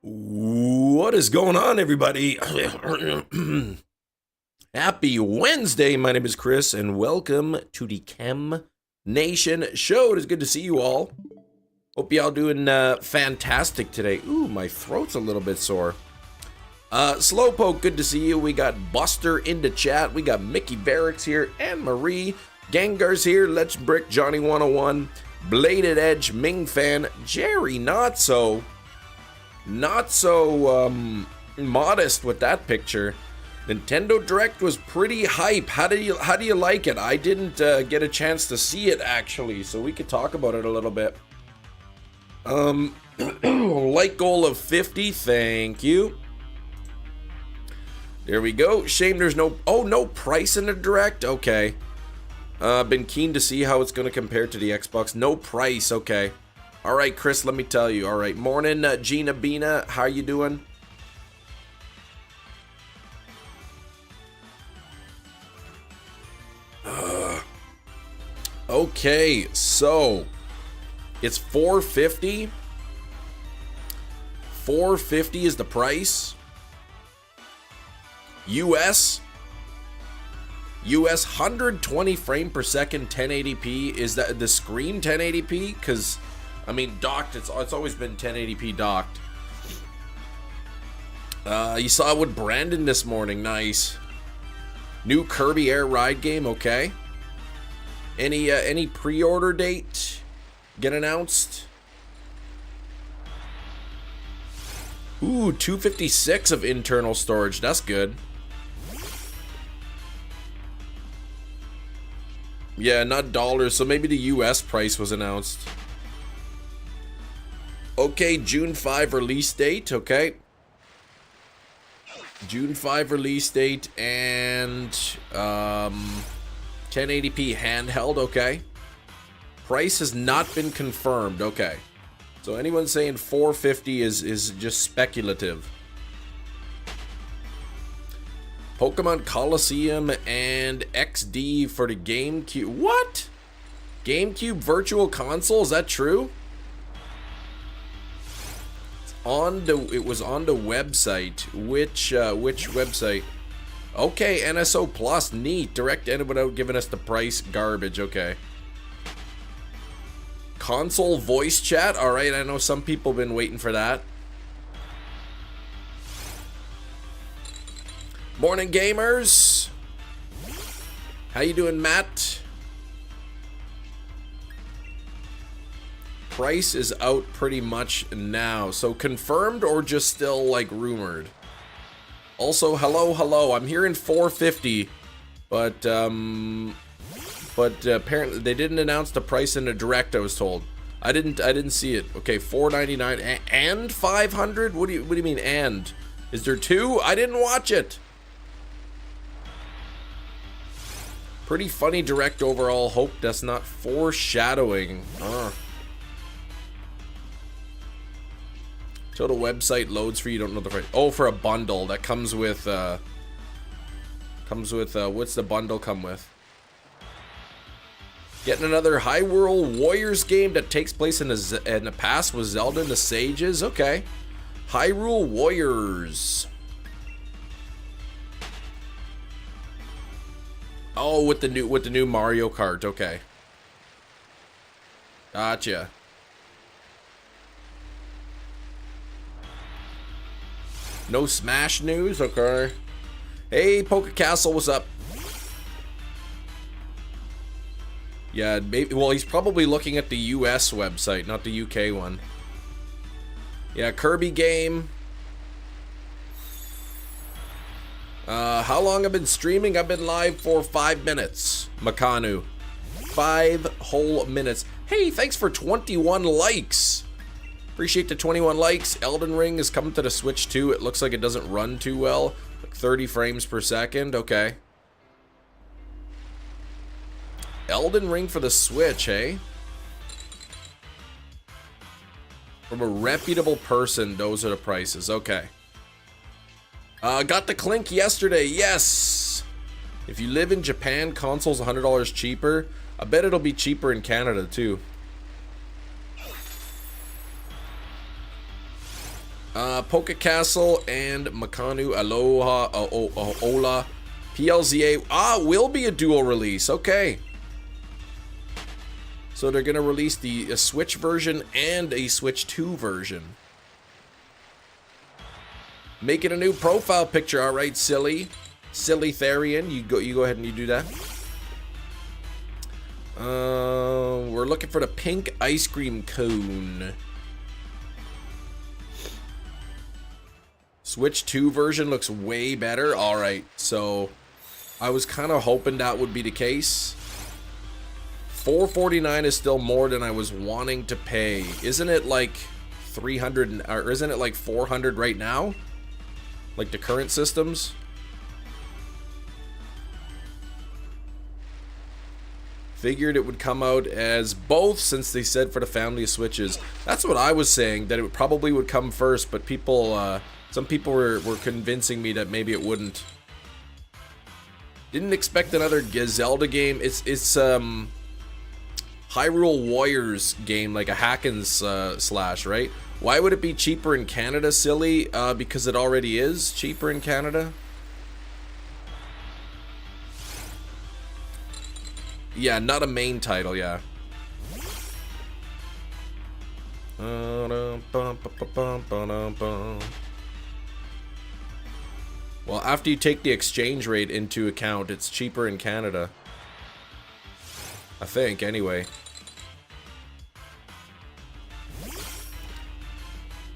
What is going on, everybody? Happy Wednesday. My name is Chris, and welcome to the Chem Nation show. It is good to see you all. Hope y'all doing fantastic today. Ooh, my throat's a little bit sore. Slowpoke, good to see you. We got Buster in the chat. We got Mickey Barracks here, and Marie. Gengar's here. Let's Brick, Johnny 101, Bladed Edge, Ming Fan, Jerry Not So modest with that picture. Nintendo Direct was pretty hype. How do you like it? I didn't get a chance to see it actually, so we could talk about it a little bit. Like goal of 50, thank you. There we go. Shame there's no price in the Direct. Okay. Been keen to see how it's gonna compare to the Xbox. No price. Okay. All right, Chris, let me tell you. All right, morning, Gina Bina. How you doing? Okay, so it's $450. $450 is the price. US 120 frame per second, 1080p. Is that the screen 1080p? Because I mean, docked, it's always been 1080p docked. You saw it with Brandon this morning. Nice. New Kirby Air Ride game. Okay. Any pre-order date get announced? Ooh, 256 of internal storage. That's good. Yeah, not dollars. So maybe the US price was announced. Okay, June 5 release date, okay. June 5 release date and 1080p handheld, okay. Price has not been confirmed, okay. So anyone saying $450 is just speculative. Pokemon Coliseum and XD for the GameCube. What? GameCube Virtual Console, is that true? It was on the website. Which website? Okay, NSO Plus, neat. Direct ended without giving us the price. Garbage. Okay. Console voice chat. All right, I know some people have been waiting for that. Morning, gamers. How you doing, Matt? Price is out pretty much now. So confirmed or just still like rumored? Also, hello. I'm hearing 450, but apparently they didn't announce the price in the Direct. I was told. I didn't see it. Okay, $499 and $500. What do you mean and? Is there two? I didn't watch it. Pretty funny Direct overall. Hope that's not foreshadowing. Till the website loads for you, don't know the price. Oh, for a bundle that comes with what's the bundle come with? Getting another Hyrule Warriors game that takes place in the past with Zelda and the Sages. Okay, Hyrule Warriors. Oh, with the new Mario Kart. Okay, gotcha. No Smash news, okay. Hey, Castle, what's up? Yeah, maybe, well, he's probably looking at the US website, not the UK one. Yeah, Kirby game. How long I've been streaming? I've been live for 5 minutes. Makanu. 5 whole minutes. Hey, thanks for 21 likes. Appreciate the 21 likes. Elden Ring is coming to the Switch too. It looks like it doesn't run too well. Like 30 frames per second. Okay. Elden Ring for the Switch, hey? From a reputable person, those are the prices. Okay. Got the Clink yesterday. Yes! If you live in Japan, console's $100 cheaper. I bet it'll be cheaper in Canada too. Poke Castle and Makanu Aloha Ola PLZA will be a dual release. Okay. So they're gonna release the Switch version and a Switch 2 version. Making a new profile picture. All right, silly Therian, you go ahead and you do that. We're looking for the pink ice cream cone. Switch 2 version looks way better. All right, so I was kind of hoping that would be the case. $449 is still more than I was wanting to pay. Isn't it like 300 or isn't it like 400 right now? Like the current systems? Figured it would come out as both, since they said for the family of Switches. That's what I was saying, that it probably would come first, but people, some people were convincing me that maybe it wouldn't. Didn't expect another Zelda game. It's Hyrule Warriors game, like a hack and slash, right? Why would it be cheaper in Canada, silly? Because it already is cheaper in Canada. Yeah, not a main title, yeah. Well, after you take the exchange rate into account, it's cheaper in Canada. I think, anyway.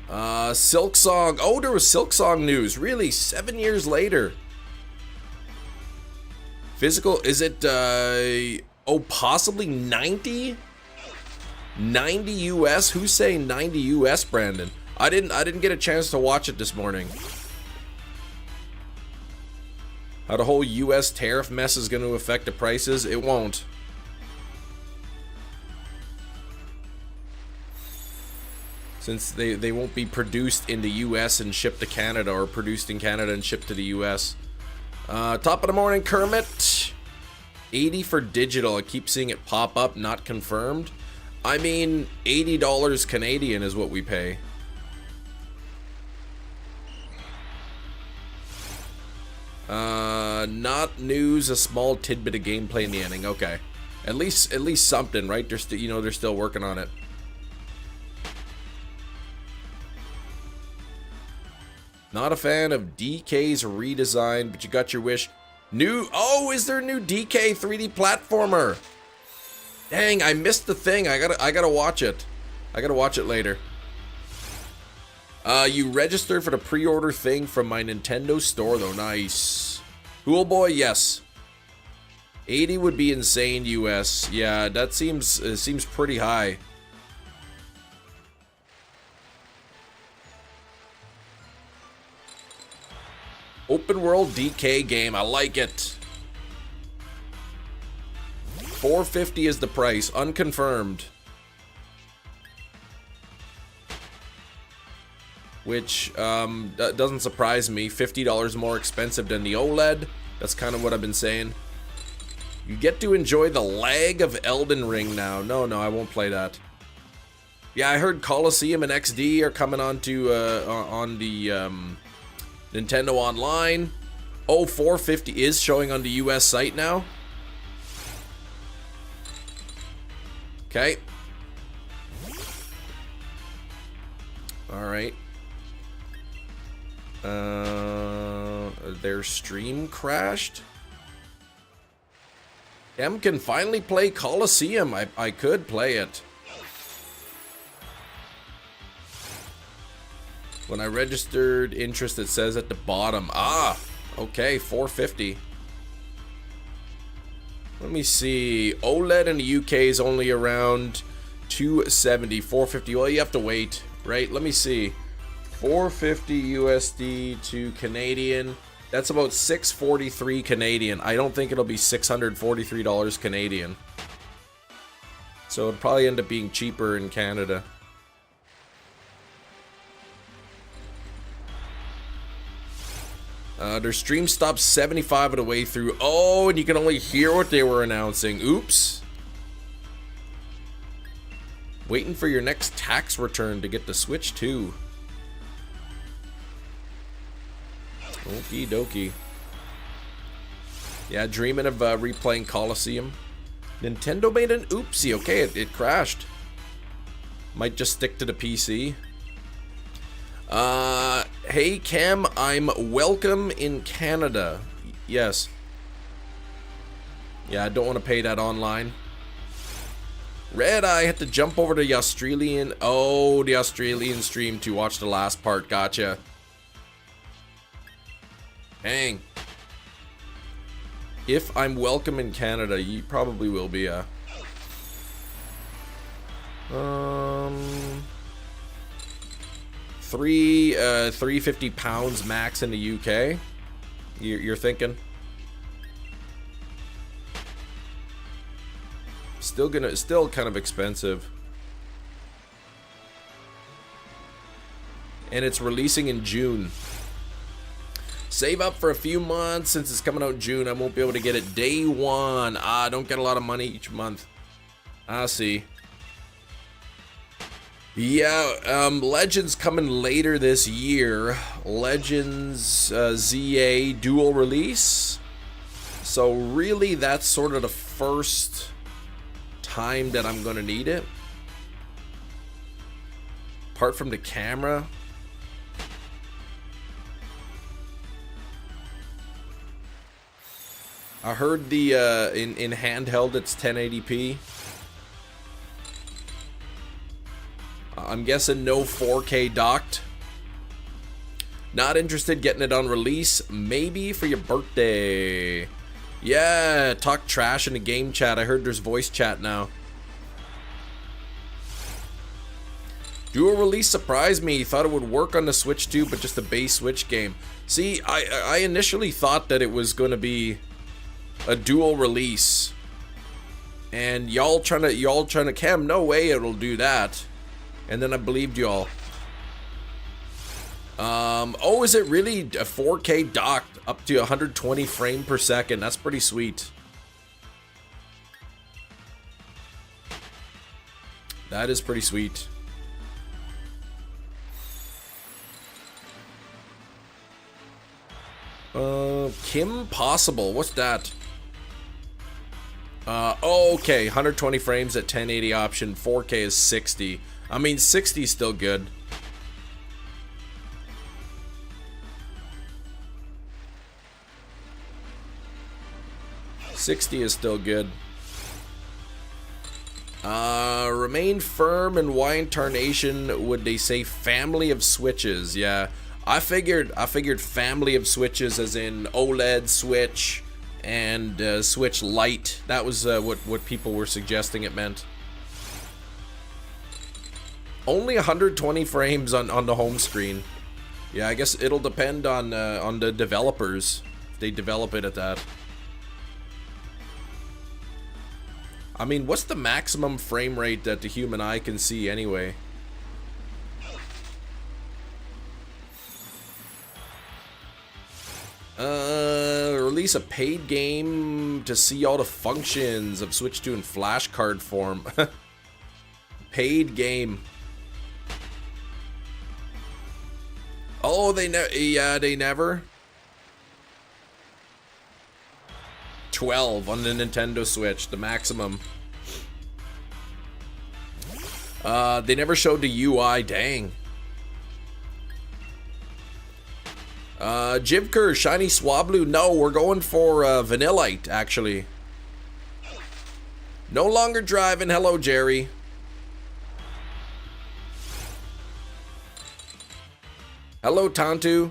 Silksong. Oh, there was Silksong news. Really? 7 years later. Physical, is it, oh, possibly 90? 90 US? Who's saying 90 US, Brandon? I didn't get a chance to watch it this morning. How the whole US tariff mess is going to affect the prices? It won't. Since they won't be produced in the US and shipped to Canada, or produced in Canada and shipped to the US. Top of the morning, Kermit. 80 for digital. I keep seeing it pop up, not confirmed. I mean, $80 Canadian is what we pay. Not news, a small tidbit of gameplay in the ending. Okay. At least something, right? They're still, you know, they're still working on it. Not a fan of DK's redesign, but you got your wish. Oh, is there a new DK 3D platformer? Dang, I missed the thing. I gotta watch it. I gotta watch it later. You registered for the pre-order thing from my Nintendo store, though. Nice. Cool boy, yes. 80 would be insane US. Yeah, that seems pretty high. Open world DK game, I like it. $450 is the price, unconfirmed. Which doesn't surprise me. $50 more expensive than the OLED. That's kind of what I've been saying. You get to enjoy the lag of Elden Ring now. No, I won't play that. Yeah, I heard Coliseum and XD are coming on the Nintendo Online. Oh, $450 is showing on the US site now. Okay. Alright. Their stream crashed. Em can finally play Coliseum. I could play it. When I registered interest, it says at the bottom. Ah, okay, $450. Let me see. OLED in the UK is only around $270. $450. Well, you have to wait, right? Let me see. $450 USD to Canadian. That's about $643 Canadian. I don't think it'll be $643 Canadian. So it'll probably end up being cheaper in Canada. Their stream stopped 75 of the way through. Oh, and you can only hear what they were announcing. Oops. Waiting for your next tax return to get the Switch 2. Okie dokie. Yeah, dreaming of replaying Coliseum. Nintendo made an oopsie. Okay, it crashed. Might just stick to the PC. Hey Cam, I'm welcome in Canada. Yes. Yeah, I don't want to pay that online. Red, I had to jump over to the Australian. Oh, the Australian stream to watch the last part. Gotcha. Dang. If I'm welcome in Canada, you probably will be a. 350 pounds max in the UK. You're thinking? Still kind of expensive. And it's releasing in June. Save up for a few months since it's coming out in June. I won't be able to get it day one. I don't get a lot of money each month. I see. Yeah, Legends coming later this year. Legends ZA dual release. So really that's sort of the first time that I'm gonna need it. Apart from the camera. I heard the in handheld it's 1080p. I'm guessing no 4K docked. Not interested getting it on release. Maybe for your birthday. Yeah, talk trash in the game chat. I heard there's voice chat now. Dual release surprised me. Thought it would work on the Switch too, but just a base Switch game. See, I initially thought that it was going to be a dual release. And y'all trying to Cam, no way it'll do that. And then I believed y'all. Oh, is it really a 4K docked up to 120 frames per second? That's pretty sweet. That is pretty sweet. Kim Possible, what's that? Oh, okay, 120 frames at 1080 option, 4K is 60. I mean, 60 is still good. $60 is still good. Remain firm and why in tarnation would they say family of switches? Yeah, I figured family of switches as in OLED Switch and Switch Lite. That was what people were suggesting it meant. Only 120 frames on the home screen. Yeah, I guess it'll depend on the developers if they develop it at that. I mean, what's the maximum frame rate that the human eye can see anyway? Release a paid game to see all the functions of Switch 2 in flashcard form. Paid game. Oh, they never. 12 on the Nintendo Switch, the maximum. They never showed the UI, dang. Jibker, Shiny Swablu, no, we're going for Vanillite, actually. No longer driving, hello Jerry. Hello Tantu.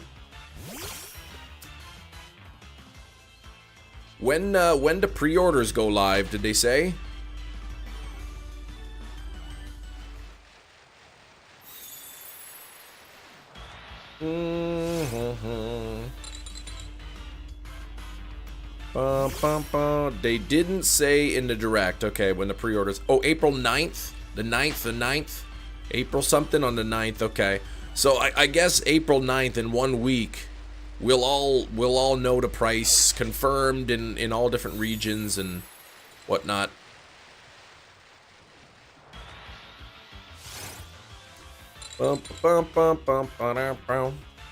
When do pre-orders go live, did they say? They didn't say in the direct. Okay, when the pre-orders. Oh, April 9th? The 9th? April something on the 9th, okay. So I guess April 9th in 1 week. We'll all know the price confirmed in all different regions and whatnot.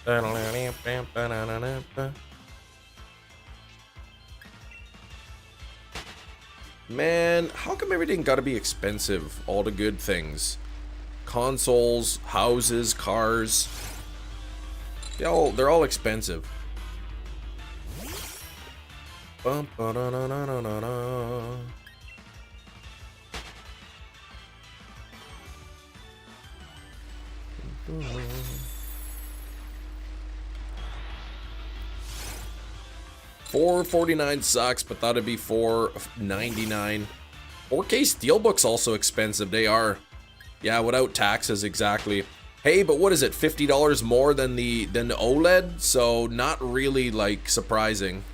Man, how come everything gotta be expensive? All the good things. Consoles, houses, cars. They're all expensive. Bum, ba-da-na-na-na-na-na. $4.49 sucks, but thought it'd be $4.99. 4K Steelbook's also expensive. They are. Yeah, without taxes, exactly. Hey, but what is it? $50 more than the OLED? So not really like surprising.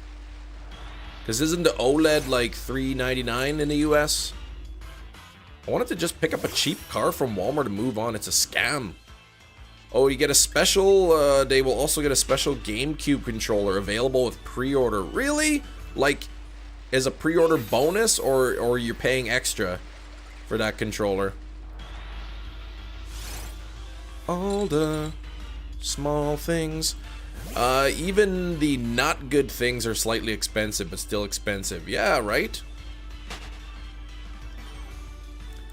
Because isn't the OLED like $3.99 in the US? I wanted to just pick up a cheap car from Walmart and move on. It's a scam. Oh, you get a special, they will also get a special GameCube controller available with pre-order. Really? Like, as a pre-order bonus, or you're paying extra for that controller? All the small things. Even the not good things are slightly expensive, but still expensive. Yeah, right?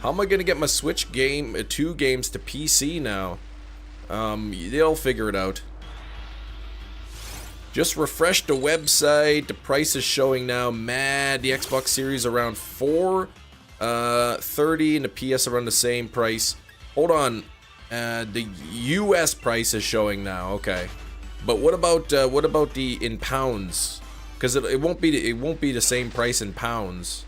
How am I gonna get my Switch game, 2 games to PC now? They'll figure it out. Just refresh the website. The price is showing now. Mad. The Xbox Series around $430 and the PS around the same price. Hold on. The US price is showing now. Okay. But what about the in pounds? Because it won't be the same price in pounds.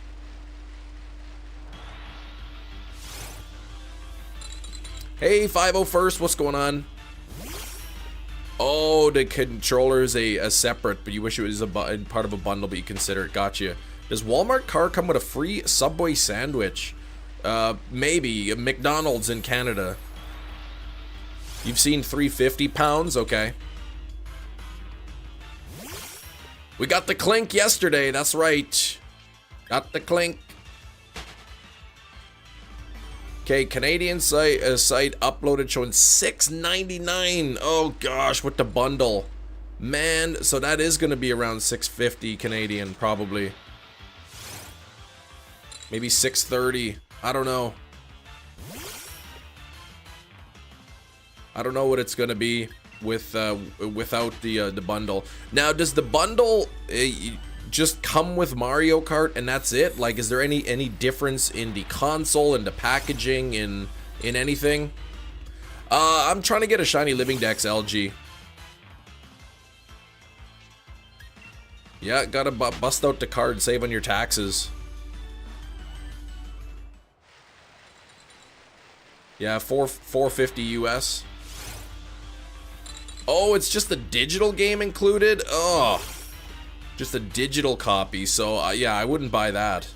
Hey, 501st, what's going on? Oh, the controller is a separate, but you wish it was part of a bundle, but you consider it. Gotcha. Does Walmart car come with a free Subway sandwich? Maybe. McDonald's in Canada. You've seen 350 pounds? Okay. We got the clink yesterday, that's right. Got the clink. Okay, Canadian site uploaded showing $6.99. Oh gosh, with the bundle. Man, so that is gonna be around $6.50 Canadian, probably. Maybe $6.30. I don't know. I don't know what it's gonna be with without the bundle. Now, does the bundle just come with Mario Kart and that's it? Like, is there any difference in the console and the packaging in anything? I'm trying to get a shiny Living Dex LG. Yeah, gotta bust out the card, save on your taxes. Yeah, $450 US. Oh, it's just the digital game included? Oh. Just a digital copy, so yeah, I wouldn't buy that.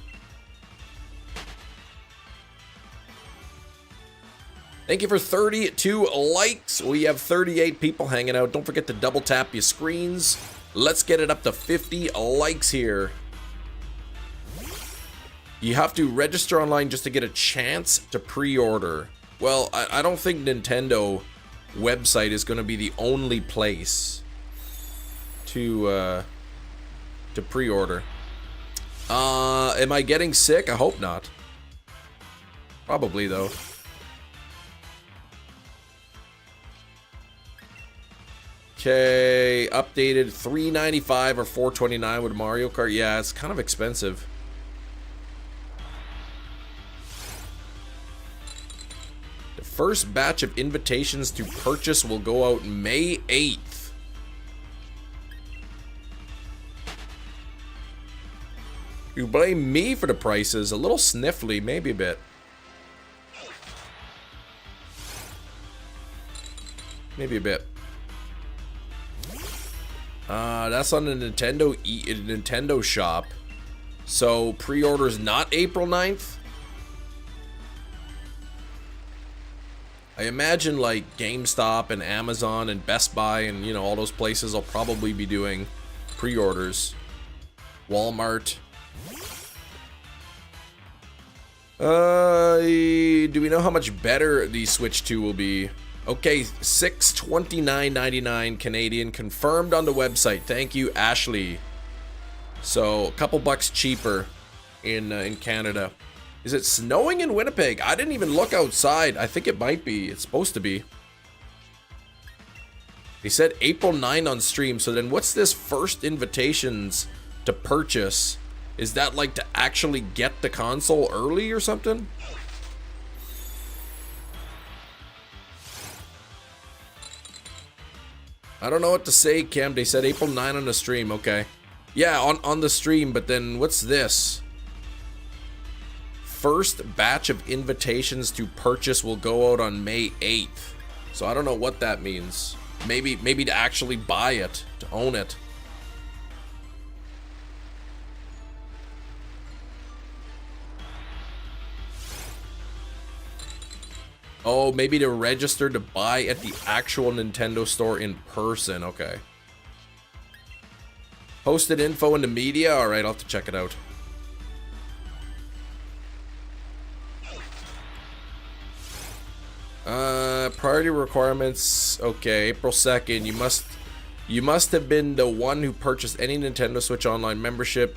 Thank you for 32 likes. We have 38 people hanging out. Don't forget to double tap your screens. Let's get it up to 50 likes here. You have to register online just to get a chance to pre-order. Well, I don't think Nintendo website is going to be the only place to pre-order. Am I getting sick? I hope not. Probably though. Okay, updated $3.95 or $4.29 with Mario Kart. Yeah, it's kind of expensive. The first batch of invitations to purchase will go out May 8th. You blame me for the prices. A little sniffly, maybe a bit. Maybe a bit. That's on the Nintendo shop. So pre-order's not April 9th. I imagine like GameStop and Amazon and Best Buy and, you know, all those places will probably be doing pre-orders. Walmart. Do we know how much better the Switch 2 will be? Okay, $629.99 Canadian confirmed on the website. Thank you, Ashley. So a couple bucks cheaper in Canada. Is it snowing in Winnipeg? I didn't even look outside. I think it might be. It's supposed to be. They said April 9 on stream. So then what's this first invitations to purchase? Is that like to actually get the console early or something? I don't know what to say, Cam. They said April 9 on the stream. Okay. Yeah, on the stream. But then what's this? First batch of invitations to purchase will go out on May 8th. So I don't know what that means. Maybe to actually buy it, to own it. Oh, maybe to register to buy at the actual Nintendo store in person. Okay. Posted info in the media. All right, I'll have to check it out. Priority requirements. Okay, April 2nd. You must have been the one who purchased any Nintendo Switch Online membership.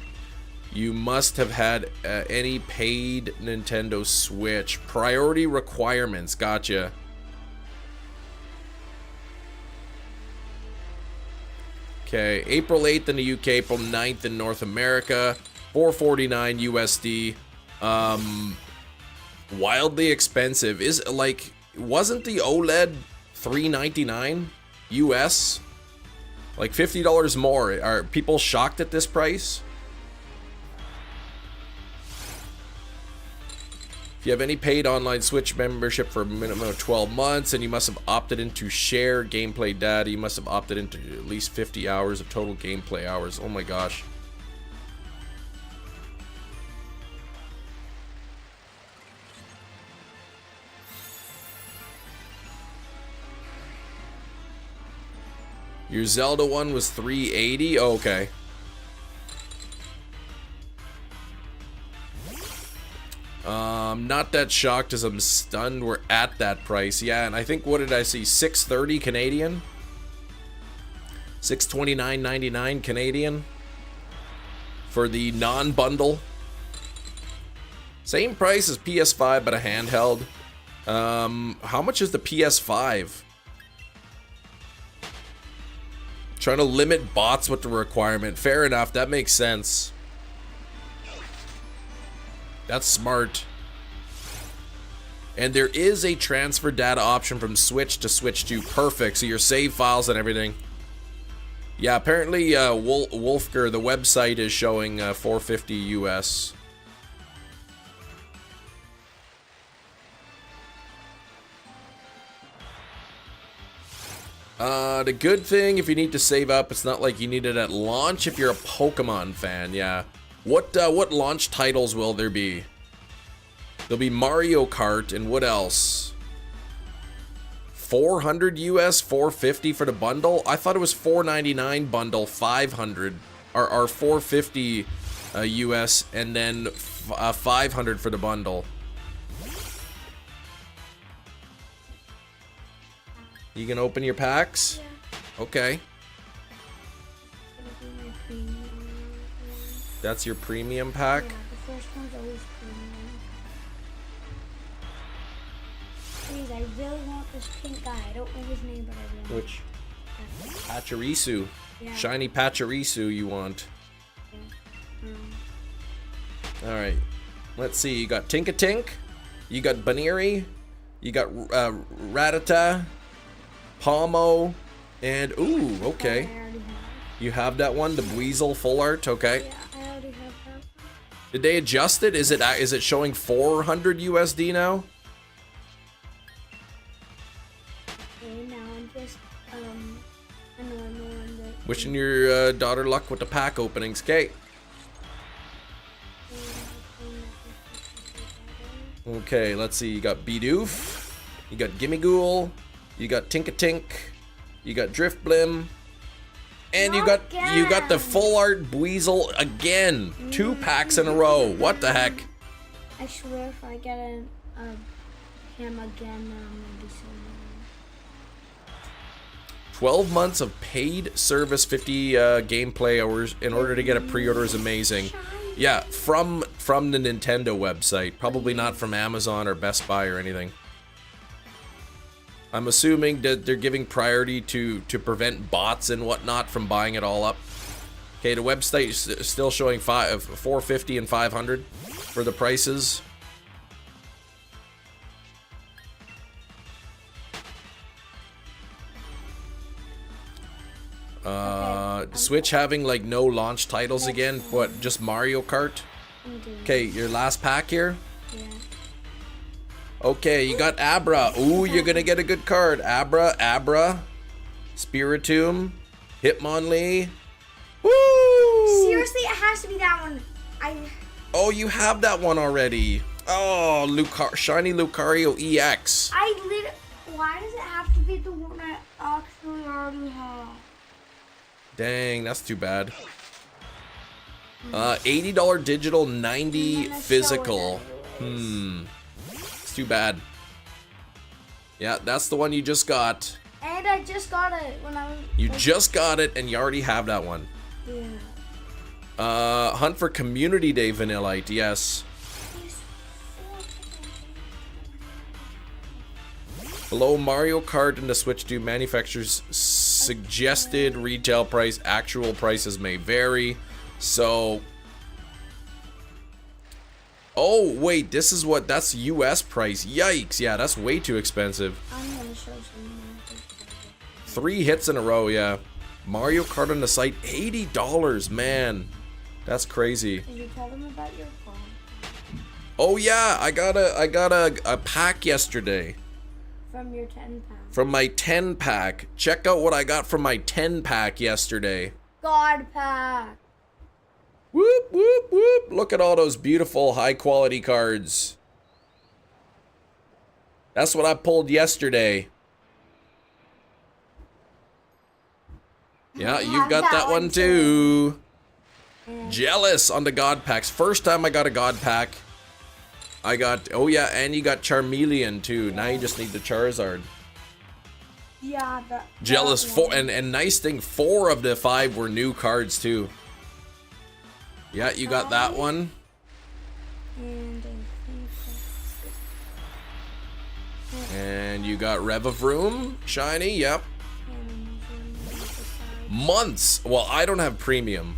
You must have had any paid Nintendo Switch. Priority requirements. Gotcha. Okay, April 8th in the UK, April 9th in North America. $449 USD. Wildly expensive. Is like, wasn't the OLED $399 US? Like $50 more. Are people shocked at this price? If you have any paid online Switch membership for a minimum of 12 months and you must have opted into share gameplay data, you must have opted into at least 50 hours of total gameplay hours. Oh my gosh. Your Zelda one was $380? Oh, okay. Not that shocked as I'm stunned we're at that price. Yeah, and I think, what did I see? $630 Canadian? $629.99 Canadian? For the non-bundle. Same price as PS5, but a handheld. How much is the PS5? Trying to limit bots with the requirement. Fair enough, that makes sense. That's smart. And there is a transfer data option from Switch to Switch 2. Perfect. So your save files and everything. Yeah, apparently Wolfger, the website, is showing $450 US. The good thing, if you need to save up, it's not like you need it at launch if you're a Pokemon fan. Yeah. What launch titles will there be? There'll be Mario Kart, and what else? 400 US, 450 for the bundle? I thought it was 499 bundle, 500. Or 450 US, and then 500 for the bundle. You can open your packs? Yeah. Okay. That's your premium pack? Yeah, the first one's always premium. Please, I really want this pink guy. I don't know his name, but I really want. Which? Pachirisu. Yeah. Shiny Pachirisu you want. Yeah. Alright. Let's see. You got Tinkatink. You got Baneri. You got Rattata. Palmo. And, ooh, okay. I already have. You have that one? The Weasel full art? Okay. Yeah, I already have that one. Did they adjust it? Is it showing 400 USD now? Okay, now I'm just, a normal one that... Wishing your daughter luck with the pack openings. Okay. Okay, let's see. You got Bidoof. You got Gimmighoul. You got Tinkatink. You got Driftblim. And you got the full art Weasel again. 2 packs in a row. What the heck? I swear if I get him again, maybe someone. 12 months of paid service, 50 gameplay hours in order to get a pre-order is amazing. Yeah, from the Nintendo website, probably not from Amazon or Best Buy or anything. I'm assuming that they're giving priority to prevent bots and whatnot from buying it all up. Okay, the website is still showing $450 and $500 for the prices. Switch having like no launch titles again, but just Mario Kart. Okay, your last pack here. Yeah. Okay, you got Abra. Ooh, you're gonna get a good card. Abra, Spiritomb, Hitmonlee. Woo! Seriously, it has to be that one. Oh, you have that one already. Oh, Shiny Lucario EX. Why does it have to be the one I actually already have? Dang, that's too bad. $80 digital, 90 physical. It's too bad. Yeah, that's the one you just got. And I just got it when I was... You just got it and you already have that one. Yeah. Hunt for Community Day Vanillite, yes. Below Mario Kart and the Switch 2 manufacturers suggested retail price, actual prices may vary. So, oh wait, that's US price. Yikes, yeah, that's way too expensive. I'm gonna show some. 3 hits in a row, yeah. Mario Kart on the site, $80, man. That's crazy. Did you tell them about your phone? Oh yeah, I got a pack yesterday. From your 10 pack. From my 10 pack. Check out what I got from my 10 pack yesterday. God pack. Whoop, whoop, whoop. Look at all those beautiful high quality cards. That's what I pulled yesterday. Yeah, you've got that one too. Jealous on the God packs. First time I got a God pack. I got, oh yeah, and you got Charmeleon too. Now you just need the Charizard. Yeah, Jealous, and nice thing, 4 of the 5 were new cards too. Yeah, you got that one. And you got Revavroom, shiny, yep. Months. Well, I don't have premium.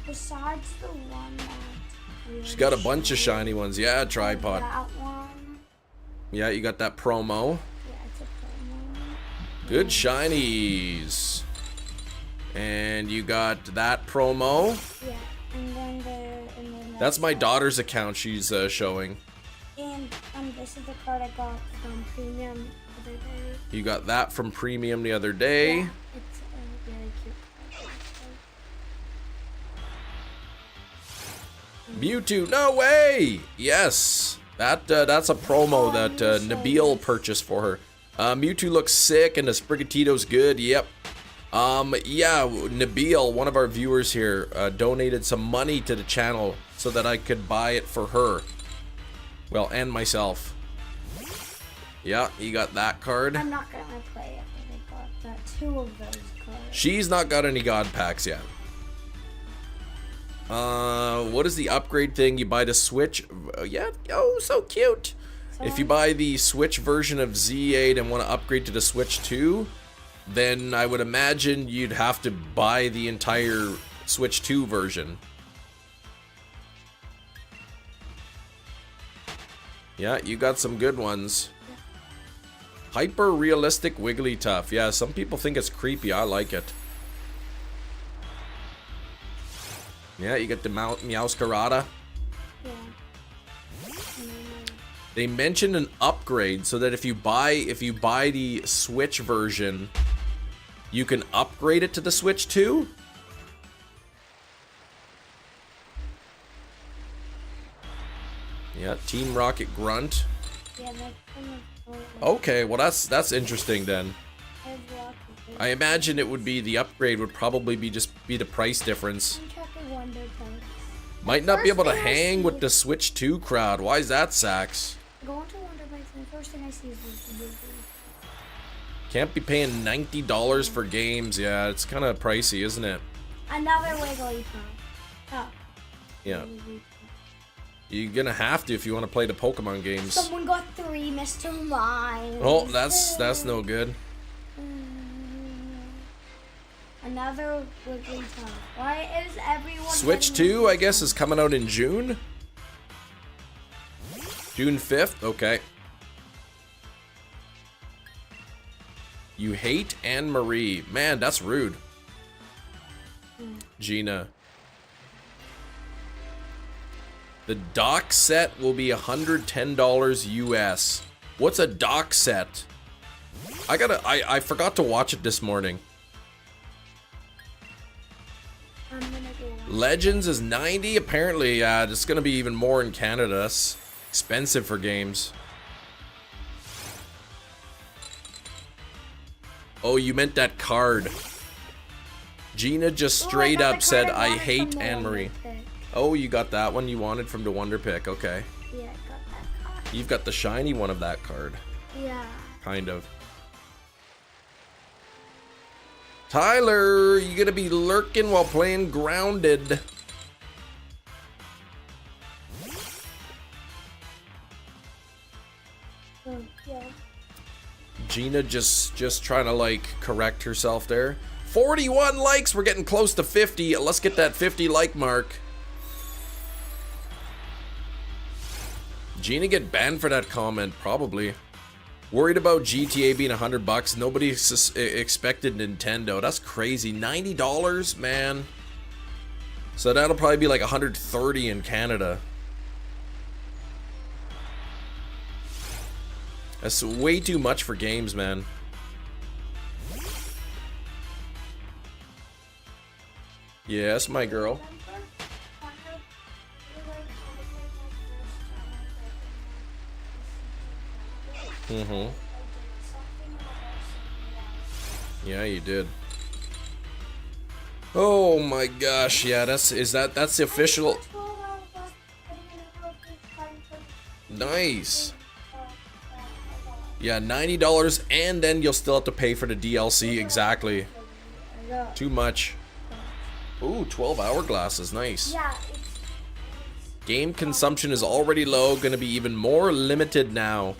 Besides the one that... She's got a bunch of shiny ones. Yeah, tripod. That one. Yeah, you got that promo. Yeah, it's a promo. Good shinies. And you got that promo. Yeah, and then that's my daughter's account she's showing. And this is the card I got from Premium the other day. You got that from Premium the other day. Yeah, it's a very cute card. Mewtwo, no way! Yes, that's a promo that Nabil purchased for her. Mewtwo looks sick and the Sprigatito's good. Yep. Yeah, Nabil, one of our viewers here, donated some money to the channel so that I could buy it for her. Well, and myself. Yeah, you got that card. I'm not gonna play it, but I got that 2 of those cards. She's not got any God packs yet. What is the upgrade thing? You buy the Switch. Yeah, oh, so cute. If you buy the Switch version of Z8 and want to upgrade to the Switch 2, then I would imagine you'd have to buy the entire Switch 2 version. Yeah, you got some good ones. Hyper realistic Wigglytuff. Yeah, some people think it's creepy. I like it. Yeah, you got the Meowscarada. Yeah. They mentioned an upgrade so that if you buy the Switch version, you can upgrade it to the Switch 2. Yeah, Team Rocket Grunt. Yeah, Okay, well that's interesting then. I imagine it would be the upgrade would probably be the price difference. Might not be able to hang with the Switch 2 crowd. Why is that, Sax? Go into Wonder Bikes and the first thing I see is the Can't be paying $90 for games. Yeah, it's kind of pricey, isn't it? Another Wigglytuff. Oh. Yeah. You're gonna have to if you want to play the Pokemon games. Someone got 3 Mr. Mime. Oh, that's no good. Another Wigglytuff. Why is everyone Switch 2, I guess, is coming out in June? June 5th? Okay. You hate Anne Marie. Man, that's rude. Gina. The dock set will be $110 US. What's a dock set? I forgot to watch it this morning. I'm gonna go. Legends is 90. Apparently, it's gonna be even more in Canada. It's expensive for games. Oh, you meant that card. Gina just straight up said, I hate Anne Marie. Oh, you got that one you wanted from the Wonder Pick. Okay. Yeah, I got that card. You've got the shiny one of that card. Yeah. Kind of. Tyler, you gonna be lurking while playing Grounded. Yeah. Gina just trying to like correct herself there. 41 likes, we're getting close to 50. Let's get that 50 like mark. Gina get banned for that comment, probably. Worried about GTA being $100. Nobody expected Nintendo. That's crazy. $90, man. So that'll probably be like $130 in Canada. That's way too much for games, man. Yes, my girl. Mm-hmm. Yeah, you did. Oh my gosh, yeah, that's the official. Nice. Yeah, $90 and then you'll still have to pay for the DLC. Exactly. Too much. Ooh, 12 hourglasses, nice. Yeah. Game consumption is already low, gonna be even more limited now.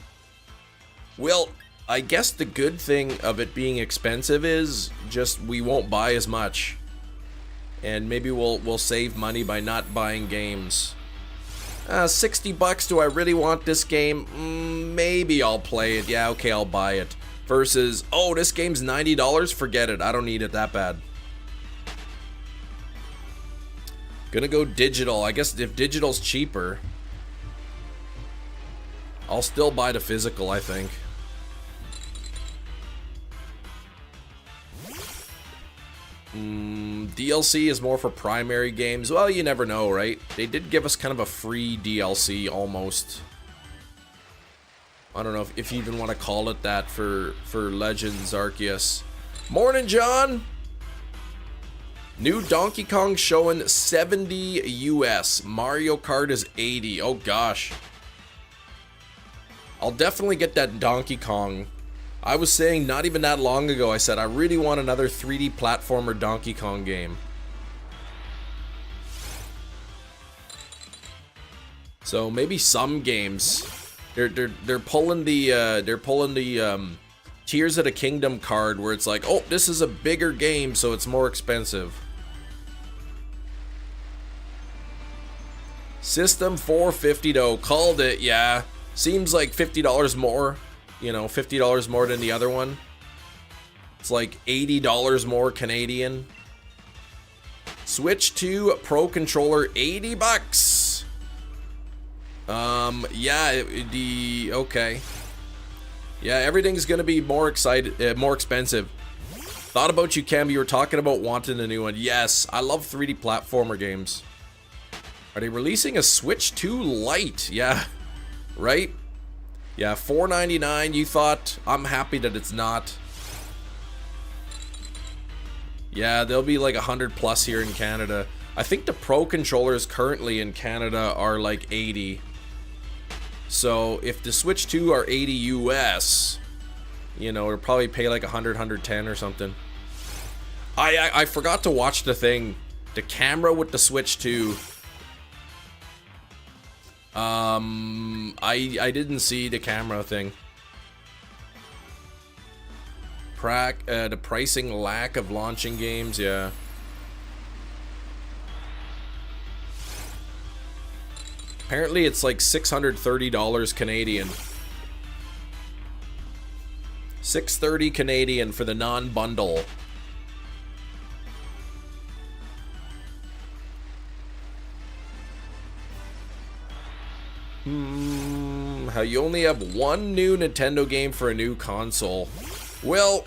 Well, I guess the good thing of it being expensive is just we won't buy as much. And maybe we'll save money by not buying games. $60, do I really want this game? Maybe I'll play it. Yeah, okay, I'll buy it. Versus, oh, this game's $90? Forget it, I don't need it that bad. Gonna go digital. I guess if digital's cheaper, I'll still buy the physical, I think. DLC is more for primary games. Well, you never know, right? They did give us kind of a free DLC almost. I don't know if you even want to call it that for Legends Arceus. Morning, John! New Donkey Kong showing 70 US. Mario Kart is 80. Oh gosh. I'll definitely get that Donkey Kong. I was saying not even that long ago, I said I really want another 3D platformer Donkey Kong game. So maybe some games they're pulling the Tears of the Kingdom card where it's like, oh, this is a bigger game, so it's more expensive. System 450 though, called it, yeah. Seems like $50 more. You know, $50 more than the other one. It's like $80 more Canadian. Switch to Pro Controller, $80. Yeah, okay. Yeah, everything's gonna be more expensive. Thought about you, Cam. You were talking about wanting a new one. Yes, I love 3D platformer games. Are they releasing a Switch 2 Lite? Yeah, right? Yeah, $4.99. You thought? I'm happy that it's not. Yeah, they'll be like 100 plus here in Canada. I think the Pro controllers currently in Canada are like 80. So if the Switch 2 are 80 US, You know, or probably pay like 100, 110 or something. I forgot to watch the thing. The camera with the Switch 2. I didn't see the camera thing. The pricing lack of launching games, yeah. Apparently it's like $630 Canadian. $630 Canadian for the non-bundle. How you only have one new Nintendo game for a new console. Well,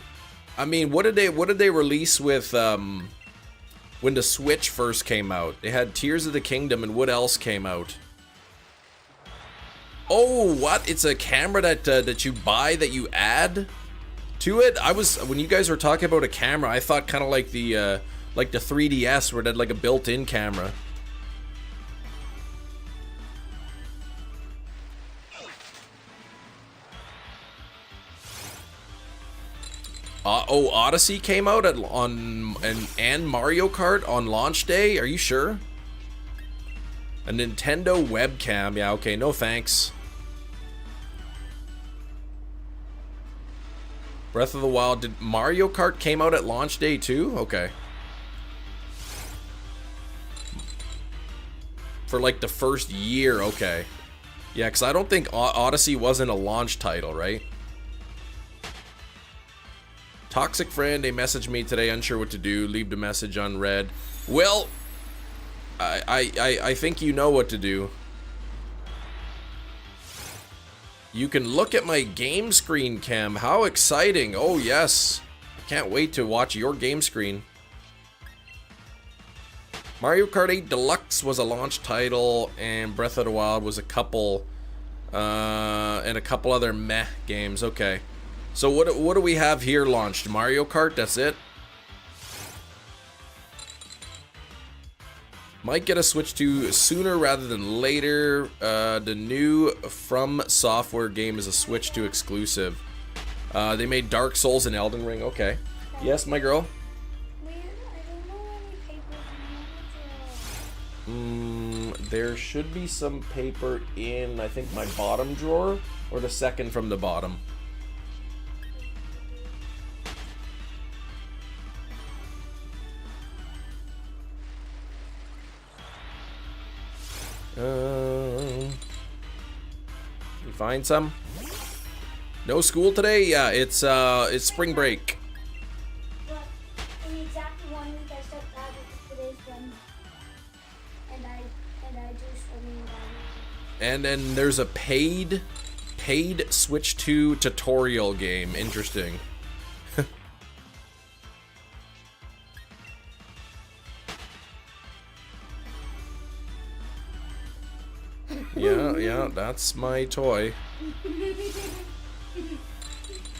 I mean, what did they release with when the Switch first came out? They had Tears of the Kingdom, and what else came out? Oh, what? It's a camera that you buy that you add to it. When you guys were talking about a camera, I thought kind of like the 3DS where it had like a built-in camera. Oh, Odyssey came out and Mario Kart on launch day. Are you sure? A Nintendo webcam. Yeah, okay. No thanks. Breath of the Wild. Did Mario Kart came out at launch day too? Okay. For like the first year. Okay. Yeah, because I don't think Odyssey wasn't a launch title, right? Toxic friend, they messaged me today, unsure what to do. Leave the message unread. Well, I think you know what to do. You can look at my game screen cam. How exciting. Oh, yes. I can't wait to watch your game screen. Mario Kart 8 Deluxe was a launch title, and Breath of the Wild was a couple, and a couple other meh games. Okay. So what do we have here launched? Mario Kart, that's it? Might get a Switch 2 sooner rather than later. The new From Software game is a Switch 2 exclusive. They made Dark Souls and Elden Ring. Okay. Yes, my girl? There should be some paper in, I think, my bottom drawer, or the second from the bottom. You find some? No school today? Yeah, it's spring break. But in exactly 1 week I stepped out of today's one, and I do swimming down. And then there's a paid Switch 2 tutorial game. Interesting. Yeah, that's my toy.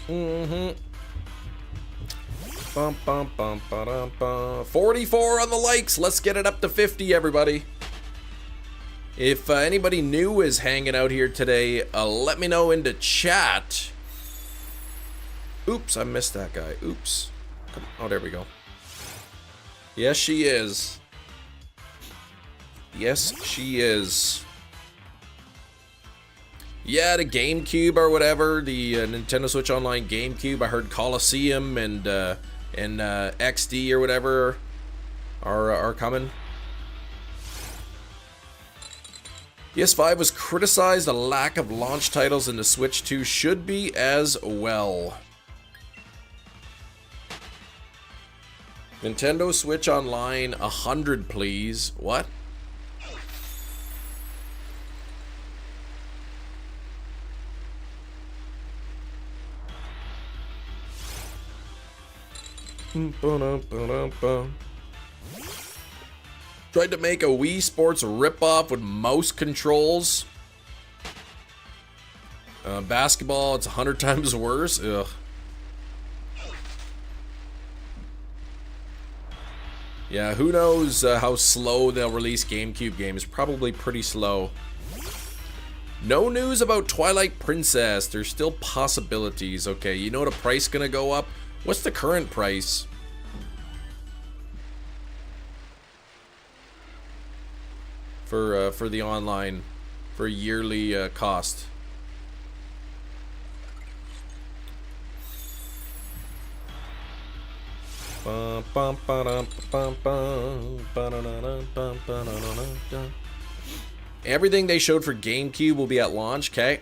44 on the likes. Let's get it up to 50, everybody. If anybody new is hanging out here today, let me know in the chat. Oops, I missed that guy. Oops. Oh, there we go. Yes, she is. Yes, she is. Yeah, the GameCube or whatever, the Nintendo Switch Online GameCube. I heard Coliseum and XD or whatever are coming. PS5 was criticized. The lack of launch titles in the Switch 2 should be as well. Nintendo Switch Online 100, please. What? Tried to make a Wii Sports ripoff with mouse controls. Basketball, it's 100 times worse. Ugh. Yeah, who knows how slow they'll release GameCube games. Probably pretty slow. No news about Twilight Princess. There's still possibilities. Okay, you know the price gonna go up? What's the current price? For the online, for yearly cost. Everything they showed for GameCube will be at launch, okay?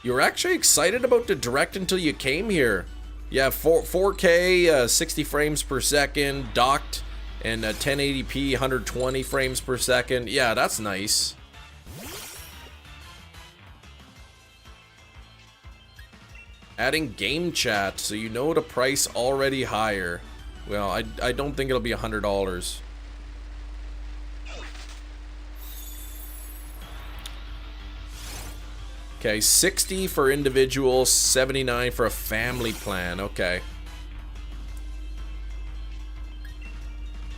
You were actually excited about the Direct until you came here. Yeah, 4K, 60 frames per second, docked, and 1080p, 120 frames per second. Yeah, that's nice. Adding game chat, so you know the price already higher. Well, I don't think it'll be $100. Okay, 60 for individual, 79 for a family plan. Okay.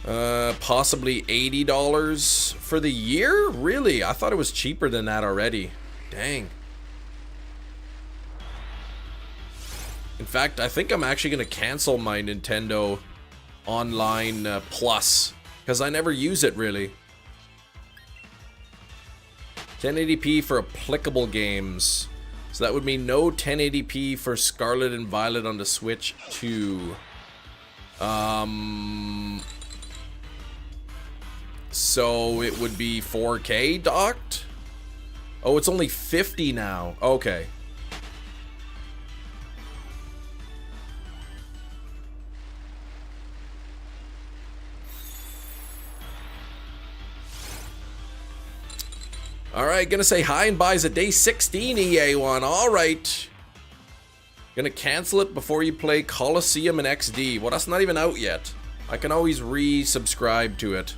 Possibly $80 for the year? Really? I thought it was cheaper than that already. Dang. In fact, I think I'm actually going to cancel my Nintendo Online Plus, because I never use it really. 1080p for applicable games. So that would mean no 1080p for Scarlet and Violet on the Switch 2. So it would be 4K docked? Oh, it's only 50 now. Okay. Alright, gonna say hi and buys a day 16 EA1. Alright. Gonna cancel it before you play Coliseum and XD. Well, that's not even out yet. I can always resubscribe to it.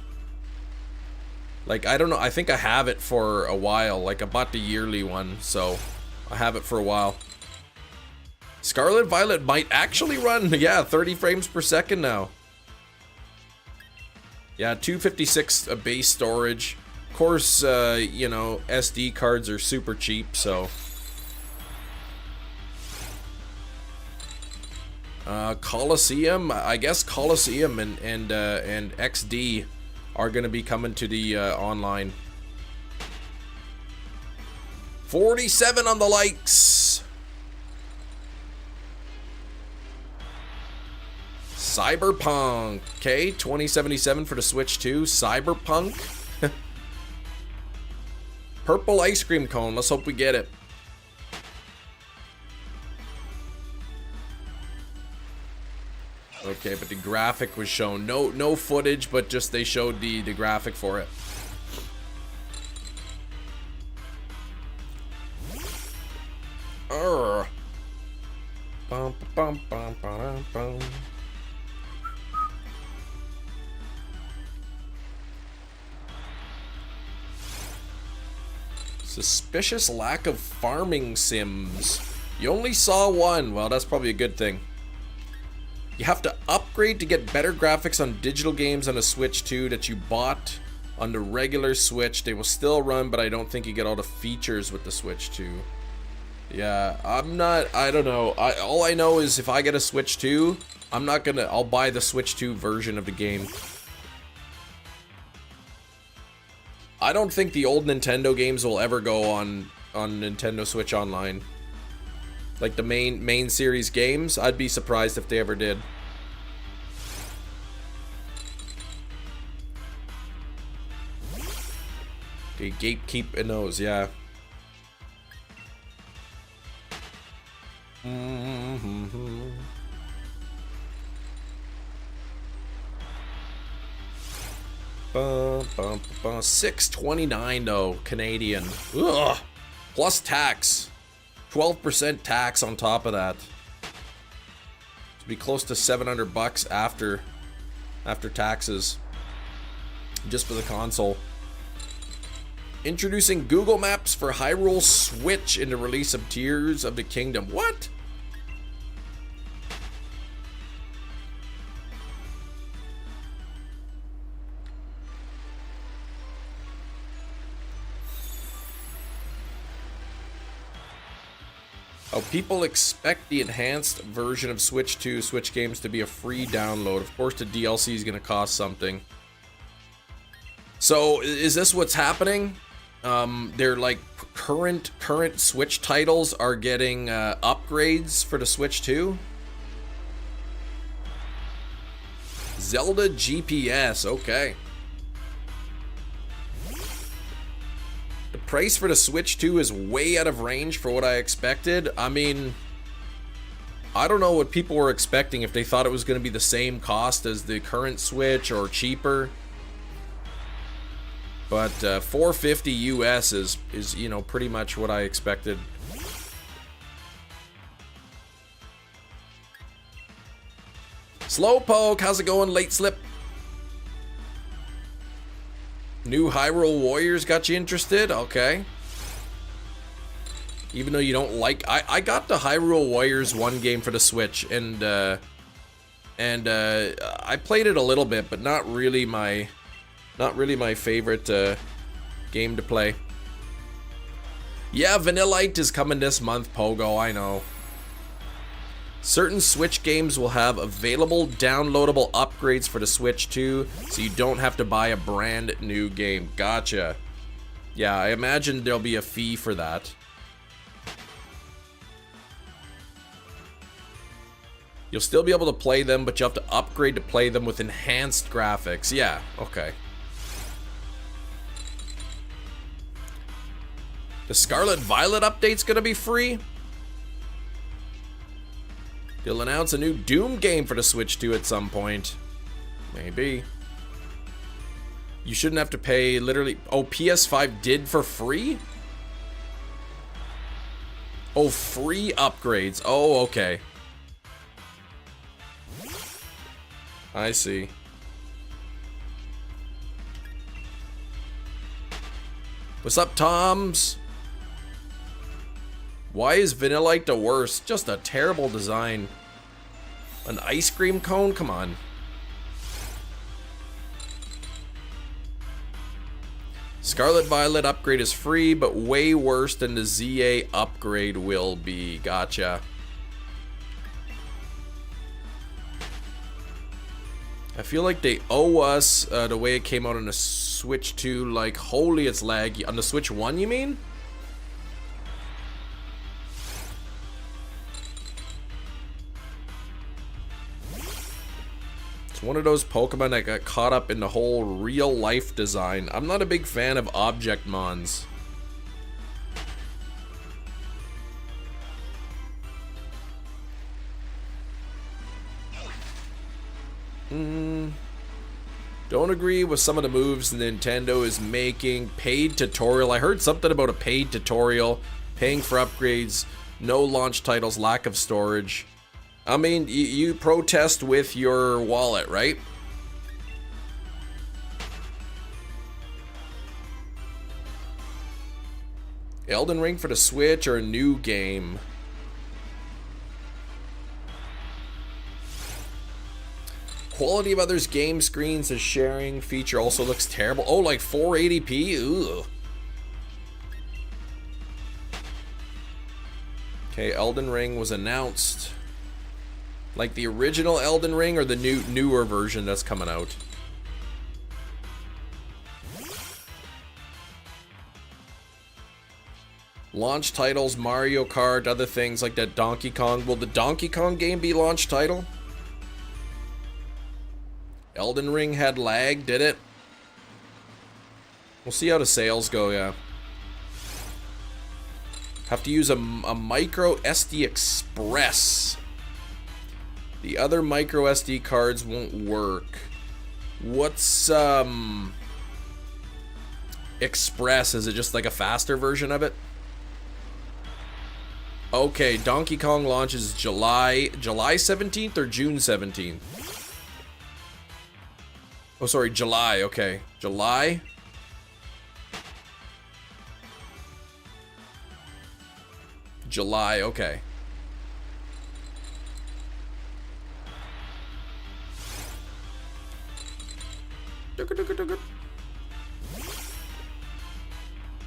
Like, I don't know. I think I have it for a while. Like, I bought the yearly one, so I have it for a while. Scarlet Violet might actually run, yeah, 30 frames per second now. Yeah, 256 base storage. Of course, you know, SD cards are super cheap, so. Coliseum, I guess Coliseum and XD are gonna be coming to the online. 47 on the likes. Cyberpunk, okay, 2077 for the Switch 2. Cyberpunk. Purple ice cream cone. Let's hope we get it. Okay, but the graphic was shown. No footage, but just they showed the graphic for it. Bum, bum, bum, bum, bum. Suspicious lack of farming sims. You only saw one. Well, that's probably a good thing. You have to upgrade to get better graphics on digital games on a Switch 2 that you bought on the regular Switch. They will still run, but I don't think you get all the features with the Switch 2. Yeah, I don't know. All I know is if I get a Switch 2, I'll buy the Switch 2 version of the game. I don't think the old Nintendo games will ever go on Nintendo Switch Online. Like the main series games, I'd be surprised if they ever did. Okay, gatekeep in those, yeah. $6.29 though, Canadian. Ugh. Plus tax. 12% tax on top of that. It'd be close to $700 after taxes. Just for the console. Introducing Google Maps for Hyrule Switch in the release of Tears of the Kingdom. What? Oh, people expect the enhanced version of Switch 2 Switch games to be a free download. Of course, the DLC is going to cost something. So, is this what's happening? They're like current Switch titles are getting upgrades for the Switch 2. Zelda GPS, okay. The price for the Switch 2 is way out of range for what I expected. I mean, I don't know what people were expecting, if they thought it was going to be the same cost as the current Switch or cheaper. But $450 US is you know, pretty much what I expected. Slowpoke, how's it going, Late Slip? New Hyrule Warriors got you interested? Okay. Even though you don't like... I got the Hyrule Warriors 1 game for the Switch, and I played it a little bit, but not really my favorite game to play. Yeah, VANILLITE is coming this month, Pogo, I know. Certain Switch games will have available downloadable upgrades for the Switch 2, so you don't have to buy a brand new game. Gotcha. Yeah, I imagine there'll be a fee for that. You'll still be able to play them, but you have to upgrade to play them with enhanced graphics. Yeah, okay. The Scarlet Violet update's gonna be free? They'll announce a new Doom game for the Switch 2 at some point. Maybe. You shouldn't have to pay literally... Oh, PS5 did for free? Oh, free upgrades. Oh, okay. I see. What's up, Toms? Why is VANILLITE the worst? Just a terrible design. An ice cream cone? Come on. Scarlet Violet upgrade is free, but way worse than the ZA upgrade will be. Gotcha. I feel like they owe us the way it came out on the Switch 2. Like, holy, it's laggy. On the Switch 1, you mean? It's one of those Pokemon that got caught up in the whole real-life design. I'm not a big fan of object mons. Don't agree with some of the moves Nintendo is making. Paid tutorial. I heard something about a paid tutorial. Paying for upgrades. No launch titles. Lack of storage. I mean, you protest with your wallet, right? Elden Ring for the Switch or a new game? Quality of others' game screens as sharing feature also looks terrible. Oh, like 480p? Ugh. Okay, Elden Ring was announced. Like the original Elden Ring or the newer version that's coming out? Launch titles, Mario Kart, other things like that. Donkey Kong. Will the Donkey Kong game be launch title? Elden Ring had lag, did it? We'll see how the sales go, yeah. Have to use a micro SD Express. The other micro SD cards won't work. What's Express? Is it just like a faster version of it? Okay, Donkey Kong launches July 17th or June 17th? Oh, sorry, July, okay. July? July, okay.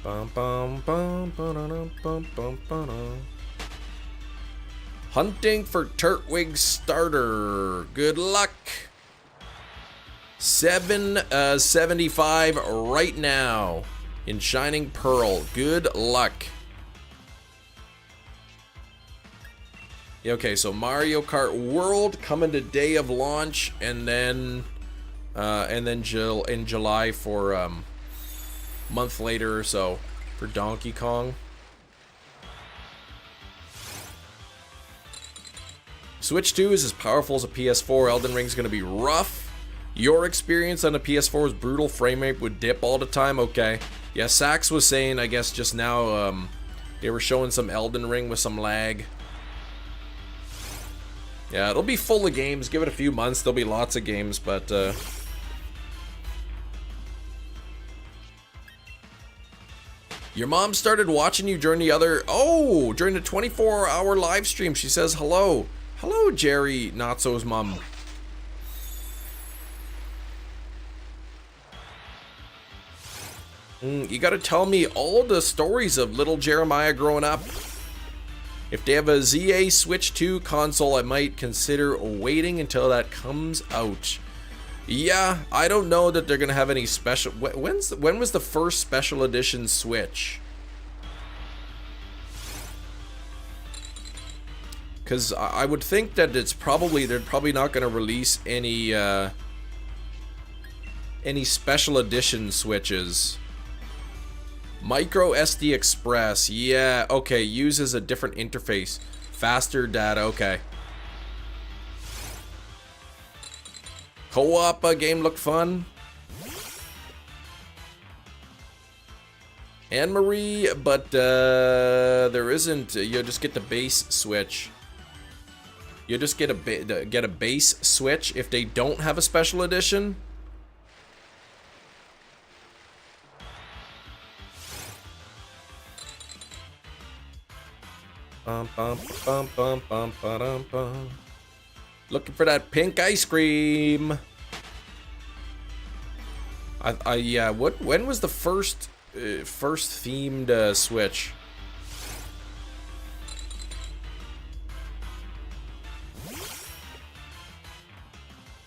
Bum bum bum bum bum bum bum. Hunting for Turtwig starter. Good luck. 775 right now in Shining Pearl. Good luck. Yeah, okay, so Mario Kart World coming to day of launch, and then in July for month later or so for Donkey Kong. Switch 2 is as powerful as a PS4. Elden Ring's gonna be rough. Your experience on the PS4 is brutal. Frame rate would dip all the time. Okay. Yeah, Sax was saying, I guess just now, they were showing some Elden Ring with some lag. Yeah, it'll be full of games. Give it a few months. There'll be lots of games, but your mom started watching you during the 24-hour live stream. She says hello. Hello, Jerry Notso's mom. You gotta tell me all the stories of little Jeremiah growing up. If they have a ZA Switch 2 console, I might consider waiting until that comes out. Yeah, I don't know that they're gonna have any special. When was the first special edition Switch? Because I would think that they're probably not gonna release any special edition Switches. Micro SD Express, yeah, okay, uses a different interface. Faster data, okay. Co-op game looked fun. Anne-Marie, but there isn't. You just get the base Switch. You just get a base Switch if they don't have a special edition. Looking for that pink ice cream. Yeah. When was the first themed Switch?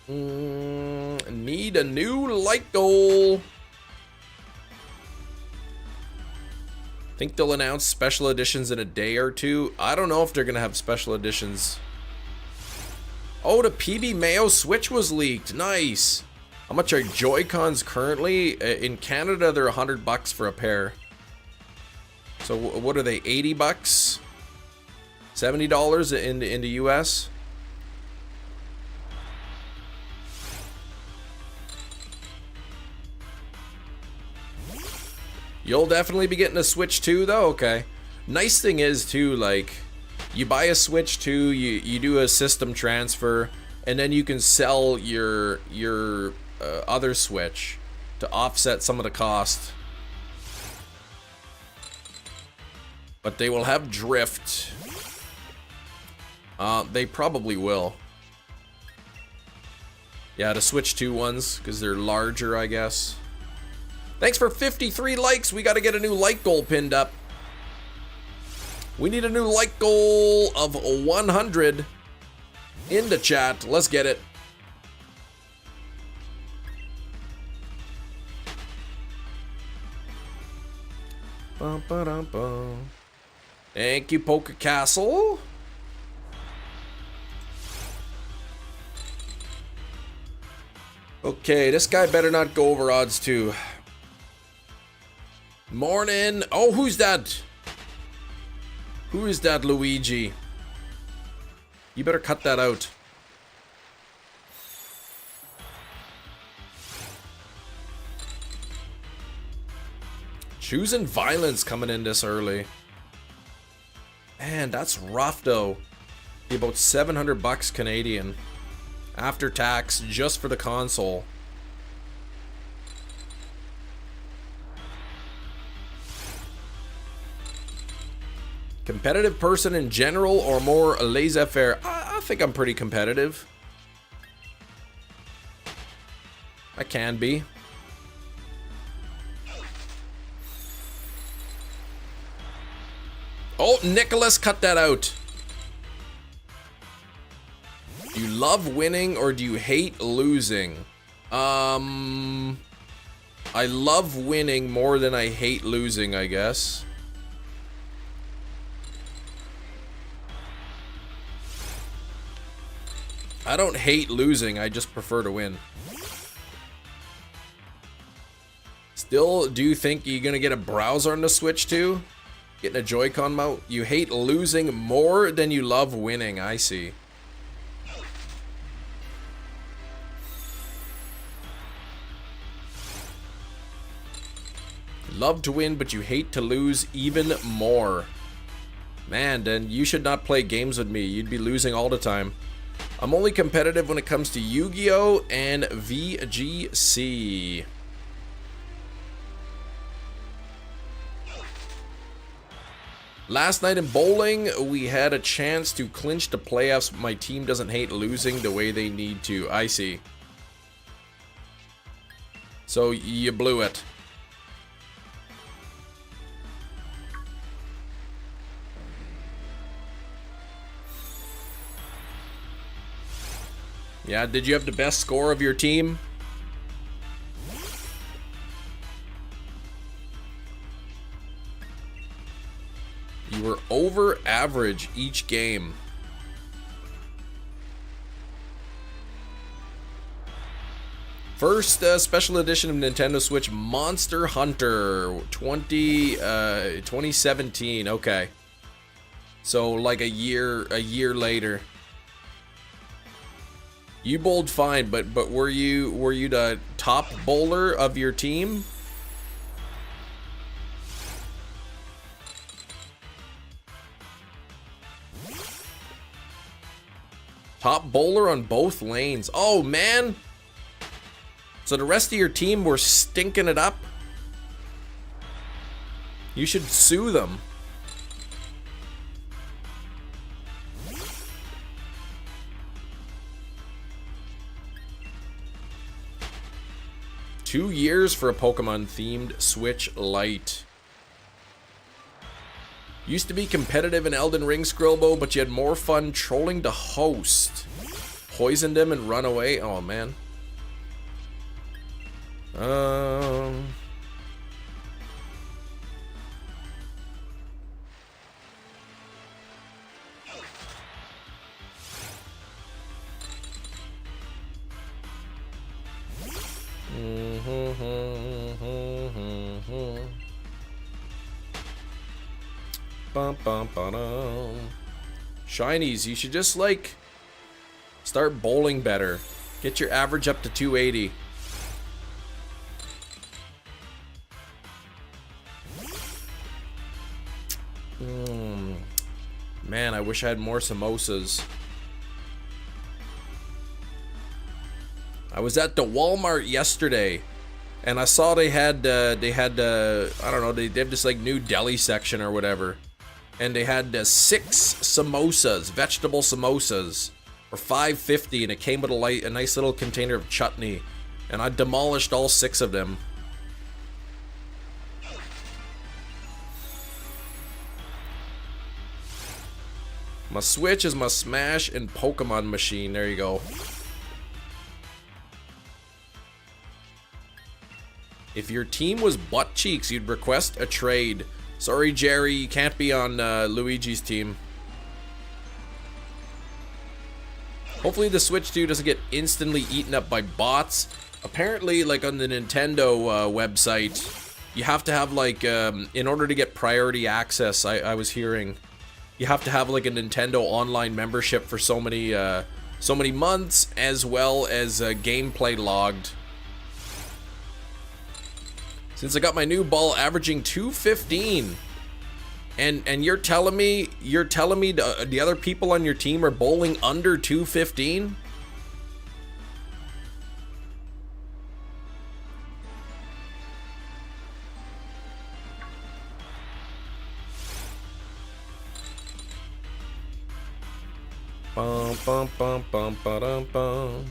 Need a new light goal. Think they'll announce special editions in a day or two. I don't know if they're gonna have special editions. Oh, the PB Mayo Switch was leaked. Nice. How much are Joy-Cons currently? In Canada, they're $100 for a pair. So what are they? $80? $70 in the US? You'll definitely be getting a Switch 2 though, okay. Nice thing is too, like, you buy a Switch 2, you do a system transfer, and then you can sell your other Switch to offset some of the cost. But they will have drift. They probably will. Yeah, the Switch 2 ones, because they're larger, I guess. Thanks for 53 likes. We got to get a new like goal pinned up. We need a new like goal of 100 in the chat. Let's get it. Bum, ba-dum, bum. Thank you, Poker Castle. Okay, this guy better not go over odds too. Morning. Oh, who's that? Who is that, Luigi? You better cut that out. Choosing violence coming in this early. Man, that's rough though. Be about $700 Canadian. After tax, just for the console. Competitive person in general or more laissez-faire? I think I'm pretty competitive. I can be. Oh, Nicholas, cut that out. Do you love winning or do you hate losing? I love winning more than I hate losing, I guess. I don't hate losing, I just prefer to win. Still, do you think you're gonna get a browser on the Switch too? Getting a Joy-Con mount? You hate losing more than you love winning, I see. Love to win, but you hate to lose even more. Man, then you should not play games with me. You'd be losing all the time. I'm only competitive when it comes to Yu-Gi-Oh! And VGC. Last night in bowling, we had a chance to clinch the playoffs. My team doesn't hate losing the way they need to. I see. So you blew it. Yeah, did you have the best score of your team? You were over average each game. First special edition of Nintendo Switch, Monster Hunter 2017. Okay. So like a year later. You bowled fine, but were you the top bowler of your team? Top bowler on both lanes. Oh man. So the rest of your team were stinking it up? You should sue them. Two years for a Pokemon themed Switch Lite. Used to be competitive in Elden Ring, Skrillbo, but you had more fun trolling the host. Poisoned him and run away. Oh man. Shinies, you should just like start bowling better. Get your average up to 280. Man, I wish I had more samosas. I was at the Walmart yesterday, and I saw they had I don't know, they have this like new deli section or whatever, and they had 6 samosas, vegetable samosas, for $5.50, and it came with a nice little container of chutney, and I demolished all 6 of them. My Switch is my Smash and Pokemon machine. There you go. If your team was butt cheeks, you'd request a trade. Sorry, Jerry, you can't be on Luigi's team. Hopefully the Switch 2 doesn't get instantly eaten up by bots. Apparently, like on the Nintendo website, you have to have like, in order to get priority access, I was hearing, you have to have like a Nintendo online membership for so many months, as well as gameplay logged. Since I got my new ball averaging 215, and you're telling me the other people on your team are bowling under 215? Bum bum bum bum ba bum.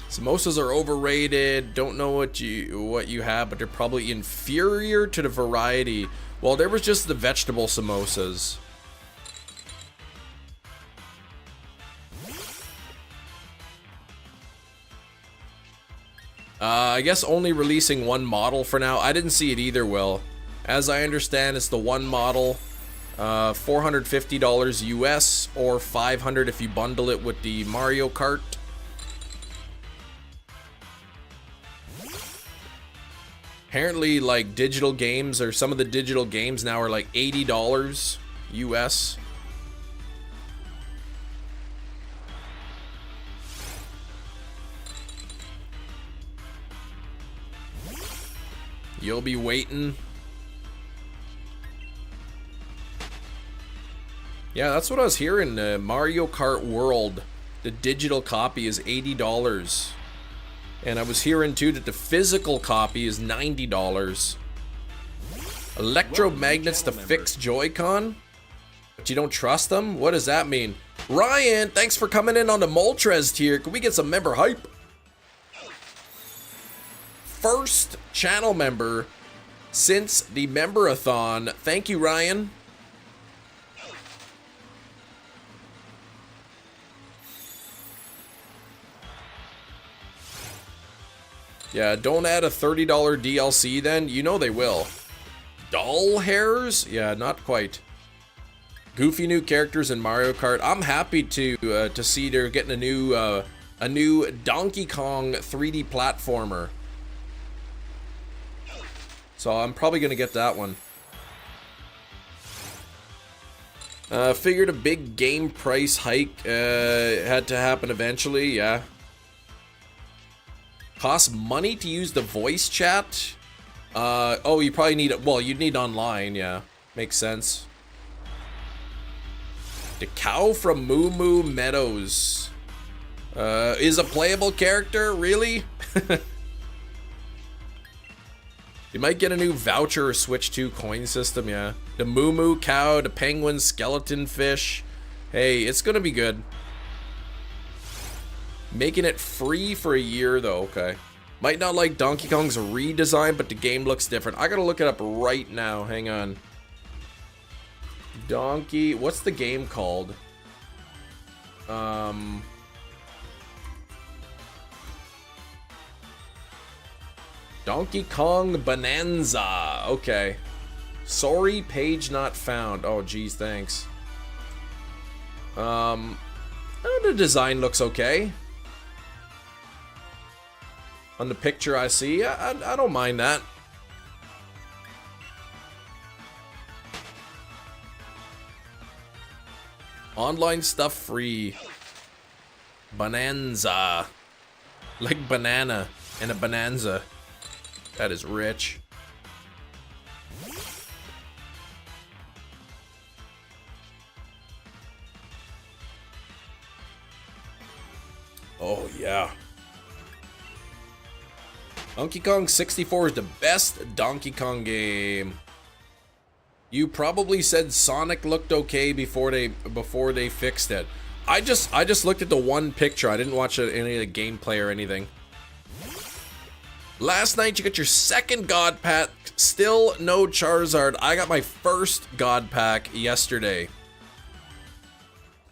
Samosas are overrated. Don't know what you have, but they're probably inferior to the variety. Well, there was just the vegetable samosas. I guess only releasing one model for now. I didn't see it either, Will. As I understand, it's the one model. $450 US or $500 if you bundle it with the Mario Kart. Apparently, like, digital games, or some of the digital games now are like $80 US. You'll be waiting. Yeah, that's what I was hearing. Mario Kart World, the digital copy is $80. And I was hearing too that the physical copy is $90. Electromagnets to fix Joy-Con? But you don't trust them? What does that mean? Ryan, thanks for coming in on the Moltres tier. Can we get some member hype? First channel member since the member-a-thon. Thank you, Ryan. Yeah, don't add a $30 DLC then. You know they will. Doll hairs? Yeah, not quite. Goofy new characters in Mario Kart. I'm happy to see they're getting a new Donkey Kong 3D platformer. So I'm probably gonna get that one. Figured a big game price hike had to happen eventually. Yeah. Costs money to use the voice chat. Oh, you probably need it. Well, you'd need online. Yeah, makes sense. The cow from Moo Moo Meadows is a playable character. Really? You might get a new voucher or Switch 2 coin system. Yeah, the Moo Moo cow, the penguin skeleton fish. Hey, it's gonna be good. Making it free for a year though, okay. Might not like Donkey Kong's redesign, but the game looks different. I gotta look it up right now, hang on. Donkey, what's the game called? Donkey Kong Bonanza, okay. Sorry, page not found. Oh geez, thanks. Oh, the design looks okay. On the picture I see, I don't mind that. Online stuff free. Bonanza. Like banana and a bonanza. That is rich. Oh yeah. Donkey Kong 64 is the best Donkey Kong game. You probably said Sonic looked okay before they fixed it. I just looked at the one picture. I didn't watch any of the gameplay or anything. Last night you got your second God Pack. Still no Charizard. I got my first God Pack yesterday.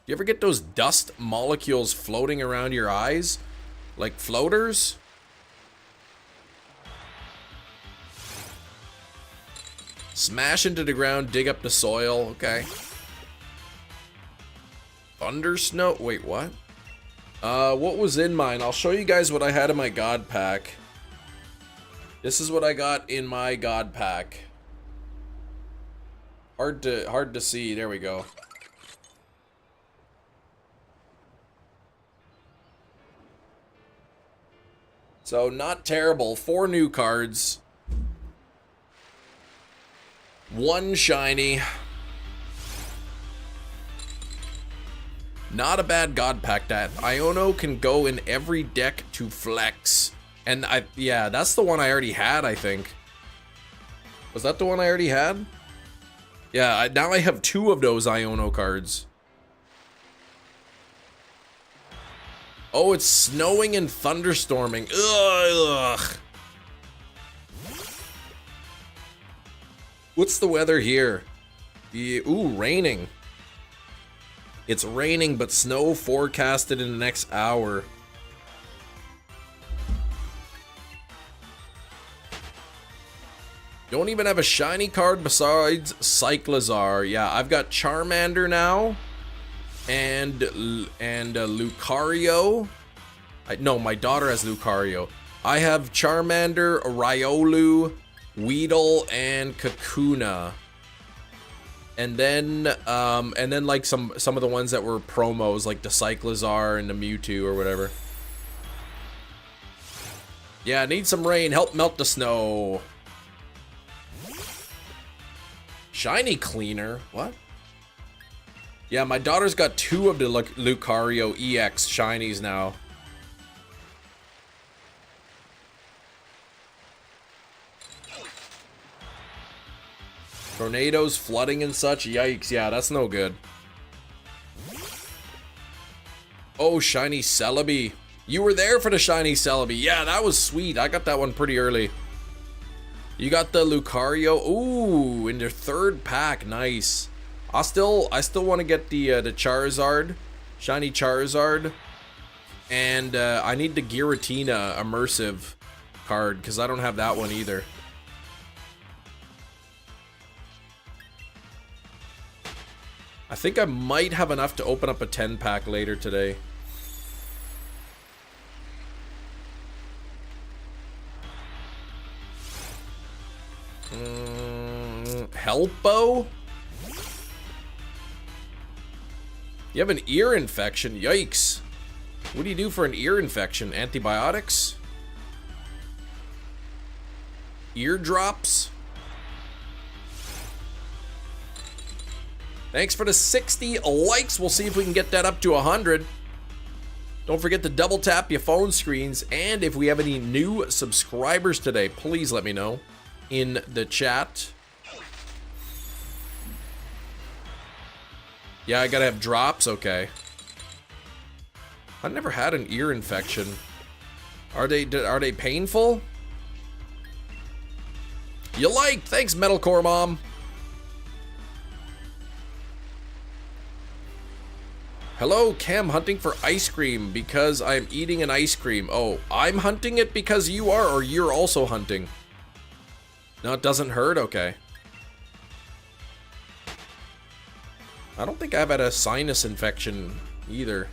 You ever get those dust molecules floating around your eyes? Like floaters? Smash into the ground, dig up the soil, okay. Thunder Snow, wait, what? What was in mine? I'll show you guys what I had in my God Pack. This is what I got in my God Pack. Hard to see, there we go. So, not terrible. 4 new cards. 1 shiny. Not a bad God Pack. That Iono can go in every deck to flex. And yeah, that's the one I already had, I think. Was that the one I already had? Yeah, now I have 2 of those Iono cards. Oh, it's snowing and thunderstorming. Ugh. What's the weather here? Ooh, raining. It's raining, but snow forecasted in the next hour. Don't even have a shiny card besides Cyclizar. Yeah, I've got Charmander now. And Lucario. No, my daughter has Lucario. I have Charmander, Riolu, Weedle, and Kakuna. And then like some of the ones that were promos, like the Cyclizar and the Mewtwo or whatever. Yeah, need some rain. Help melt the snow. Shiny cleaner? What? Yeah, my daughter's got 2 of the Lucario EX shinies now. Tornadoes, flooding and such. Yikes, yeah, that's no good. Oh, shiny Celebi. You were there for the shiny Celebi. Yeah, that was sweet. I got that one pretty early. You got the Lucario. Ooh, in their 3rd pack. Nice. I still want to get the Charizard. Shiny Charizard. And I need the Giratina immersive card because I don't have that one either. I think I might have enough to open up a 10-pack later today. Helpo? You have an ear infection? Yikes. What do you do for an ear infection? Antibiotics? Eardrops? Thanks for the 60 likes. We'll see if we can get that up to 100. Don't forget to double tap your phone screens. And if we have any new subscribers today, please let me know in the chat. Yeah, I gotta have drops. Okay. I never had an ear infection. Are they painful? You like? Thanks, Metalcore Mom. Hello, Cam, hunting for ice cream because I'm eating an ice cream. Oh, I'm hunting it because you are, or you're also hunting? No, it doesn't hurt? Okay. I don't think I've had a sinus infection either.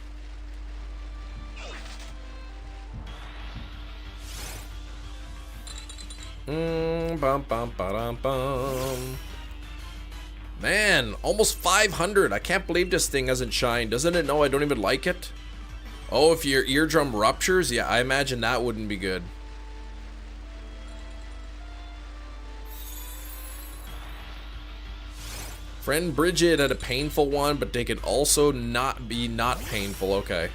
Bum, bum, ba-dum, bum. Man, almost 500. I can't believe this thing hasn't shined. Doesn't it know I don't even like it? Oh, if your eardrum ruptures? Yeah, I imagine that wouldn't be good. Friend Bridget had a painful one, but they can also not be not painful. Okay.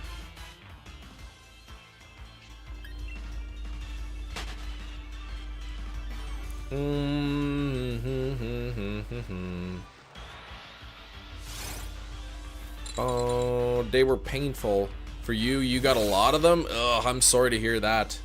Oh, they were painful. For you, you got a lot of them? Ugh, I'm sorry to hear that.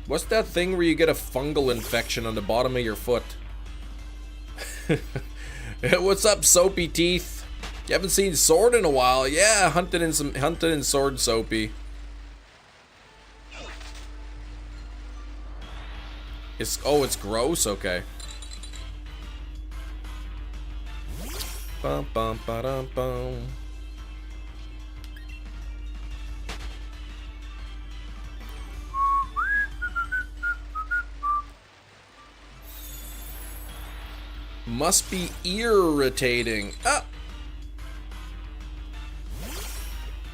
What's that thing where you get a fungal infection on the bottom of your foot? What's up, Soapy Teeth? You haven't seen Sword in a while. Yeah, hunted in Sword, Soapy. It's gross. Okay. Bum bum ba dum bum. Must be irritating. Ah.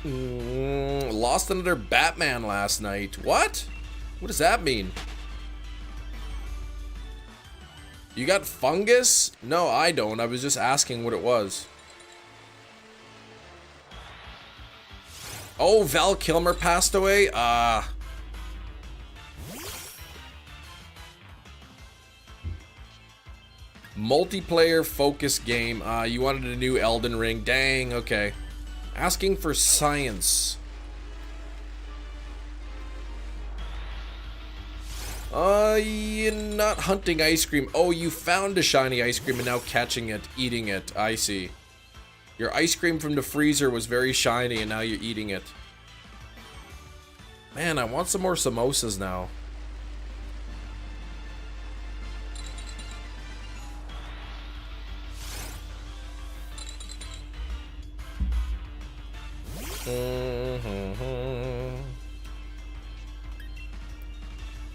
Lost another Batman last night. What? What does that mean? You got fungus? No, I don't. I was just asking what it was. Oh, Val Kilmer passed away? Multiplayer focus game. You wanted a new Elden Ring. Dang, okay. Asking for science. You're not hunting ice cream. Oh, you found a shiny ice cream and now catching it, eating it. I see. Your ice cream from the freezer was very shiny and now you're eating it. Man, I want some more samosas now.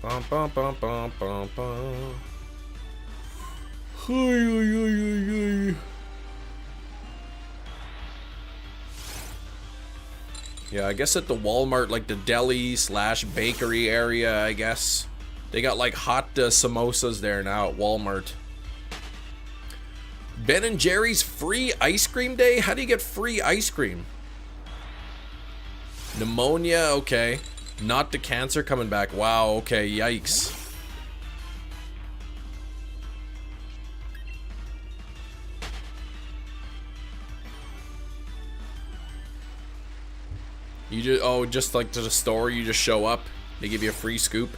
Bum, bum, bum, bum, bum, bum. Yeah, I guess at the Walmart, like the deli slash bakery area, I guess. They got like hot samosas there now at Walmart. Ben and Jerry's free ice cream day? How do you get free ice cream? Pneumonia, okay. Not the cancer coming back. Wow, okay, yikes. You just, oh, just like to the store, you just show up, they give you a free scoop.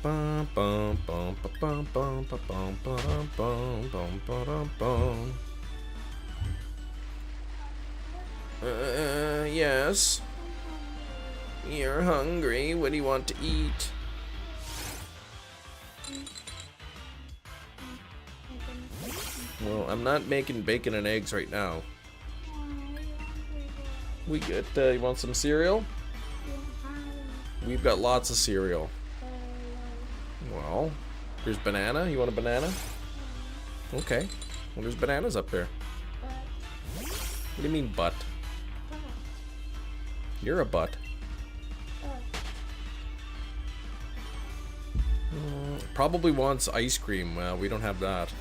Bum, bum, bum, bum, bum, bum, bum, bum, bum, bum, bum. Yes. You're hungry. What do you want to eat? Well, I'm not making bacon and eggs right now. We good? You want some cereal? We've got lots of cereal. Well, there's banana. You want a banana? Okay. Well, there's bananas up there. What do you mean, butt? You're a butt. Probably wants ice cream. Well, we don't have that.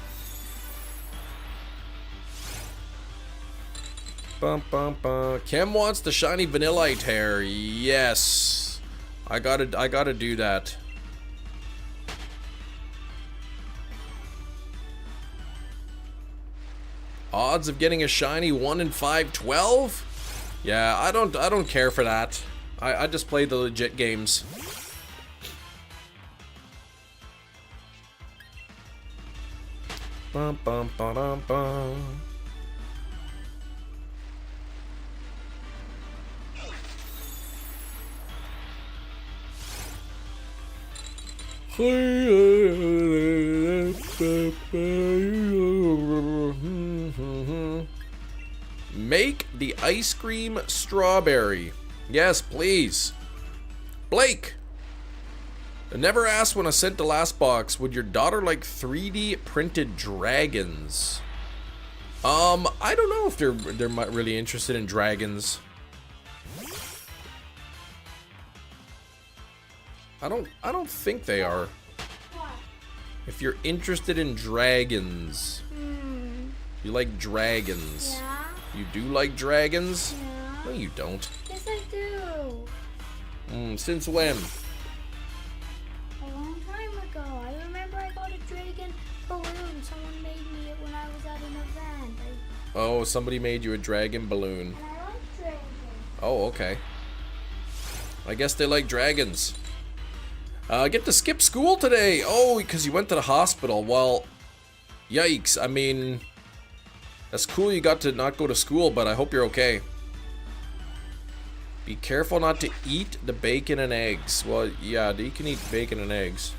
Bum, bum, bum. Kim wants the shiny vanillite hair. Yes, I gotta do that. Odds of getting a shiny 1 in 512? Yeah, I don't care for that. I just play the legit games. Bum, bum, ba-dum, bum. Make the ice cream strawberry. Yes, please. Blake, I never asked when I sent the last box, would your daughter like 3D printed dragons? I don't know if they're really interested in dragons. I don't think they are. What? If you're interested in dragons. You like dragons. Yeah. You do like dragons? Yeah. No, you don't. Yes, I do. Since when? A long time ago. I remember I got a dragon balloon. Someone made me it when I was at an event. Oh, somebody made you a dragon balloon. And I like dragons. Oh, okay. I guess they like dragons. Get to skip school today. Oh, because you went to the hospital. Well, yikes. I mean, that's cool you got to not go to school, but I hope you're okay. Be careful not to eat the bacon and eggs. Well, yeah, you can eat bacon and eggs.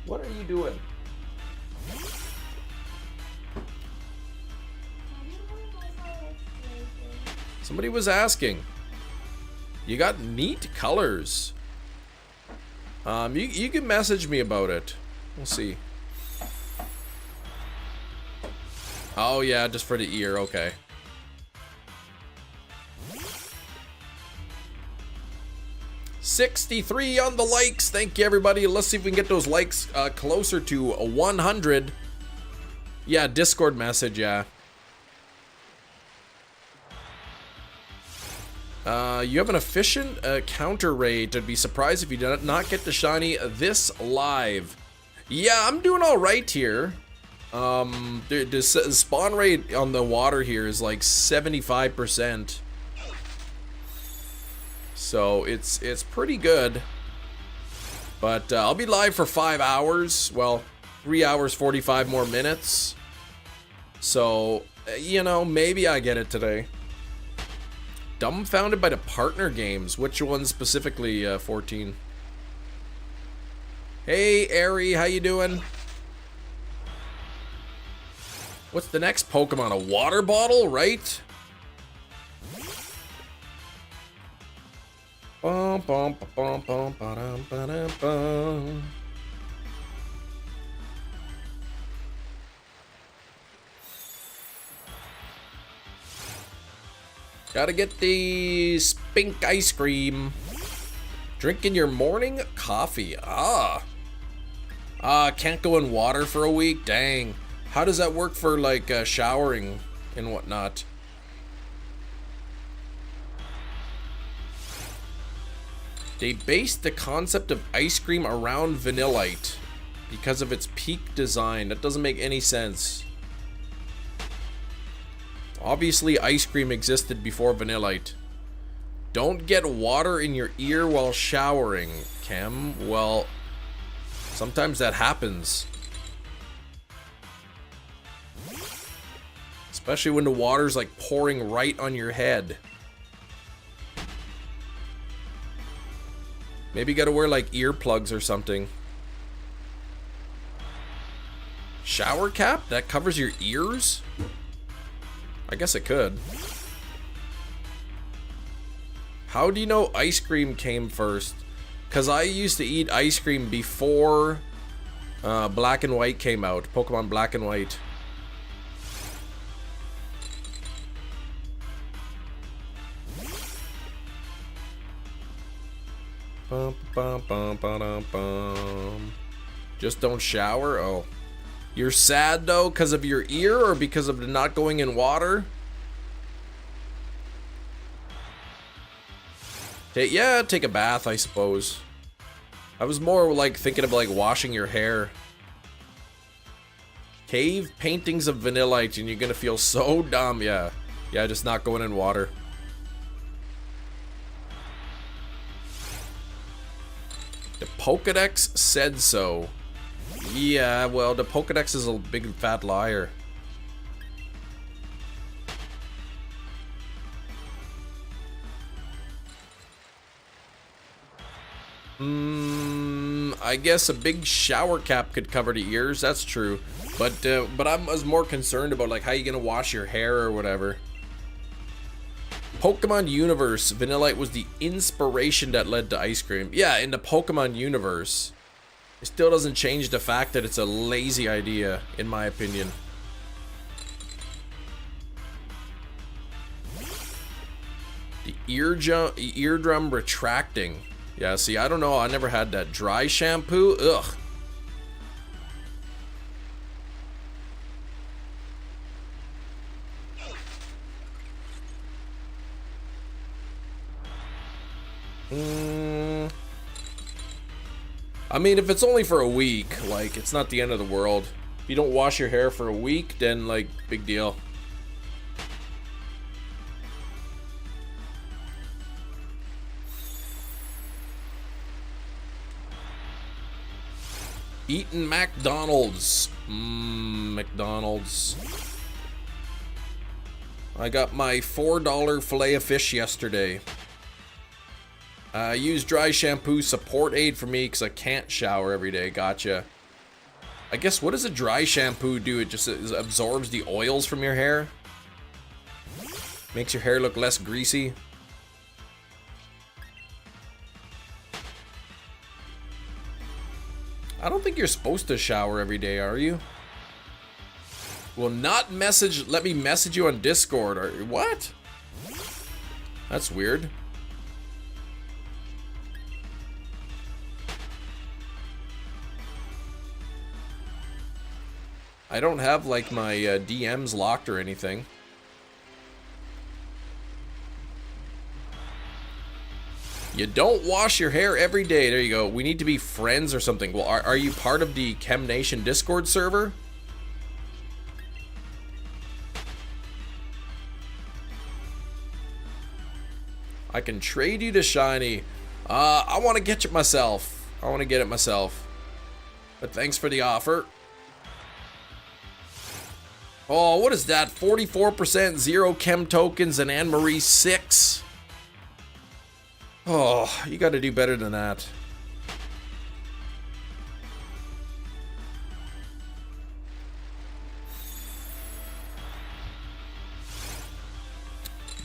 What are you doing? Somebody was asking. You got neat colors. You can message me about it. We'll see. Oh yeah, just for the ear, okay. $63 on the likes. Thank you, everybody. Let's see if we can get those likes closer to 100. Yeah, Discord message, yeah. You have an efficient counter rate. I'd be surprised if you did not get the shiny this live. Yeah, I'm doing all right here. The spawn rate on the water here is like 75%. So it's pretty good. But I'll be live for 5 hours. Well, 3 hours, 45 more minutes. So, you know, maybe I get it today. Dumbfounded by the partner games. Which one specifically, 14? Hey, Ari, how you doing? What's the next Pokemon? A water bottle, right? Bum, bum, bum, bum, ba-dum, ba-dum, bum. Gotta get the Spink ice cream. Drinking your morning coffee. Can't go in water for a week? Dang. How does that work for, like, showering and whatnot? They based the concept of ice cream around Vanillite because of its peak design. That doesn't make any sense. Obviously, ice cream existed before Vanillite. Don't get water in your ear while showering, Chem. Well, sometimes that happens. Especially when the water's like pouring right on your head. Maybe you gotta wear like earplugs or something. Shower cap? That covers your ears? I guess it could. How do you know ice cream came first? Because I used to eat ice cream before Black and White came out. Pokemon Black and White. Bum, bum, bum, ba-dum, bum. Just don't shower? Oh. You're sad though because of your ear or because of the not going in water? Yeah, take a bath, I suppose. I was more like thinking of like washing your hair. Cave paintings of Vanillite and you're gonna feel so dumb. Yeah, just not going in water. The Pokedex said so. Yeah, well, the Pokedex is a big fat liar. I guess a big shower cap could cover the ears. That's true. But I was more concerned about like how you gonna wash your hair or whatever. Pokemon universe, Vanillite was the inspiration that led to ice cream. Yeah, in the Pokemon universe. It still doesn't change the fact that it's a lazy idea, in my opinion. The eardrum retracting. Yeah, see, I don't know. I never had that. Dry shampoo? Ugh. I mean, if it's only for a week, like, it's not the end of the world. If you don't wash your hair for a week, then, like, big deal. Eating McDonald's. McDonald's. I got my $4 fillet of fish yesterday. I use dry shampoo support aid for me because I can't shower every day. Gotcha. I guess, what does a dry shampoo do? It just absorbs the oils from your hair? Makes your hair look less greasy? I don't think you're supposed to shower every day, are you? Will not message, let me message you on Discord. Or what? That's weird. I don't have like my DMs locked or anything. You don't wash your hair every day. There you go. We need to be friends or something. Well, are you part of the Chem Nation Discord server? I can trade you to Shiny. I want to get it myself. I want to get it myself. But thanks for the offer. Oh, what is that? 44% 0 chem tokens and Anne-Marie 6. Oh, you got to do better than that.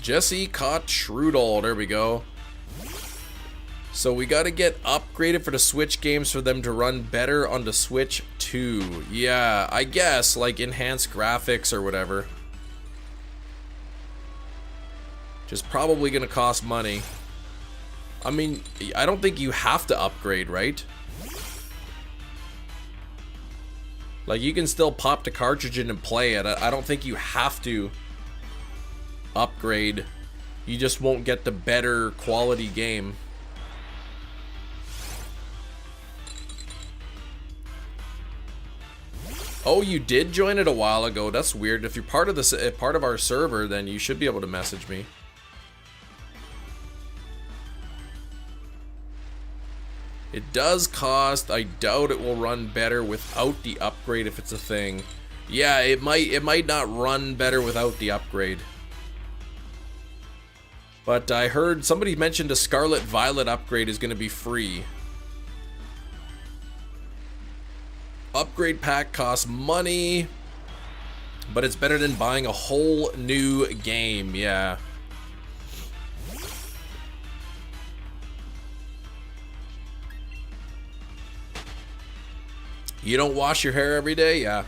Jesse caught Shrudel. There we go. So we got to get upgraded for the Switch games for them to run better on the Switch 2. Yeah, I guess, like enhanced graphics or whatever. Just probably going to cost money. I mean, I don't think you have to upgrade, right? Like, you can still pop the cartridge in and play it. I don't think you have to upgrade. You just won't get the better quality game. Oh, you did join it a while ago. That's weird. If you're part of our server, then you should be able to message me. It does cost. I doubt it will run better without the upgrade if it's a thing. Yeah, it might not run better without the upgrade. But I heard somebody mentioned a Scarlet Violet upgrade is going to be free. Upgrade pack costs money, but it's better than buying a whole new game. Yeah. You don't wash your hair every day? Yeah.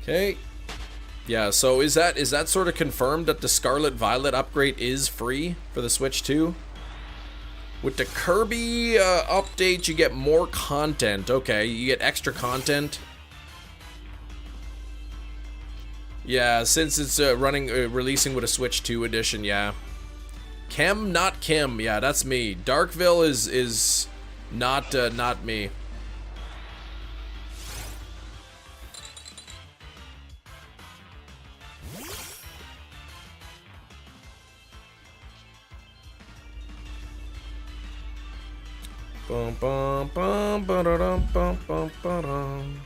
Okay. Yeah, so is that sort of confirmed that the Scarlet Violet upgrade is free for the Switch 2? With the Kirby update, you get more content. Okay, you get extra content. Yeah, since it's releasing with a Switch 2 edition, yeah. Chem, not Kim. Yeah, that's me. Darkville is not me. Bum, bum, bum, ba-da-dum, bum, bum, ba-dum.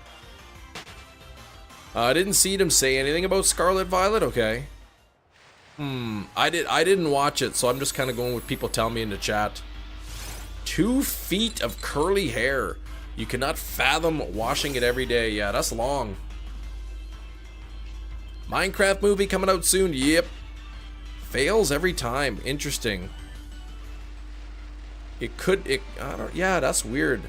I didn't see them say anything about Scarlet Violet. Okay. I didn't watch it, so I'm just kind of going with people telling me in the chat. 2 feet of curly hair. You cannot fathom washing it every day. Yeah, that's long. Minecraft movie coming out soon. Yep. Fails every time. Interesting. Yeah, that's weird.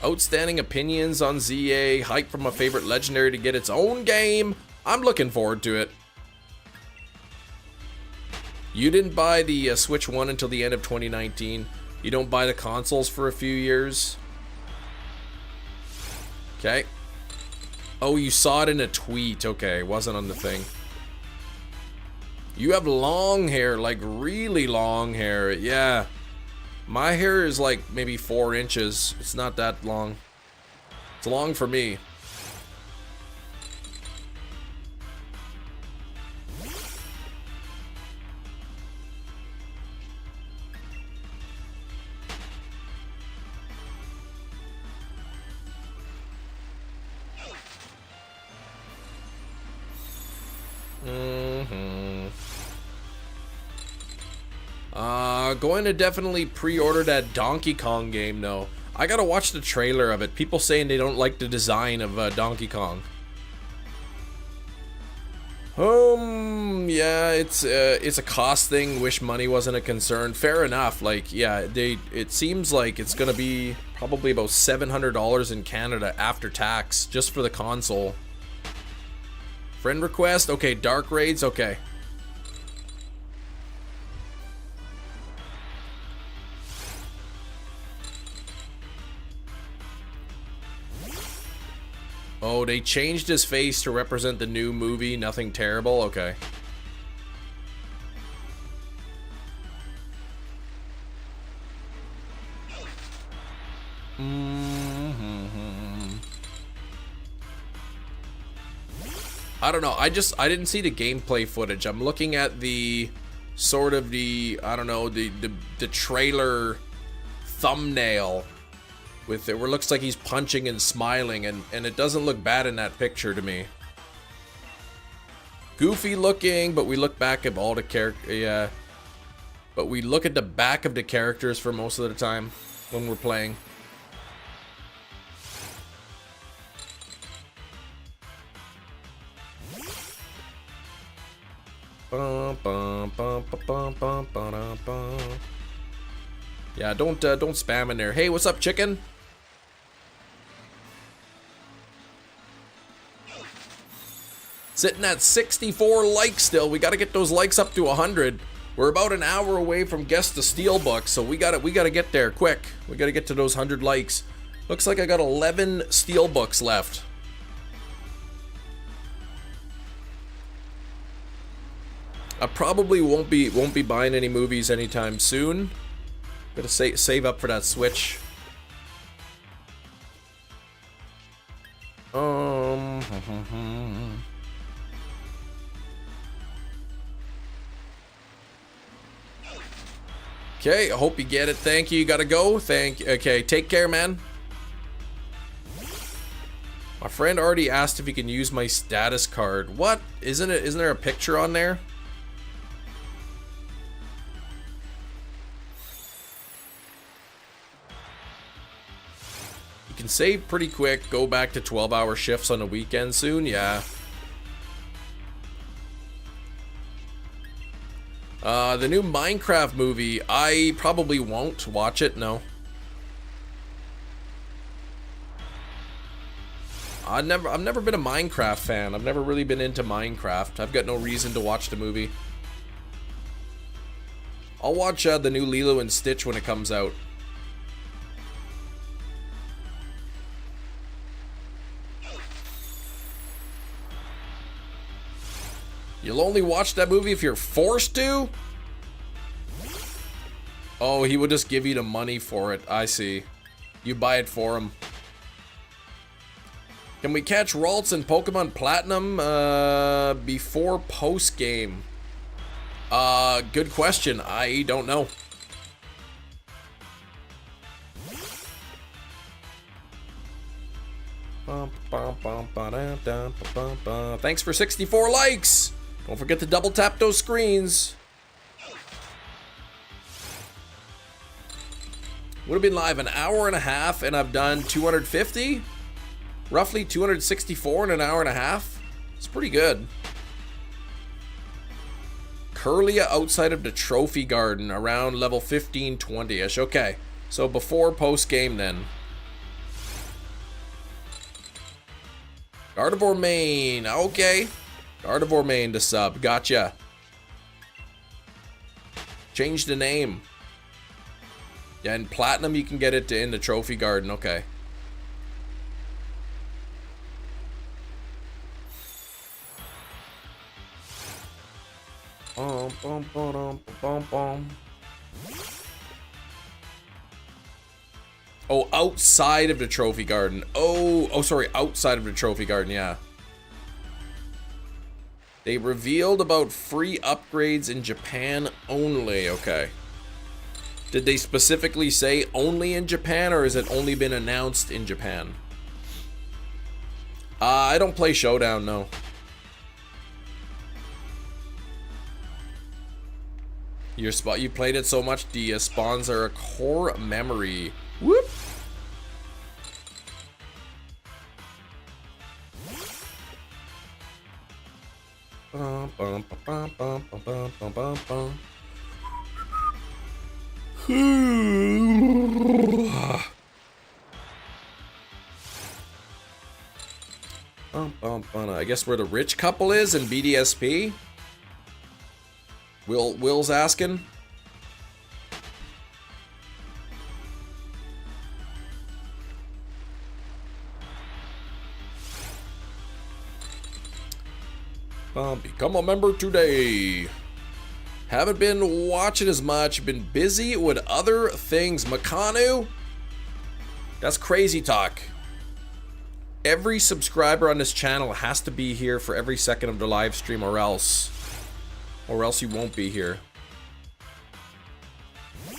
Outstanding opinions on ZA. Hype from a favorite legendary to get its own game. I'm looking forward to it. You didn't buy the Switch 1 until the end of 2019. You don't buy the consoles for a few years. Okay. Oh, you saw it in a tweet. Okay, wasn't on the thing. You have long hair, like really long hair. Yeah. My hair is like maybe 4 inches. It's not that long. It's long for me. Going to definitely pre-order that Donkey Kong game though. I gotta watch the trailer of it. People saying they don't like the design of Donkey Kong. Yeah, it's a cost thing. Wish money wasn't a concern. Fair enough. Like, yeah, it seems like it's gonna be probably about $700 in Canada after tax just for the console. Friend request. Okay, Dark Raids. Okay. Oh, they changed his face to represent the new movie. Nothing terrible. Okay. I don't know. I didn't see the gameplay footage. I'm looking at the sort of I don't know, the trailer thumbnail with it where it looks like he's punching and smiling, and it doesn't look bad in that picture to me. Goofy looking, but we look back at all the character, yeah. But we look at the back of the characters for most of the time when we're playing. Yeah, don't spam in there. Hey, what's up, chicken? Sitting at 64 likes still. We gotta get those likes up to 100. We're about an hour away from Guess the Steelbook, so we gotta get there quick. We gotta get to those 100 likes. Looks like I got 11 Steelbooks left. I probably won't be buying any movies anytime soon. Gotta save up for that Switch. Okay, I hope you get it. Thank you. You gotta go. Okay, take care, man. My friend already asked if he can use my status card. What? Isn't there a picture on there? You can save pretty quick, go back to 12-hour shifts on the weekend soon, yeah. The new Minecraft movie, I probably won't watch it, no. I've never been a Minecraft fan. I've never really been into Minecraft. I've got no reason to watch the movie. I'll watch the new Lilo and Stitch when it comes out. You'll only watch that movie if you're forced to? Oh, he would just give you the money for it. I see. You buy it for him. Can we catch Ralts in Pokemon Platinum before post-game? Good question. I don't know. Thanks for 64 likes! Don't forget to double tap those screens. Would have been live an hour and a half, and I've done 250? Roughly 264 in an hour and a half? It's pretty good. Curlia outside of the trophy garden around level 15-20-ish. Okay, so before post-game then. Gardevoir main, okay. Gardevoir main to sub, gotcha. Change the name. Yeah, in Platinum you can get it in the trophy garden, okay. Oh, outside of the trophy garden. Oh, sorry, outside of the trophy garden, yeah. They revealed about free upgrades in Japan only, okay. Did they specifically say only in Japan, or has it only been announced in Japan? I don't play Showdown, no. You played it so much, the spawns are a core memory. Whoop! I guess where the rich couple is in BDSP. Will's asking. Become a member today. Haven't been watching as much. Been busy with other things. Makanu? That's crazy talk. Every subscriber on this channel has to be here for every second of the live stream, or else you won't be here.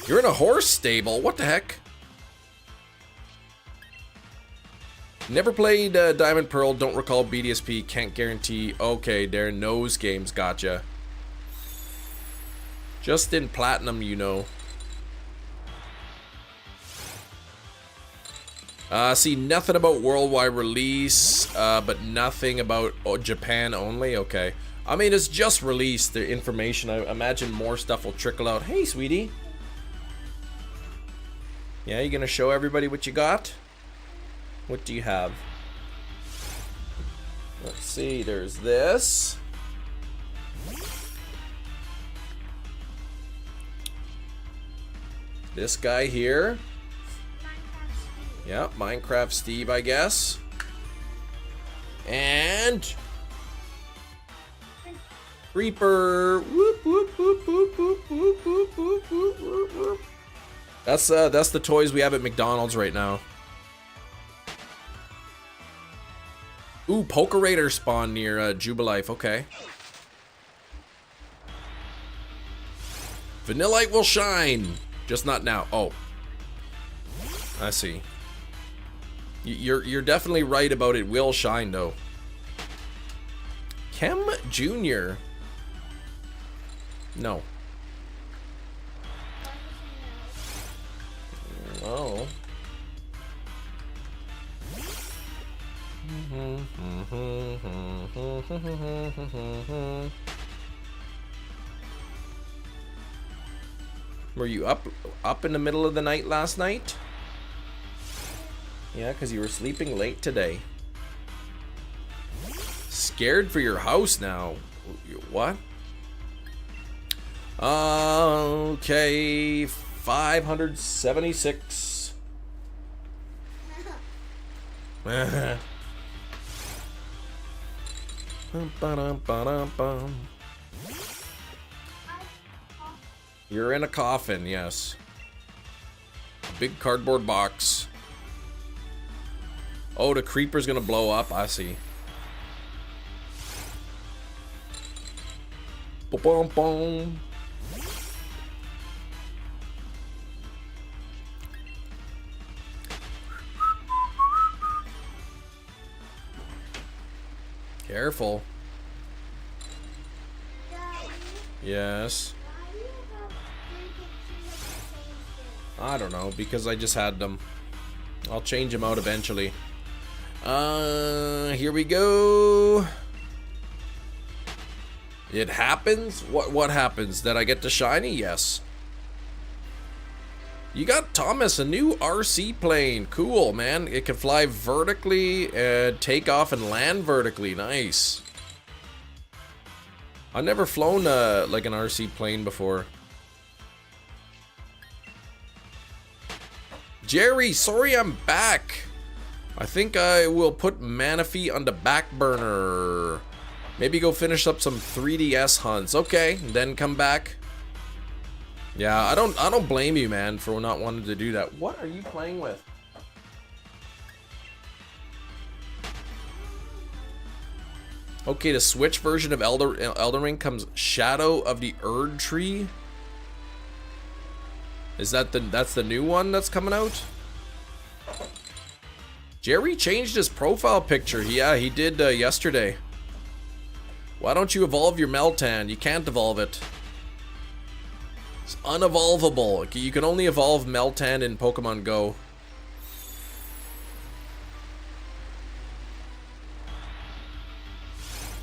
You're in a horse stable. What the heck? Never played Diamond Pearl. Don't recall BDSP. Can't guarantee. Okay, they're nose games. Gotcha. Just in Platinum, you know. See, nothing about worldwide release, but nothing about Japan only. Okay. I mean, it's just released. The information. I imagine more stuff will trickle out. Hey, sweetie. Yeah, you gonna show everybody what you got? What do you have? Let's see, there's this. This guy here. Yeah, Minecraft Steve, I guess. And Reaper. Whoop, whoop, whoop, whoop, whoop, whoop, whoop, whoop, whoop, whoop. That's the toys we have at McDonald's right now. Ooh, Pokerator spawn near Jubilife. Okay. Vanillite will shine, just not now. Oh, I see. You're definitely right about it. Will shine though. Chem Jr. No. Oh. Were you up in the middle of the night last night? Yeah, because you were sleeping late today. Scared for your house now. What? Okay, 576. You're in a coffin, yes. A big cardboard box. Oh, the creeper's gonna blow up. I see. Boom, boom. Careful. Yes. I don't know, because I just had them. I'll change them out eventually. Here we go. It happens? What happens? That I get the shiny? Yes. You got, Thomas, a new RC plane. Cool, man. It can fly vertically, take off and land vertically. Nice. I've never flown like an RC plane before. Jerry, sorry I'm back. I think I will put Manaphy on the back burner. Maybe go finish up some 3DS hunts. Okay, then come back. Yeah, I don't blame you, man, for not wanting to do that. What are you playing with? Okay, the Switch version of Elden Ring comes Shadow of the Erd Tree. Is that's the new one that's coming out? Jerry changed his profile picture. Yeah, he did yesterday. Why don't you evolve your Meltan? You can't evolve it. It's unevolvable. You can only evolve Meltan in Pokemon Go.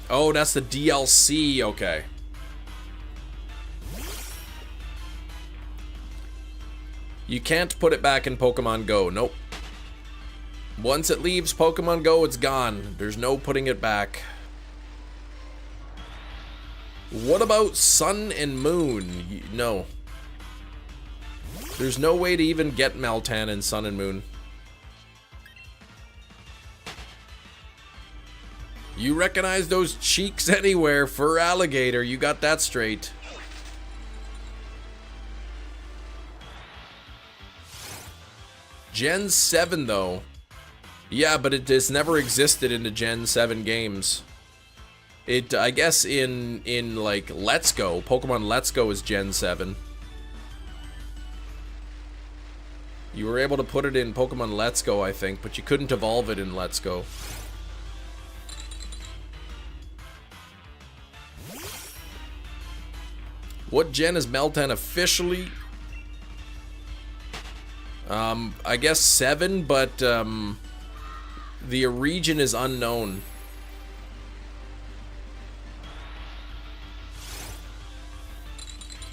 Oh, that's the DLC. Okay. You can't put it back in Pokemon Go. Nope. Once it leaves Pokemon Go, it's gone. There's no putting it back. What about Sun and Moon? No. There's no way to even get Meltan in Sun and Moon. You recognize those cheeks anywhere, fur alligator. You got that straight. Gen 7 though. Yeah, but it has never existed in the Gen 7 games. It, I guess in like Let's Go, Pokemon Let's Go is Gen 7. You were able to put it in Pokemon Let's Go, I think, but you couldn't evolve it in Let's Go. What gen is Meltan officially? I guess 7, but the region is unknown.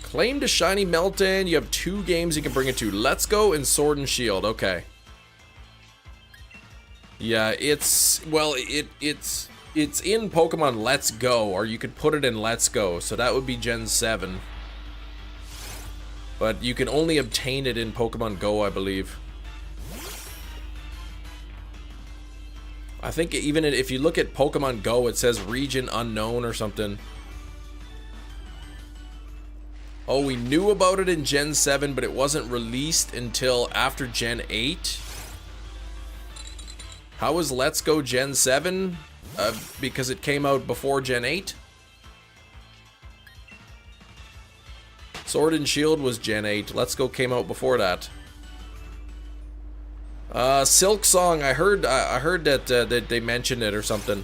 Claim to shiny Meltan. You have 2 games you can bring it to. Let's Go and Sword and Shield. Okay. Yeah, it's well, it's in Pokemon Let's Go, or you could put it in Let's Go, so that would be Gen 7. But you can only obtain it in Pokemon Go, I believe. I think even if you look at Pokemon Go, it says region unknown or something. Oh, we knew about it in Gen 7, but it wasn't released until after Gen 8. How was Let's Go Gen 7? Because it came out before Gen 8? Sword and Shield was Gen 8. Let's Go came out before that. Silk Song, I heard that that they mentioned it or something.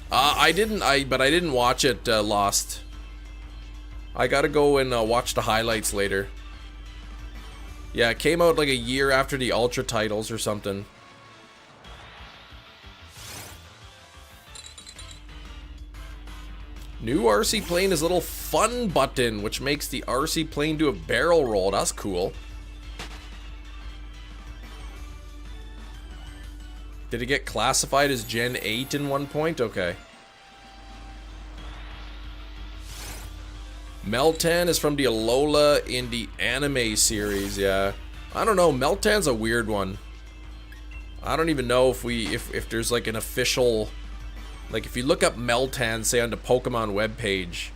But I didn't watch it, Lost. I gotta go and watch the highlights later. Yeah, it came out like a year after the Ultra titles or something. New RC plane is a little fun button, which makes the RC plane do a barrel roll. That's cool. Did it get classified as Gen 8 in one point? Okay. Meltan is from the Alola in the anime series, yeah. I don't know, Meltan's a weird one. I don't even know if there's like an official, like if you look up Meltan, say on the Pokemon webpage,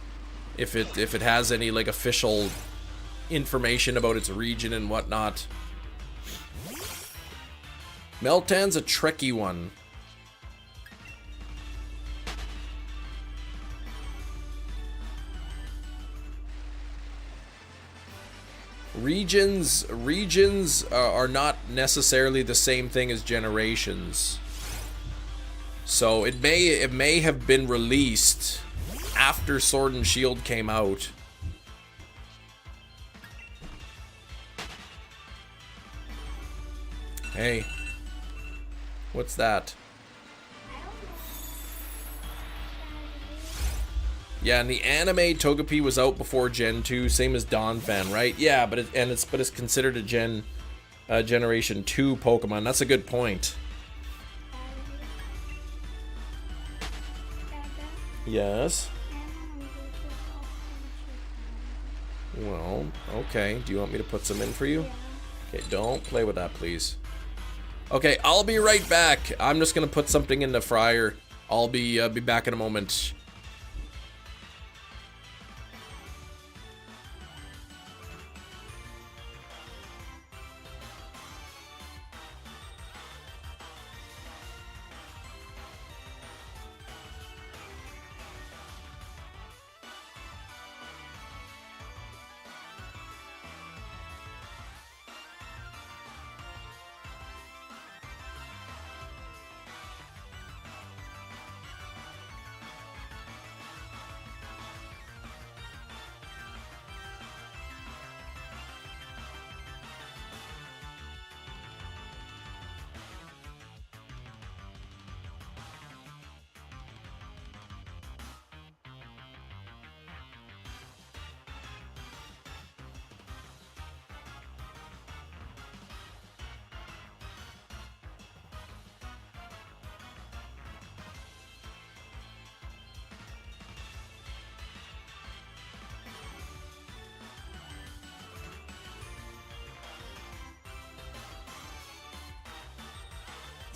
if it has any like official information about its region and whatnot. Meltan's a tricky one. Regions are not necessarily the same thing as generations. So it may have been released after Sword and Shield came out. Hey. What's that? Yeah, in the anime, Togepi was out before Gen 2, same as Donphan, right? Yeah, but it's considered a Generation 2 Pokemon. That's a good point. Yes. Well, okay. Do you want me to put some in for you? Okay, don't play with that, please. Okay, I'll be right back. I'm just gonna put something in the fryer. I'll be back in a moment.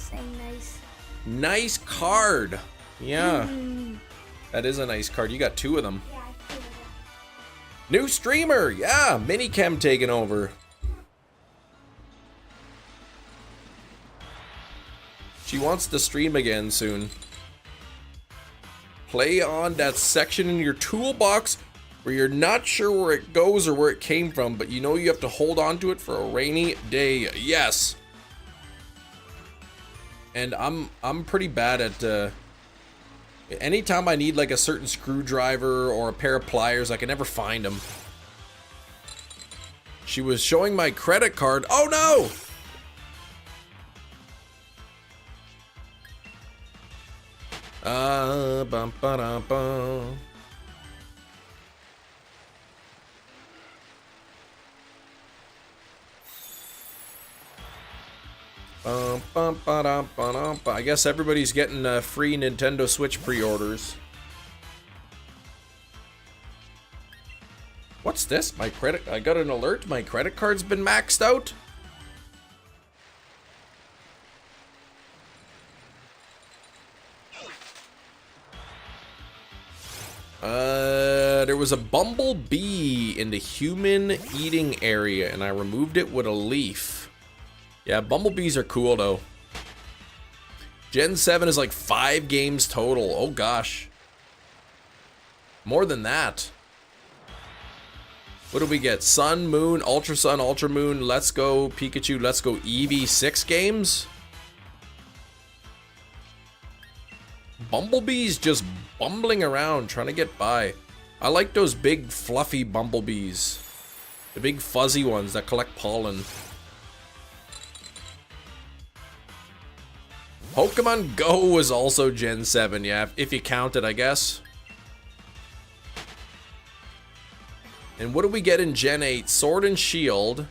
saying nice. Nice card. Yeah. That is a nice card. You got 2 of them. Yeah, I feel it. New streamer. Yeah. Minichem taking over. She wants to stream again soon. Play on that section in your toolbox where you're not sure where it goes or where it came from, but you know you have to hold on to it for a rainy day. Yes. And I'm pretty bad at anytime I need like a certain screwdriver or a pair of pliers, I can never find them. She was showing my credit card. Oh no! Bum, ba, da, bum. Bum, bum, ba, da, ba, da, ba. I guess everybody's getting free Nintendo Switch pre-orders. What's this? My credit... I got an alert. My credit card's been maxed out. There was a bumblebee in the human eating area, and I removed it with a leaf. Yeah, bumblebees are cool, though. Gen 7 is like 5 games total. Oh, gosh. More than that. What do we get? Sun, Moon, Ultra Sun, Ultra Moon, Let's Go, Pikachu, Let's Go, Eevee, 6 games? Bumblebees just bumbling around, trying to get by. I like those big, fluffy bumblebees. The big, fuzzy ones that collect pollen. Pokemon Go was also Gen 7, yeah, if you count it, I guess. And what do we get in Gen 8? Sword and Shield,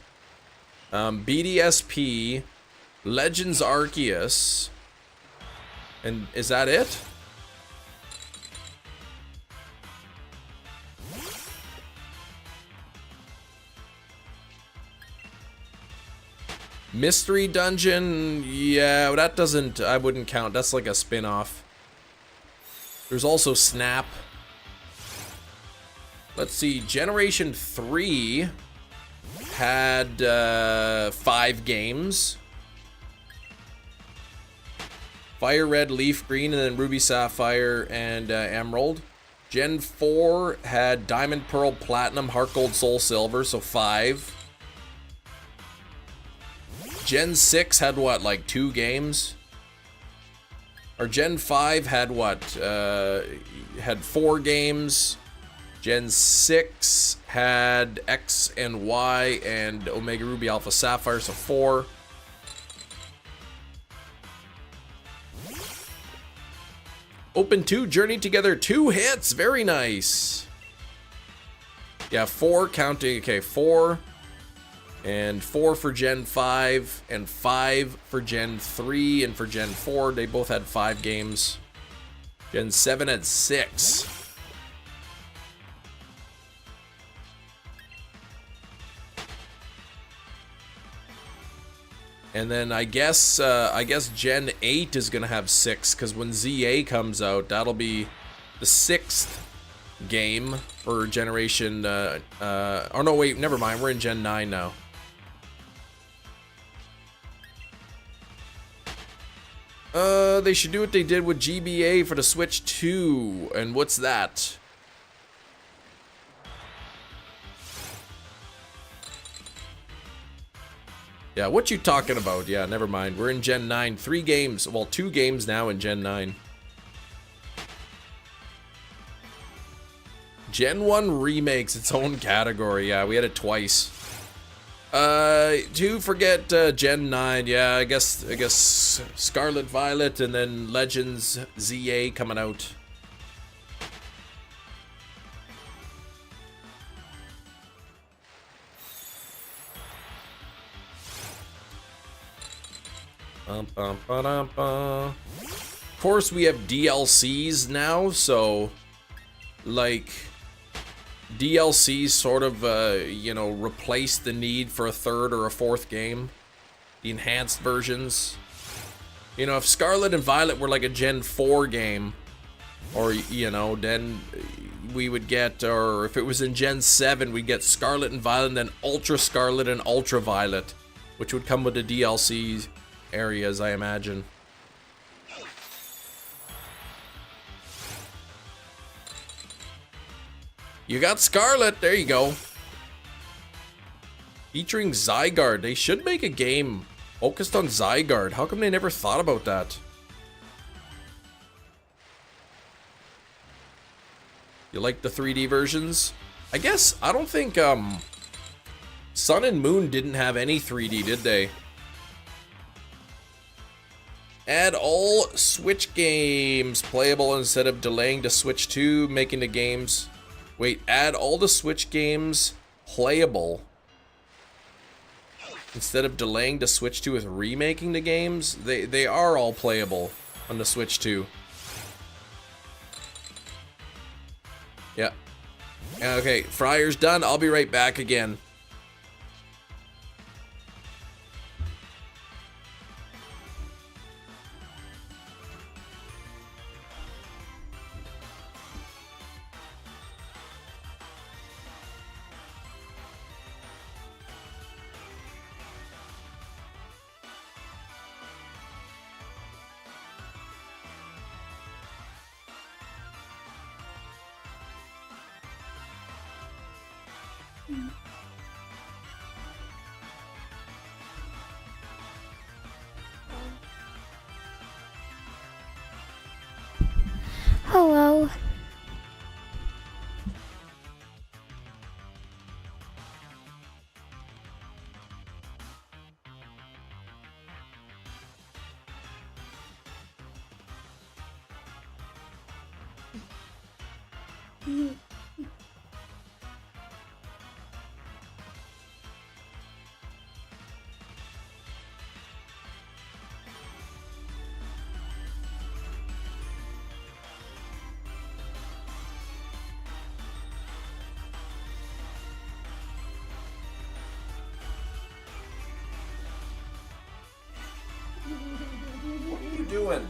BDSP, Legends Arceus, and is that it? Mystery Dungeon, yeah, that doesn't, I wouldn't count. That's like a spin-off. There's also Snap. Let's see, Generation 3 had 5 games. Fire Red, Leaf Green, and then Ruby Sapphire and Emerald. Gen 4 had Diamond, Pearl, Platinum, Heart Gold, Soul Silver, so 5. Gen 6 had what, like 2 games? Or Gen 5 had what? Had 4 games. Gen 6 had X and Y and Omega Ruby Alpha Sapphire, so 4. Open 2, Journey Together, 2 hits, very nice. Yeah, 4 counting, okay, 4. And 4 for Gen 5, and 5 for Gen 3, and for Gen 4, they both had 5 games. Gen 7 had 6. And then I guess Gen 8 is gonna have 6, because when ZA comes out, that'll be the 6th game for generation. Oh no, wait, never mind. We're in Gen 9 now. They should do what they did with GBA for the Switch 2. And what's that? Yeah, what you talking about? Yeah, never mind. We're in Gen 9. 3 games. Well, 2 games now in Gen 9. Gen 1 remakes its own category. Yeah, we had it twice. To forget Gen 9. Yeah, I guess Scarlet Violet and then Legends ZA coming out. Of course, we have DLCs now, so like DLCs sort of you know, replace the need for a 3rd or a 4th game. The enhanced versions. You know, if Scarlet and Violet were like a Gen 4 game, or, you know, then we would get, or if it was in Gen 7, we'd get Scarlet and Violet, and then Ultra Scarlet and Ultra Violet, which would come with the DLC areas, I imagine. You got Scarlet, there you go. Featuring Zygarde. They should make a game focused on Zygarde. How come they never thought about that? You like the 3D versions? I guess, I don't think, Sun and Moon didn't have any 3D, did they? Add all Switch games playable instead of delaying to Switch 2, making the games... Wait, add all the Switch games playable instead of delaying to Switch 2 with remaking the games? They are all playable on the Switch 2. Yeah. Okay, Fryer's done. I'll be right back again. Hello. What are you doing?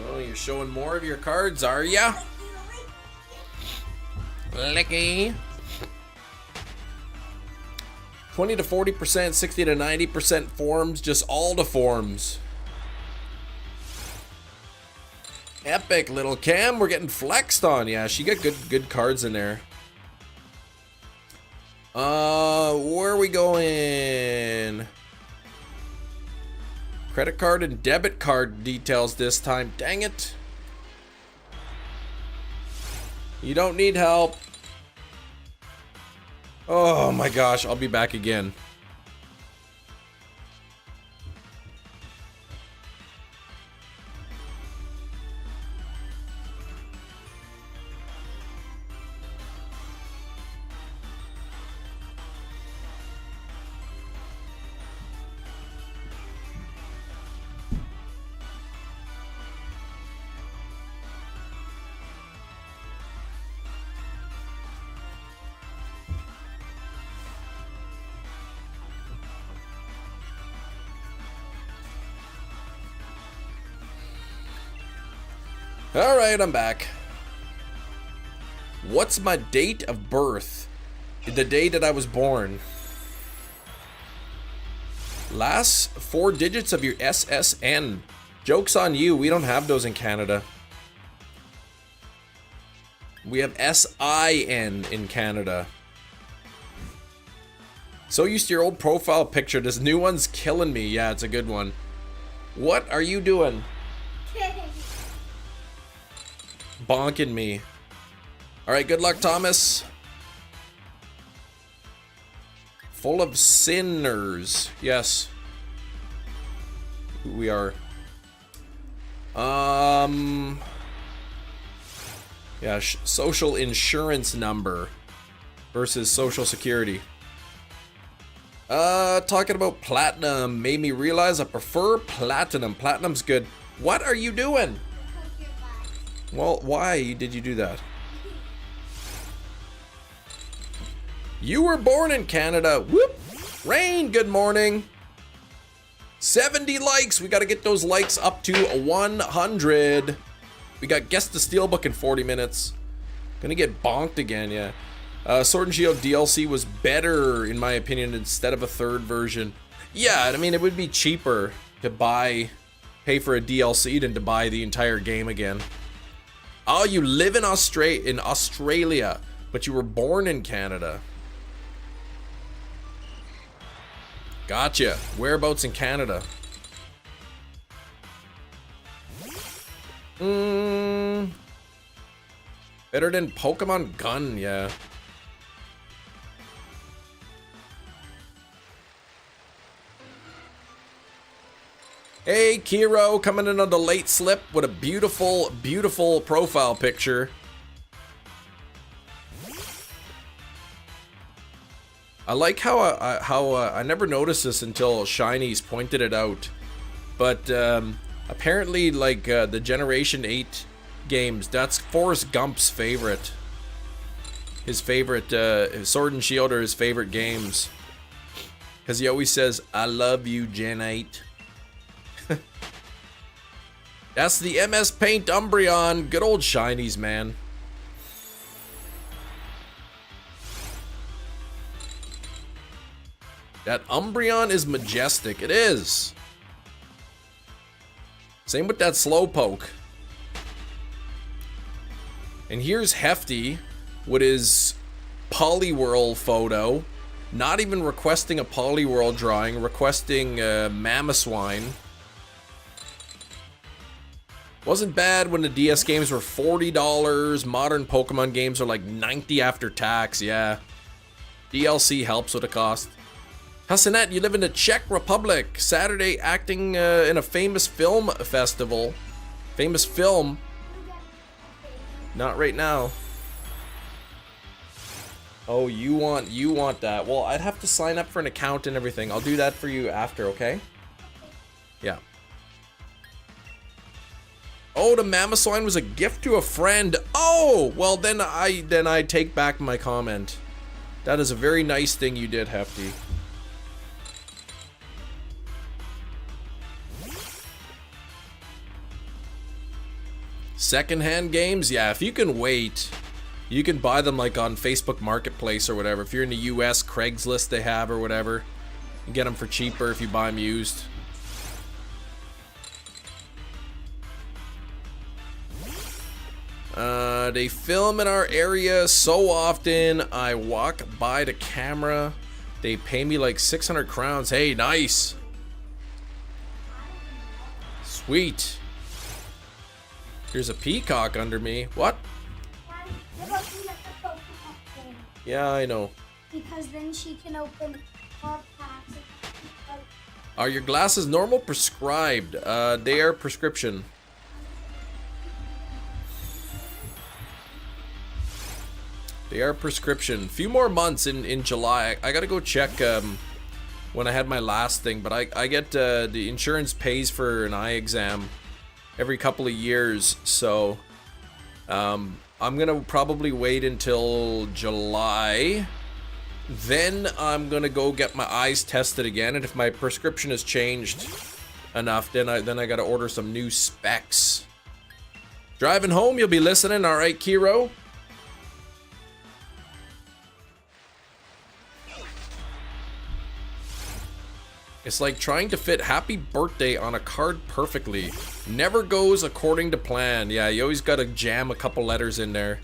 Oh, you're showing more of your cards, are ya? Licky. 20 to 40%, 60 to 90% forms, just all the forms. Epic, little Cam, we're getting flexed on. Yeah, she got good cards in there. Where are we going? Credit card and debit card details this time. Dang it. You don't need help. Oh my gosh, I'll be back again. Alright, I'm back. What's my date of birth? The day that I was born. Last 4 digits of your SSN. Joke's on you, we don't have those in Canada. We have SIN in Canada. So used to your old profile picture. This new one's killing me. Yeah, it's a good one. What are you doing? Bonking me. Alright, good luck, Thomas. Full of sinners. Yes. We are. Yeah, social insurance number versus social security. Talking about platinum made me realize I prefer platinum. Platinum's good. What are you doing? Well, why did you do that? You were born in Canada. Whoop! Rain, good morning. 70 likes. We got to get those likes up to 100. We got Guess the Steelbook in 40 minutes. Gonna get bonked again, yeah. Sword and Shield DLC was better, in my opinion, instead of a third version. Yeah, I mean, it would be cheaper to pay for a DLC than to buy the entire game again. Oh, you live in Australia, but you were born in Canada. Gotcha. Whereabouts in Canada? Better than Pokemon Gun, yeah. Hey, Kiro, coming in on the late slip with a beautiful, beautiful profile picture. I like how I never noticed this until Shinies pointed it out, but apparently, like the Generation 8 games, that's Forrest Gump's favorite. His favorite, Sword and Shield are his favorite games, because he always says, "I love you, Gen 8." That's the MS Paint Umbreon. Good old Shinies, man. That Umbreon is majestic. It is. Same with that Slowpoke. And here's Hefty with his Poliwhirl photo. Not even requesting a Poliwhirl drawing, requesting Mamoswine. Wasn't bad when the DS games were $40. Modern Pokemon games are like $90 after tax, yeah. DLC helps with the cost. Hassanet, you live in the Czech Republic. Saturday acting in a famous film festival. Famous film. Not right now. Oh, you want that. Well, I'd have to sign up for an account and everything. I'll do that for you after, okay? Yeah. Oh, the Mamoswine was a gift to a friend. Oh, well then I take back my comment. That is a very nice thing you did, Hefty. Secondhand games, yeah, if you can wait, you can buy them like on Facebook Marketplace or whatever. If you're in the US, Craigslist they have or whatever. You get them for cheaper if you buy them used. They film in our area so often. I walk by the camera. They pay me like 600 crowns. Hey, nice. Sweet. There's a peacock under me. What? Yeah, I know. Because then she can open all packs. Are your glasses normal? Prescribed. They are prescription. They are prescription. Few more months in July. I gotta go check when I had my last thing, but I get the insurance pays for an eye exam every couple of years, so I'm gonna probably wait until July. Then I'm gonna go get my eyes tested again, and if my prescription has changed enough, then I gotta order some new specs. Driving home, you'll be listening, all right, Kiro? It's like trying to fit happy birthday on a card perfectly. Never goes according to plan. Yeah, you always gotta jam a couple letters in there.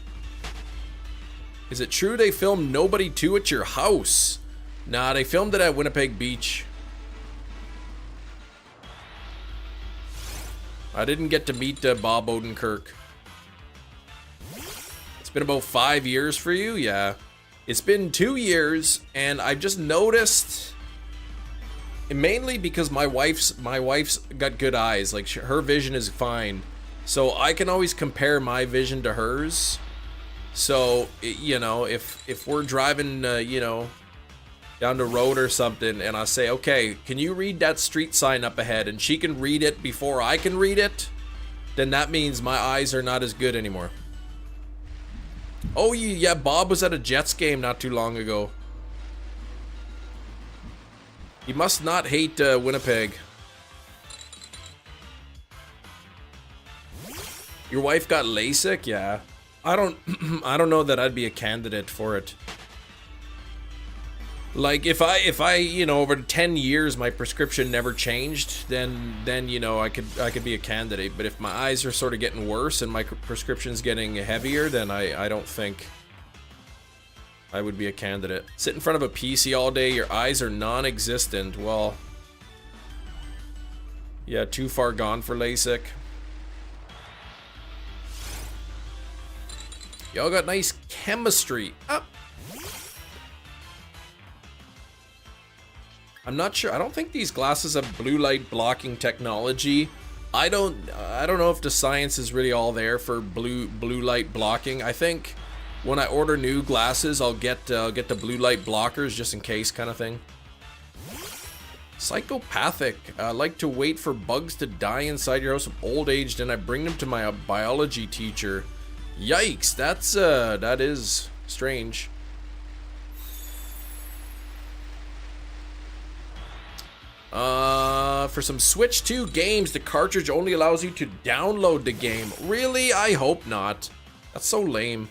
Is it true they filmed Nobody 2 at your house? Nah, they filmed it at Winnipeg Beach. I didn't get to meet Bob Odenkirk. It's been about 5 years for you? Yeah. It's been 2 years, and I've just noticed... Mainly because my wife's got good eyes, like her vision is fine, so I can always compare my vision to hers. So you know, if we're driving, you know, down the road or something, and I say, okay, can you read that street sign up ahead, and she can read it before I can read it, then that means my eyes are not as good anymore. Oh yeah, Bob was at a Jets game not too long ago. He must not hate Winnipeg. Your wife got LASIK? Yeah. I don't I don't know that I'd be a candidate for it. Like if I, you know, over 10 years my prescription never changed, then you know, I could be a candidate. But if my eyes are sort of getting worse and my prescription's getting heavier, then I don't think I would be a candidate. Sit in front of a PC all day, your eyes are non-existent. Well, yeah, too far gone for LASIK. Y'all got nice chemistry. Up. I'm not sure. I don't think these glasses have blue light blocking technology. I don't know if the science is really all there for blue light blocking. I think when I order new glasses, I'll get the blue light blockers just in case, kind of thing. Psychopathic. Like to wait for bugs to die inside your house of old age, then I bring them to my biology teacher. Yikes, that is strange. For some Switch 2 games, the cartridge only allows you to download the game. Really? I hope not. That's so lame.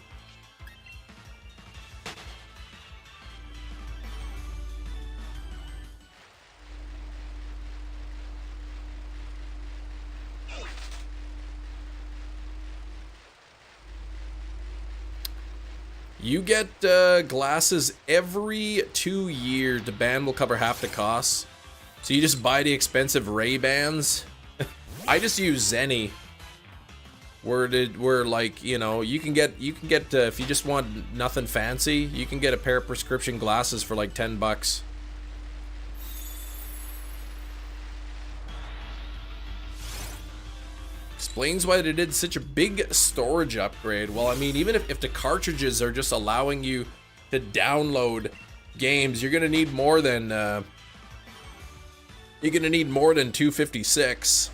You get glasses every 2 years. The band will cover half the cost. So you just buy the expensive Ray-Bans. I just use Zenny. Where like, you know, you can get if you just want nothing fancy, you can get a pair of prescription glasses for like $10. Explains why they did such a big storage upgrade. Well, I mean, even if the cartridges are just allowing you to download games, you're gonna need more than 256.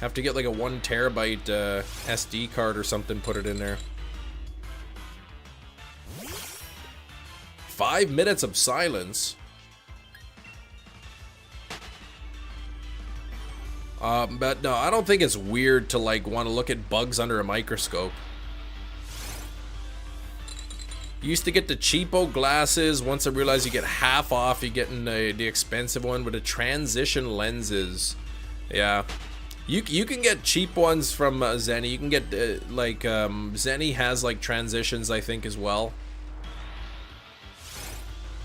Have to get like a 1 terabyte SD card or something, put it in there. 5 minutes of silence. But no, I don't think it's weird to like want to look at bugs under a microscope. Used to get the cheapo glasses. Once I realized you get half off, you getting the expensive one with the transition lenses. Yeah, you can get cheap ones from Zenny. You can get Zenny has like transitions, I think, as well.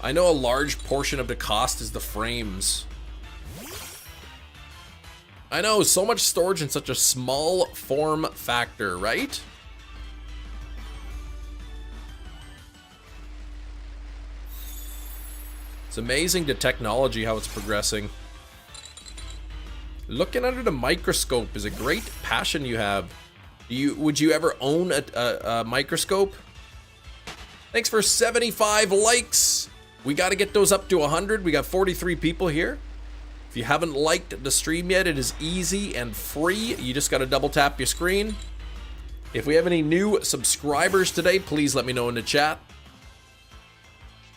I know a large portion of the cost is the frames. I know, so much storage in such a small form factor, right? It's amazing the technology, how it's progressing. Looking under the microscope is a great passion you have. Would you ever own a microscope? Thanks for 75 likes. We got to get those up to 100. We got 43 people here. If you haven't liked the stream yet, it is easy and free. You just got to double tap your screen. If we have any new subscribers today, please let me know in the chat.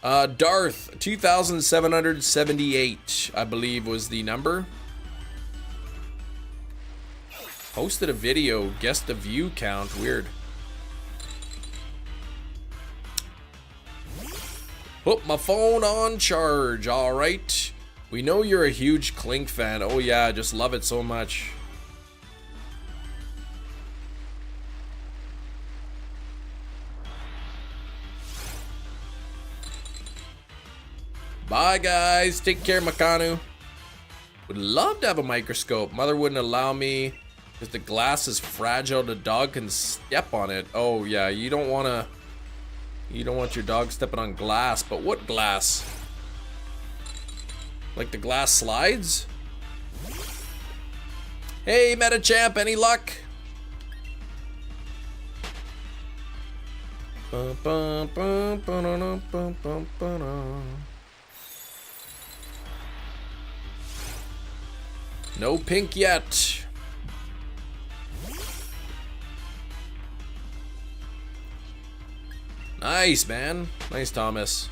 Darth, 2,778, I believe was the number. Posted a video, guessed the view count, weird. Put my phone on charge, alright. We know you're a huge Clink fan. Oh yeah, I just love it so much. Bye guys, take care, Makanu. Would love to have a microscope. Mother wouldn't allow me because the glass is fragile. The dog can step on it. Oh yeah, you don't want your dog stepping on glass. But what glass? Like the glass slides? Hey, Metachamp, any luck? No pink yet. Nice, man. Nice, Thomas.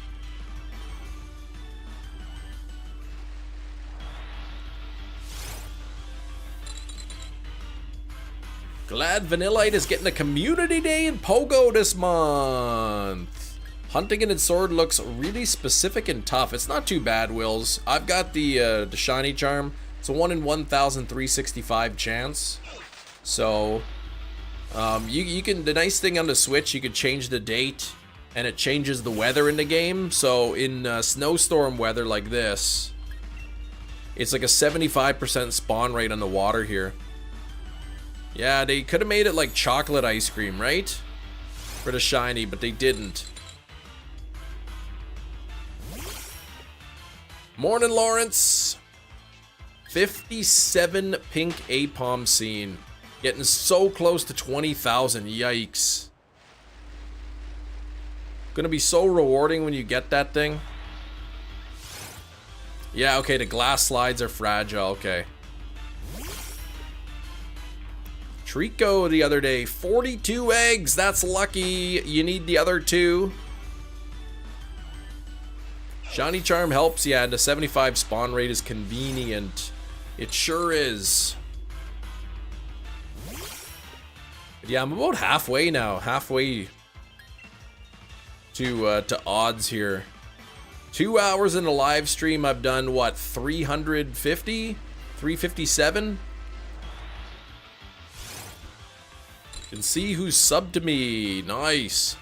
Glad Vanillite is getting a community day in Pogo this month. Hunting and its sword looks really specific and tough. It's not too bad, Wills. I've got the shiny charm. It's a 1 in 1,365 chance. So, you can, the nice thing on the Switch, you can change the date and it changes the weather in the game. So in snowstorm weather like this, it's like a 75% spawn rate on the water here. Yeah, they could have made it like chocolate ice cream, right? For the shiny, but they didn't. Morning, Lawrence. 57 pink Apom scene. Getting so close to 20,000. Yikes. Gonna be so rewarding when you get that thing. Yeah, okay, the glass slides are fragile. Okay. Trico the other day, 42 eggs. That's lucky. You need the other 2. Shiny Charm helps. Yeah, and the 75 spawn rate is convenient. It sure is. But yeah, I'm about halfway now. Halfway to odds here. 2 hours in a live stream. I've done what, 350? 357? Can see who's subbed to me. Nice.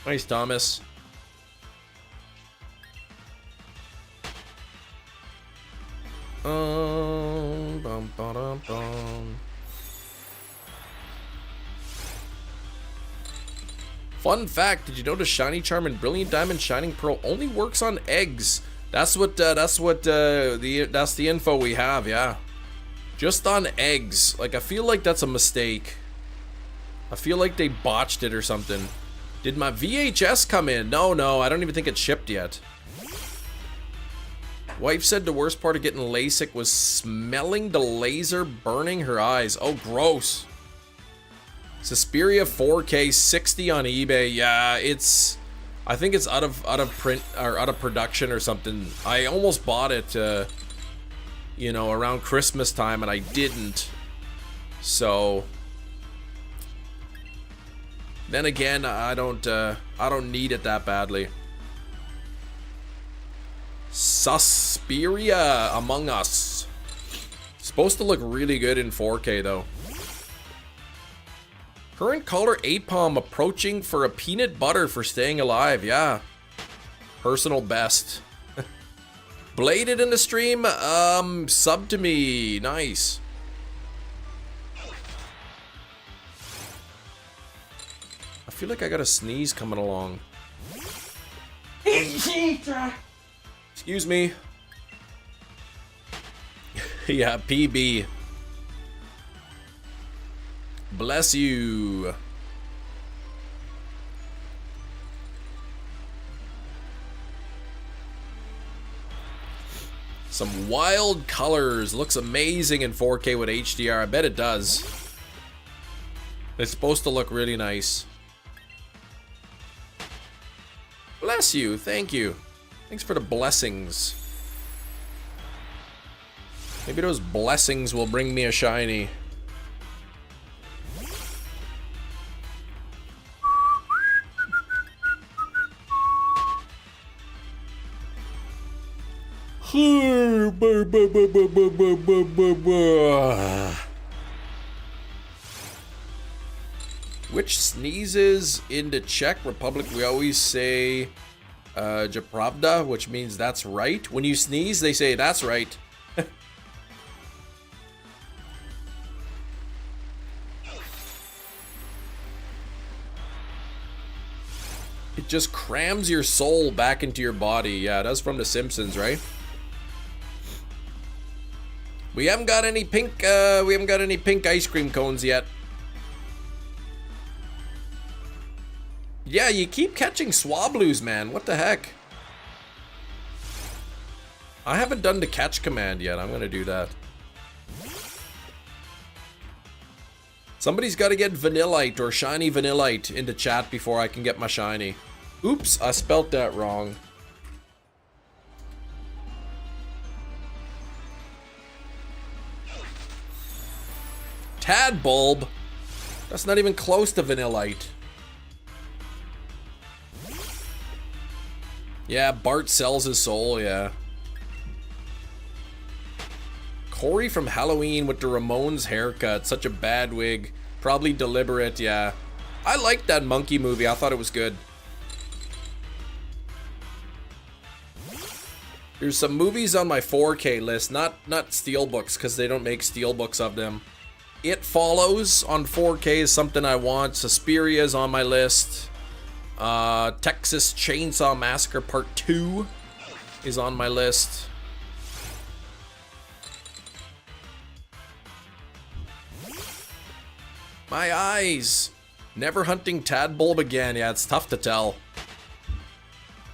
Nice, Thomas. Bum, ba-dum, bum. Fun fact, did you notice Shiny Charm and Brilliant Diamond Shining Pearl only works on eggs? That's the info we have, yeah. Just on eggs. Like, I feel like that's a mistake. I feel like they botched it or something. Did my VHS come in? No, I don't even think it's shipped yet. Wife said the worst part of getting LASIK was smelling the laser burning her eyes. Oh, gross. Suspiria 4K 60 on eBay. Yeah, I think it's out of print or out of production or something. I almost bought it you know, around Christmas time and I didn't. So then again, I don't need it that badly. Suspiria Among Us. Supposed to look really good in 4K though. Current color Apom approaching for a peanut butter for staying alive. Yeah. Personal best. Bladed in the stream. Sub to me. Nice. I feel like I got a sneeze coming along. Excuse me. Yeah, PB. Bless you. Some wild colors. Looks amazing in 4K with HDR. I bet it does. It's supposed to look really nice. Bless you. Thank you. Thanks for the blessings. Maybe those blessings will bring me a shiny. Which sneezes in the Czech Republic? We always say Japravda, which means that's right. When you sneeze, they say that's right. It just crams your soul back into your body. Yeah, that's from The Simpsons, right? We haven't got any pink ice cream cones yet. Yeah, you keep catching Swablues, man. What the heck? I haven't done the catch command yet. I'm gonna do that. Somebody's got to get Vanillite or Shiny Vanillite into chat before I can get my shiny. Oops, I spelt that wrong. Tadbulb? That's not even close to Vanillite. Yeah, Bart sells his soul, yeah. Corey from Halloween with the Ramones haircut. Such a bad wig. Probably deliberate, yeah. I liked that monkey movie. I thought it was good. There's some movies on my 4K list. Not Steelbooks, because they don't make Steelbooks of them. It Follows on 4K is something I want. Suspiria is on my list. Texas Chainsaw Massacre Part 2 is on my list. My eyes. Never hunting Tadbulb again. Yeah, it's tough to tell.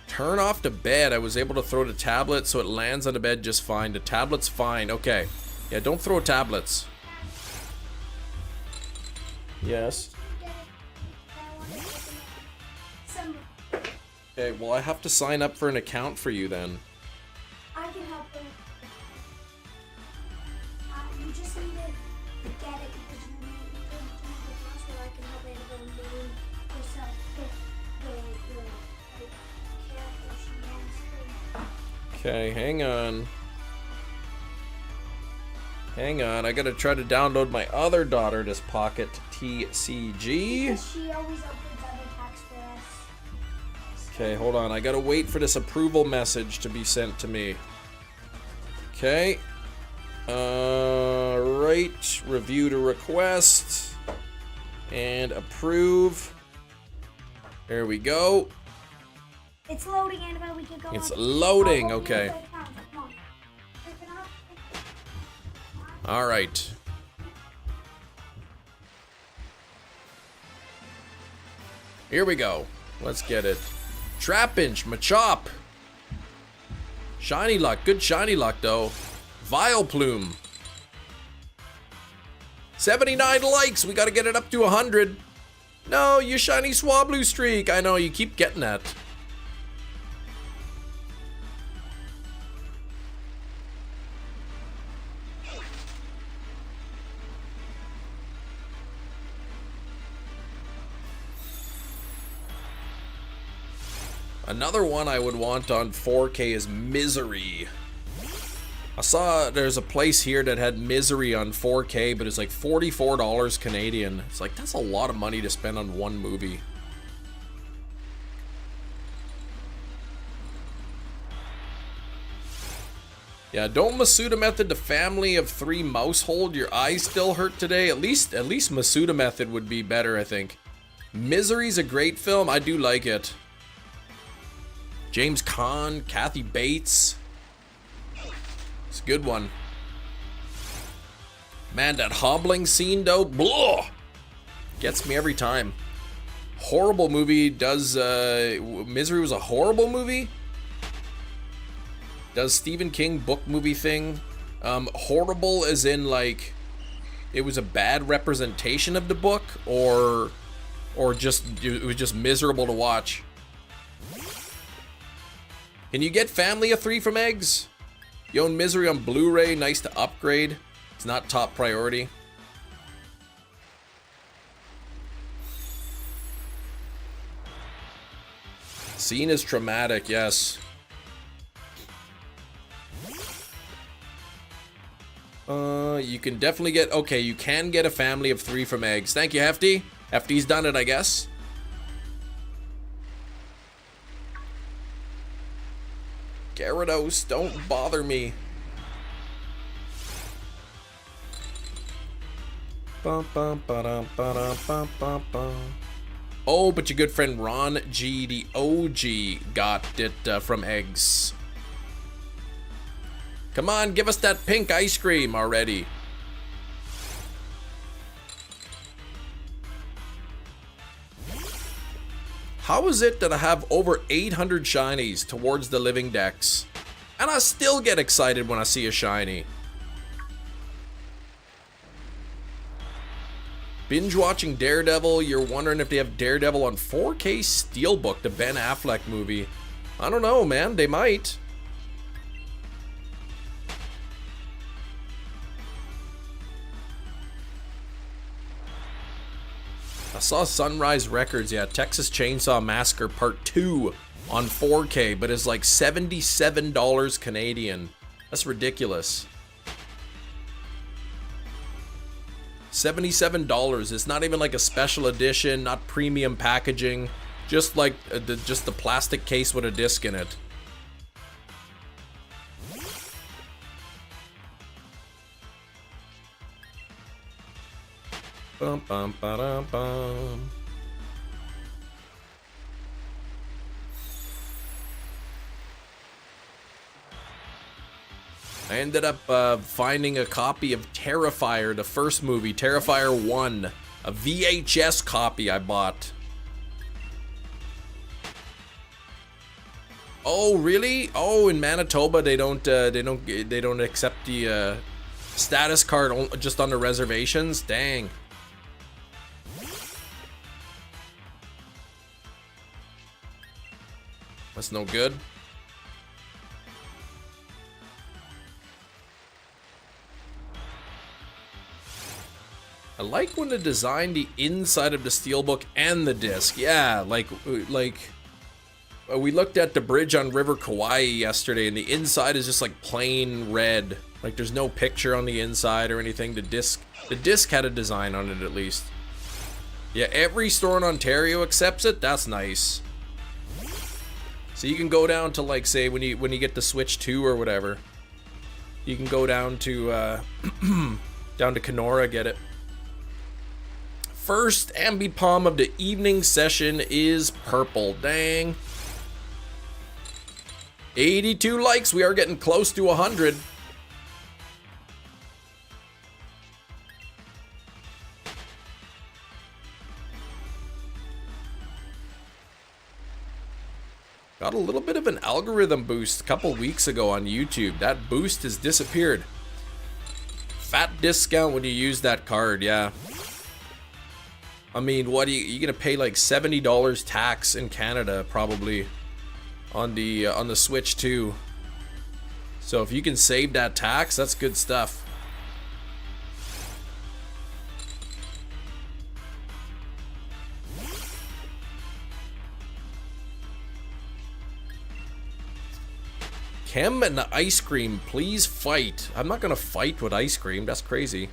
Turn off the bed. I was able to throw the tablet so it lands on the bed just fine. The tablet's fine. Okay. Yeah, don't throw tablets. Yes. Okay, well I have to sign up for an account for you then. I can help you. You just need to get it because you need the password. I can help you name yourself the character she wants. Okay, hang on. Hang on, I gotta try to download my other daughter, this Pocket TCG. Because she always uploads other packs for us. Okay, hold on. I gotta wait for this approval message to be sent to me. Okay. Right. Review to request. And approve. There we go. It's loading, Annabelle. We can go It's on. loading, okay. All right. Here we go. Let's get it. Trapinch, Machop. Shiny luck. Good shiny luck, though. Vileplume. 79 likes. We got to get it up to 100. No, you shiny Swablu streak. I know, you keep getting that. Another one I would want on 4K is Misery. I saw there's a place here that had Misery on 4K, but it's like $44 Canadian. It's like, that's a lot of money to spend on one movie. Yeah, don't Masuda Method the family of 3 mouse hold. Your eyes still hurt today. At least Masuda Method would be better, I think. Misery's a great film. I do like it. James Caan, Kathy Bates. It's a good one. Man, that hobbling scene though, blah, gets me every time. Horrible movie. Does Misery was a horrible movie? Does Stephen King book movie thing? Horrible as in like it was a bad representation of the book, or just it was just miserable to watch. Can you get Family of 3 from Eggs? You own Misery on Blu-ray, nice to upgrade. It's not top priority. Scene is traumatic, yes. You can definitely get, okay, you can get a Family of 3 from Eggs. Thank you, Hefty. Hefty's done it, I guess. Gyarados, don't bother me. Oh, but your good friend Ron G, the OG, got it from Eggs. Come on, give us that pink ice cream already. How is it that I have over 800 shinies towards the living decks, and I still get excited when I see a shiny? Binge watching Daredevil, you're wondering if they have Daredevil on 4K Steelbook, the Ben Affleck movie. I don't know, man, they might. I saw Sunrise Records, yeah, Texas Chainsaw Massacre Part 2 on 4K, but it's like $77 Canadian. That's ridiculous. $77. It's not even like a special edition, not premium packaging, just like just the plastic case with a disc in it. Bum, bum, ba-dum, bum. I ended up finding a copy of Terrifier, the first movie, Terrifier 1, a VHS copy I bought. Oh, really? Oh, in Manitoba they don't accept the status card just on the reservations. Dang. That's no good. I like when they design the inside of the Steelbook and the disc. Yeah, like we looked at the bridge on River Kauai yesterday, and the inside is just like plain red. Like there's no picture on the inside or anything. The disc had a design on it at least. Yeah, every store in Ontario accepts it. That's nice. So you can go down to, like, say when you get the Switch 2 or whatever, you can go down to down to Kenora, get it. First Ambipom of the evening session is purple. Dang. 82 likes. We are getting close to 100. Got a little bit of an algorithm boost a couple weeks ago on YouTube. That boost has disappeared. Fat discount when you use that card, yeah. I mean, what are you gonna pay like $70 tax in Canada probably on the Switch 2. So if you can save that tax, that's good stuff. Chem and the ice cream, please fight. I'm not gonna fight with ice cream, that's crazy.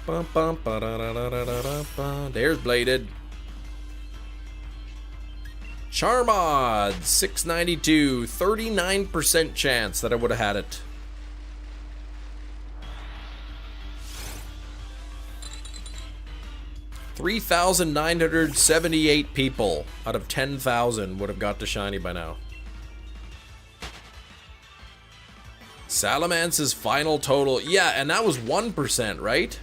Bum, bum, ba, da, da, da, da, da, da. There's Bladed. Charmod, 692, 39% chance that I would have had it. $3,978 people out of 10,000 would have got the shiny by now. Salamance's final total, yeah, and that was 1%, right?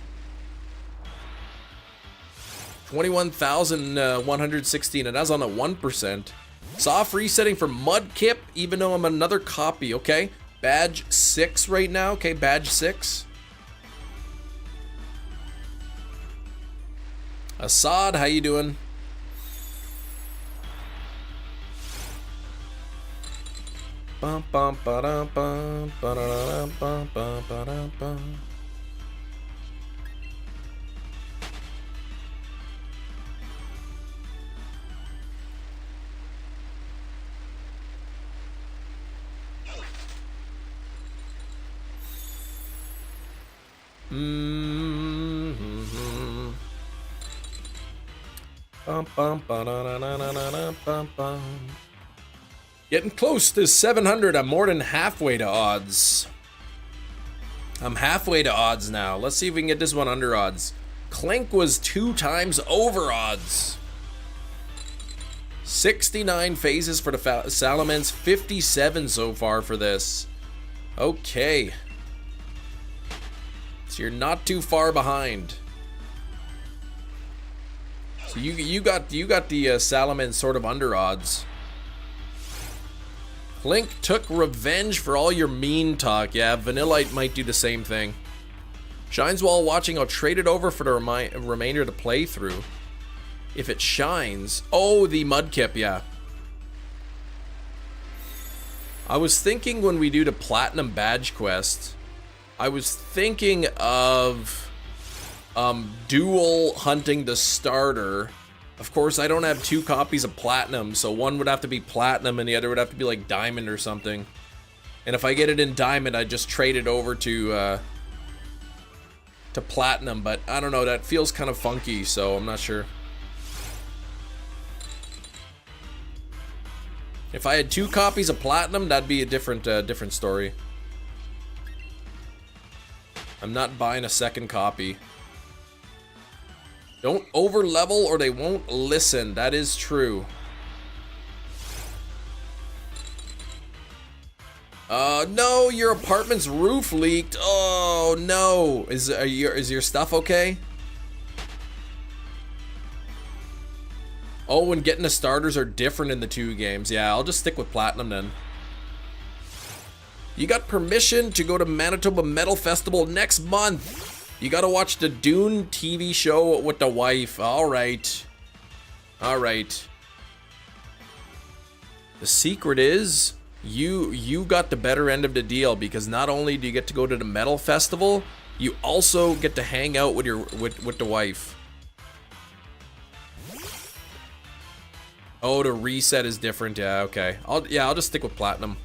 21,116, and that's on a 1%. Soft resetting for Mudkip, even though I'm another copy, okay? Badge 6 right now, okay, badge 6. Assad, how you doing? Bum bum ba dum bum ba da bum bum ba dum bum. Bum, bum, ba, da, da, da, da, da, bum, bum. Getting close to 700. I'm more than halfway to odds. I'm halfway to odds now. Let's see if we can get this one under odds. Clink was 2 times over odds. 69 phases for the Salamence, 57 so far for this. Okay. So you're not too far behind. So you got the Salamence sort of under odds. Clink took revenge for all your mean talk. Yeah, Vanillite might do the same thing. Shines while watching. I'll trade it over for the remainder of the playthrough. If it shines. Oh, the Mudkip, yeah. I was thinking when we do the Platinum Badge Quest, I was thinking of dual hunting the starter. Of course, I don't have 2 copies of platinum, so one would have to be platinum and the other would have to be like diamond or something. And if I get it in diamond, I just trade it over to platinum, but I don't know, that feels kind of funky, so I'm not sure. If I had 2 copies of platinum, that'd be a different story. I'm not buying a second copy. Don't over level or they won't listen. That is true. No, your apartment's roof leaked. Oh no. Is your stuff okay? Oh, and getting the starters are different in the 2 games. Yeah, I'll just stick with platinum then. You got permission to go to Manitoba Metal Festival next month. You gotta watch the Dune TV show with the wife. Alright. Alright. The secret is, you got the better end of the deal, because not only do you get to go to the Metal Festival, you also get to hang out with with the wife. Oh, the reset is different. Yeah, okay. I'll just stick with platinum.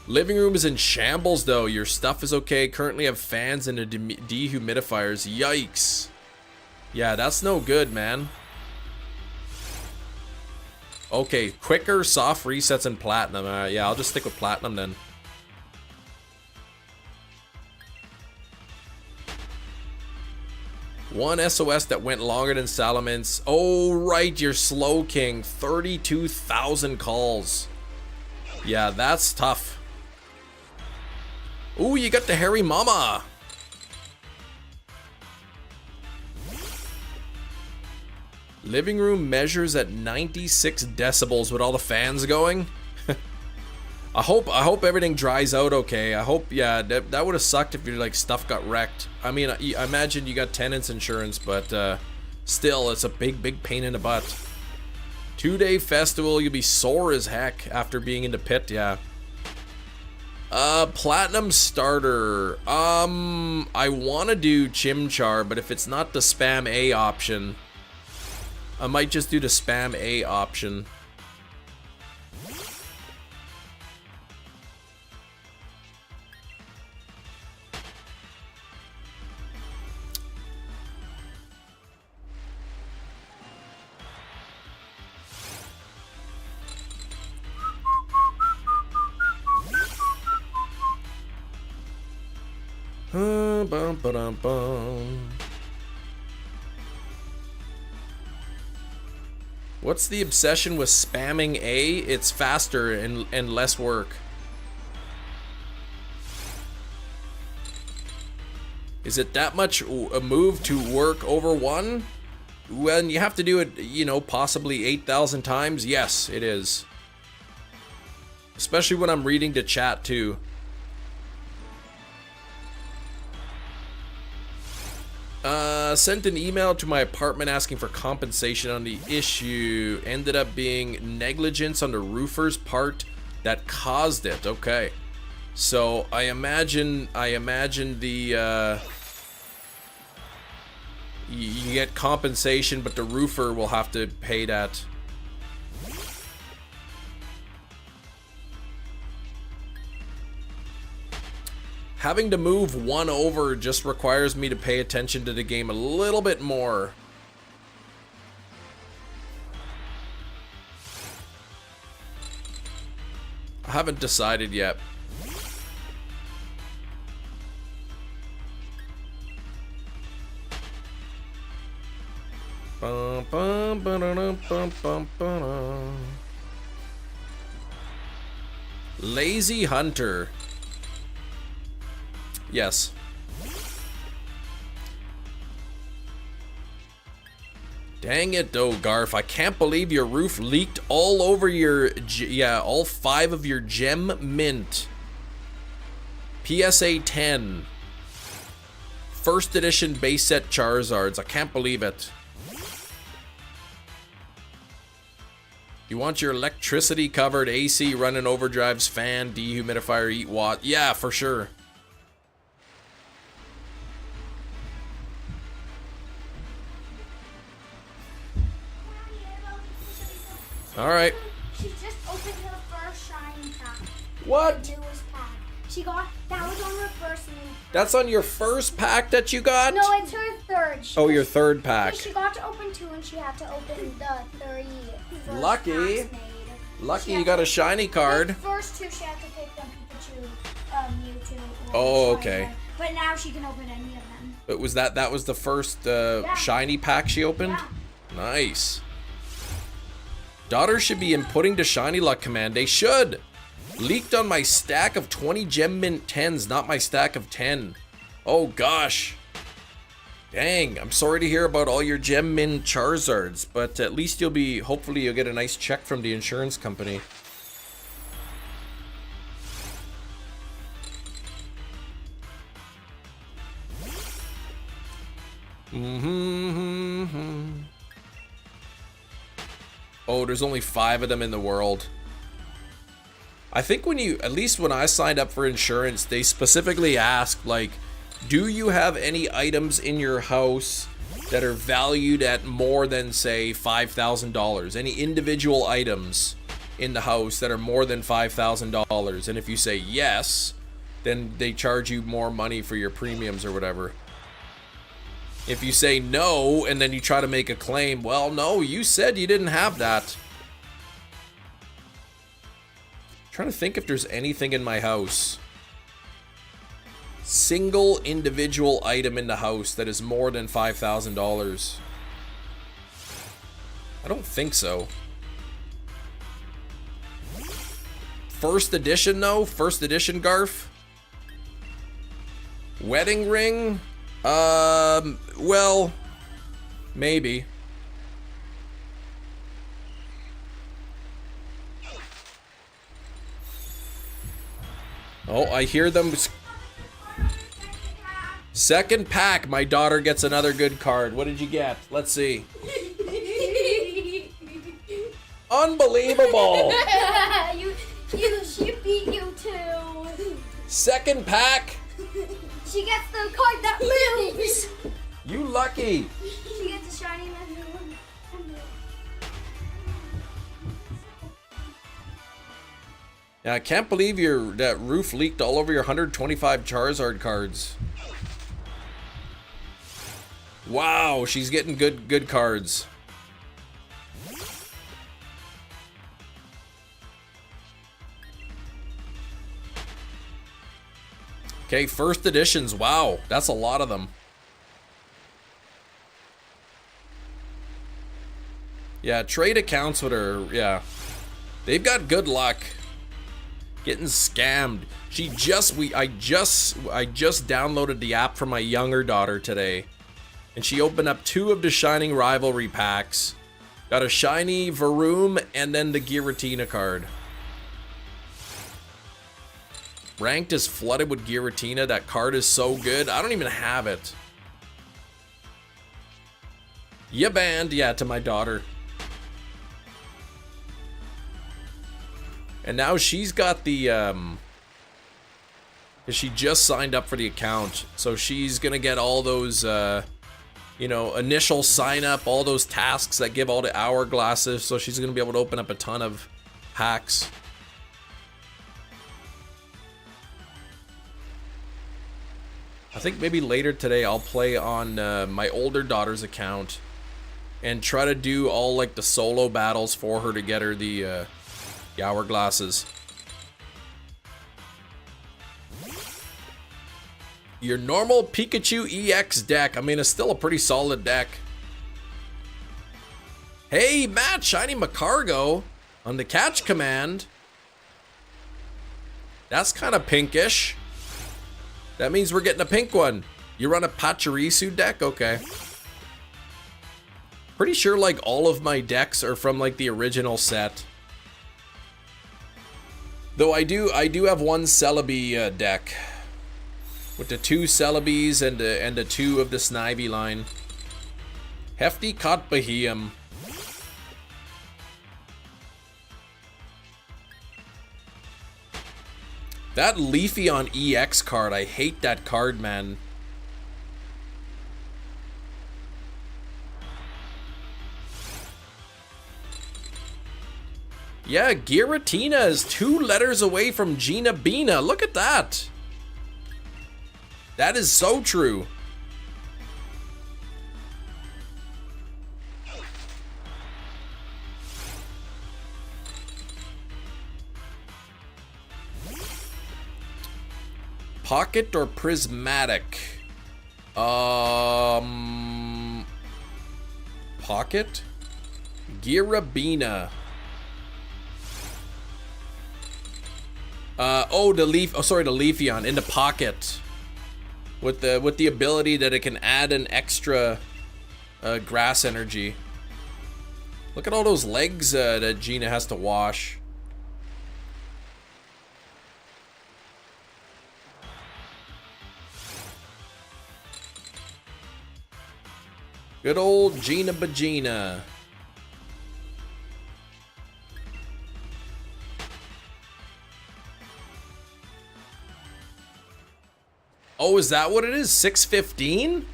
Living room is in shambles though. Your stuff is okay. Currently have fans and dehumidifiers. Yikes. Yeah, that's no good, man. Okay, quicker soft resets and platinum. Yeah, I'll just stick with platinum then. One SOS that went longer than Salamence. Oh, right, you're Slow King. 32,000 calls. Yeah, that's tough. Ooh, you got the hairy mama. Living room measures at 96 decibels with all the fans going. I hope everything dries out okay. I hope, yeah, that would have sucked if your like stuff got wrecked. I mean, I imagine you got tenants insurance, but still, it's a big pain in the butt. 2-day festival, you'll be sore as heck after being in the pit, yeah. Platinum starter. I want to do Chimchar, but if it's not the spam A option, I might just do the spam A option. What's the obsession with spamming A? It's faster and less work. Is it that much a move to work over one? When you have to do it, you know, possibly 8,000 times? Yes, it is. Especially when I'm reading the chat too. Sent an email to my apartment asking for compensation on the issue. Ended up being negligence on the roofer's part that caused it. Okay. So I imagine the you get compensation, but the roofer will have to pay that. Having to move one over just requires me to pay attention to the game a little bit more. I haven't decided yet. Lazy Hunter. Yes. Dang it though, Garf. I can't believe your roof leaked all over your... Yeah, all 5 of your gem mint. PSA 10. First edition base set Charizards. I can't believe it. You want your electricity covered, AC running, overdrives, fan, dehumidifier, eat watt. Yeah, for sure. All right. She just opened her first shiny pack. What? The newest pack. She got, that was on her first new. That's on your first pack that you got? No, it's her third. Oh, your third pack. She got to open 2 and she had to open the 3 first Lucky. packs made. Lucky you got a shiny card. The first 2 she had to pick them Pikachu, Mewtwo. Oh, Charizard. okay. But now she can open any of them. But was that was the first shiny pack she opened? Yeah. Nice. Daughters should be inputting to Shiny Luck command. They should. Leaked on my stack of 20 Gem Mint 10s, not my stack of 10. Oh gosh. Dang, I'm sorry to hear about all your Gem Mint Charizards, but at least hopefully you'll get a nice check from the insurance company. Oh, there's only 5 of them in the world. I think at least when I signed up for insurance, they specifically asked, like, do you have any items in your house that are valued at more than, say, $5,000? Any individual items in the house that are more than $5,000? And if you say yes, then they charge you more money for your premiums or whatever. If you say no, and then you try to make a claim, well, no, you said you didn't have that. I'm trying to think if there's anything in my house. Single individual item in the house that is more than $5,000. I don't think so. First edition, though? First edition, Garf? Wedding ring? Well, maybe. Oh, I hear them. Second pack, my daughter gets another good card. What did you get? Let's see. Unbelievable. She beat you too. Second pack. She gets the card that moves. You lucky. She gets a shiny legendary one. Yeah, I can't believe that roof leaked all over your 125 Charizard cards. Wow, she's getting good cards. Okay, first editions. Wow, that's a lot of them. Yeah, trade accounts with her. Yeah, they've got good luck. Getting scammed. I just downloaded the app for my younger daughter today, and she opened up 2 of the Shining Rivalry packs. Got a shiny Varoom and then the Giratina card. Ranked is flooded with Giratina. That card is so good. I don't even have it. You banned, yeah, to my daughter. And now she's got the, she just signed up for the account. So she's gonna get all those, you know, initial sign up, all those tasks that give all the hourglasses. So she's gonna be able to open up a ton of packs. I think maybe later today I'll play on my older daughter's account and try to do all like the solo battles for her to get her the hourglasses. Your normal Pikachu EX deck. I mean, it's still a pretty solid deck. Hey, Matt, shiny Macargo on the catch command. That's kind of pinkish. That means we're getting a pink one. You run a Pachirisu deck? Okay. Pretty sure like all of my decks are from like the original set. Though I do have one Celebi deck. With the 2 Celebis and the 2 of the Snivy line. Hefty Cotbahium. That Leafeon EX card, I hate that card, man. Yeah, Giratina is 2 letters away from Gina Bina. Look at that. That is so true. Pocket or prismatic? Pocket? Girabina. The Leafeon in the pocket. With the ability that it can add an extra grass energy. Look at all those legs that Gina has to wash. Good old Gina Bagina. Oh, is that what it is? 615?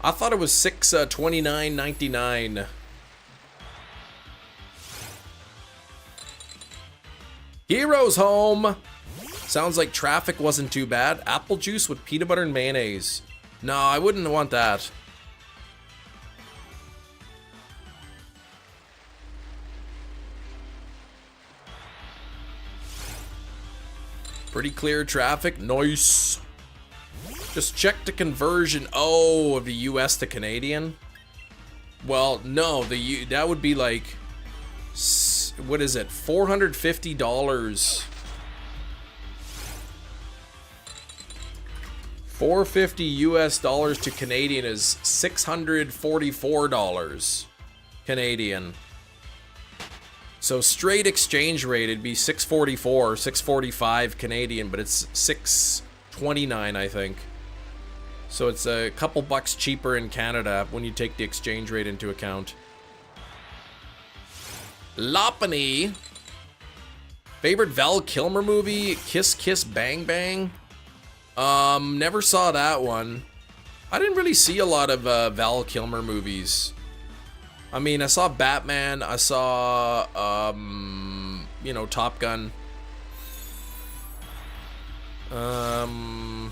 I thought it was 629.99. Heroes home. Sounds like traffic wasn't too bad. Apple juice with peanut butter and mayonnaise. No, I wouldn't want that. Pretty clear traffic. Nice. Just check the conversion. Oh, of the US to Canadian. Well, no, that would be like, what is it? $450. $450 US to Canadian is $644 Canadian. So straight exchange rate, it'd be 644, 645 Canadian, but it's 629, I think. So it's a couple bucks cheaper in Canada when you take the exchange rate into account. Lopunny. Favorite Val Kilmer movie? Kiss Kiss Bang Bang? Never saw that one. I didn't really see a lot of Val Kilmer movies. I mean, I saw Batman, I saw, you know, Top Gun. The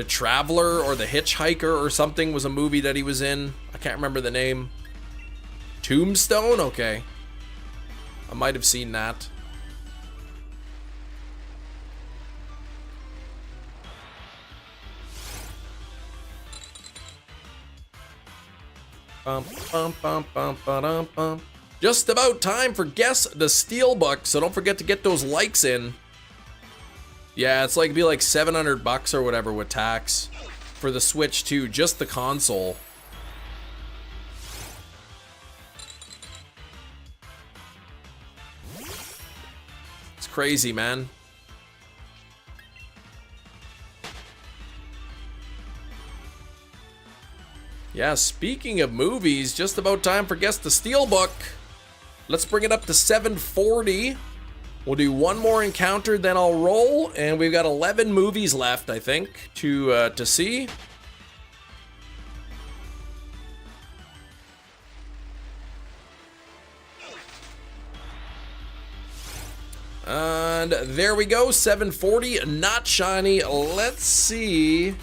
Traveler or The Hitchhiker or something was a movie that he was in. I can't remember the name. Tombstone? Okay. I might have seen that. Just about time for Guess the Steelbook, so don't forget to get those likes in. Yeah, it's like, it'd be like $700 or whatever with tax for the Switch too, just the console. It's crazy, man. Yeah, speaking of movies, just about time for Guess the Steelbook. Let's bring it up to 740. We'll do one more encounter, then I'll roll, and we've got 11 movies left, I think, to see. And there we go, 740, not shiny. Let's see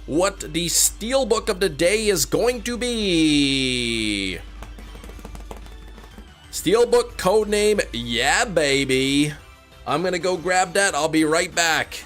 what the Steelbook of the day is going to be. Steelbook codename, yeah baby. I'm gonna go grab that, I'll be right back.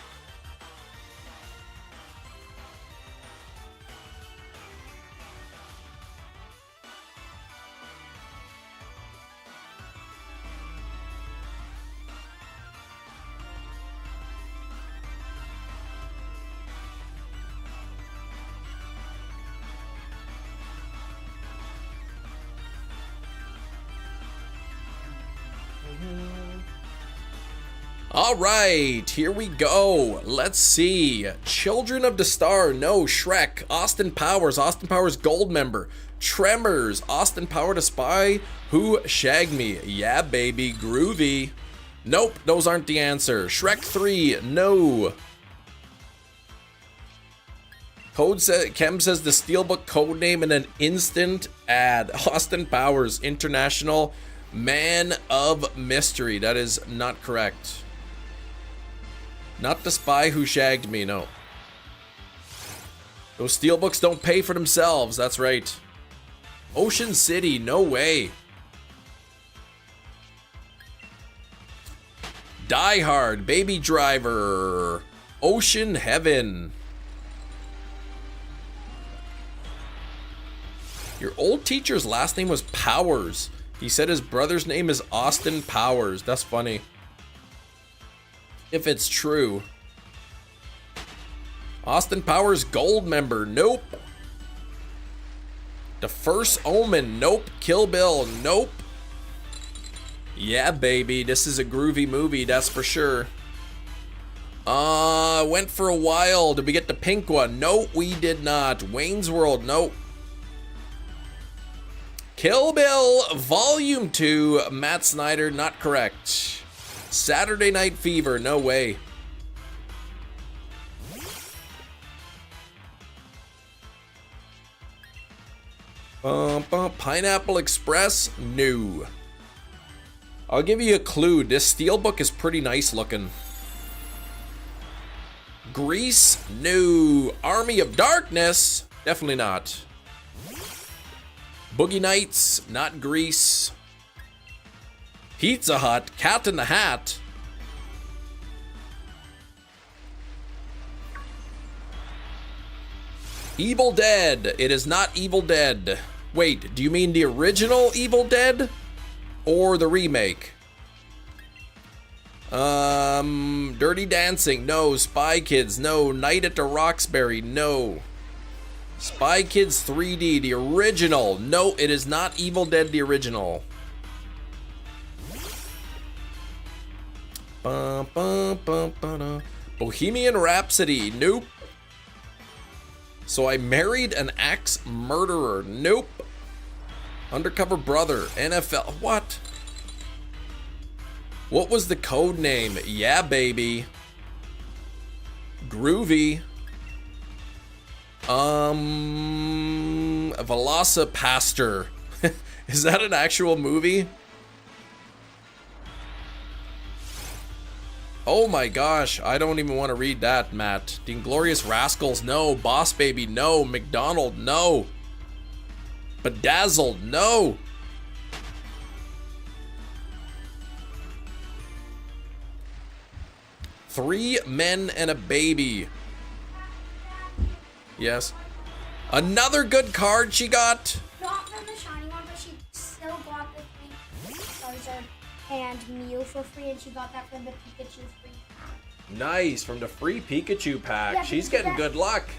All right, here we go. Let's see. Children of the Star, no. Shrek, Austin Powers Gold member. Tremors, Austin Power to Spy, Who Shagged Me, yeah baby, groovy. Nope, those aren't the answer. Shrek 3, no. Kem says the Steelbook code name in an instant ad. Austin Powers, International Man of Mystery. That is not correct. Not the spy who shagged me, no. Those Steelbooks don't pay for themselves, that's right. Ocean City, no way. Die Hard, Baby Driver, Ocean Heaven. Your old teacher's last name was Powers. He said his brother's name is Austin Powers. That's funny. If it's true. Austin Powers Gold member, nope. The First Omen, nope. Kill Bill, nope. Yeah, baby, this is a groovy movie, that's for sure. Went for a while. Did we get the pink one? No, we did not. Wayne's World, nope. Kill Bill Volume 2, Matt Snyder, not correct. Saturday Night Fever, no way. Pineapple Express, no. I'll give you a clue. This Steelbook is pretty nice looking. Grease, no. Army of Darkness, definitely not. Boogie Nights, not Grease. Pizza Hut, Cat in the Hat. Evil Dead, it is not Evil Dead. Wait, do you mean the original Evil Dead? Or the remake? Dirty Dancing, no. Spy Kids, no. Night at the Roxbury, no. Spy Kids 3D, the original. No, it is not Evil Dead, the original. Bohemian Rhapsody, nope. So I married an ex-murderer, nope. Undercover Brother, NFL, what? What was the code name? Yeah, baby. Groovy. Velocipaster. Is that an actual movie? Oh my gosh, I don't even want to read that, Matt. The Inglorious Rascals, no. Boss Baby, no. McDonald, no. Bedazzled, no. Three Men and a Baby. Yes. Another good card she got. Not from the shiny one, but she still got the free Charizard and Mew for free, and she got that from the Pikachu free pack. Nice, from the free Pikachu pack. Yeah, she's getting good luck.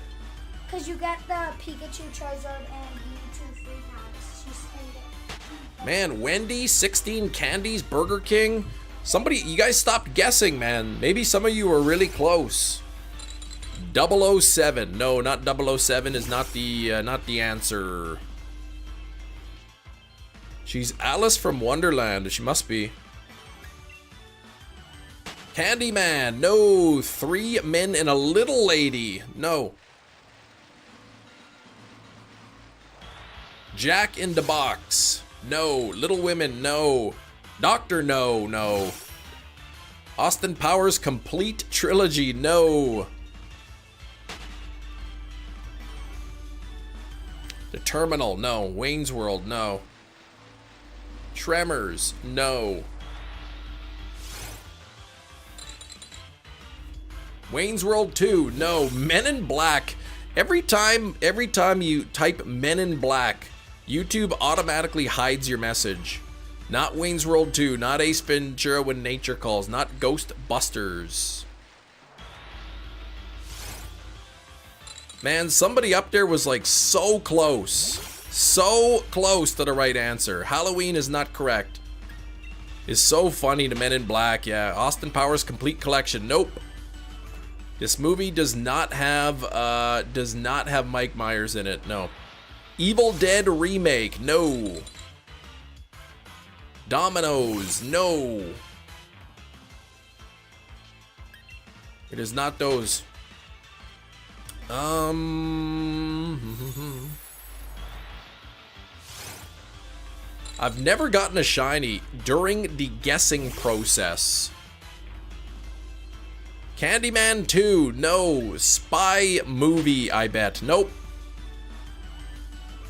Because you get the Pikachu, Charizard, and Mewtwo free packs. She's in it. Man, Wendy, 16 candies, Burger King. Somebody, you guys stopped guessing, man. Maybe some of you were really close. 007. No, not 007 is not the answer. She's Alice from Wonderland. She must be. Candyman. No. Three Men and a Little Lady. No. Jack in the Box. No. Little Women. No. Doctor No. No. Austin Powers Complete Trilogy. No. The Terminal, no. Wayne's World, no. Tremors, no. Wayne's World 2, no. Men in Black. Every time you type Men in Black, YouTube automatically hides your message. Not Wayne's World 2, not Ace Ventura When Nature Calls, not Ghostbusters. Man, somebody up there was like so close to the right answer. Halloween is not correct. It's so funny to Men in Black. Yeah, Austin Powers Complete Collection. Nope. This movie does not have Mike Myers in it. No. Evil Dead remake. No. Dominoes. No. It is not those. I've never gotten a shiny during the guessing process. Candyman 2, no. Spy movie, I bet. Nope.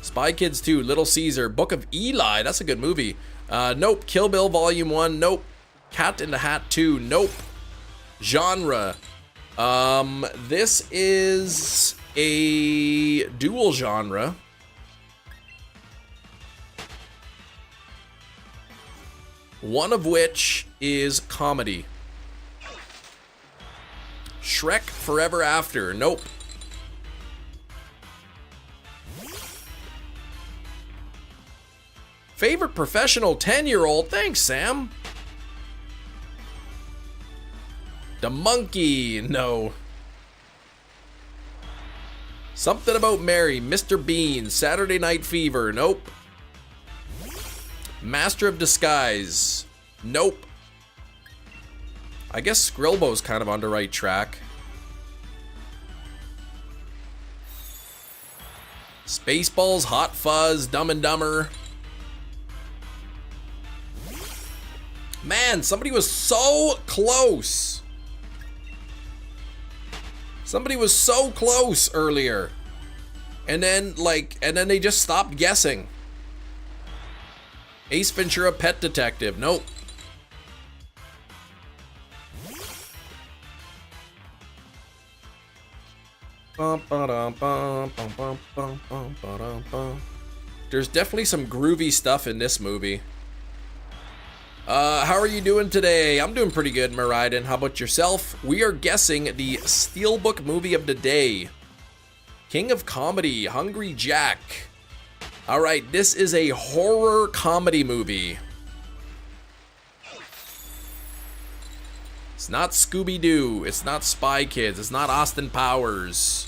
Spy Kids 2, Little Caesar, Book of Eli, that's a good movie. Nope. Kill Bill Volume 1, nope. Cat in the Hat 2, nope. Genre. This is a dual genre. One of which is comedy. Shrek Forever After. Nope. Favorite professional 10-year-old. Thanks, Sam. The Monkey. No. Something About Mary. Mr. Bean. Saturday Night Fever. Nope. Master of Disguise. Nope. I guess Skrillbo's kind of on the right track. Spaceballs, Hot Fuzz, Dumb and Dumber. Man, somebody was so close. Somebody was so close earlier. And then they just stopped guessing. Ace Ventura, Pet Detective. Nope. There's definitely some groovy stuff in this movie. How are you doing today? I'm doing pretty good, Maraiden. How about yourself? We are guessing the Steelbook movie of the day. King of Comedy, Hungry Jack. All right, this is a horror comedy movie. It's not Scooby-Doo. It's not Spy Kids. It's not Austin Powers.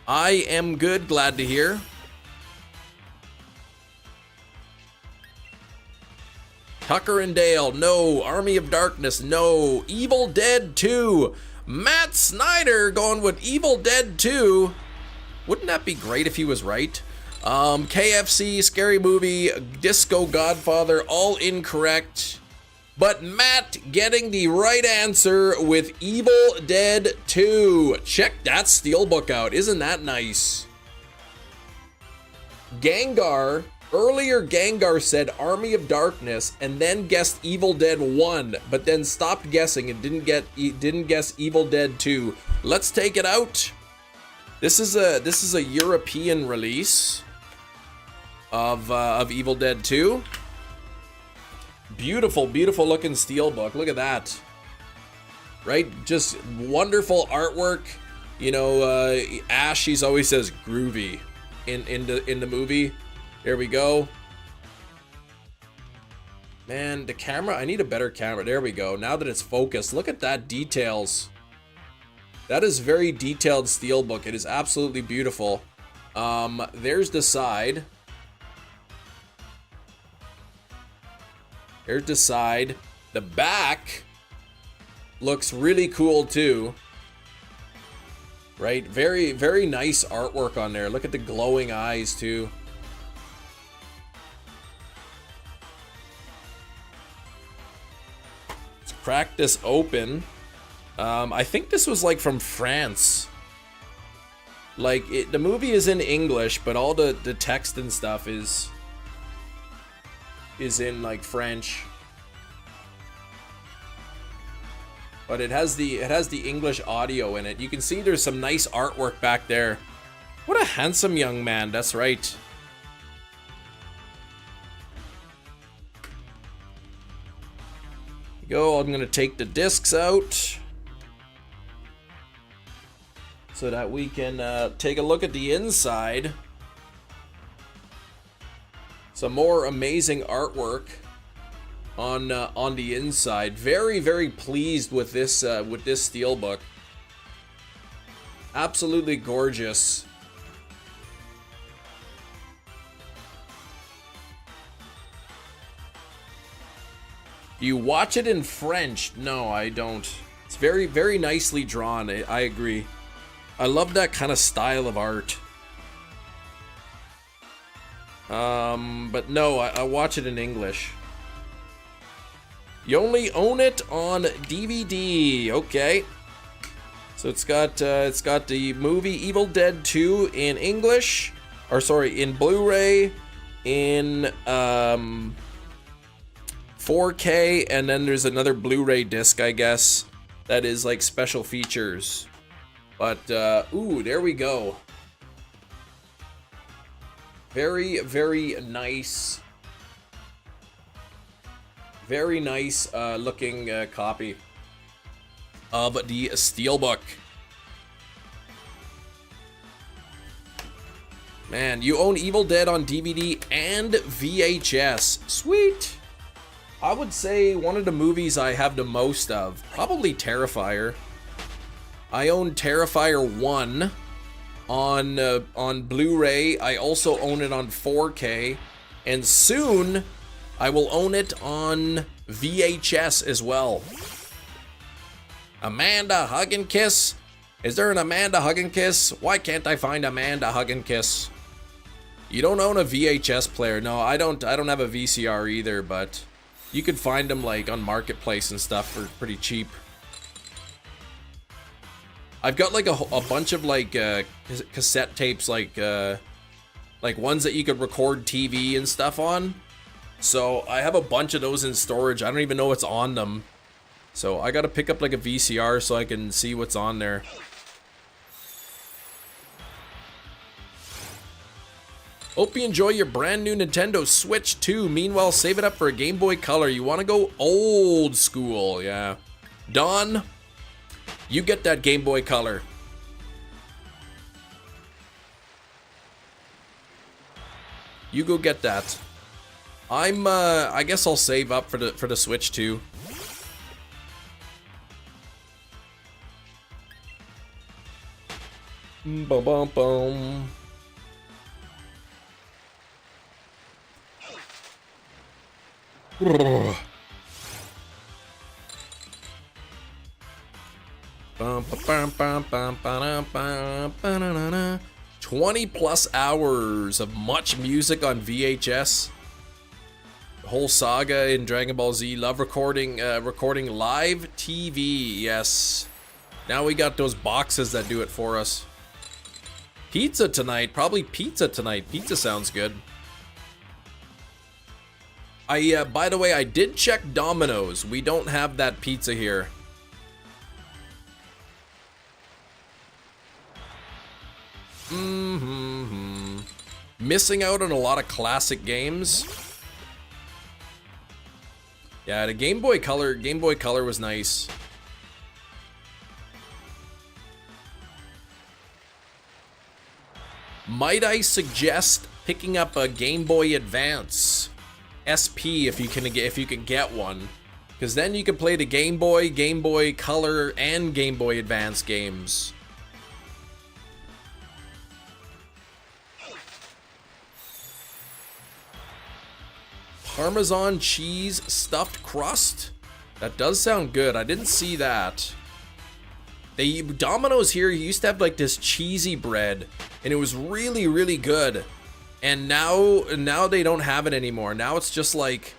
I am good. Glad to hear. Tucker and Dale. No. Army of Darkness. No. Evil Dead 2. Matt Snyder going with Evil Dead 2. Wouldn't that be great if he was right? KFC, Scary Movie, Disco Godfather, all incorrect. But Matt getting the right answer with Evil Dead 2. Check that Steelbook out. Isn't that nice? Gengar, earlier Gengar said Army of Darkness and then guessed Evil Dead 1, but then stopped guessing and didn't guess Evil Dead 2. Let's take it out. This is a European release of Evil Dead 2. Beautiful, beautiful looking Steelbook. Look at that. Right? Just wonderful artwork. You know, Ash, she's always says groovy in the movie. There we go. Man, the camera, I need a better camera. There we go. Now that it's focused, look at that details. That is very detailed Steelbook. It is absolutely beautiful. There's the side. There's the side. The back looks really cool too. Right? Very, very nice artwork on there. Look at the glowing eyes too. Let's crack this open. I think this was like from France. Like the movie is in English, but all the text and stuff is in like French. But it has the English audio in it. You can see there's some nice artwork back there. What a handsome young man, that's right. Go, I'm gonna take the discs out so that we can take a look at the inside. Some more amazing artwork on the inside. Very, very pleased with this Steelbook. Absolutely gorgeous. You watch it in French? No, I don't. It's very, very nicely drawn. I agree. I love that kind of style of art. But no, I watch it in English. You only own it on DVD. Okay. So it's got the movie Evil Dead 2 in English, or sorry, in Blu-ray, in 4K, and then there's another Blu-ray disc, I guess, that is like special features. But ooh, there we go. Very, very nice. Very nice looking copy of the Steelbook. Man, you own Evil Dead on DVD and VHS. Sweet. I would say one of the movies I have the most of, probably Terrifier. I own Terrifier 1 on Blu-ray. I also own it on 4K, and soon I will own it on VHS as well. Amanda Hug and Kiss? Is there an Amanda Hug and Kiss? Why can't I find Amanda Hug and Kiss? You don't own a VHS player? No, I don't have a VCR either, but you could find them like on Marketplace and stuff for pretty cheap. I've got like a bunch of like cassette tapes, like ones that you could record TV and stuff on. So I have a bunch of those in storage. I don't even know what's on them. So I gotta pick up like a VCR so I can see what's on there. Hope you enjoy your brand new Nintendo Switch 2. Meanwhile, save it up for a Game Boy Color. You wanna go old school, yeah. Don, you get that Game Boy Color. You go get that. I guess I'll save up for the Switch 2. Bum bum bum. Bum, bum, bum, bum, bum, bum, bum, 20 plus hours of much music on VHS. The whole saga in Dragon Ball Z. Love recording live TV. Yes. Now we got those boxes that do it for us. Pizza tonight. Probably pizza tonight. Pizza sounds good. By the way, I did check Domino's. We don't have that pizza here. Missing out on a lot of classic games. Yeah, the Game Boy Color was nice. Might I suggest picking up a Game Boy Advance SP if you can get one, because then you can play the Game Boy Color, and Game Boy Advance games. Parmesan cheese stuffed crust? That does sound good. I didn't see that. Domino's here used to have like this cheesy bread, and it was really, really good. And now they don't have it anymore. Now it's just like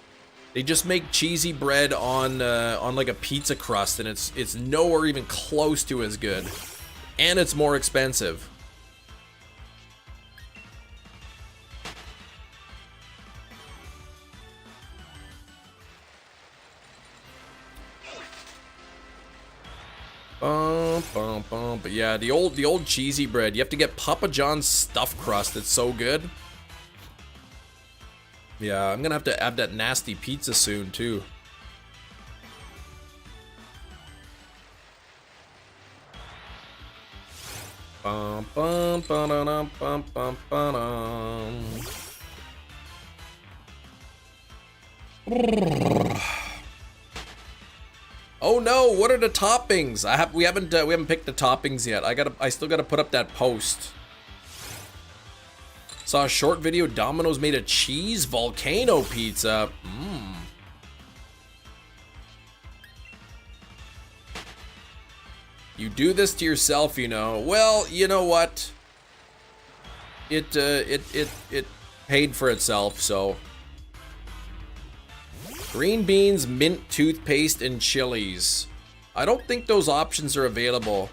they just make cheesy bread on like a pizza crust, and it's nowhere even close to as good, and it's more expensive. But yeah, the old cheesy bread. You have to get Papa John's stuffed crust. It's so good. Yeah, I'm gonna have to add that nasty pizza soon too. Bum, bum, ba-da-dum, bum, bum, ba-dum. Oh no, what are the toppings? We haven't picked the toppings yet. I still gotta put up that post. Saw a short video, Domino's made a cheese volcano pizza. You do this to yourself, you know. Well, you know what? It paid for itself, so. Green beans, mint toothpaste, and chilies. I don't think those options are available.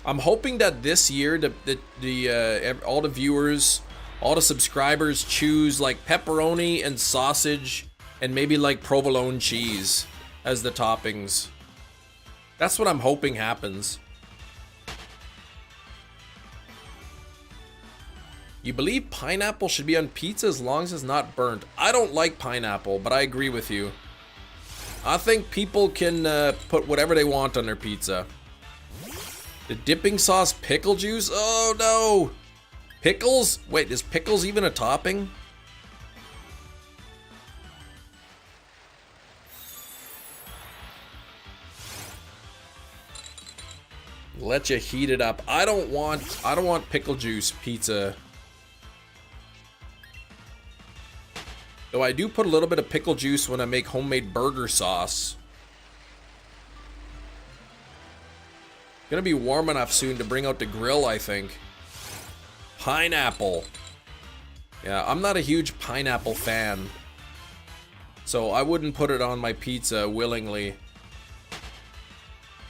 I'm hoping that this year, all the viewers, all the subscribers choose like pepperoni and sausage and maybe like provolone cheese as the toppings. That's what I'm hoping happens. You believe pineapple should be on pizza as long as it's not burnt. I don't like pineapple, but I agree with you. I think people can put whatever they want on their pizza. The dipping sauce pickle juice? Oh no! Pickles? Wait, is pickles even a topping? Let you heat it up. I don't want pickle juice pizza. Though I do put a little bit of pickle juice when I make homemade burger sauce. Gonna be warm enough soon to bring out the grill, I think. Pineapple. Yeah, I'm not a huge pineapple fan, so I wouldn't put it on my pizza willingly.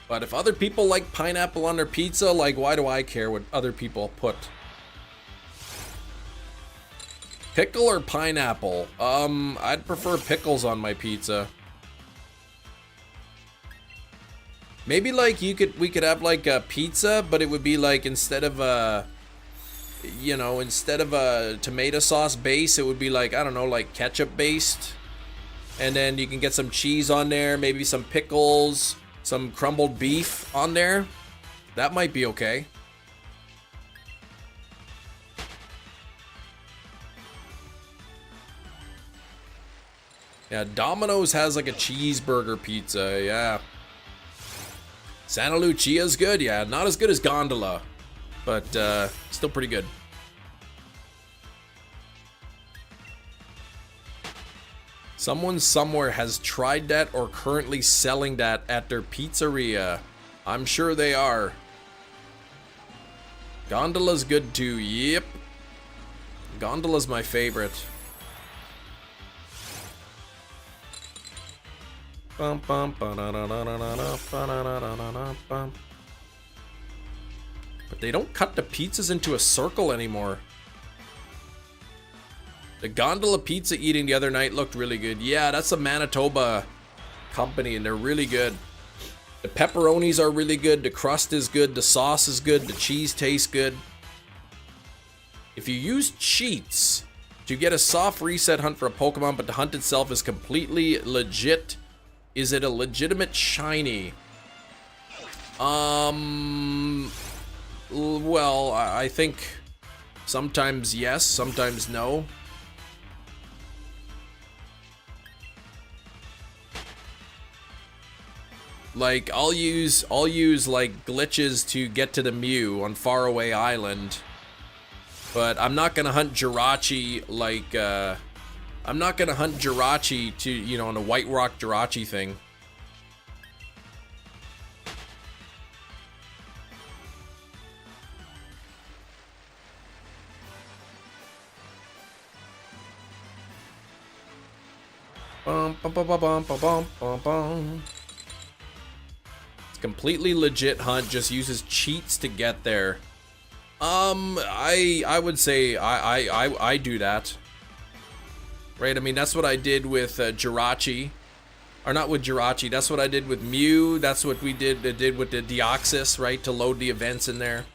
But if other people like pineapple on their pizza, like, why do I care what other people put? Pickle or pineapple? I'd prefer pickles on my pizza. Maybe like we could have like a pizza, but it would be like instead of a tomato sauce base, it would be like, I don't know, like ketchup based. And then you can get some cheese on there, maybe some pickles, some crumbled beef on there. That might be okay. Yeah, Domino's has like a cheeseburger pizza, yeah. Santa Lucia's good, yeah. Not as good as Gondola, but still pretty good. Someone somewhere has tried that or currently selling that at their pizzeria. I'm sure they are. Gondola's good too, yep. Gondola's my favorite. But they don't cut the pizzas into a circle anymore. The Gondola pizza eating the other night looked really good. Yeah, that's a Manitoba company and they're really good. The pepperonis are really good, the crust is good, the sauce is good, the cheese tastes good. If you use cheats to get a soft reset hunt for a Pokemon, but the hunt itself is completely legit, is it a legitimate shiny? Well, I think sometimes yes, sometimes no. Like, I'll use like glitches to get to the Mew on Faraway Island, but I'm not gonna hunt Jirachi like, I'm not gonna hunt Jirachi to, you know, on a White Rock Jirachi thing. Bum, bum, bum, bum, bum, bum, bum, bum. It's completely legit hunt, just uses cheats to get there. I would say I do that. Right, I mean, that's what I did with Jirachi. Or not with Jirachi, that's what I did with Mew. That's what we did with the Deoxys, right, to load the events in there.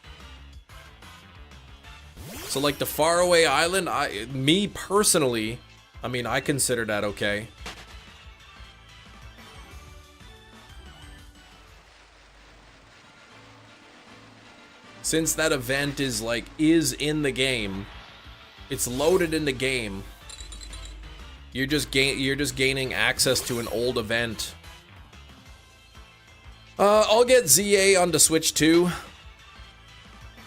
So like the Faraway Island, me personally, I mean, I consider that okay. Since that event is in the game, it's loaded in the game. You're just gaining access to an old event. I'll get ZA on the Switch 2.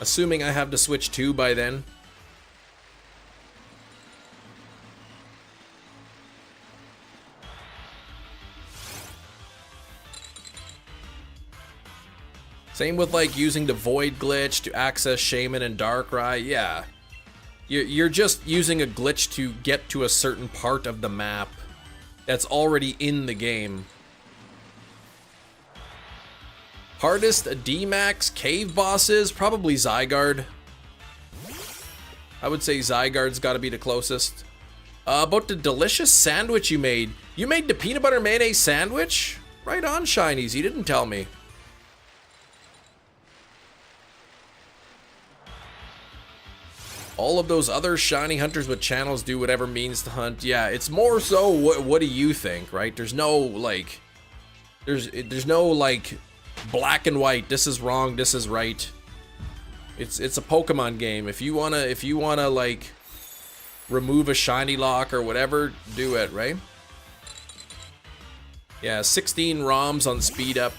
Assuming I have the Switch 2 by then. Same with like using the Void glitch to access Shaman and Darkrai. Yeah. You're just using a glitch to get to a certain part of the map that's already in the game. Hardest D-Max cave bosses? Probably Zygarde. I would say Zygarde's gotta be the closest. About the delicious sandwich you made. You made the peanut butter mayonnaise sandwich? Right on, Shinies. You didn't tell me. All of those other shiny hunters with channels do whatever means to hunt. Yeah, it's more so what do you think, right? There's no like there's no like black and white. This is wrong, this is right. It's a Pokemon game. If you wanna like remove a shiny lock or whatever, do it, right? Yeah, 16 ROMs on speed up.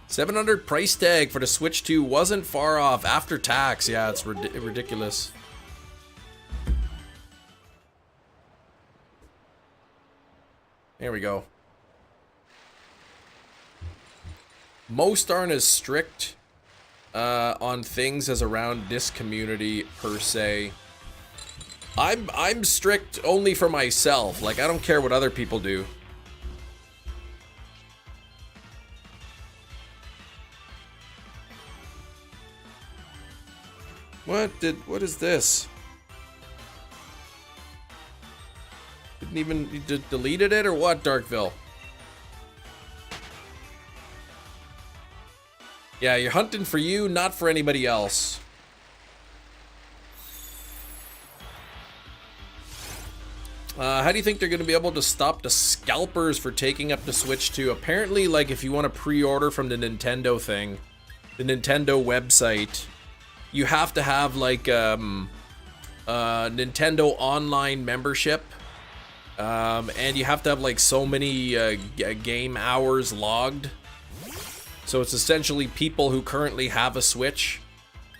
700 price tag for the Switch 2 wasn't far off after tax. Yeah, it's ridiculous. There we go. Most aren't as strict on things as around this community per se. I'm strict only for myself. Like, I don't care what other people do. What is this? Didn't even, you deleted it or what, Darkville? Yeah, you're hunting for you, not for anybody else. How do you think they're going to be able to stop the scalpers for taking up the Switch 2? Apparently, like, if you want to pre-order from the Nintendo thing, the Nintendo website, you have to have like Nintendo Online membership, and you have to have like so many game hours logged. So it's essentially people who currently have a Switch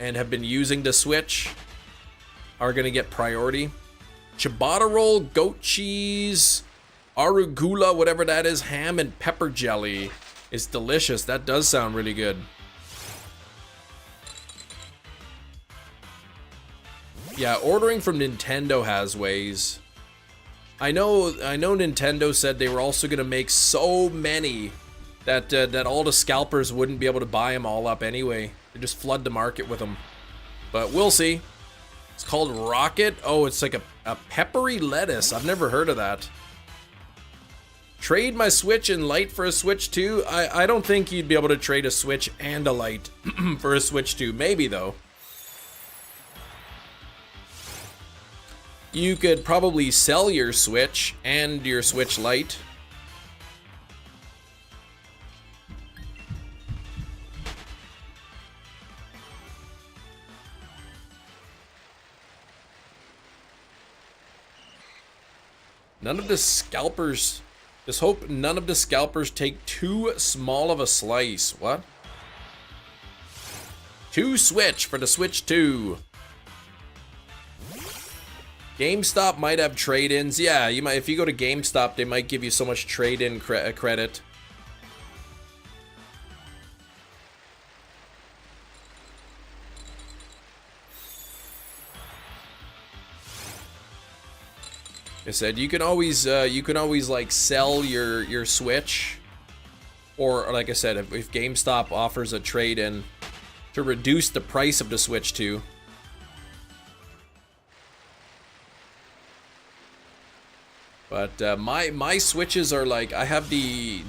and have been using the Switch are gonna get priority. Ciabatta roll, goat cheese, arugula, whatever that is, ham and pepper jelly is delicious. That does sound really good. Yeah, ordering from Nintendo has ways. I know Nintendo said they were also gonna make so many that all the scalpers wouldn't be able to buy them all up anyway. They just flood the market with them. But we'll see. It's called Rocket. Oh, it's like a peppery lettuce. I've never heard of that. Trade my Switch and Lite for a Switch 2? I don't think you'd be able to trade a Switch and a Lite for a Switch 2. Maybe though. You could probably sell your Switch and your Switch Lite. None of the scalpers... Just hope none of the scalpers take too small of a slice. What? 2 Switch for the Switch 2. GameStop might have trade-ins. Yeah, you might. If you go to GameStop, they might give you so much trade-in credit. I said you can always like sell your Switch, or like I said, if GameStop offers a trade-in to reduce the price of the Switch 2. But my Switches are like, I have the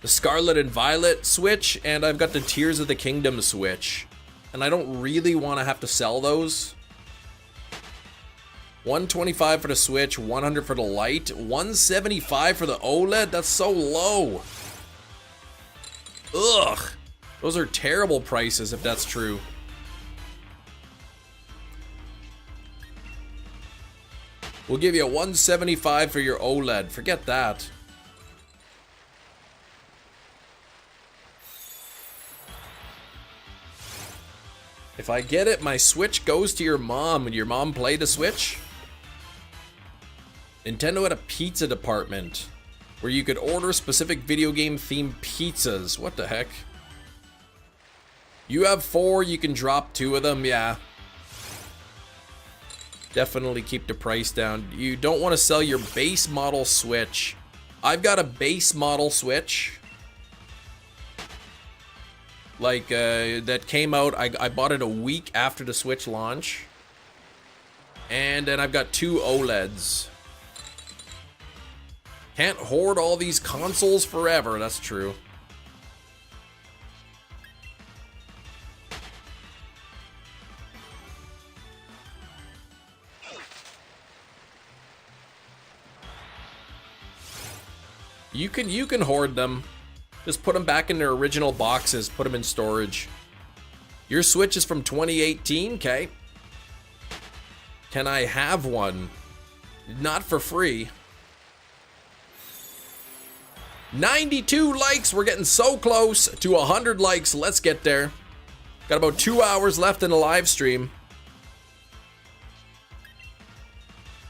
Scarlet and Violet Switch, and I've got the Tears of the Kingdom Switch, and I don't really want to have to sell those. $125 for the Switch, $100 for the Lite, $175 for the OLED. That's so low. Ugh, those are terrible prices if that's true. We'll give you a $175 for your OLED. Forget that. If I get it, my Switch goes to your mom. Would your mom play the Switch? Nintendo had a pizza department where you could order specific video game themed pizzas. What the heck? You have 4, you can drop 2 of them, yeah. Definitely keep the price down. You don't want to sell your base model Switch. I've got a base model Switch. Like, that came out, I bought it a week after the Switch launch. And then I've got 2 OLEDs. Can't hoard all these consoles forever, that's true. You can hoard them. Just put them back in their original boxes. Put them in storage. Your Switch is from 2018, okay? Can I have one? Not for free. 92 likes. We're getting so close to 100 likes. Let's get there. Got about 2 hours left in the live stream.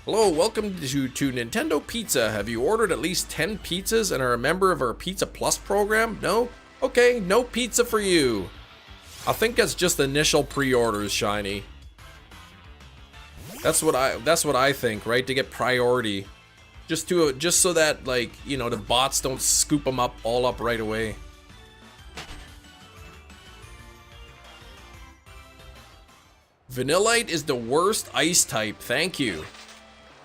Hello, welcome to Nintendo Pizza. Have you ordered at least 10 pizzas and are a member of our Pizza Plus program? No? Okay, no pizza for you. I think that's just initial pre-orders, Shiny. That's what I think, right? To get priority. Just so that, like, you know, the bots don't scoop them up all up right away. Vanillite is the worst ice type. Thank you.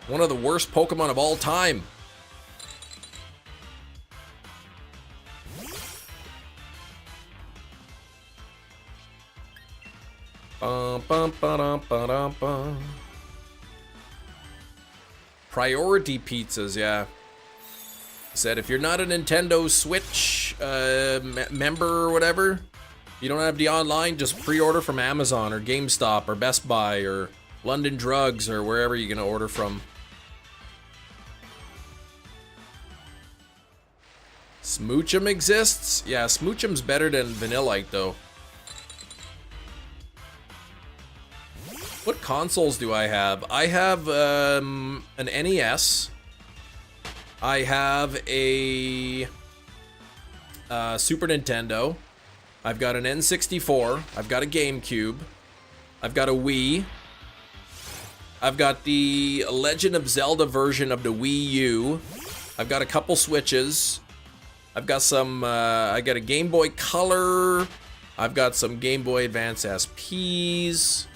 One of the worst Pokemon of all time. Priority pizzas, yeah. Said if you're not a Nintendo Switch member or whatever, you don't have the online, just pre-order from Amazon or GameStop or Best Buy or London Drugs or wherever you're gonna order from. Smoochum exists? Yeah, Smoochum's better than Vanillite though. What consoles do I have? I have an NES. I have a Super Nintendo. I've got an N64. I've got a GameCube. I've got a Wii. I've got the Legend of Zelda version of the Wii U. I've got a couple Switches. I've got some, I got a Game Boy Color. I've got some Game Boy Advance SPs.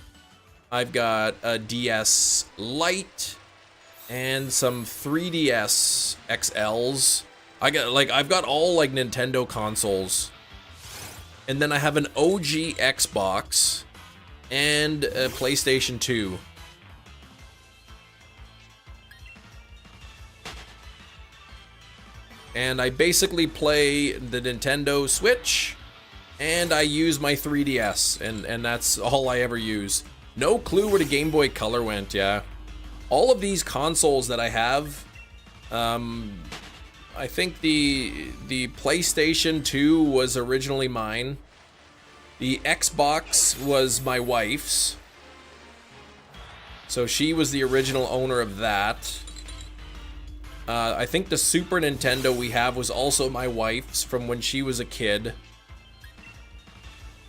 I've got a DS Lite and some 3DS XLs. I've got all like Nintendo consoles. And then I have an OG Xbox and a PlayStation 2. And I basically play the Nintendo Switch and I use my 3DS and that's all I ever use. No clue where the Game Boy Color went, yeah. All of these consoles that I have, I think the PlayStation 2 was originally mine. The Xbox was my wife's. So she was the original owner of that. I think the Super Nintendo we have was also my wife's from when she was a kid.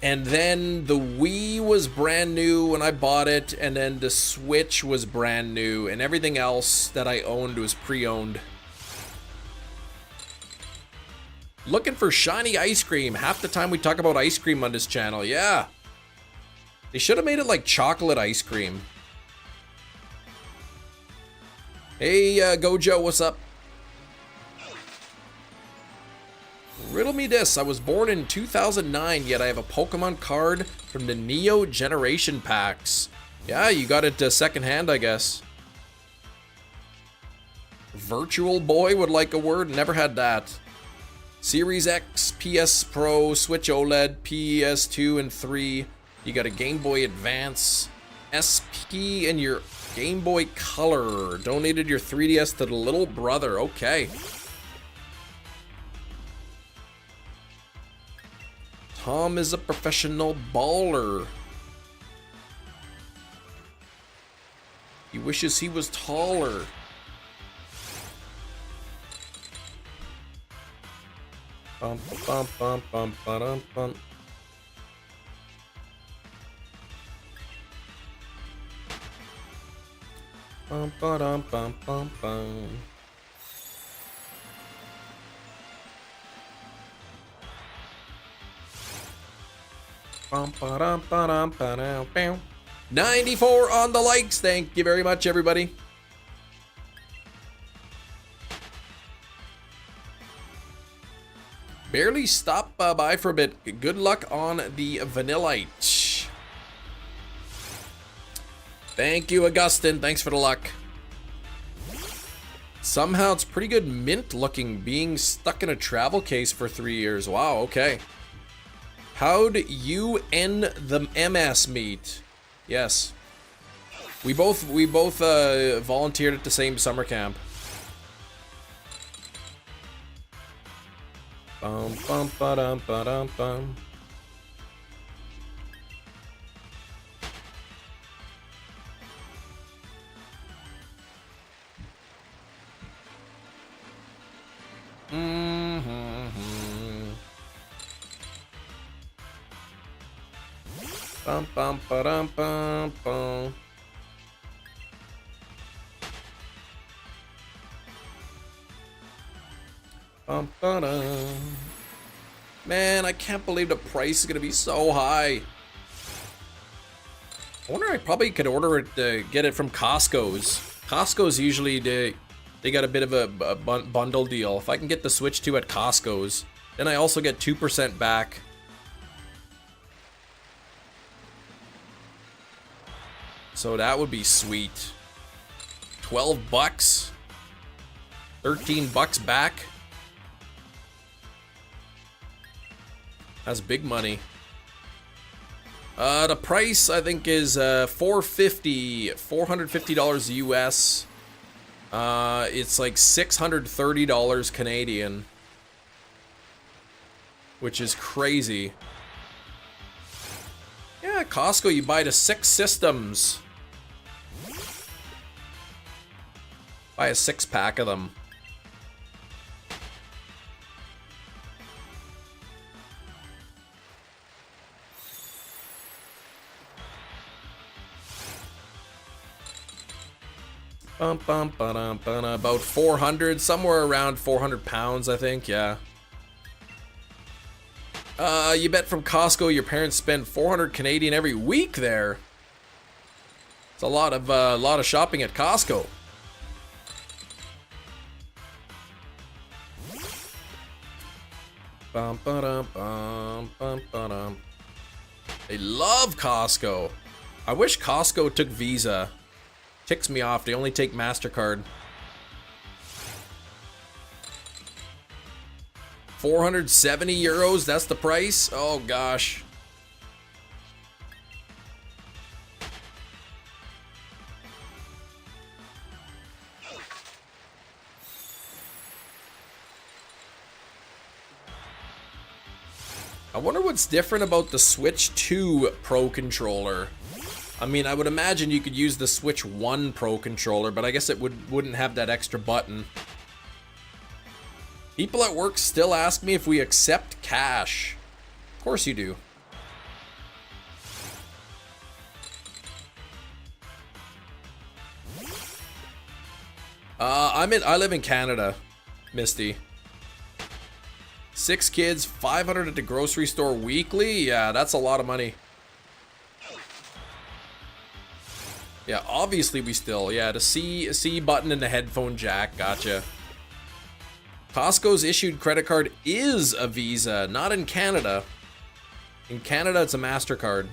And then the Wii was brand new when I bought it, and then the Switch was brand new, and everything else that I owned was pre-owned. Looking for shiny ice cream. Half the time we talk about ice cream on this channel, yeah. They should have made it like chocolate ice cream. Hey, Gojo, what's up? Riddle me this. I was born in 2009, yet I have a Pokemon card from the Neo Generation packs. Yeah, you got it secondhand, I guess. Virtual Boy would like a word. Never had that. Series X, PS Pro, Switch OLED, PS2 and 3. You got a Game Boy Advance, SP, and your Game Boy Color. Donated your 3DS to the little brother. Okay. Tom is a professional baller. He wishes he was taller. Bum, bum, bum, bum, bum, bum. Bum, ba-dum, bum, bum, bum. Bum, ba-dum, ba-dum, ba-dum, bam. 94 on the likes. Thank you very much, everybody. Barely stop by for a bit. Good luck on the Vanillite. Thank you, Augustin. Thanks for the luck. Somehow it's pretty good mint looking, being stuck in a travel case for 3 years. Wow, okay. How'd you and the MS meet? Yes. We both volunteered at the same summer camp. Bum bum ba-dum ba-dum bum. Bum bum ba-dum bum bum. Bum ba-dum. Man, I can't believe the price is gonna be so high. I wonder, I probably could order it, get it from Costco's. Costco's usually they got a bit of a bundle deal. If I can get the Switch 2 at Costco's, then I also get 2% back. So that would be sweet. 12 bucks. 13 bucks back. That's big money. The price I think is $450 US. It's like $630 Canadian, which is crazy. Yeah, Costco, you buy to 6 systems. Buy a 6-pack of them. Bum, bum, ba-dum, ba-dum. About 400, somewhere around 400 pounds, I think, yeah. You bet from Costco your parents spend 400 Canadian every week there. It's a lot of shopping at Costco. Bum, ba-dum, bum, bum, ba-dum. They love Costco. I wish Costco took Visa. Ticks me off, they only take MasterCard. 470 euros, that's the price? Oh gosh. I wonder what's different about the Switch 2 Pro controller. I mean, I would imagine you could use the Switch 1 Pro controller, but I guess it wouldn't have that extra button. People at work still ask me if we accept cash. Of course you do. I live in Canada, Misty. 6 kids, 500 at the grocery store weekly? Yeah, that's a lot of money. Yeah, obviously we still, yeah, the C button and the headphone jack, gotcha. Costco's issued credit card is a Visa, not in Canada. In Canada, it's a MasterCard.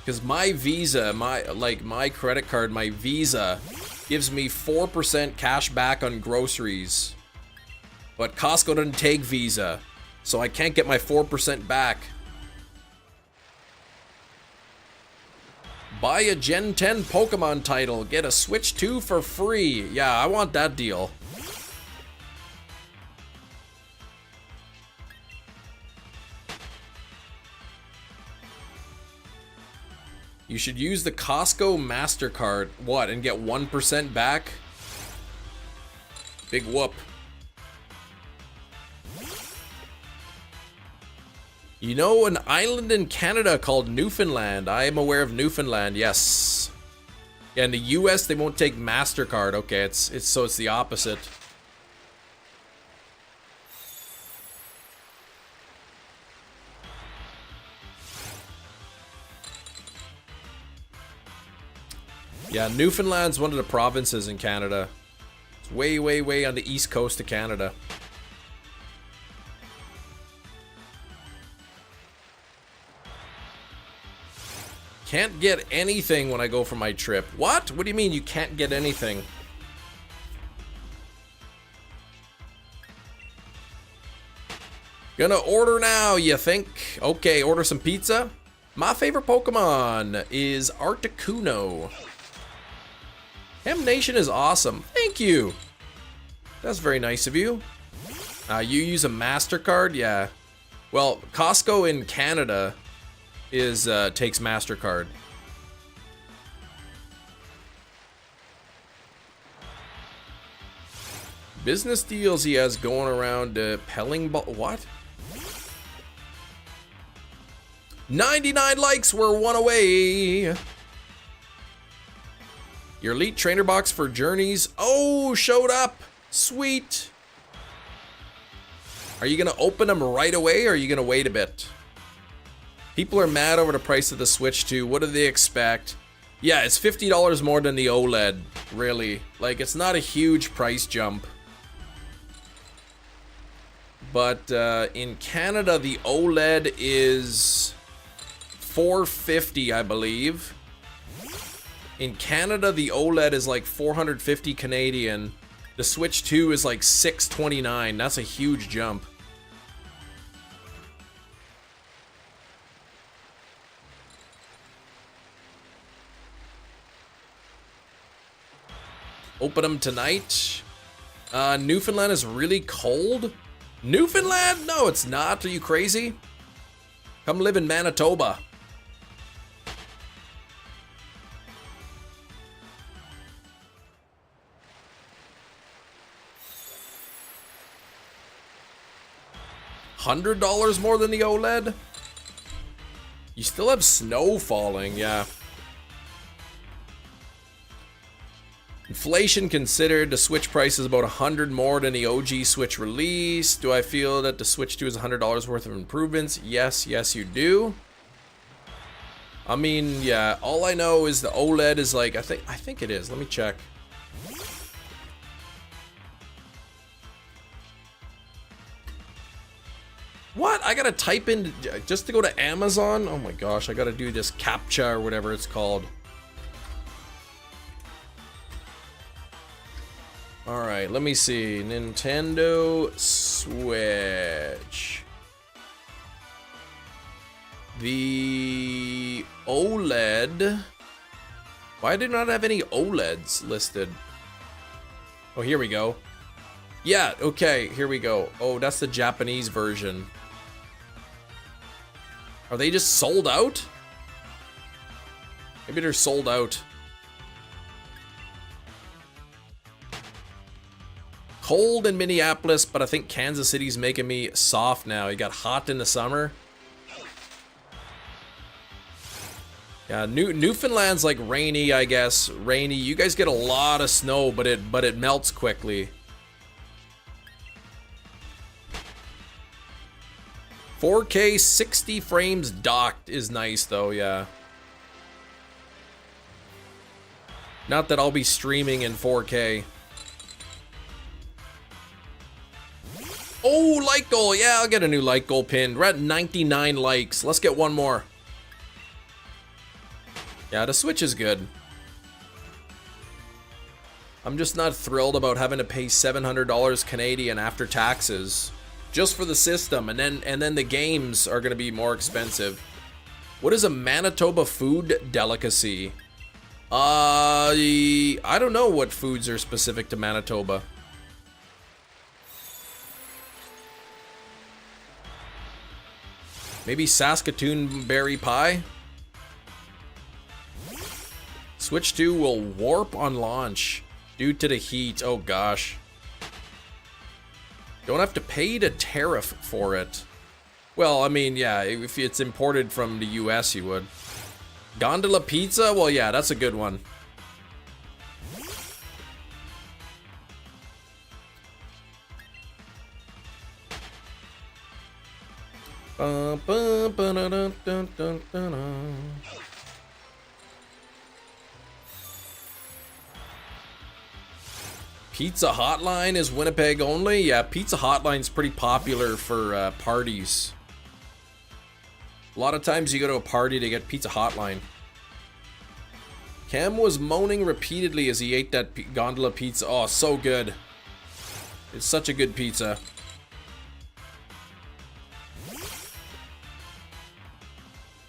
Because my Visa, my credit card, my Visa, gives me 4% cash back on groceries. But Costco doesn't take Visa. So I can't get my 4% back. Buy a Gen 10 Pokemon title, get a Switch 2 for free. Yeah, I want that deal. You should use the Costco MasterCard. What, and get 1% back? Big whoop. You know an island in Canada called Newfoundland. I am aware of Newfoundland, yes. Yeah, in the US they won't take MasterCard. Okay, it's the opposite. Yeah, Newfoundland's one of the provinces in Canada. It's way, way, way on the east coast of Canada. Can't get anything when I go for my trip. What? What do you mean you can't get anything? Gonna order now, you think? Okay, order some pizza. My favorite Pokemon is Articuno. Hem Nation is awesome. Thank you. That's very nice of you. You use a MasterCard? Yeah. Well, Costco in Canada takes MasterCard. Business deals he has going around Pelling Ball. What? 99 likes, we're one away. Your Elite Trainer Box for Journeys. Oh, showed up. Sweet. Are you going to open them right away or are you going to wait a bit? People are mad over the price of the Switch 2. What do they expect? Yeah, it's $50 more than the OLED, really. Like, it's not a huge price jump. But in Canada, the OLED is $450, I believe. In Canada, the OLED is like $450 Canadian. The Switch 2 is like $629. That's a huge jump. Open them tonight. Newfoundland is really cold. Newfoundland? No, it's not. Are you crazy? Come live in Manitoba. $100 more than the OLED? You still have snow falling, yeah. Inflation considered, the Switch price is about $100 more than the OG Switch release. Do I feel that the Switch 2 is $100 worth of improvements? Yes, yes you do. I mean, yeah, all I know is the OLED is like, I think it is. Let me check. What? I gotta type in just to go to Amazon? Oh my gosh, I gotta do this CAPTCHA or whatever it's called. Alright, let me see. Nintendo Switch. The OLED. Why did not have any OLEDs listed? Oh, here we go. Yeah, okay, here we go. Oh, that's the Japanese version. Are they just sold out? Maybe they're sold out. Cold in Minneapolis, but I think Kansas City's making me soft now. It got hot in the summer. Yeah, Newfoundland's like rainy, I guess. Rainy. You guys get a lot of snow, but it melts quickly. 4K 60 frames docked is nice though, yeah. Not that I'll be streaming in 4K. Oh, like goal. Yeah, I'll get a new like goal pinned. We're at 99 likes. Let's get one more. Yeah, the Switch is good. I'm just not thrilled about having to pay $700 Canadian after taxes just for the system, and then the games are going to be more expensive. What is a Manitoba food delicacy? I don't know what foods are specific to Manitoba. Maybe Saskatoon berry pie? Switch 2 will warp on launch due to the heat. Oh gosh. Don't have to pay the tariff for it. Well, I mean, yeah, if it's imported from the US, you would. Gondola pizza? Well, yeah, that's a good one. Pizza Hotline is Winnipeg only? Yeah, Pizza Hotline's pretty popular for parties. A lot of times you go to a party to get Pizza Hotline. Cam was moaning repeatedly as he ate that gondola pizza. Oh, so good. It's such a good pizza.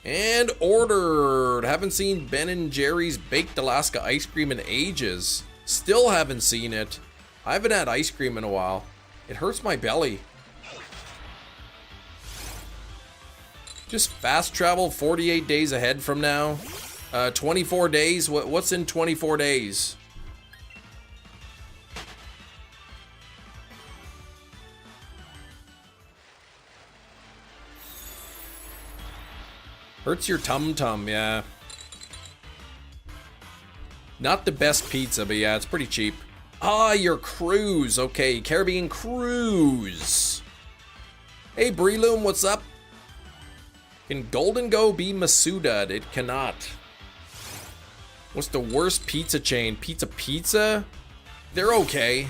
And ordered. Haven't seen Ben & Jerry's Baked Alaska ice cream in ages. Still haven't seen it. I haven't had ice cream in a while. It hurts my belly. Just fast travel 48 days ahead from now. 24 days? What's in 24 days? Hurts your tum-tum, yeah. Not the best pizza, but yeah, it's pretty cheap. Ah, your cruise. Okay, Caribbean cruise. Hey, Breloom, what's up? Can Golden Go be Masuda? It cannot. What's the worst pizza chain? Pizza Pizza? They're okay.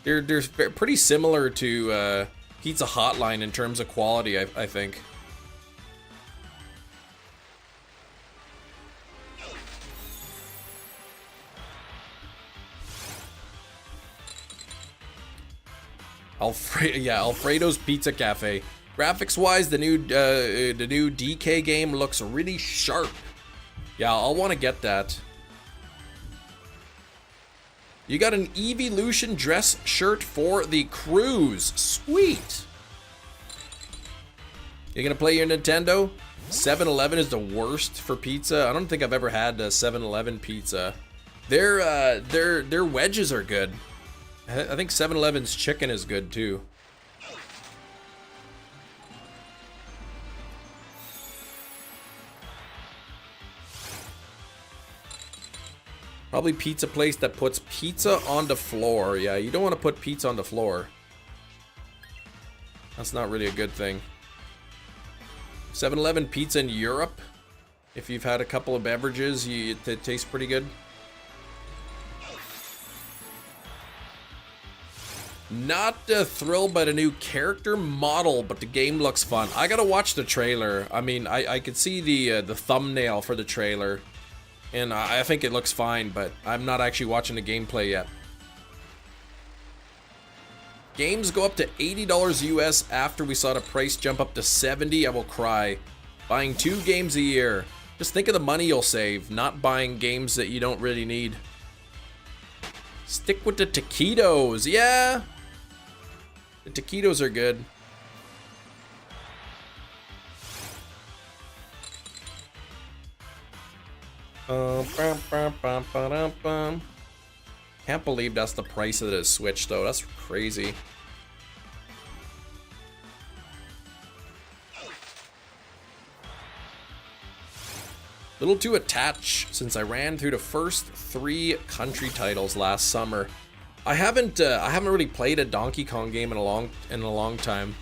They're pretty similar to Pizza Hotline in terms of quality, I think. Alfredo's Pizza Cafe. Graphics-wise, the new DK game looks really sharp. Yeah, I'll want to get that. You got an Evolution dress shirt for the cruise. Sweet. You gonna play your Nintendo? 7-Eleven is the worst for pizza. I don't think I've ever had a 7-Eleven pizza. Their wedges are good. I think 7-Eleven's chicken is good too. Probably pizza place that puts pizza on the floor. Yeah, you don't want to put pizza on the floor. That's not really a good thing. 7-Eleven pizza in Europe. If you've had a couple of beverages, it tastes pretty good. Not thrilled by the new character model, but the game looks fun. I gotta watch the trailer. I mean, I could see the thumbnail for the trailer, and I think it looks fine, but I'm not actually watching the gameplay yet. Games go up to $80 US after we saw the price jump up to $70. I will cry. Buying 2 games a year. Just think of the money you'll save, not buying games that you don't really need. Stick with the taquitos, yeah. The taquitos are good. Can't believe that's the price of the Switch, though. That's crazy. Little too attached since I ran through the first 3 country titles last summer. I haven't really played a Donkey Kong game in a long time.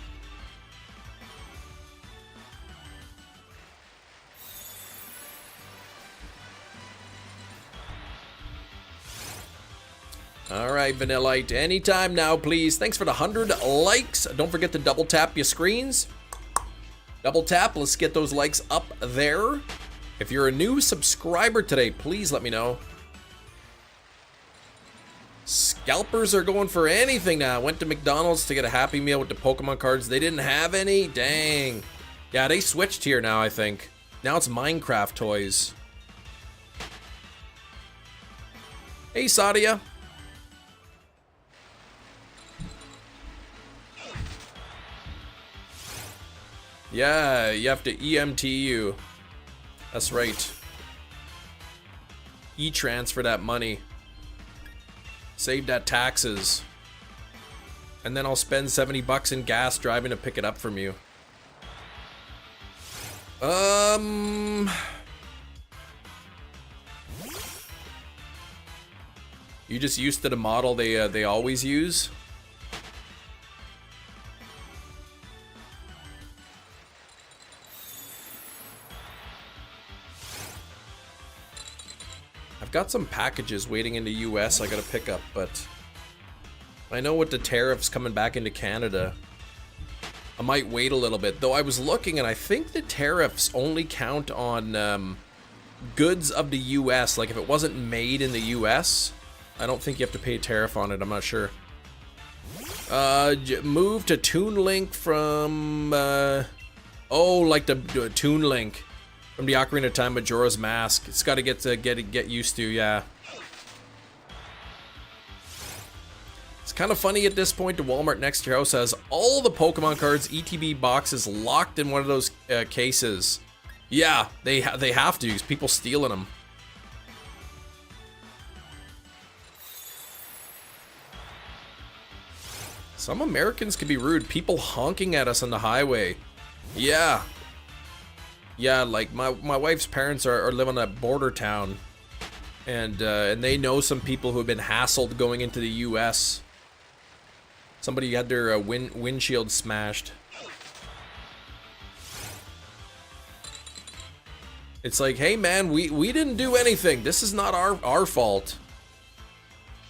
All right, VANILLITE, anytime now, please. Thanks for the 100 likes. Don't forget to double tap your screens. Double tap. Let's get those likes up there. If you're a new subscriber today, please let me know. Scalpers are going for anything now. Went to McDonald's to get a Happy Meal with the Pokemon cards. They didn't have any? Dang. Yeah, they switched here now, I think. Now it's Minecraft toys. Hey, Sadia. Yeah, you have to EMTU. That's right. E-transfer that money. Save that taxes. and then I'll spend 70 bucks in gas driving to pick it up from you. You just used to the model they always use? I've got some packages waiting in the US I gotta pick up, but I know with the tariffs coming back into Canada, I might wait a little bit. Though I was looking and I think the tariffs only count on goods of the US. Like if it wasn't made in the US, I don't think you have to pay a tariff on it. I'm not sure. Move to Toon Link from oh, like the Toon Link from the Ocarina of Time Majora's Mask. It's got to get used to, yeah. It's kind of funny at this point. The Walmart next to your house has all the Pokemon cards, ETB boxes locked in one of those cases. Yeah, they have to, because people stealing them. Some Americans can be rude. People honking at us on the highway. Yeah. Yeah, like my wife's parents are living in a border town, and they know some people who have been hassled going into the U.S. Somebody had their windshield smashed. It's like, hey man, we didn't do anything. This is not our fault.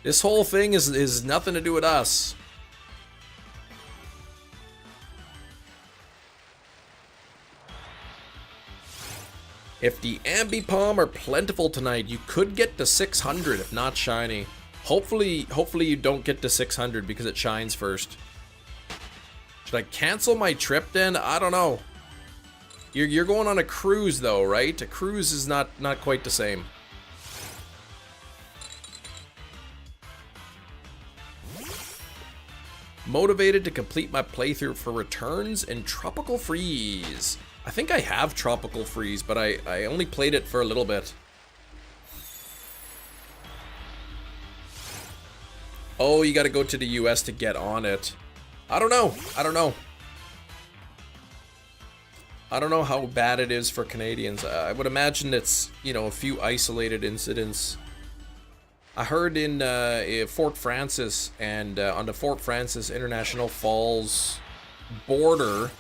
This whole thing is nothing to do with us. If the Ambipom are plentiful tonight, you could get to 600 if not shiny. Hopefully you don't get to 600 because it shines first. Should I cancel my trip then? I don't know. You're going on a cruise though, right? A cruise is not quite the same. Motivated to complete my playthrough for returns in Tropical Freeze. I think I have Tropical Freeze, but I only played it for a little bit. Oh, you gotta go to the US to get on it. I don't know. I don't know how bad it is for Canadians. I would imagine it's, you know, a few isolated incidents. I heard in Fort Francis and on the Fort Francis International Falls border,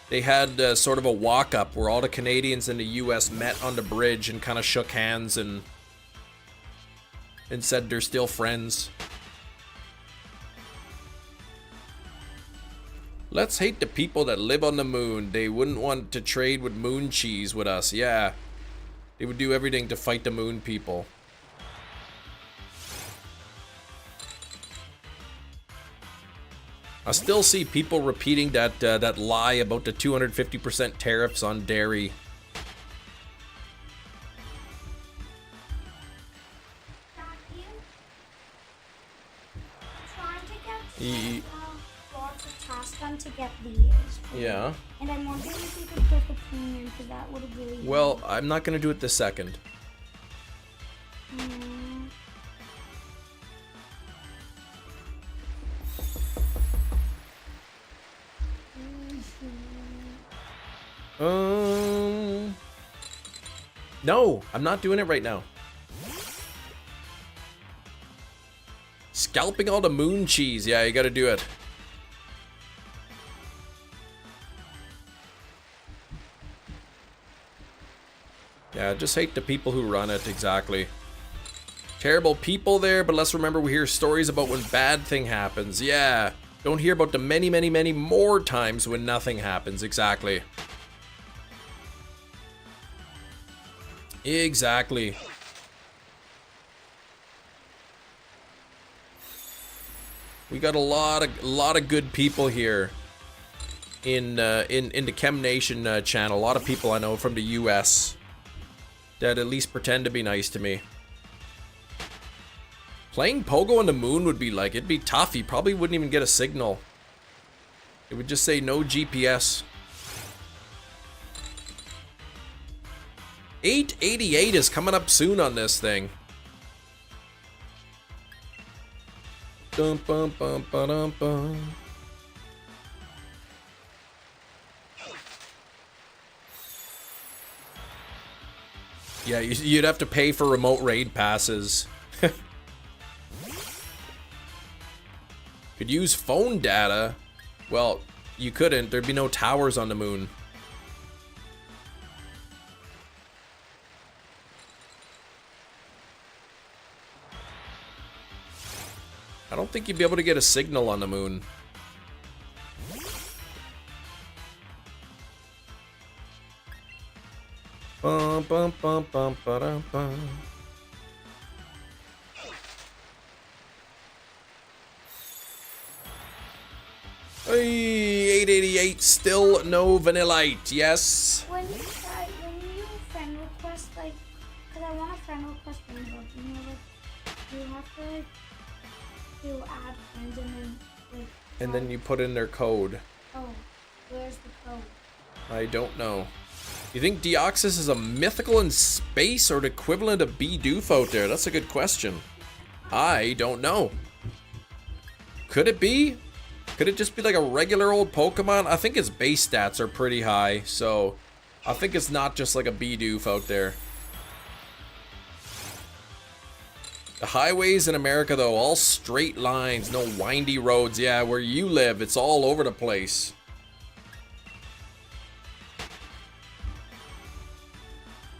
they had sort of a walk-up where all the Canadians and the US met on the bridge and kind of shook hands and said they're still friends. Let's hate the people that live on the moon. They wouldn't want to trade with moon cheese with us. Yeah, they would do everything to fight the moon people. I still see people repeating that lie about the 250% tariffs on dairy. To get these. Yeah. And I'm wondering if you could put the premium, because that would have really helped. Well, I'm not going to do it this second. No, I'm not doing it right now. Scalping all the moon cheese. Yeah, you got to do it. Yeah, just hate the people who run it, exactly. Terrible people there, but let's remember we hear stories about when bad thing happens. Yeah, don't hear about the many, many, many more times when nothing happens, exactly. Exactly. We got a lot of good people here in the Chem Nation channel. A lot of people I know from the US that at least pretend to be nice to me. Playing Pogo on the moon would be like, it'd be tough. You probably wouldn't even get a signal. It would just say no GPS. 888 is coming up soon on this thing. Dum, bum, bum, ba-dum, bum. Yeah, you'd have to pay for remote raid passes. Could use phone data. Well, you couldn't. There'd be no towers on the moon. I don't think you'd be able to get a signal on the moon. Bum, bum, bum, bum, ba-dum, bum. Hey, 888, still no vanillite, yes. When you friend request, like, cause I want a friend request rainbow, you know, like, you have to, like, do add friends and then, like. And then you put in their code. Oh, where's the code? I don't know. You think Deoxys is a mythical in space or the equivalent of Bidoof out there? That's a good question. I don't know. Could it be? Could it just be like a regular old Pokemon? I think its base stats are pretty high, so I think it's not just like a Bidoof out there. The highways in America, though, all straight lines, no windy roads. Yeah, where you live, it's all over the place.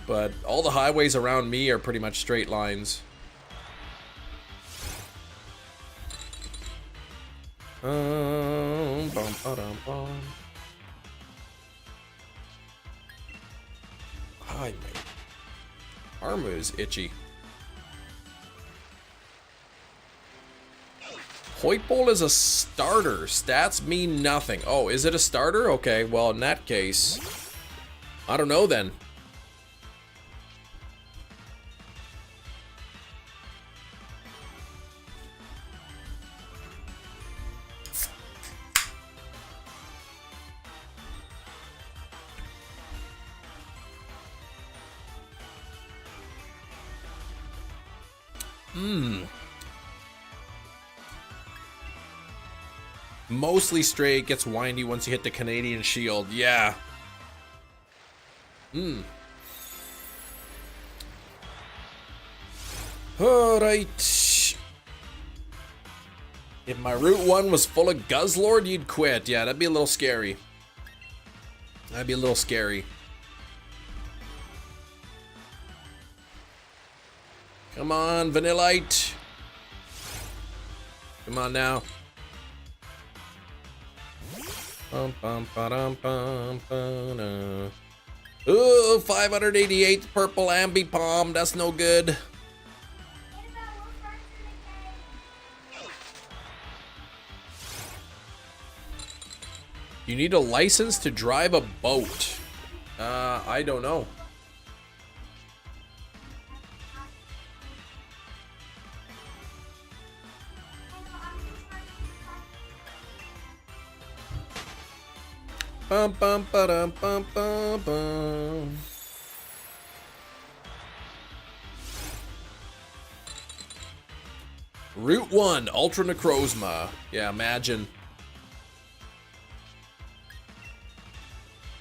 But all the highways around me are pretty much straight lines. Bum, ba-dum, bum. Hi, mate. Arm is itchy. Hoitball is a starter. Stats mean nothing. Oh, is it a starter? Okay, well, in that case, I don't know then. Mostly straight, gets windy once you hit the Canadian Shield. Yeah. Alright. If my Route 1 was full of Guzzlord, you'd quit. Yeah, that'd be a little scary. That'd be a little scary. Come on, Vanillite. Come on now. Bum, bum, ba-dum, bum, ba-da. Ooh, 588 purple Ambipom. That's no good. You need a license to drive a boat. I don't know. Bum, bum, ba-dum, bum, bum, bum. Route 1, Ultra Necrozma. Yeah, imagine.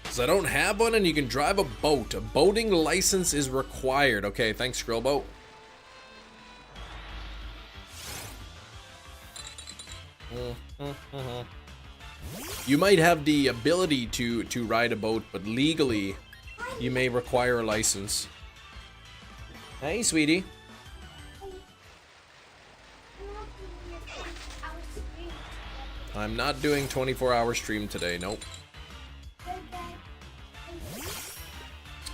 Because I don't have one and you can drive a boat. A boating license is required. Okay, thanks, Skrillboat. You might have the ability to ride a boat, but legally, you may require a license. Hey, sweetie. I'm not doing 24-hour stream today, nope.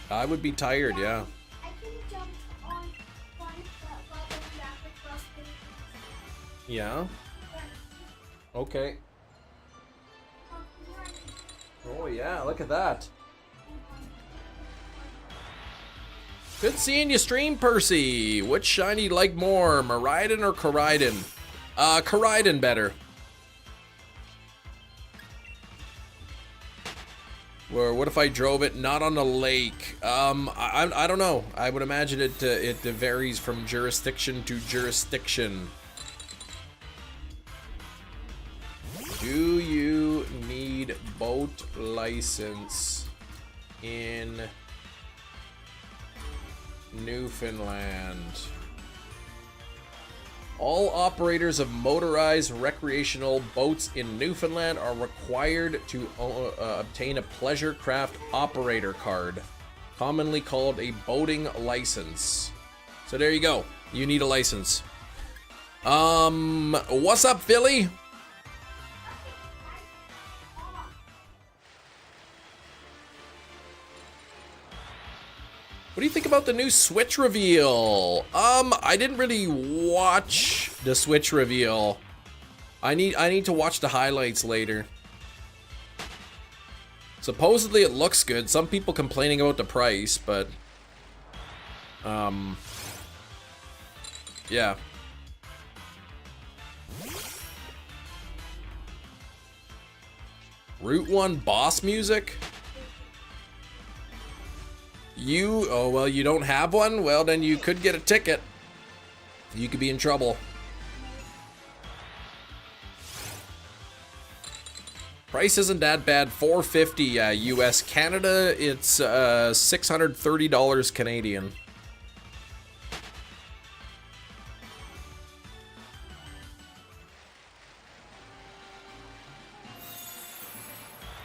I would be tired, yeah. Yeah? Okay. Oh yeah, look at that. Good seeing you stream, Percy. Which shiny you like more, Miraidon or Koraidon? Koraidon better. Or what if I drove it not on a lake? I don't know. I would imagine it varies from jurisdiction to jurisdiction. need boat license in Newfoundland. All operators of motorized recreational boats in Newfoundland are required to obtain a pleasure craft operator card, commonly called a boating license. So there you go. You need a license. What's up, Philly? What do you think about the new Switch reveal? I didn't really watch the Switch reveal. I need to watch the highlights later. Supposedly it looks good. Some people complaining about the price, but yeah. Route 1 boss music? Oh, well, you don't have one? Well, then you could get a ticket. You could be in trouble. Price isn't that bad. $450 US. Canada, it's $630 Canadian.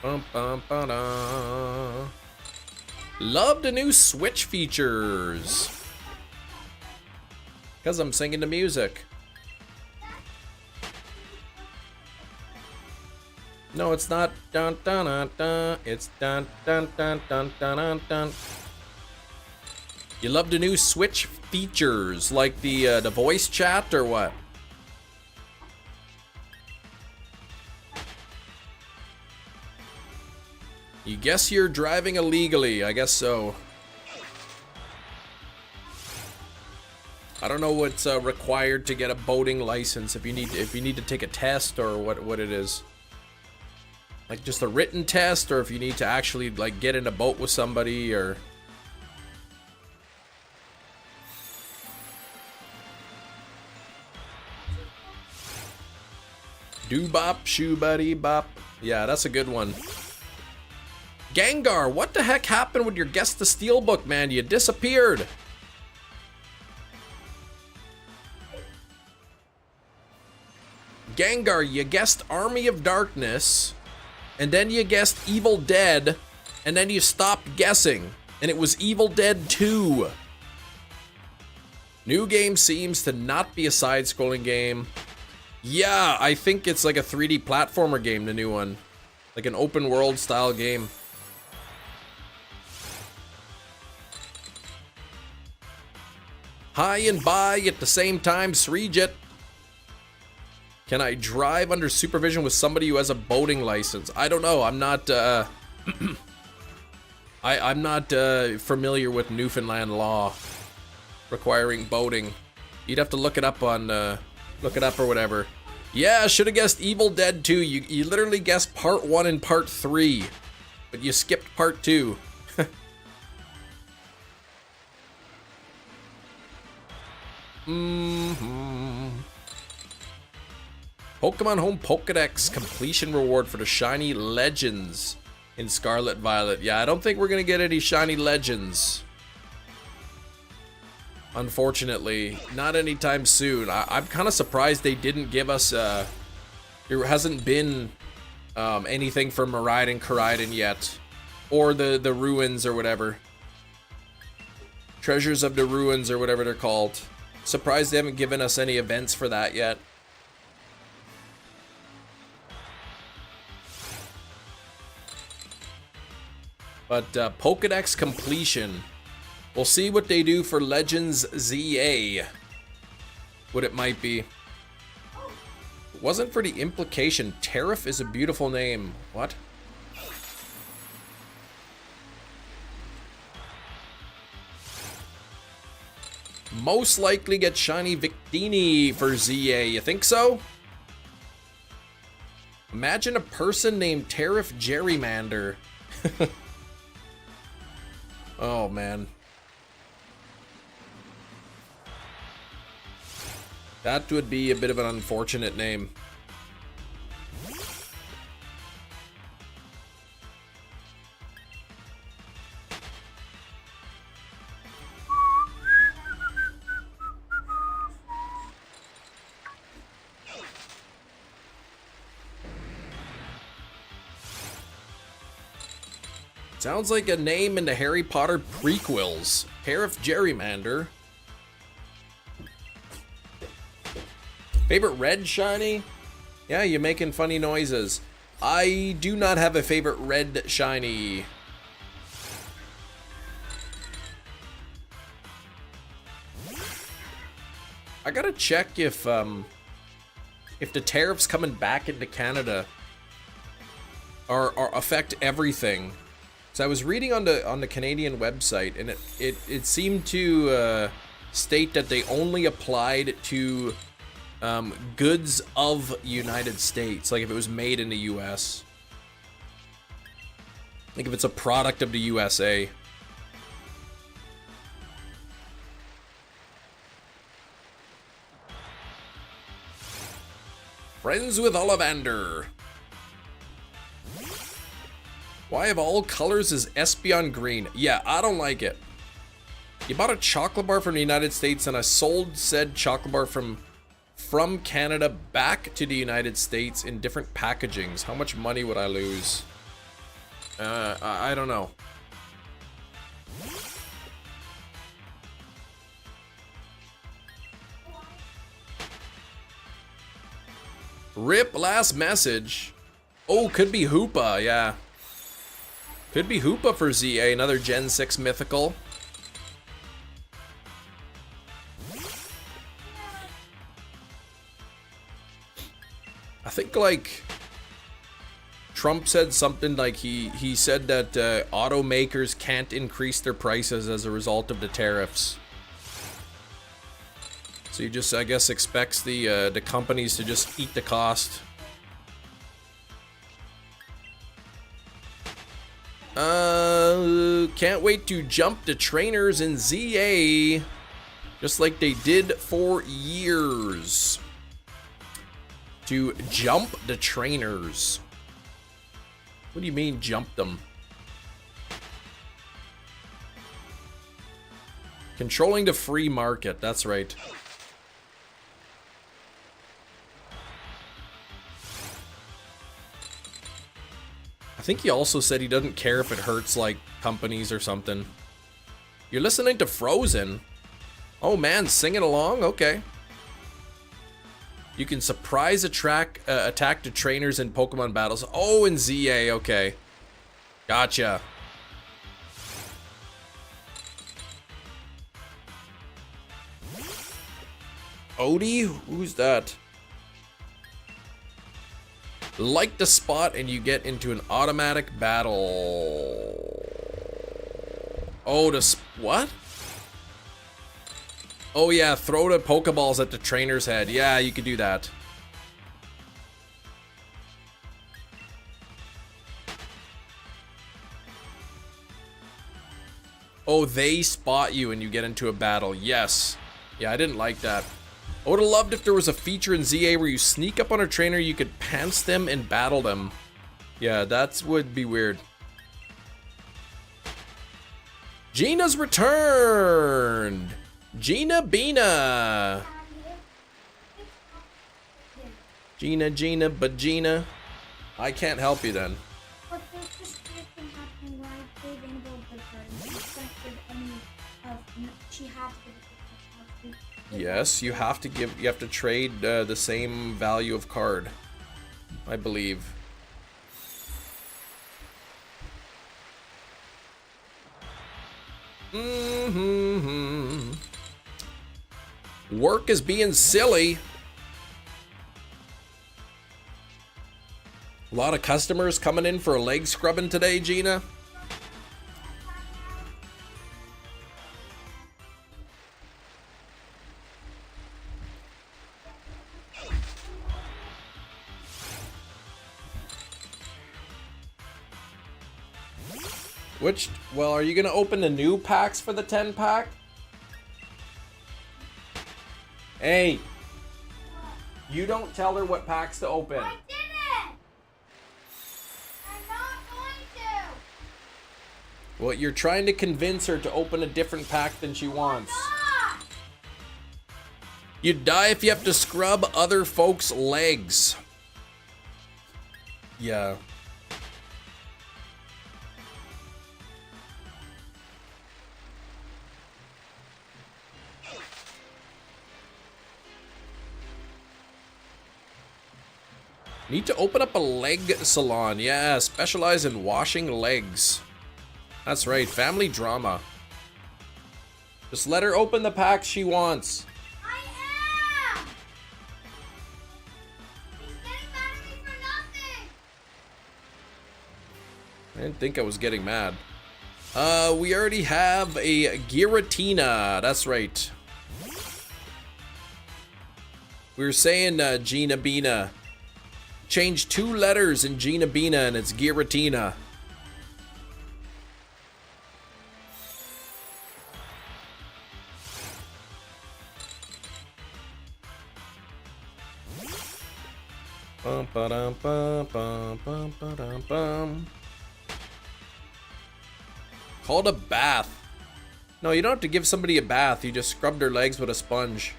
Bum, bum, ba-da. Love the new Switch features. Because I'm singing the music. No, it's not dun dun dun dun. It's dun dun dun dun dun dun dun. You love the new Switch features, like the voice chat or what? You guess you're driving illegally. I guess so. I don't know what's required to get a boating license. If you need to take a test or what it is. Like just a written test, or if you need to actually like get in a boat with somebody, or do bop shoe buddy bop. Yeah, that's a good one. Gengar, what the heck happened with your Guess the Steelbook, man? You disappeared. Gengar, you guessed Army of Darkness, and then you guessed Evil Dead, and then you stopped guessing, and it was Evil Dead 2. New game seems to not be a side-scrolling game. Yeah, I think it's like a 3D platformer game, the new one. Like an open world style game. Hi and bye at the same time, Sreejit. Can I drive under supervision with somebody who has a boating license? I don't know. I'm not I'm not familiar with Newfoundland law requiring boating. You'd have to look it up on look it up or whatever. Yeah, should have guessed Evil Dead 2. You literally guessed part 1 and part 3, but you skipped part 2. Pokemon Home Pokédex completion reward for the shiny legends in Scarlet Violet. Yeah, I don't think we're gonna get any shiny legends. Unfortunately, not anytime soon. I'm kind of surprised they didn't give us there hasn't been anything from Miraidon Koraidon yet, or the ruins or whatever. Treasures of the Ruins or whatever they're called. Surprised they haven't given us any events for that yet. But Pokédex completion. We'll see what they do for Legends ZA. What it might be. It wasn't for the implication. Tariff is a beautiful name. What? Most likely get shiny Victini for ZA. You think so? Imagine a person named Tariff Gerrymander. Oh, man. That would be a bit of an unfortunate name. Sounds like a name in the Harry Potter prequels. Tariff Gerrymander. Favorite red shiny? Yeah, you're making funny noises. I do not have a favorite red shiny. I gotta check if the tariffs coming back into Canada are affect everything. So I was reading on the Canadian website, and it seemed to state that they only applied to goods of United States, like if it was made in the US. Like if it's a product of the USA. Friends with Ollivander. Why of all colors is Espeon green? Yeah, I don't like it. You bought a chocolate bar from the United States and I sold said chocolate bar from Canada back to the United States in different packagings. How much money would I lose? I don't know. Rip last message. Oh, could be Hoopa, yeah. Could be Hoopa for ZA, another Gen 6 mythical. I think like Trump said something like he said that automakers can't increase their prices as a result of the tariffs. So he just, I guess, expects the companies to just eat the cost. Can't wait to jump the trainers in ZA, just like they did for years. To jump the trainers. What do you mean jump them? Controlling the free market, that's right. I think he also said he doesn't care if it hurts like companies or something. You're listening to Frozen? Oh man, singing along? Okay. You can surprise attack the trainers in Pokemon battles. Oh, in ZA, okay. Gotcha. Odie? Who's that? Like the spot and you get into an automatic battle. Oh, what? Oh yeah, throw the Pokeballs at the trainer's head. Yeah, you could do that. Oh, they spot you and you get into a battle. Yes. Yeah, I didn't like that. I would have loved if there was a feature in ZA where you sneak up on a trainer, you could pants them and battle them. Yeah, that would be weird. Gina's returned! Gina Bina! Gina, but Gina. I can't help you then. But there's this weird thing happening where I gave Angel the card and she can't give any of, she had to give it to her. Yes, you have to trade the same value of card, I believe. Work is being silly. A lot of customers coming in for a leg scrubbing today, Gina. Well, are you gonna open the new packs for the 10 pack? Hey, you don't tell her what packs to open. I didn't! I'm not going to! Well, you're trying to convince her to open a different pack than she wants. Stop! You'd die if you have to scrub other folks' legs. Yeah. Need to open up a leg salon. Yeah, specialize in washing legs. That's right, family drama. Just let her open the packs she wants. I am! He's getting mad at me for nothing! I didn't think I was getting mad. We already have a Giratina. That's right. We were saying Gina Bina. Change 2 letters in Gina Bina and it's Giratina. Bum, ba-dum, bum, bum, bum, ba-dum, bum. Called a bath. No, you don't have to give somebody a bath. You just scrub their legs with a sponge.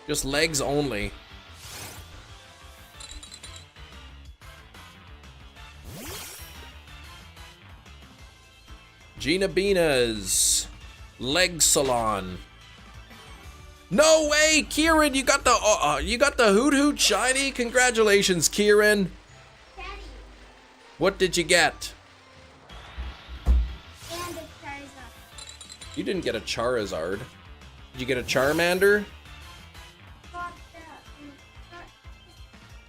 Just legs only. Gina Bina's leg salon. No way, Kieran! You got the Hoot Hoot shiny. Congratulations, Kieran. Daddy. What did you get? And a Charizard. You didn't get a Charizard. Did you get a Charmander? Got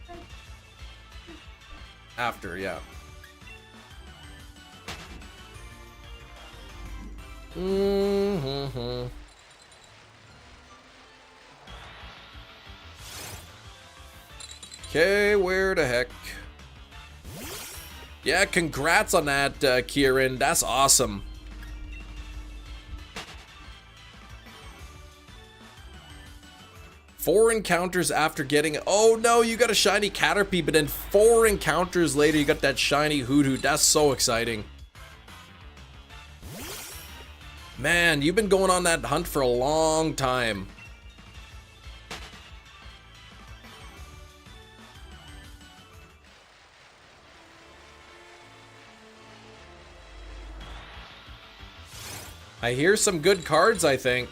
that. After, yeah. Mm-hmm. Okay, where the heck? Yeah, congrats on that, Kieran. That's awesome. Four encounters after getting... Oh no, you got a shiny Caterpie, but then 4 encounters later you got that shiny Hoot Hoot. That's so exciting. Man, you've been going on that hunt for a long time. I hear some good cards, I think.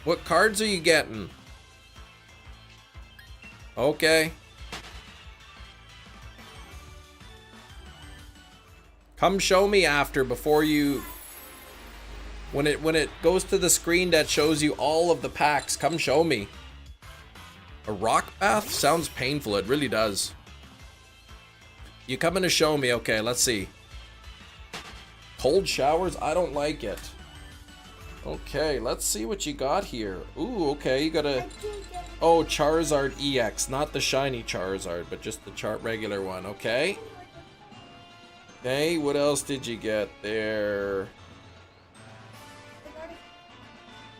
What cards are you getting? Okay. Come show me after before you... When it goes to the screen that shows you all of the packs, come show me. A rock bath? Sounds painful, it really does. You coming to show me? Okay, let's see. Cold showers? I don't like it. Okay, let's see what you got here. Ooh, okay, you got a... Oh, Charizard EX. Not the shiny Charizard, but just the regular one. Okay. Okay, what else did you get there?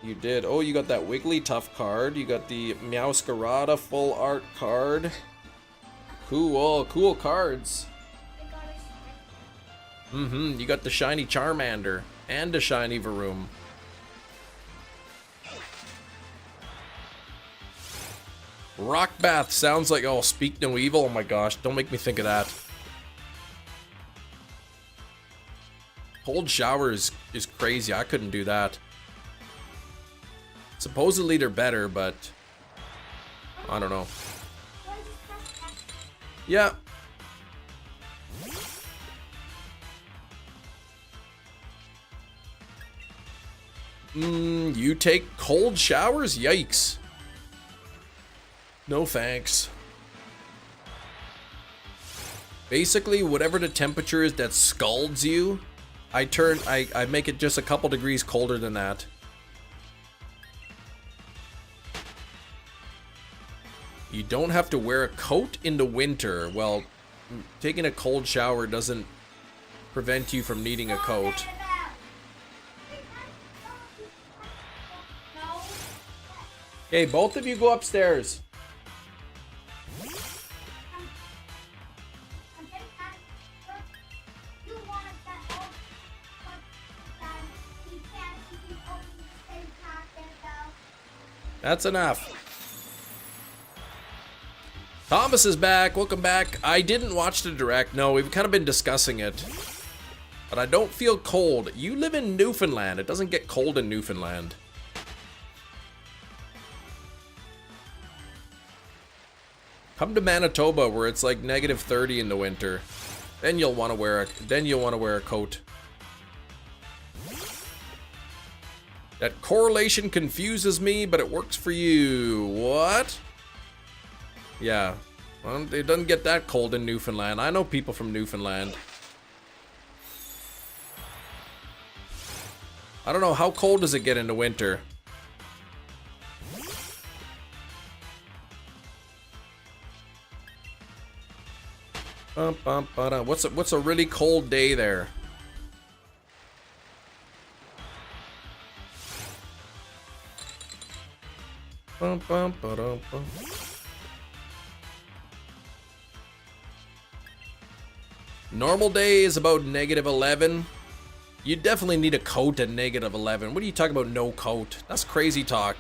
You did. Oh, you got that Wigglytuff card. You got the Meowscarada full art card. Cool, cool cards. Mm-hmm, you got the shiny Charmander and a shiny Varoom. Rock bath sounds like, oh, speak no evil. Oh my gosh, don't make me think of that. Cold shower is crazy. I couldn't do that. Supposedly they're better, but I don't know. Yeah. You take cold showers? Yikes. No thanks. Basically, whatever the temperature is that scalds you, I make it just a couple degrees colder than that. You don't have to wear a coat in the winter. Well, taking a cold shower doesn't prevent you from needing a coat. Hey, both of you go upstairs. That's enough. Thomas is back. Welcome back. I didn't watch the direct. No, we've kind of been discussing it. But I don't feel cold. You live in Newfoundland. It doesn't get cold in Newfoundland. Come to Manitoba where it's like -30 in the winter. Then you'll want to wear a coat. That correlation confuses me, but it works for you. What? Yeah. Well, it doesn't get that cold in Newfoundland. I know people from Newfoundland. I don't know, how cold does it get in the winter? What's a really cold day there? Normal day is about -11. You definitely need a coat at -11. What are you talking about, no coat? That's crazy talk.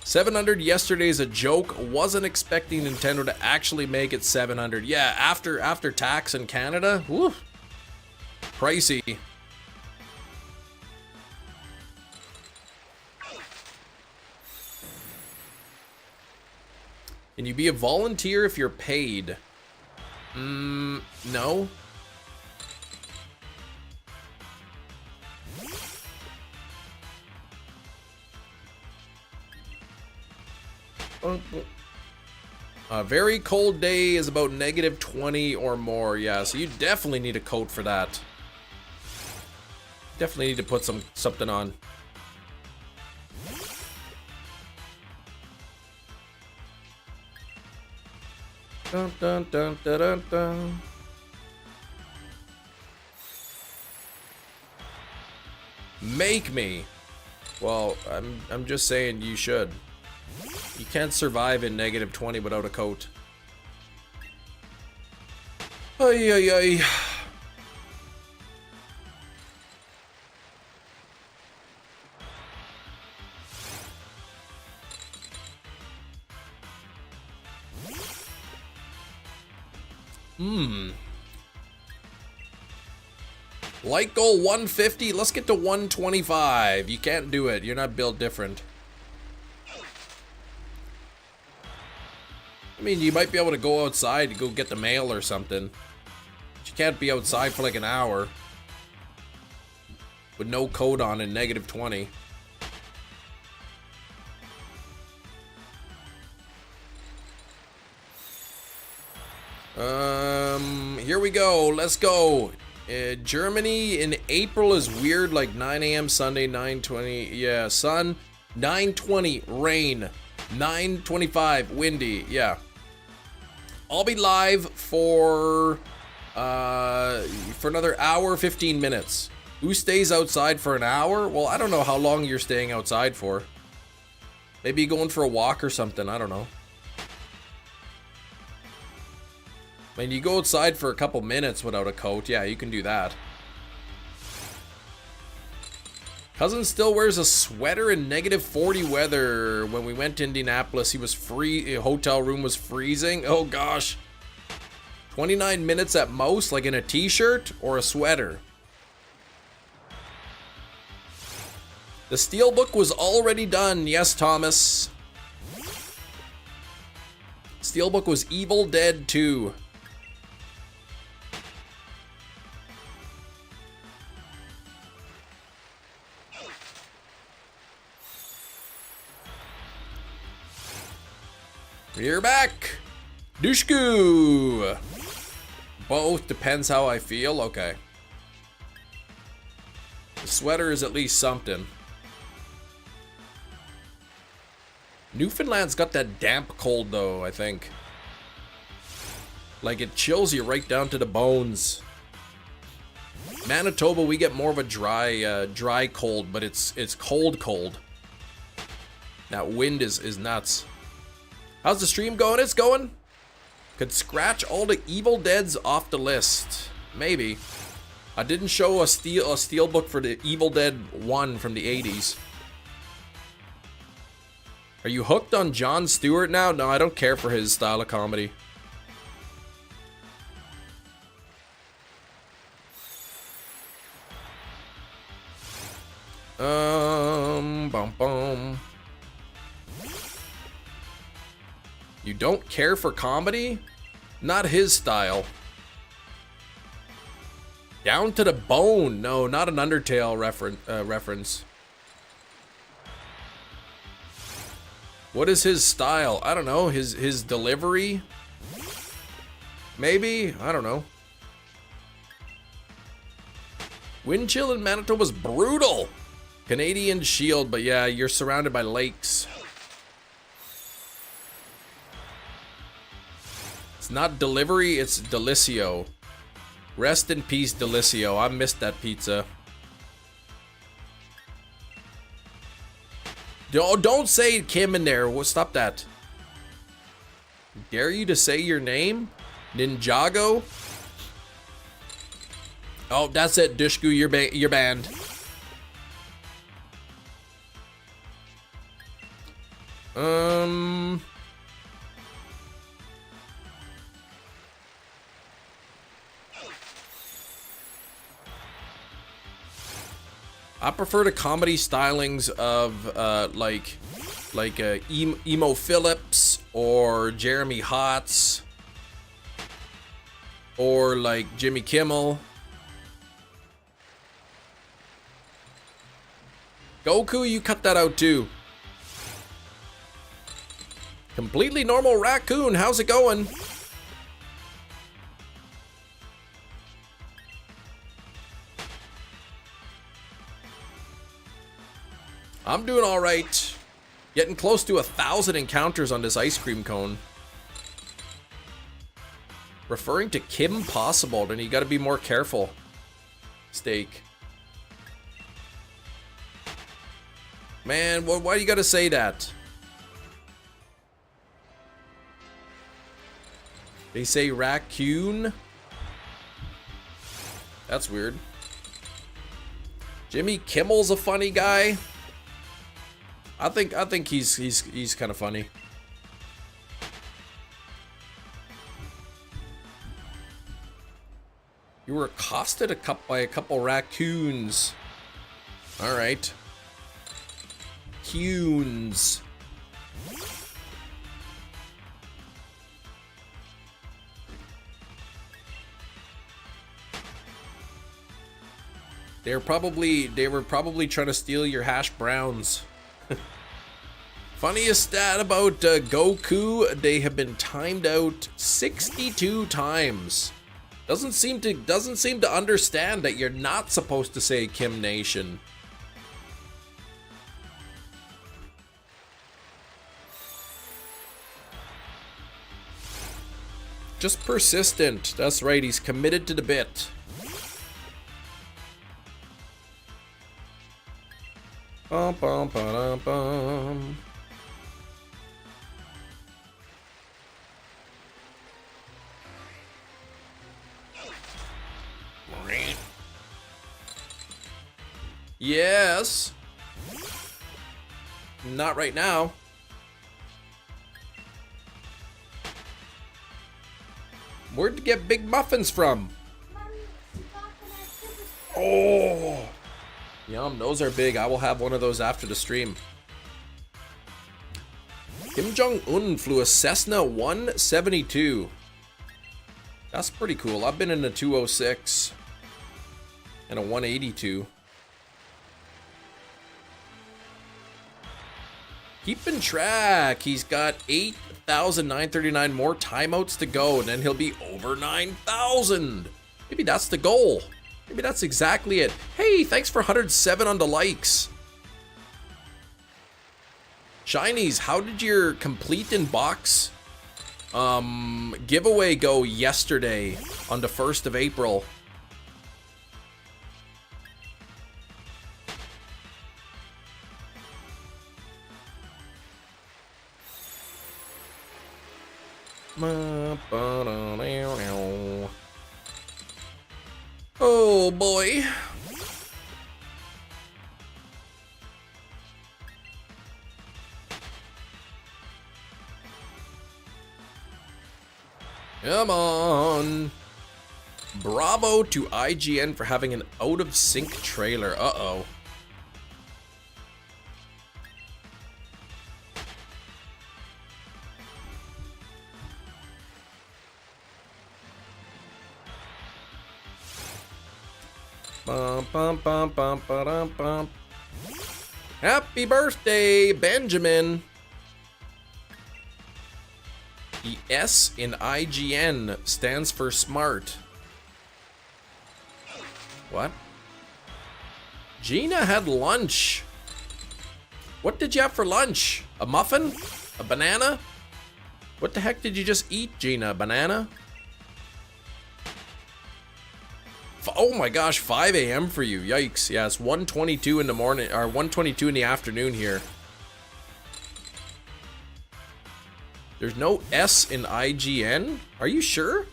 700 yesterday is a joke. Wasn't expecting Nintendo to actually make it 700. Yeah, after tax in Canada, whew, pricey. Can you be a volunteer if you're paid? No. A very cold day is about -20 or more. Yeah, so you definitely need a coat for that. Definitely need to put something on. Dun, dun, dun, dun, dun, dun. Make me. Well, I'm just saying you should. You can't survive in -20 without a coat. Ay, ay, ay. Light goal 150. Let's get to 125. You can't do it. You're not built different. I mean, you might be able to go outside to go get the mail or something. But you can't be outside for like an hour with no coat on and -20. Here we go. Let's go. Germany in April is weird, like 9 a.m. Sunday, 9:20. Yeah, sun, 9:20, rain, 9:25, windy. Yeah. I'll be live for another hour, 15 minutes. Who stays outside for an hour? Well, I don't know how long you're staying outside for. Maybe going for a walk or something. I don't know. I mean, you go outside for a couple minutes without a coat. Yeah, you can do that. Cousin still wears a sweater in -40 weather. When we went to Indianapolis, he was hotel room was freezing. Oh gosh. 29 minutes at most, like in a t-shirt or a sweater. The Steelbook was already done. Yes, Thomas. Steelbook was Evil Dead 2. We're back! Dushku! Both, depends how I feel. Okay. The sweater is at least something. Newfoundland's got that damp cold though, I think. Like it chills you right down to the bones. Manitoba, we get more of a dry cold, but it's cold. That wind is nuts. How's the stream going? It's going. Could scratch all the Evil Deads off the list. Maybe. I didn't show a Steelbook for the Evil Dead 1 from the 80s. Are you hooked on Jon Stewart now? No, I don't care for his style of comedy. Bum. You don't care for comedy? Not his style. Down to the bone. No, not an Undertale reference. What is his style? I don't know. His delivery? Maybe? I don't know. Wind chill in Manitoba was brutal. Canadian Shield, but yeah, you're surrounded by lakes. It's not delivery, it's Delicio. Rest in peace, Delicio. I missed that pizza. Don't say Kim in there. Well, stop that. Dare you to say your name? Ninjago? Oh, that's it, Dushku. You're banned. I prefer the comedy stylings of like Emo Phillips or Jeremy Hotz or like Jimmy Kimmel. Goku, you cut that out too. Completely normal raccoon, how's it going? I'm doing all right. Getting close to 1,000 encounters on this ice cream cone. Referring to Kim Possible, then you gotta be more careful. Steak. Man, why you gotta say that? They say raccoon? That's weird. Jimmy Kimmel's a funny guy. I think he's kind of funny. You were accosted by a couple raccoons. All right. Coons. They were probably trying to steal your hash browns. Funniest stat about Goku, they have been timed out 62 times. Doesn't seem to understand that you're not supposed to say Kim Nation. Just persistent. That's right, he's committed to the bit. Bum, bum, ba-dum, bum. Yes. Not right now. Where'd you get big muffins from? Oh. Yum, those are big. I will have one of those after the stream. Kim Jong-un flew a Cessna 172. That's pretty cool. I've been in a 206 and a 182. Keeping track. He's got 8,939 more timeouts to go, and then he'll be over 9,000. Maybe that's the goal. Maybe that's exactly it. Hey, thanks for 107 on the likes. Shinies, how did your complete in box giveaway go yesterday on the 1st of April? Oh boy. Come on. Bravo to IGN for having an out of sync trailer. Uh-oh. Bum, bum, bum, bum, ba-dum, bum. Happy birthday, Benjamin. The S in IGN stands for smart. What? Gina had lunch. What did you have for lunch? A muffin? A banana? What the heck did you just eat, Gina? Banana? Oh my gosh, 5 a.m. for you. Yikes. Yeah, it's 1:22 in the morning, or 1:22 in the afternoon here. There's no S in IGN? Are you sure?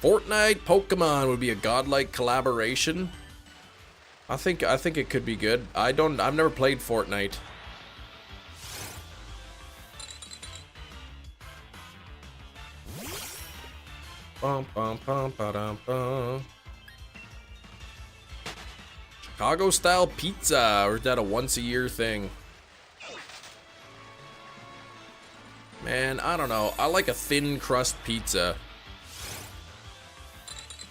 Fortnite Pokemon would be a godlike collaboration. I think it could be good. I've never played Fortnite. Bum, bum, bum, ba-dum, bum. Chicago style pizza, or is that a once a year thing? Man, I don't know. I like a thin crust pizza.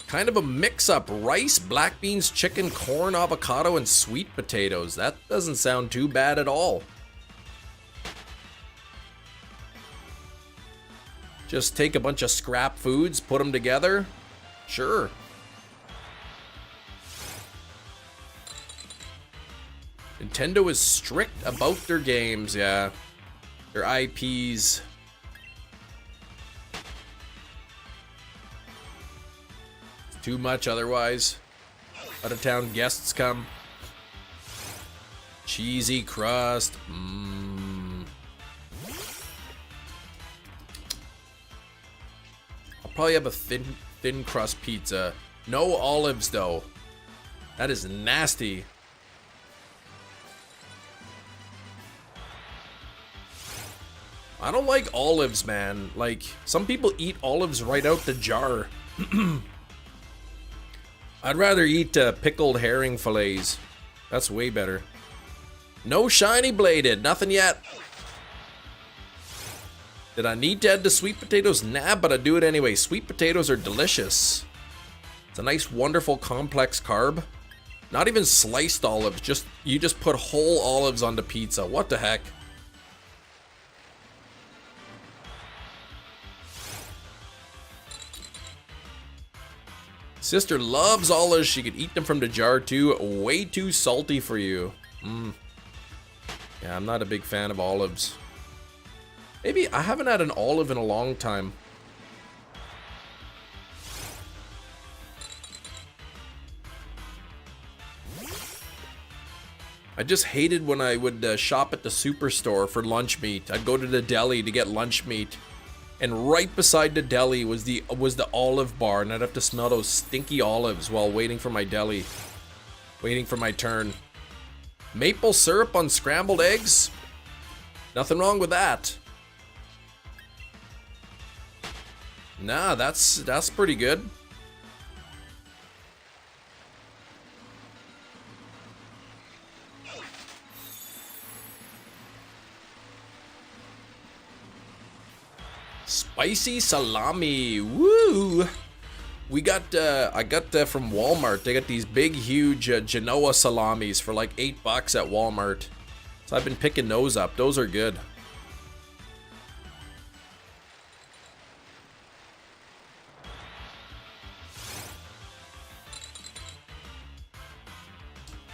Kind of a mix-up. Rice, black beans, chicken, corn, avocado, and sweet potatoes. That doesn't sound too bad at all. Just take a bunch of scrap foods, put them together. Sure. Nintendo is strict about their games, yeah. Their IPs. It's too much otherwise. Out of town guests come. Cheesy crust. I'll probably have a thin crust pizza. No olives though. That is nasty. I don't like olives, man. Like, some people eat olives right out the jar. I'd rather eat pickled herring fillets. That's way better. No shiny bladed, nothing yet. Did I need to add the sweet potatoes? Nah, but I do it anyway. Sweet potatoes are delicious. It's a nice, wonderful, complex carb. Not even sliced olives, you just put whole olives on the pizza. What the heck? Sister loves olives. She could eat them from the jar too. Way too salty for you. Yeah, I'm not a big fan of olives. Maybe I haven't had an olive in a long time. I just hated when I would shop at the superstore for lunch meat. I'd go to the deli to get lunch meat. And right beside the deli was the olive bar, and I'd have to smell those stinky olives while waiting for my deli. Waiting for my turn. Maple syrup on scrambled eggs? Nothing wrong with that. Nah, that's pretty good. Spicy salami, woo! We got, I got from Walmart. They got these big, huge Genoa salamis for like $8 at Walmart. So I've been picking those up. Those are good.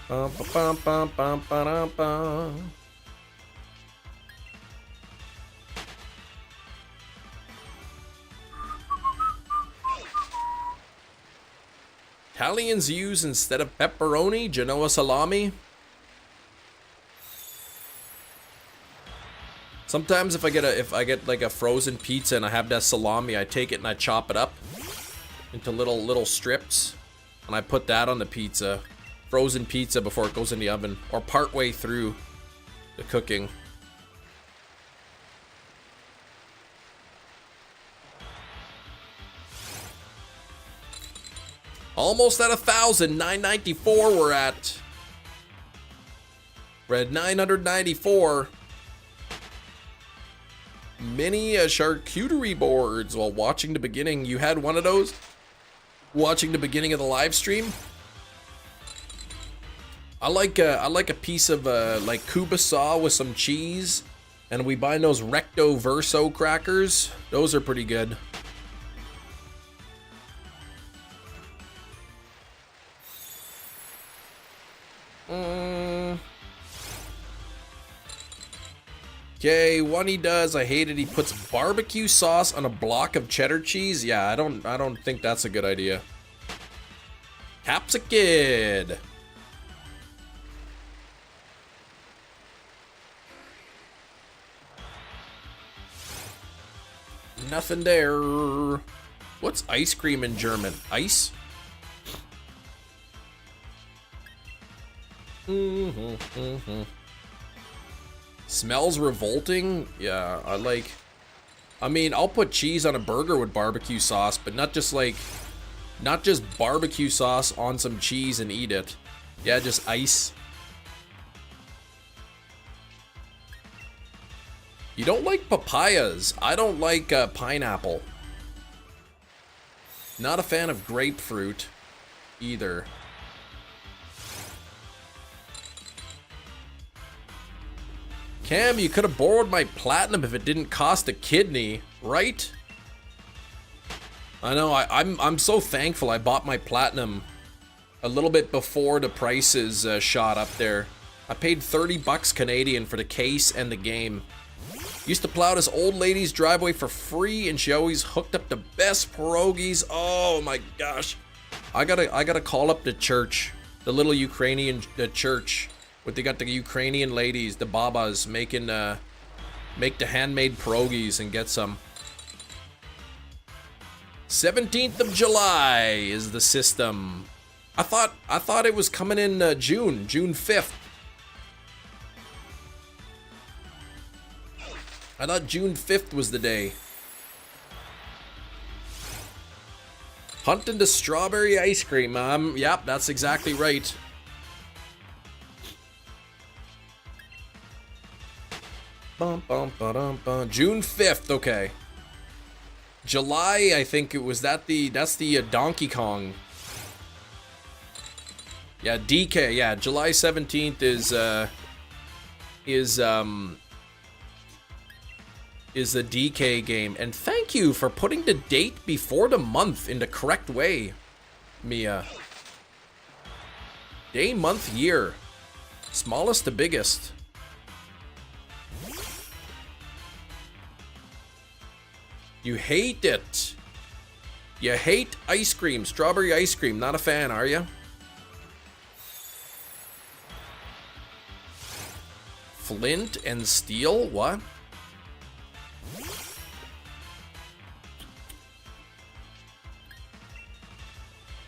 Bum, bum, bum, bum, bum, bum. Italians use instead of pepperoni, Genoa salami. Sometimes if I get like a frozen pizza and I have that salami, I take it and I chop it up into little strips, and I put that on the pizza, frozen pizza, before it goes in the oven or partway through the cooking. Almost at 1,000, 994 we're at. We're at 994. Mini charcuterie boards while watching the beginning. You had one of those? watching the beginning of the live stream. I like a piece of like Kubasa with some cheese, and we buy those Recto Verso crackers. Those are pretty good. Okay, one he does, I hate it. He puts barbecue sauce on a block of cheddar cheese. Yeah, I don't think that's a good idea. Capsicid. Nothing there. What's ice cream in German? Ice? Smells revolting? Yeah, I mean, I'll put cheese on a burger with barbecue sauce, but not just barbecue sauce on some cheese and eat it. Yeah, just ice. You don't like papayas. I don't like pineapple. Not a fan of grapefruit either. Cam, you could have borrowed my platinum if it didn't cost a kidney, right? I know, I'm so thankful I bought my platinum a little bit before the prices shot up there. I paid 30 bucks Canadian for the case and the game. Used to plow this old lady's driveway for free, and she always hooked up the best pierogies. Oh my gosh. I gotta call up the church, the little Ukrainian church. What they got, the Ukrainian ladies, the babas, make the handmade pierogies and get some. 17th of July is the system. I thought it was coming in June 5th. I thought June 5th was the day. Hunting the strawberry ice cream. Yep, that's exactly right. Bum, bum, ba-dum, bum. June 5th, okay. July, I think it was that's the Donkey Kong. Yeah, DK, yeah, July 17th is the DK game. And thank you for putting the date before the month in the correct way, Mia. Day, month, year. Smallest to biggest. You hate it. You hate ice cream, strawberry ice cream. Not a fan, are you? Flint and steel? What?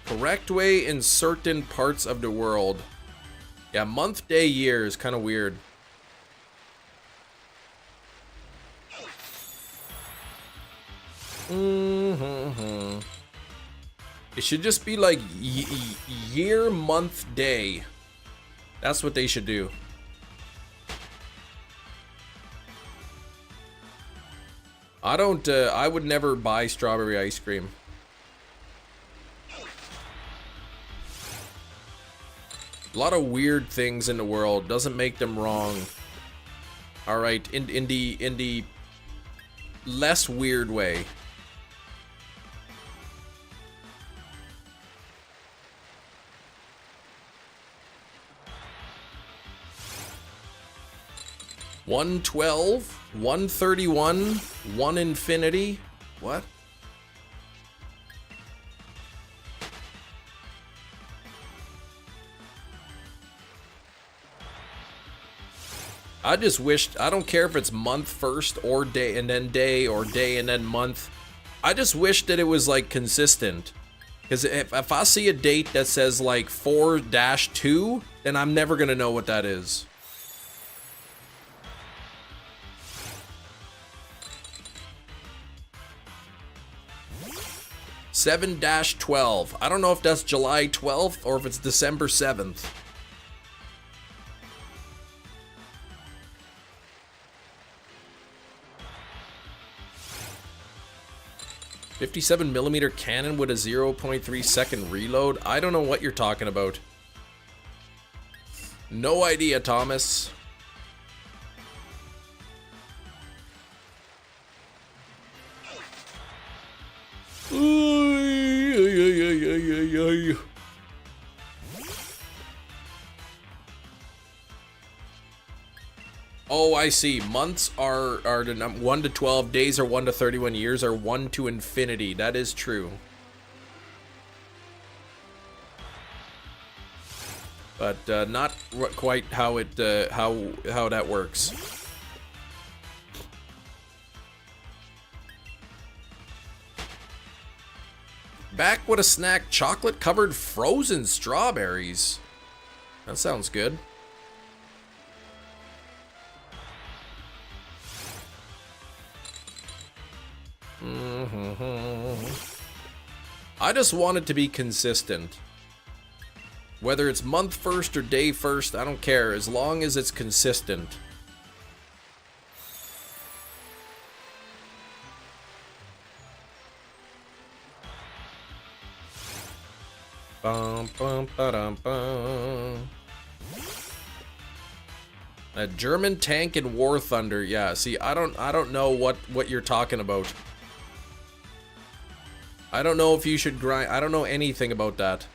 Correct way in certain parts of the world. Yeah, month, day, year is kind of weird. It should just be like year, month, day. That's what they should do. I would never buy strawberry ice cream. A lot of weird things in the world doesn't make them wrong. All right, in the less weird way. $112, $131, $1 infinity. What? I just wished, I don't care if it's month first or day and then day or day and then month. I just wish that it was like consistent. Because if I see a date that says like 4-2, then I'm never going to know what that is. $7-12. I don't know if that's July 12th or if it's December 7th. 57mm cannon with a 0.3 second reload. I don't know what you're talking about. No idea, Thomas. Oh, I see. Months are the 1 to 12, days are 1 to 31, years are 1 to infinity. That is true. But not quite how it how that works. Back with a snack, chocolate covered frozen strawberries. That sounds good. I just want it to be consistent. Whether it's month first or day first, I don't care, as long as it's consistent. Bum, bum, ba-dum, bum. A German tank and War Thunder. Yeah, see, I don't know what you're talking about. I don't know if you should grind. I don't know anything about that.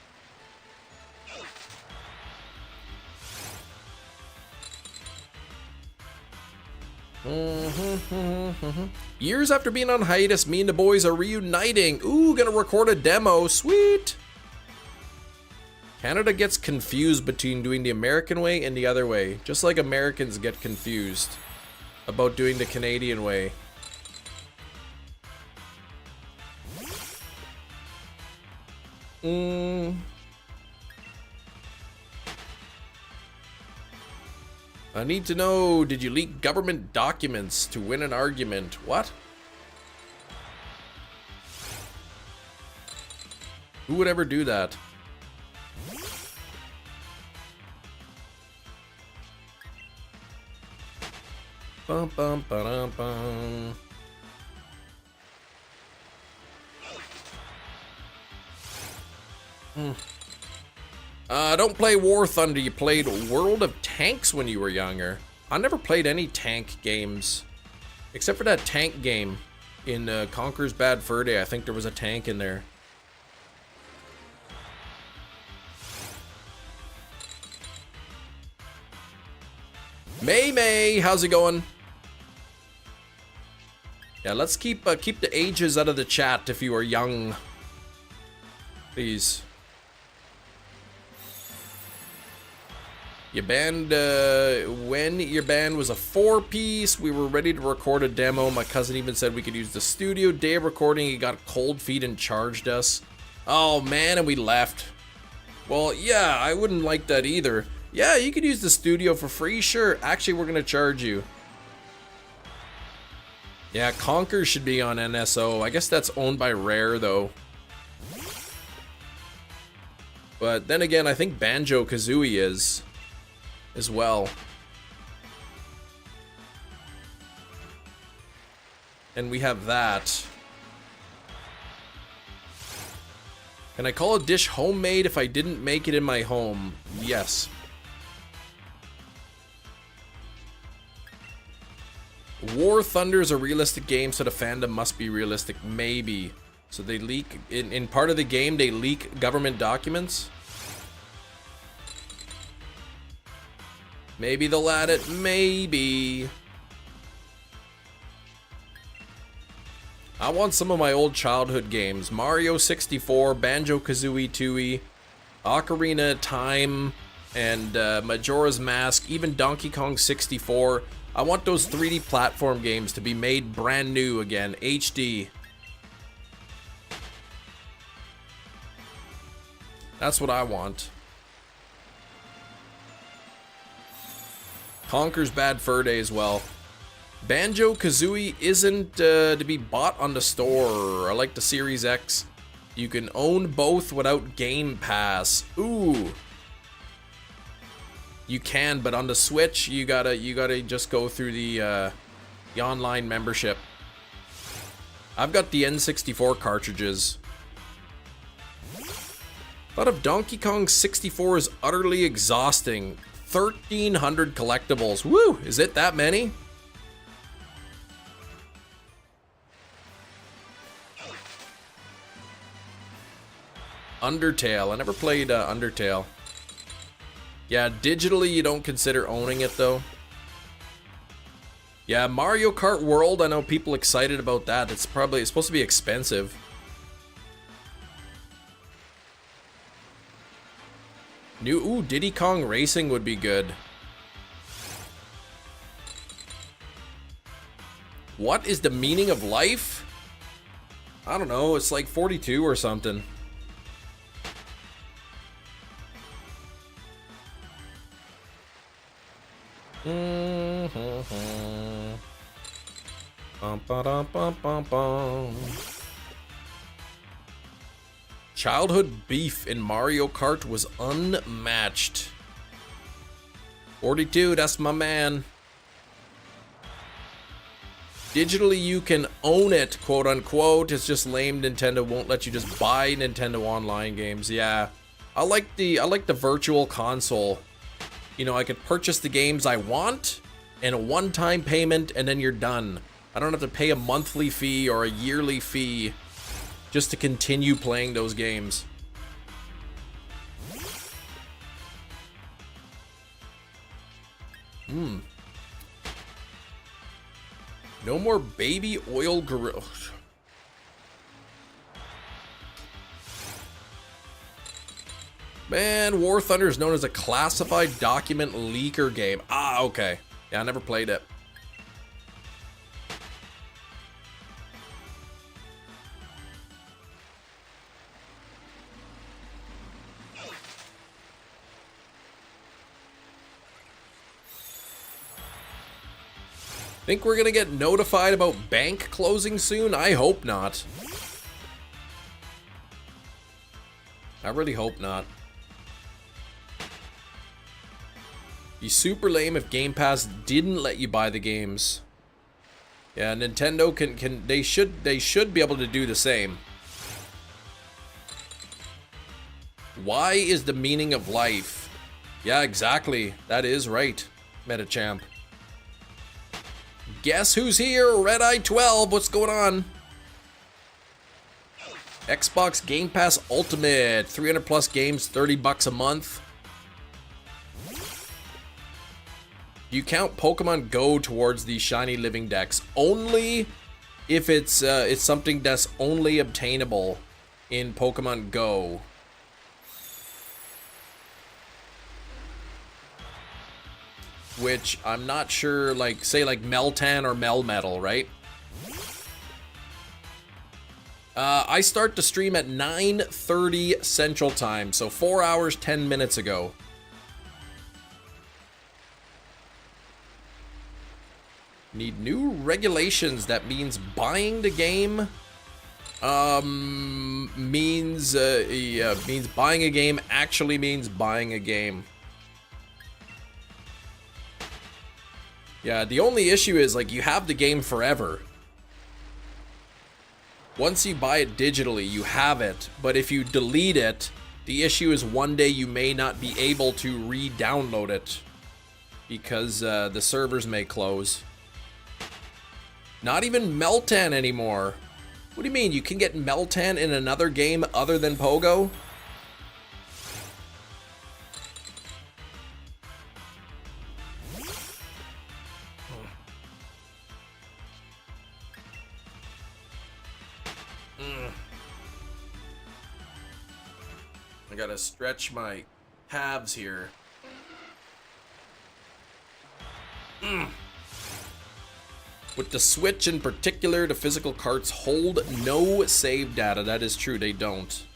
Years after being on hiatus, me and the boys are reuniting. Ooh, gonna record a demo. Sweet. Canada gets confused between doing the American way and the other way, just like Americans get confused about doing the Canadian way. I need to know, did you leak government documents to win an argument? What? Who would ever do that? Bum bum ba bum. Don't play War Thunder. You played World of Tanks when you were younger. I never played any tank games, except for that tank game in Conker's Bad Fur Day. I think there was a tank in there. May, how's it going? Yeah, let's keep the ages out of the chat if you are young, please. Your band, when your band was a 4-piece, we were ready to record a demo. My cousin even said we could use the studio. Day of recording, he got cold feet and charged us. Oh man, and we left. Well, yeah, I wouldn't like that either. Yeah, you could use the studio for free, sure. Actually, we're gonna charge you. Yeah, Conker should be on NSO. I guess that's owned by Rare, though. But then again, I think Banjo-Kazooie is as well. And we have that. Can I call a dish homemade if I didn't make it in my home? Yes. War Thunder is a realistic game, so the fandom must be realistic. Maybe. So they leak, in part of the game, they leak government documents? Maybe they'll add it. Maybe. I want some of my old childhood games. Mario 64, Banjo-Kazooie 2E, Ocarina Time, and Majora's Mask, even Donkey Kong 64. I want those 3D platform games to be made brand new again, HD. That's what I want. Conker's Bad Fur Day as well. Banjo-Kazooie isn't to be bought on the store. I like the Series X. You can own both without Game Pass. Ooh. You can, but on the Switch, you gotta just go through the online membership. I've got the N64 cartridges. Thought of Donkey Kong 64 is utterly exhausting. 1,300 collectibles. Woo! Is it that many? Undertale. I never played Undertale. Yeah, digitally you don't consider owning it though. Yeah, Mario Kart World, I know people excited about that. It's supposed to be expensive. Ooh, Diddy Kong Racing would be good. What is the meaning of life? I don't know, it's like 42 or something. Childhood beef in Mario Kart was unmatched. 42, that's my man. Digitally you can own it, quote unquote. It's just lame Nintendo won't let you just buy Nintendo Online games. Yeah. I like the virtual console. You know, I could purchase the games I want and a one-time payment and then you're done. I don't have to pay a monthly fee or a yearly fee just to continue playing those games. No more baby oil gorilla. Man, War Thunder is known as a classified document leaker game. Ah, okay. Yeah, I never played it. Think we're gonna get notified about bank closing soon? I hope not. I really hope not. Be super lame if Game Pass didn't let you buy the games. Yeah, Nintendo they should be able to do the same. Why is the meaning of life? Yeah, exactly. That is right, Metachamp. Guess who's here? Red Eye 12. What's going on? Xbox Game Pass Ultimate. 300 plus games, 30 bucks a month. You count Pokemon Go towards the shiny living dex only if it's something that's only obtainable in Pokemon Go. Which I'm not sure, like, say like Meltan or Melmetal, right? I start to stream at 9:30 Central Time, so 4 hours, 10 minutes ago. Need new regulations. That means buying the game. Means buying a game actually means buying a game. Yeah, the only issue is, like, you have the game forever. Once you buy it digitally, you have it. But if you delete it, the issue is one day you may not be able to re-download it. Because the servers may close. Not even Meltan anymore. What do you mean? You can get Meltan in another game other than Pogo? I gotta stretch my calves here. With the Switch in particular, the physical carts hold no save data. That is true, they don't.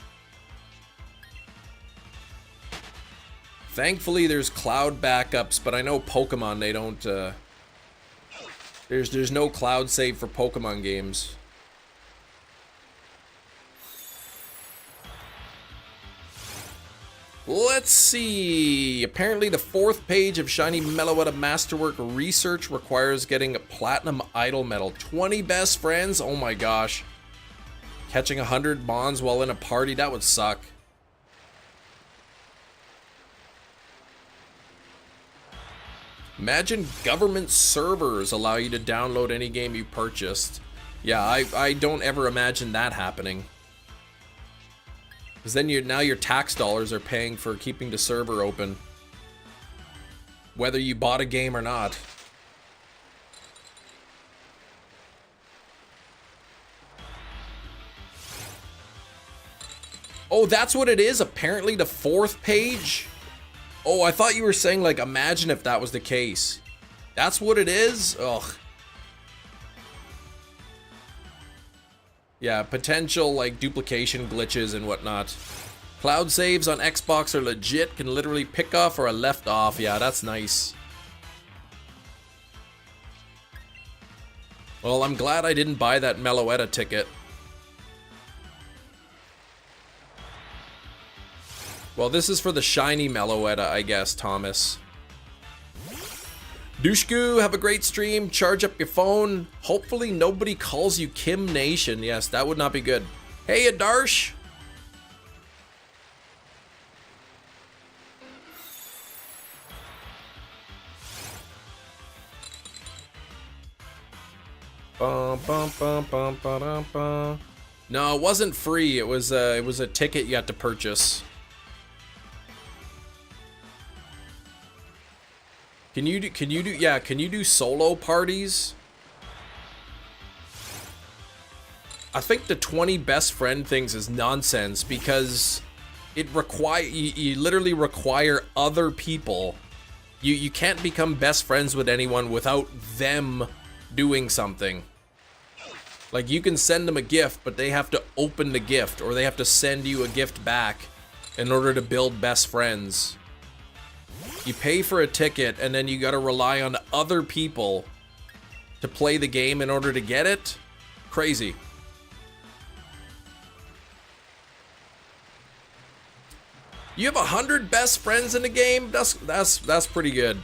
Thankfully, there's cloud backups, but I know Pokemon, they don't, there's no cloud save for Pokemon games. Let's see. Apparently the 4th page of Shiny Meloetta Masterwork research requires getting Platinum Idol Medal. 20 best friends? Oh my gosh. Catching 100 bonds while in a party, that would suck. Imagine government servers allow you to download any game you purchased. Yeah, I don't ever imagine that happening. Because then now your tax dollars are paying for keeping the server open, whether you bought a game or not. Oh, that's what it is? Apparently the 4th page? Oh, I thought you were saying, like, imagine if that was the case. That's what it is? Ugh. Yeah, potential, like, duplication glitches and whatnot. Cloud saves on Xbox are legit. Can literally pick off or a left off. Yeah, that's nice. Well, I'm glad I didn't buy that Meloetta ticket. Well, this is for the shiny Meloetta, I guess, Thomas. Dushku, have a great stream. Charge up your phone. Hopefully nobody calls you Kim Nation. Yes, that would not be good. Hey, Adarsh. No, it wasn't free. It was a ticket you had to purchase. Can you do solo parties? I think the 20 best friend things is nonsense because it you literally require other people. You can't become best friends with anyone without them doing something. Like, you can send them a gift, but they have to open the gift, or they have to send you a gift back in order to build best friends. You pay for a ticket, and then you gotta rely on other people to play the game in order to get it? Crazy. You have 100 best friends in the game? That's pretty good.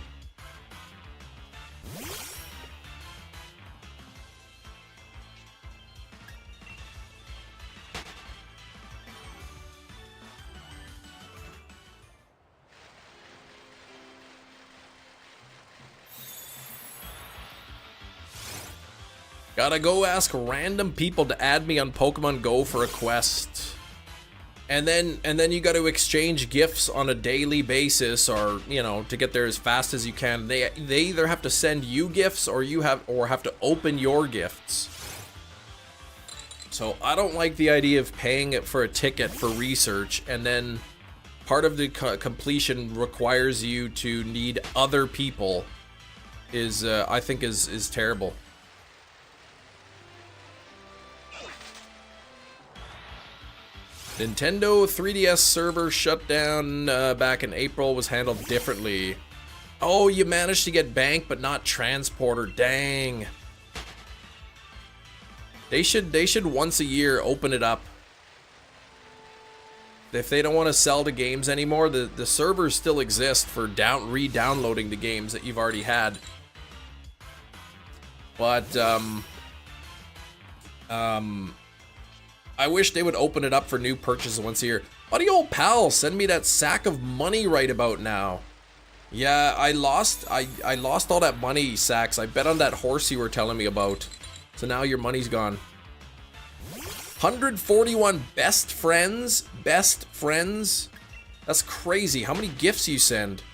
Gotta go ask random people to add me on Pokemon Go for a quest. And then you gotta exchange gifts on a daily basis, or, you know, to get there as fast as you can. They either have to send you gifts or have to open your gifts. So I don't like the idea of paying it for a ticket for research, and then part of the completion requires you to need other people. I think is terrible. Nintendo 3DS server shutdown back in April was handled differently. Oh, you managed to get bank but not transporter. Dang. They should once a year open it up. If they don't want to sell the games anymore, the servers still exist for re-downloading the games that you've already had. But I wish they would open it up for new purchases once a year. Buddy old pal, send me that sack of money right about now. Yeah, I lost all that money, Sax. I bet on that horse you were telling me about. So now your money's gone. 141 best friends? Best friends? That's crazy. How many gifts you send?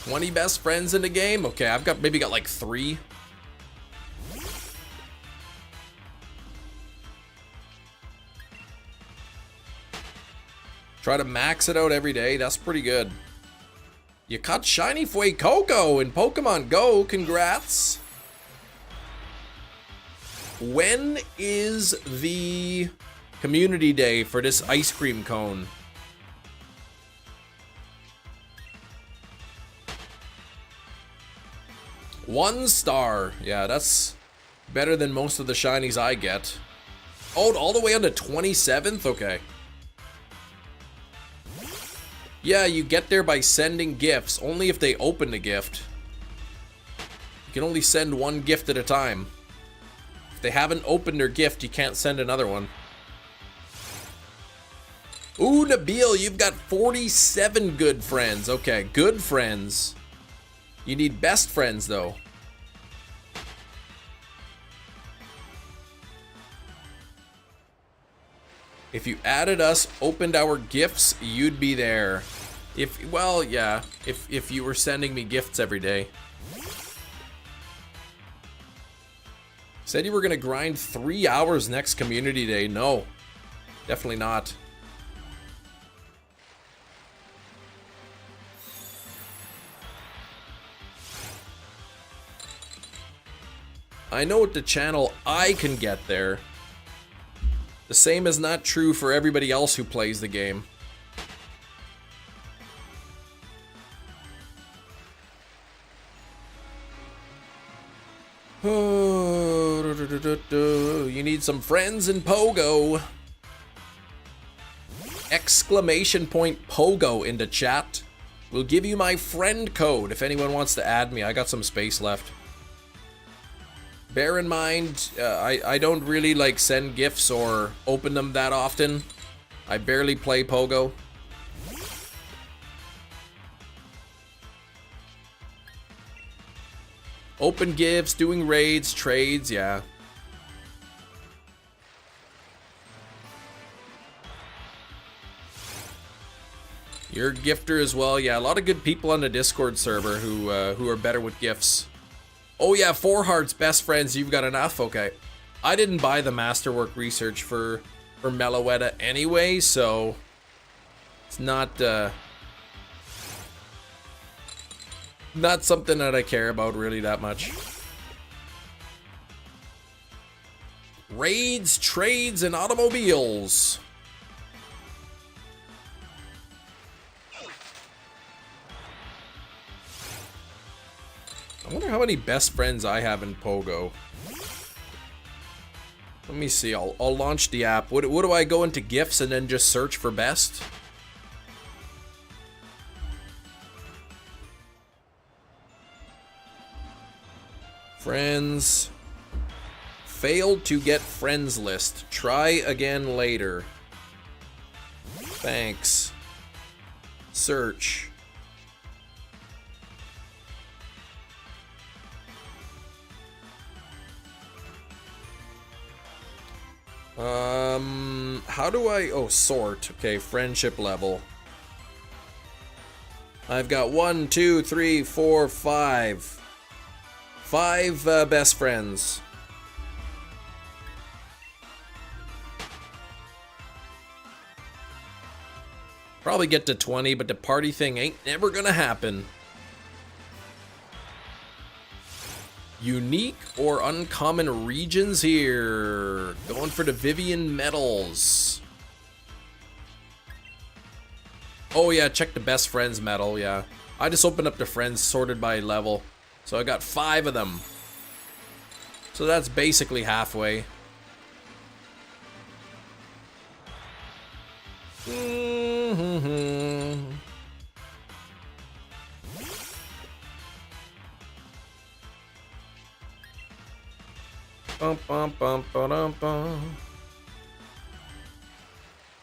$20 best friends in the game? Okay, I've maybe got like 3. Try to max it out every day. That's pretty good. You caught Shiny Fuecoco in Pokemon Go. Congrats. When is the community day for this ice cream cone? One star. Yeah, that's better than most of the shinies I get. Oh, all the way on to 27th? Okay. Yeah, you get there by sending gifts, only if they open the gift. You can only send one gift at a time. If they haven't opened their gift, you can't send another one. Ooh, Nabil, you've got 47 good friends. Okay, good friends. You need best friends, though. If you added us, opened our gifts, you'd be there. Well, yeah, if you were sending me gifts every day. Said you were gonna grind 3 hours next community day. No, definitely not. I know at the channel I can get there. The same is not true for everybody else who plays the game. You need some friends in Pogo. Exclamation point Pogo into chat. We'll give you my friend code if anyone wants to add me. I got some space left. Bear in mind, I don't really like send gifts or open them that often. I barely play Pogo. Open gifts, doing raids, trades, yeah. You're a gifter as well, yeah. A lot of good people on the Discord server who are better with gifts. Oh yeah, 4 hearts, best friends, you've got enough? Okay. I didn't buy the masterwork research for Meloetta anyway, so it's not something that I care about really that much. Raids, trades, and automobiles. I wonder how many best friends I have in Pogo. Let me see. I'll launch the app. What do I go into gifts and then just search for best? Friends. Failed to get friends list. Try again later. Thanks. Search. How do I, sort. Okay, friendship level. I've got 1, 2, 3, 4, 5. 5 best friends. Probably get to 20, but the party thing ain't never gonna happen. Unique or uncommon regions here. Going for the Vivian medals. Oh yeah, check the best friends medal, yeah. I just opened up the friends sorted by level. So I got 5 of them. So that's basically halfway.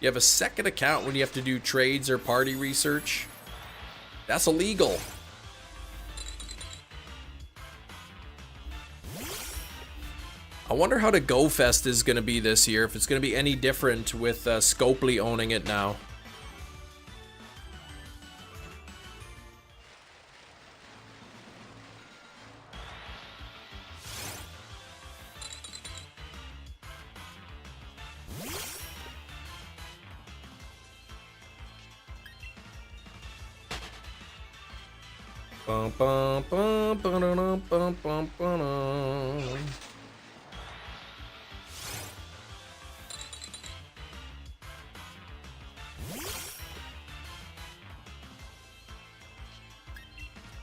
You have a second account when you have to do trades or party research? That's illegal. I wonder how the Go Fest is going to be this year, if it's going to be any different with Scopely owning it now.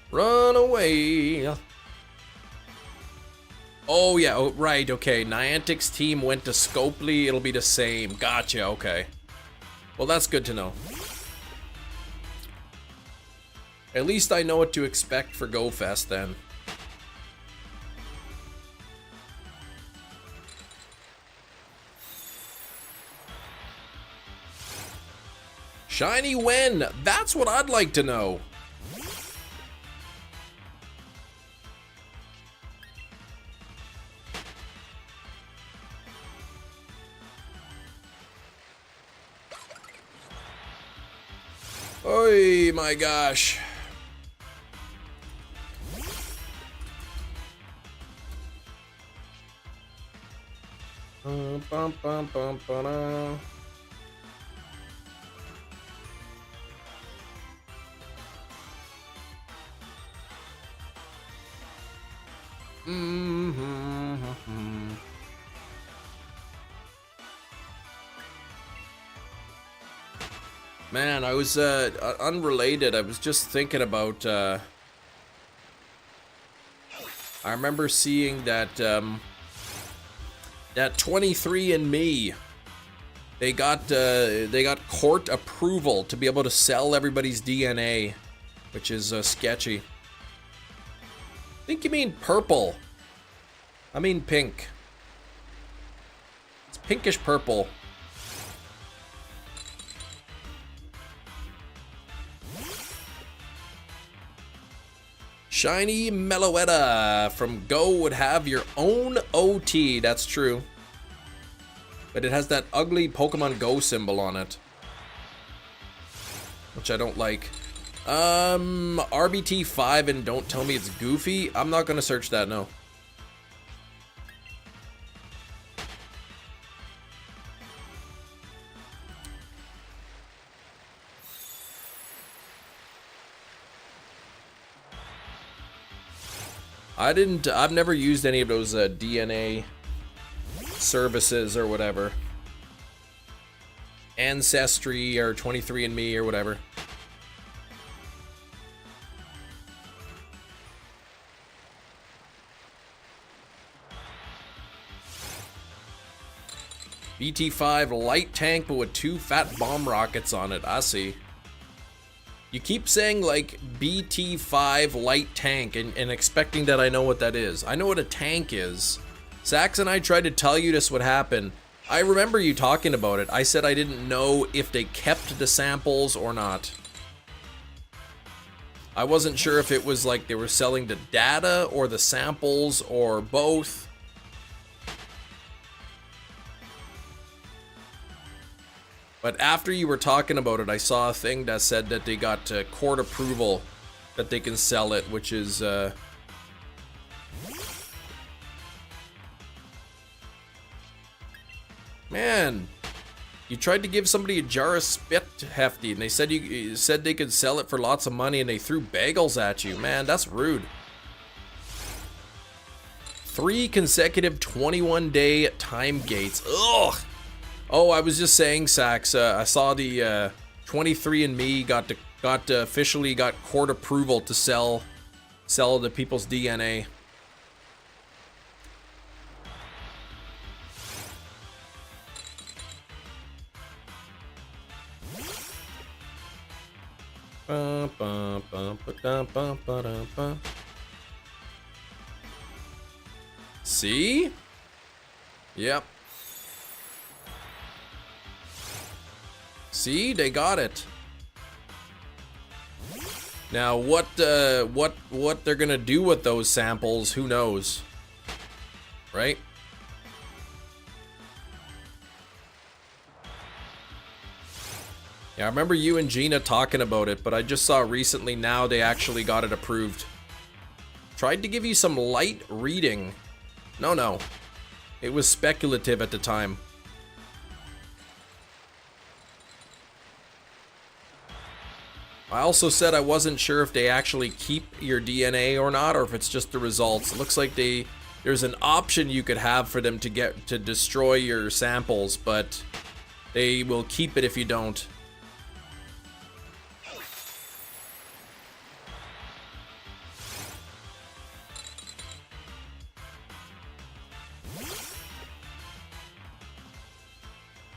Run away. Oh yeah, oh, right, okay. Niantic's team went to Scopely, it'll be the same. Gotcha, okay. Well, that's good to know. At least I know what to expect for GoFest then. Shiny when? That's what I'd like to know. Oh my gosh. Bum, bum, bum, ba-da. Man, I was unrelated. I was just thinking about I remember seeing that that 23andMe, they got court approval to be able to sell everybody's DNA, which is sketchy. I think you mean purple. I mean pink. It's pinkish purple. Shiny Meloetta from Go would have your own OT. That's true. But it has that ugly Pokemon Go symbol on it, which I don't like. RBT5 and don't tell me it's goofy. I'm not gonna search that, no. I've never used any of those DNA services or whatever. Ancestry or 23andMe or whatever. BT5 light tank but with 2 fat bomb rockets on it. I see. You keep saying like BT5 light tank and expecting that I know what that is. I know what a tank is. Sax and I tried to tell you this would happen. I remember you talking about it. I said I didn't know if they kept the samples or not. I wasn't sure if it was like they were selling the data or the samples or both. But after you were talking about it, I saw a thing that said that they got court approval that they can sell it, which is man, you tried to give somebody a jar of spit, Hefty, and they said you said they could sell it for lots of money, and they threw bagels at you. Man, that's rude. 3 consecutive 21-day time gates. Ugh. Oh, I was just saying, Sax. I saw the 23andMe got officially got court approval to sell the people's DNA. See? Yep. See, they got it. Now, what they're gonna do with those samples, who knows? Right? Yeah, I remember you and Gina talking about it, but I just saw recently now they actually got it approved. Tried to give you some light reading. No. It was speculative at the time. I also said I wasn't sure if they actually keep your DNA or not, or if it's just the results. It looks like there's an option you could have for them to destroy your samples, but they will keep it if you don't.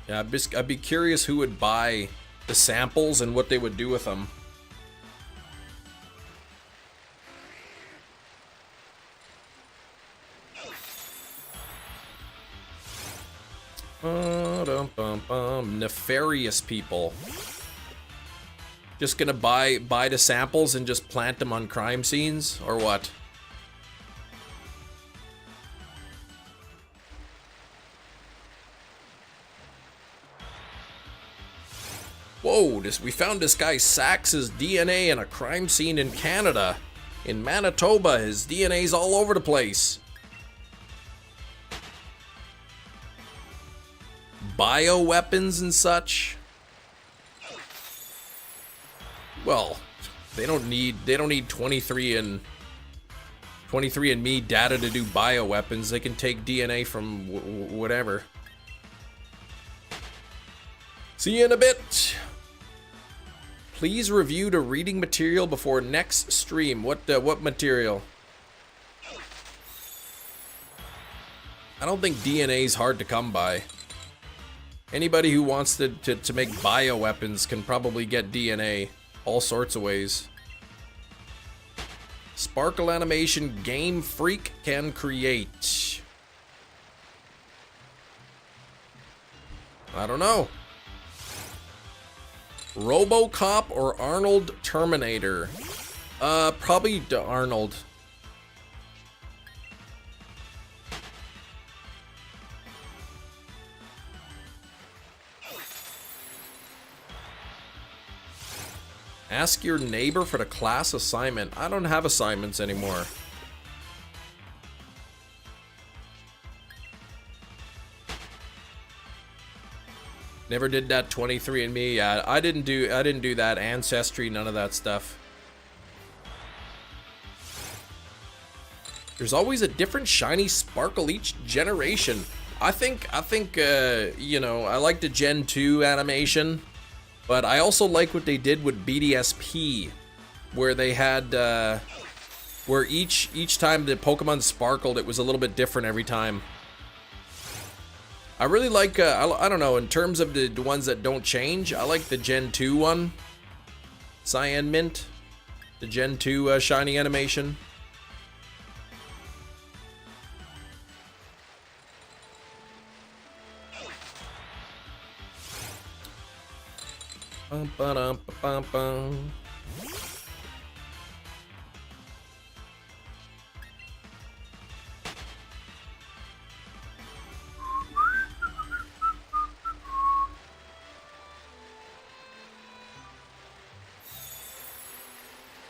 Yeah, I'd be curious who would buy the samples and what they would do with them. Nefarious people. Just gonna buy the samples and just plant them on crime scenes, or what? Whoa, we found this guy Sax's DNA in a crime scene in Canada. In Manitoba, his DNA's all over the place. Bioweapons and such. Well, they don't need 23andMe data to do bioweapons. They can take DNA from whatever. See you in a bit. Please review the reading material before next stream. What material? I don't think DNA is hard to come by. Anybody who wants to make bioweapons can probably get DNA all sorts of ways. Sparkle animation Game Freak can create. I don't know. RoboCop or Arnold Terminator? Probably Arnold. Ask your neighbor for the class assignment. I don't have assignments anymore. Never did that 23andMe. Yeah, I didn't do that Ancestry, none of that stuff. There's always a different shiny sparkle each generation. I think you know, I like the Gen 2 animation, but I also like what they did with BDSP, where they had where each time the Pokemon sparkled, it was a little bit different every time. I really like, I don't know, in terms of the ones that don't change, I like the Gen 2 one. Cyan Mint. The Gen 2 shiny animation. Bum, ba-dum, ba-bum, bum.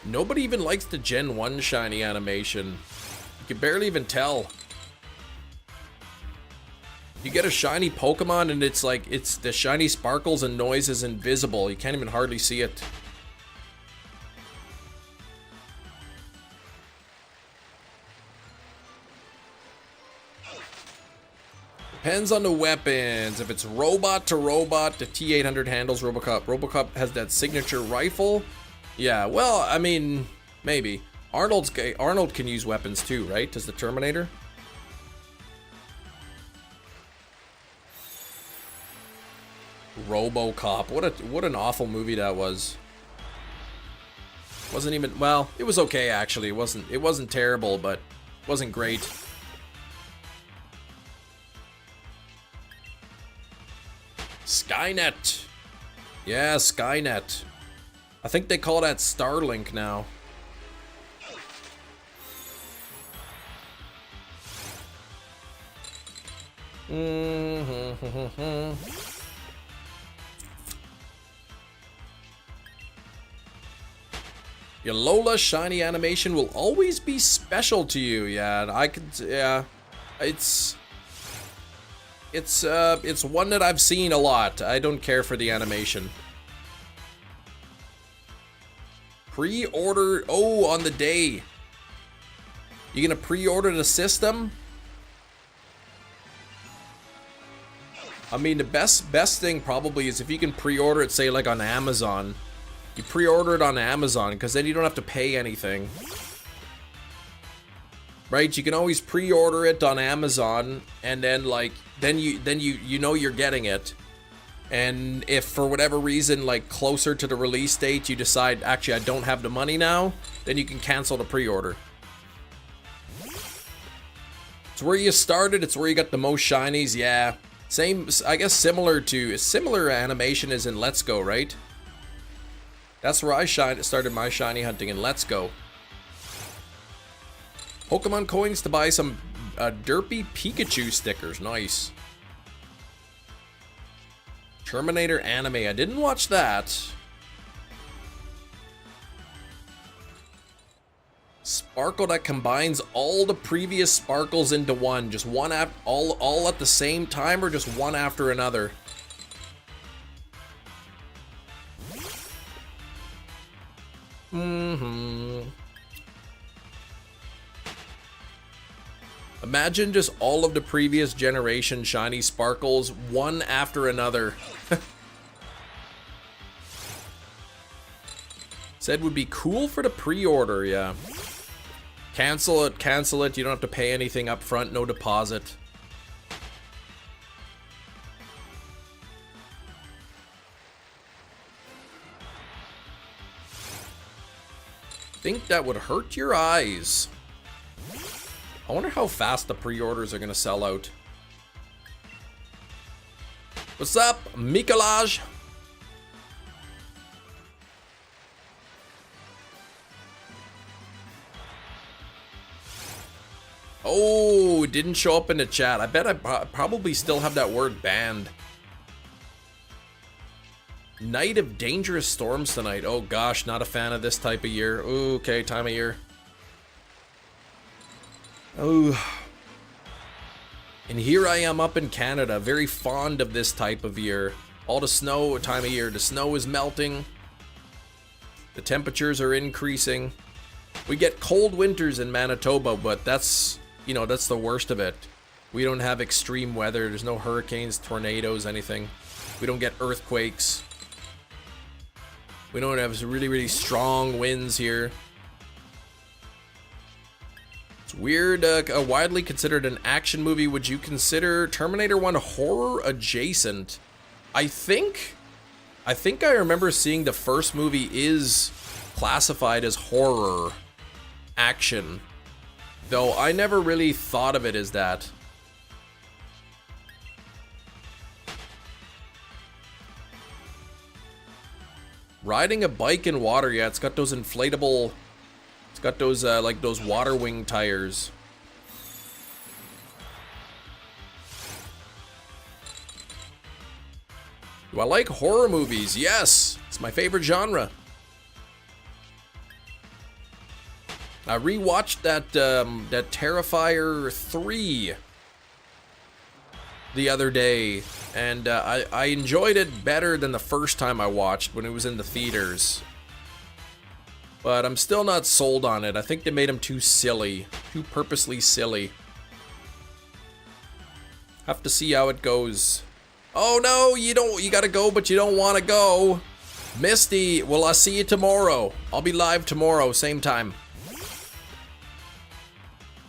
Nobody even likes the Gen 1 shiny animation. You can barely even tell. You get a shiny Pokemon and it's like, it's the shiny sparkles and noise is invisible. You can't even hardly see it. Depends on the weapons. If it's robot to robot, the T800 handles RoboCop. RoboCop has that signature rifle. Yeah, well, I mean, maybe. Arnold can use weapons too, right? Does the Terminator? RoboCop. What an awful movie that was. Wasn't even, well, it was okay actually. It wasn't terrible, but it wasn't great. Skynet. Yeah, Skynet. I think they call that Starlink now. Your Lola shiny animation will always be special to you. Yeah, I could. Yeah, it's one that I've seen a lot. I don't care for the animation. Pre-order, oh, on the day. You gonna pre-order the system? I mean, the best thing probably is if you can pre-order it, say like on Amazon. You pre-order it on Amazon, because then you don't have to pay anything. Right? You can always pre-order it on Amazon, and then like, then you know you're getting it. And if for whatever reason, like closer to the release date, you decide, actually I don't have the money now, then you can cancel the pre-order. It's where you started, it's where you got the most shinies, yeah. Same, I guess similar animation as in Let's Go, right? That's where I started my shiny hunting, and let's go. Pokemon coins to buy some derpy Pikachu stickers. Nice. Terminator anime. I didn't watch that. Sparkle that combines all the previous sparkles into one. Just one all at the same time, or just one after another? Imagine just all of the previous generation shiny sparkles, one after another. Said would be cool for the pre-order, yeah. Cancel it, you don't have to pay anything up front, no deposit. Think that would hurt your eyes. I wonder how fast the pre-orders are gonna sell out. What's up, Mikolaj? Oh, it didn't show up in the chat. I bet I probably still have that word banned. Night of Dangerous Storms tonight. Oh gosh, not a fan of this type of year. Ooh, okay, time of year. Oh. And here I am up in Canada, very fond of this type of year. All the snow time of year. The snow is melting. The temperatures are increasing. We get cold winters in Manitoba, but that's, you know, that's the worst of it. We don't have extreme weather. There's no hurricanes, tornadoes, anything. We don't get earthquakes. We don't have really, really strong winds here. It's weird. Widely considered an action movie. Would you consider Terminator 1 horror adjacent? I think I remember seeing the first movie is classified as horror action, though I never really thought of it as that. Riding a bike in water, yeah, it's got those inflatable, it's got those like those water wing tires. Do I like horror movies? Yes, it's my favorite genre. I rewatched that Terrifier 3 the other day, and I enjoyed it better than the first time I watched when it was in the theaters. But I'm still not sold on it. I think they made him too silly, too purposely silly. Have to see how it goes. Oh no, you gotta go, but you don't want to go. Misty, well, I'll see you tomorrow. I'll be live tomorrow, same time.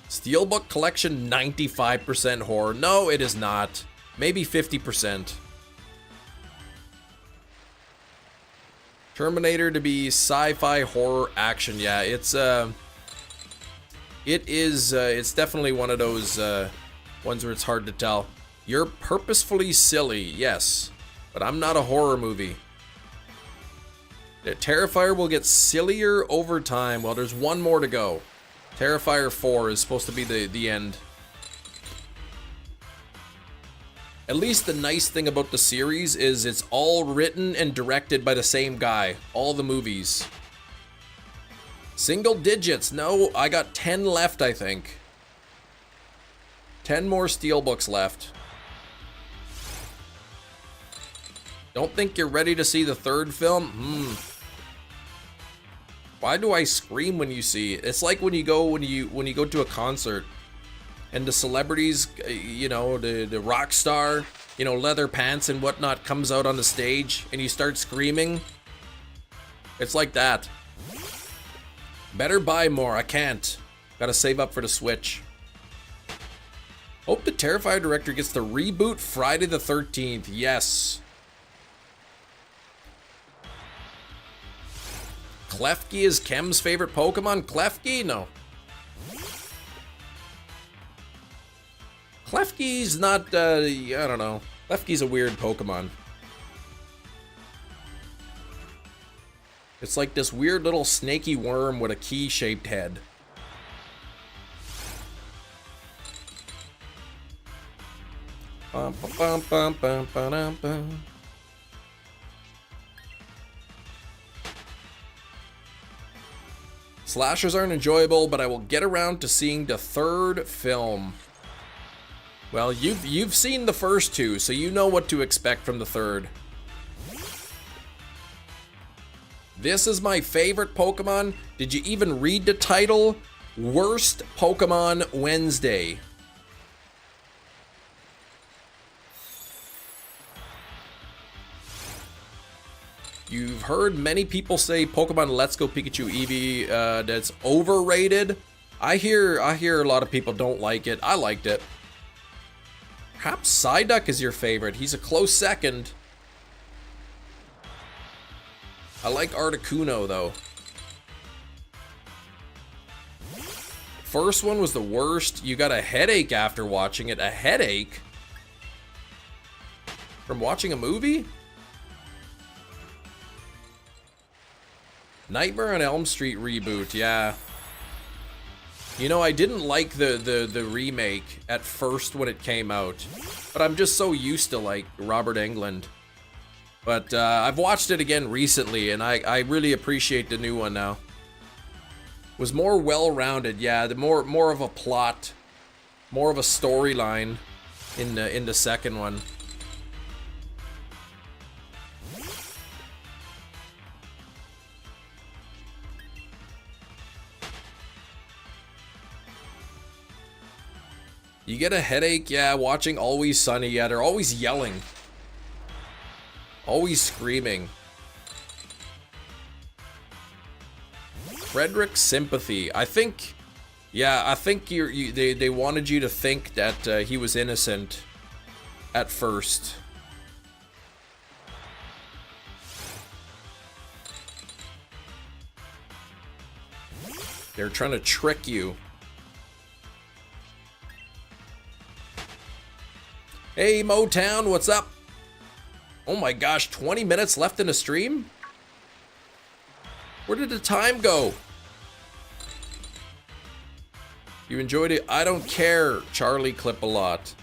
Steelbook collection 95% horror. No, it is not. Maybe 50%. Terminator to be sci-fi horror action. Yeah, it's definitely one of those ones where it's hard to tell. You're purposefully silly, yes, but I'm not a horror movie. The Terrifier will get sillier over time. Well, there's one more to go. Terrifier 4 is supposed to be the end. At least the nice thing about the series is it's all written and directed by the same guy. All the movies. Single digits. No, I got 10 left, I think. 10 more Steelbooks left. Don't think you're ready to see the third film? Why do I scream when you see it? It's like when you go to a concert and the celebrities, you know, the rock star, you know, leather pants and whatnot comes out on the stage and you start screaming. It's like that. Better buy more. I can't. Gotta save up for the Switch. Hope the Terrifier director gets to reboot Friday the 13th. Yes. Klefki is Kem's favorite Pokemon? Klefki? No. Klefki's not, I don't know. Klefki's a weird Pokemon. It's like this weird little snaky worm with a key-shaped head. Bum, bum, bum, bum, bum, bum. Slashers aren't enjoyable, but I will get around to seeing the third film. Well, you've seen the first two, so you know what to expect from the third. This is my favorite Pokemon. Did you even read the title? Worst Pokemon Wednesday. You've heard many people say Pokemon Let's Go Pikachu Eevee that's overrated. I hear a lot of people don't like it. I liked it. Perhaps Psyduck is your favorite. He's a close second. I like Articuno though. First one was the worst. You got a headache after watching it. A headache? From watching a movie? Nightmare on Elm Street reboot, yeah. You know, I didn't like the remake at first when it came out. But I'm just so used to, like, Robert Englund. But I've watched it again recently, and I really appreciate the new one now. Was more well-rounded, yeah. The more of a plot, more of a storyline in the second one. You get a headache, yeah, watching Always Sunny, yeah, they're always yelling. Always screaming. Frederick's Sympathy. I think, yeah, I think they wanted you to think that he was innocent at first. They're trying to trick you. Hey, Motown, what's up? Oh my gosh, 20 minutes left in the stream? Where did the time go? You enjoyed it? I don't care. Charlie clip a lot.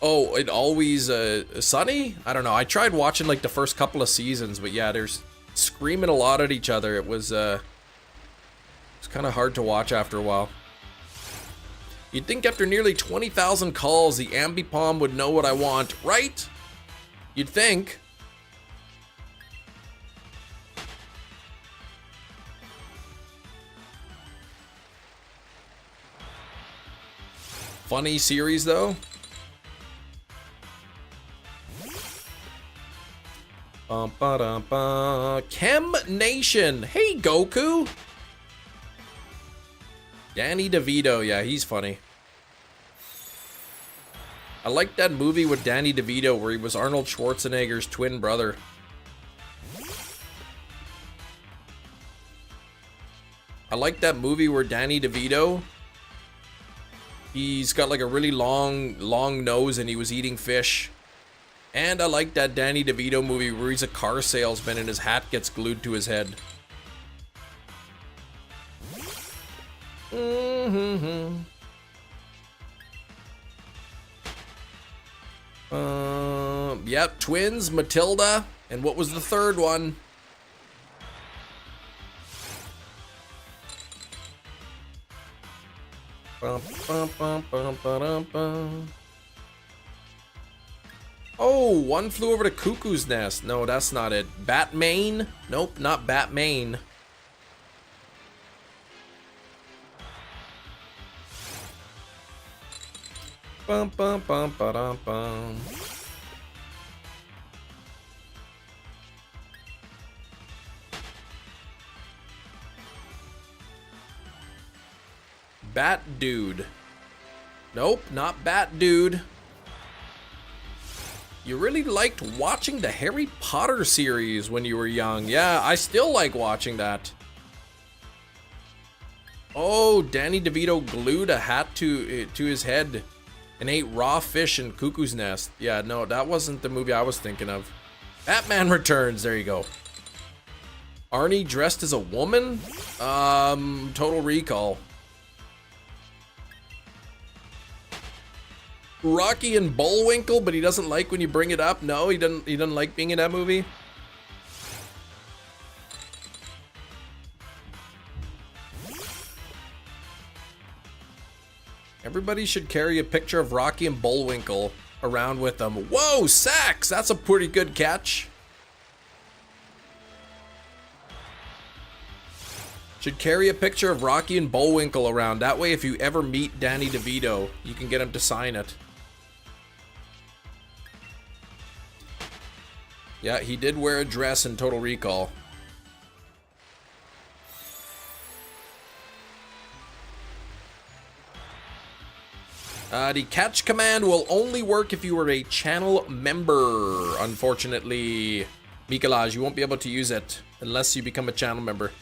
Oh, it always Sunny? I don't know. I tried watching like the first couple of seasons, but yeah, there's screaming a lot at each other. It was kind of hard to watch after a while. You'd think after nearly 20,000 calls, the Ambipom would know what I want, right? You'd think. Funny series, though. Chem Nation. Hey, Goku. Danny DeVito, yeah, he's funny. I like that movie with Danny DeVito where he was Arnold Schwarzenegger's twin brother. I like that movie where Danny DeVito, he's got like a really long nose and he was eating fish. And I like that Danny DeVito movie where he's a car salesman and his hat gets glued to his head. Yep, twins, Matilda, and what was the third one? Oh, One Flew Over the Cuckoo's Nest. No, that's not it. Batman? Nope, not Batman. Bum bum bum ba bum. Bat Dude. Nope, not Bat Dude. You really liked watching the Harry Potter series when you were young. Yeah, I still like watching that. Oh, Danny DeVito glued a hat to his head and ate raw fish in Cuckoo's Nest. Yeah, no, that wasn't the movie I was thinking of. Batman Returns, there you go. Arnie dressed as a woman? Total Recall. Rocky and Bullwinkle, but he doesn't like when you bring it up. No, he doesn't like being in that movie. Everybody should carry a picture of Rocky and Bullwinkle around with them. Whoa, Sax! That's a pretty good catch. Should carry a picture of Rocky and Bullwinkle around. That way, if you ever meet Danny DeVito, you can get him to sign it. Yeah, he did wear a dress in Total Recall. The catch command will only work if you are a channel member. Unfortunately, Mikolaj, you won't be able to use it unless you become a channel member.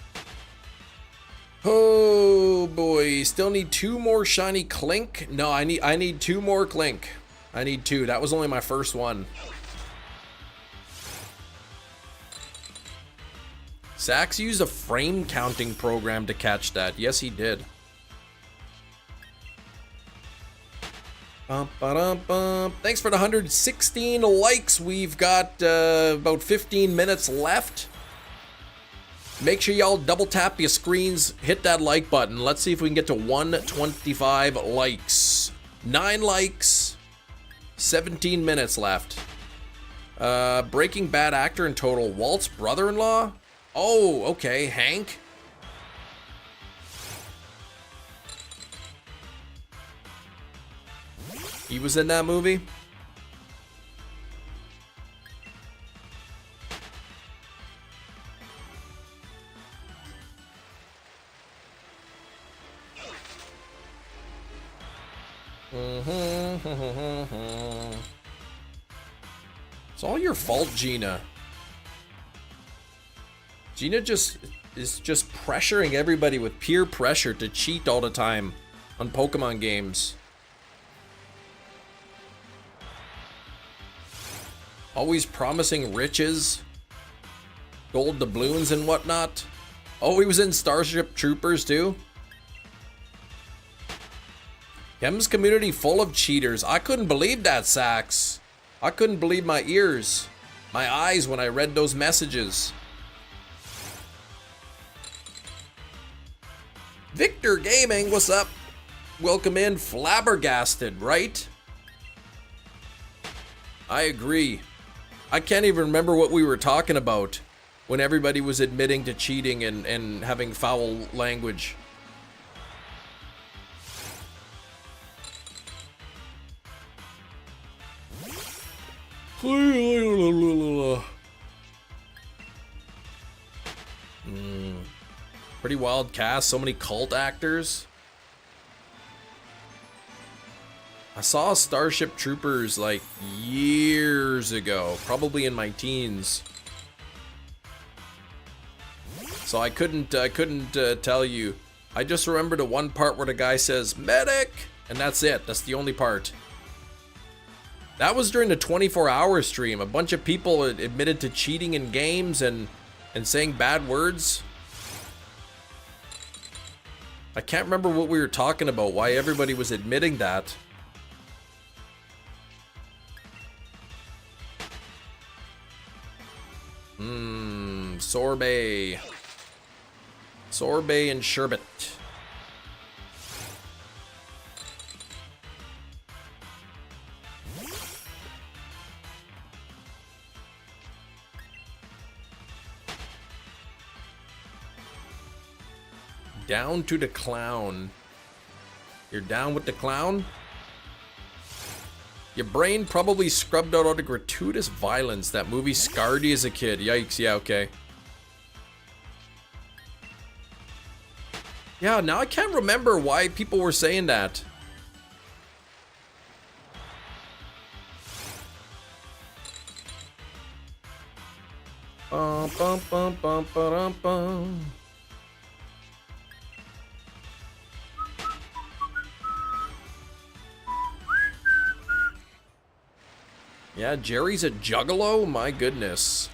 Oh boy, still need 2 more shiny Clink. No, I need 2 more Clink. I need 2. That was only my first one. Sax used a frame counting program to catch that. Yes, he did. Thanks for the 116 likes. We've got about 15 minutes left. Make sure y'all double tap your screens, hit that like button. Let's see if we can get to 125 likes. 9 likes, 17 minutes left. Breaking Bad actor in total. Walt's brother-in-law? Oh, okay, Hank. He was in that movie? It's all your fault, Gina. Gina is just pressuring everybody with peer pressure to cheat all the time on Pokemon games. Always promising riches, gold doubloons and whatnot. Oh, he was in Starship Troopers too? Chem's community full of cheaters. I couldn't believe that, Sax. I couldn't believe my ears, my eyes when I read those messages. Victor Gaming, what's up? Welcome in. Flabbergasted, right? I agree. I can't even remember what we were talking about when everybody was admitting to cheating and having foul language. Pretty wild cast, so many cult actors. I saw Starship Troopers like years ago, probably in my teens. So I couldn't tell you. I just remember the one part where the guy says, "Medic!" and that's it. That's the only part. That was during the 24-hour stream. A bunch of people admitted to cheating in games and saying bad words. I can't remember what we were talking about, why everybody was admitting that. Sorbet. Sorbet and sherbet. Down to the clown. You're down with the clown? Your brain probably scrubbed out all the gratuitous violence. That movie scarred you as a kid. Yikes, yeah, okay. Yeah, now I can't remember why people were saying that. Bum, bum, bum, bum, ba-dum, bum. Yeah, Jerry's a juggalo? My goodness.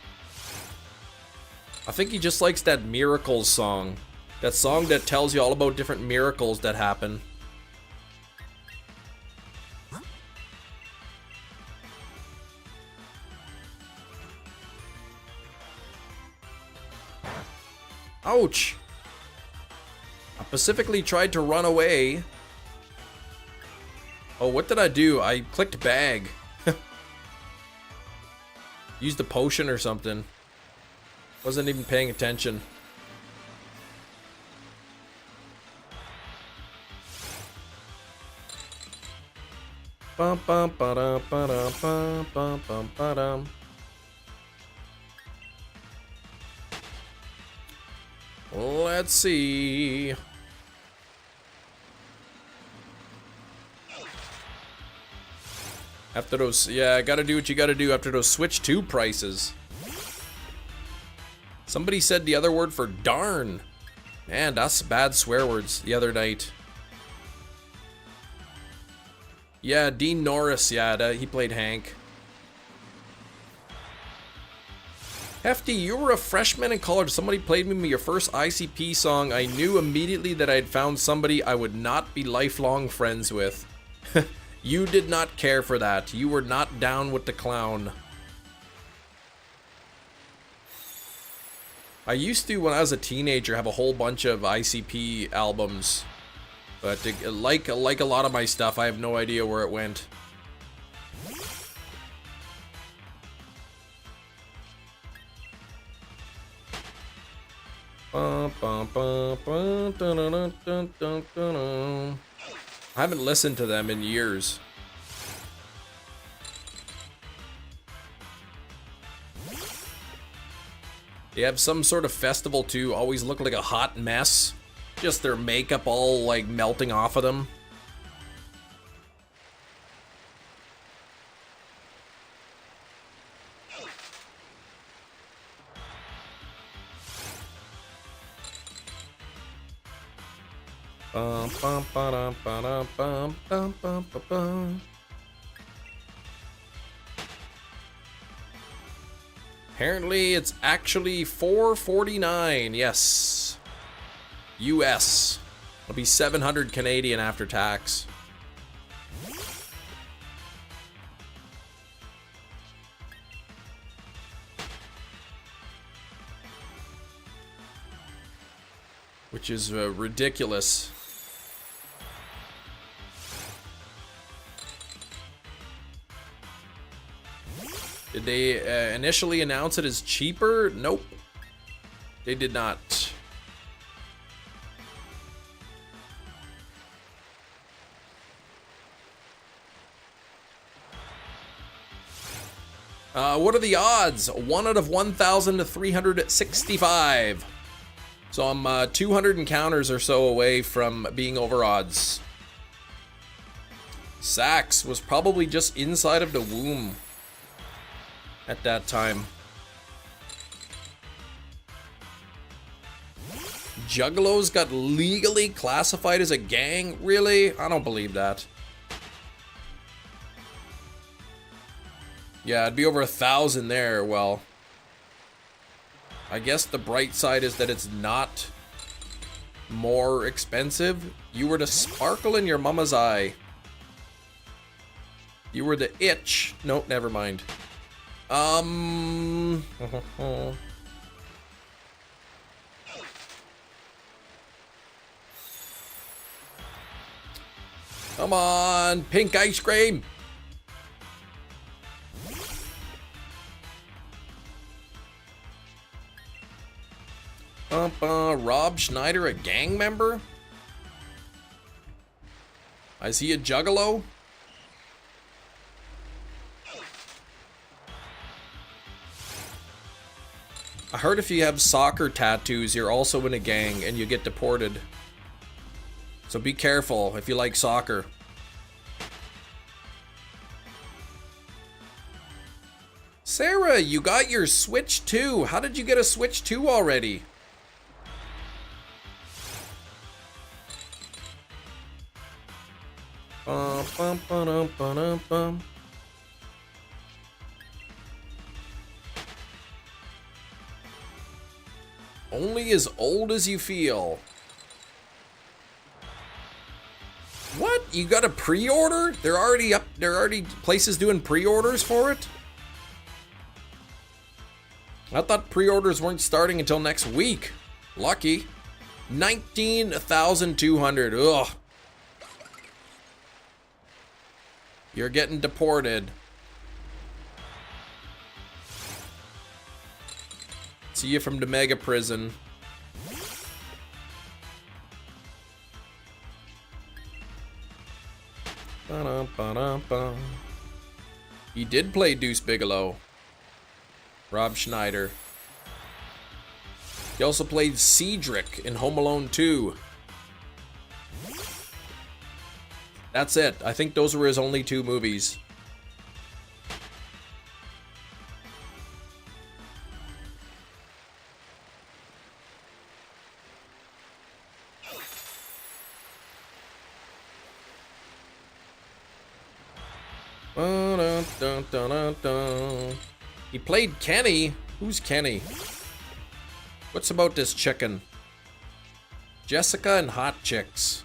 I think he just likes that miracles song. That song that tells you all about different miracles that happen. Ouch! I specifically tried to run away. Oh, what did I do? I clicked bag. Used a potion or something. Wasn't even paying attention. Bum bum ba-dum ba-dum bum bum bum ba-dum. Let's see. After those, yeah, gotta do what you gotta do after those Switch 2 prices. Somebody said the other word for darn. Man, that's bad swear words the other night. Yeah, Dean Norris, yeah, he played Hank. Hefty, you were a freshman in college. Somebody played me your first ICP song. I knew immediately that I had found somebody I would not be lifelong friends with. You did not care for that. You were not down with the clown. I used to, when I was a teenager, have a whole bunch of ICP albums. But like a lot of my stuff, I have no idea where it went. I haven't listened to them in years. They have some sort of festival too, always look like a hot mess. Just their makeup all like melting off of them. Bum, bum, ba-dum, ba-dum, bum, bum, bum, bum, bum. Apparently it's actually $4.49, yes. US. It'll be 700 Canadian after tax. Which is ridiculous. Did they initially announce it as cheaper? Nope. They did not. What are the odds? 1 out of 1,365. So I'm 200 encounters or so away from being over odds. Sax was probably just inside of the womb at that time. Juggalos got legally classified as a gang? Really? I don't believe that. Yeah, it'd be over 1,000 there. Well, I guess the bright side is that it's not more expensive. You were the sparkle in your mama's eye. You were the itch. Nope, never mind. Come on, pink ice cream. Rob Schneider, a gang member? Is he a juggalo? I heard if you have soccer tattoos, you're also in a gang and you get deported. So be careful if you like soccer. Sarah, you got your Switch 2. How did you get a Switch 2 already? Bum, bum, ba-dum, ba-dum, bum. Only as old as you feel. What? You got a pre-order? They're already up. There are already places doing pre-orders for it? I thought pre-orders weren't starting until next week. Lucky. 19,200. Ugh. You're getting deported. See you from the mega prison. Ba-dum-ba-dum-ba. He did play Deuce Bigalow. Rob Schneider. He also played Cedric in Home Alone 2. That's it. I think those were his only 2 movies. He played Kenny. Who's Kenny? What's about this chicken? Jessica and Hot Chicks.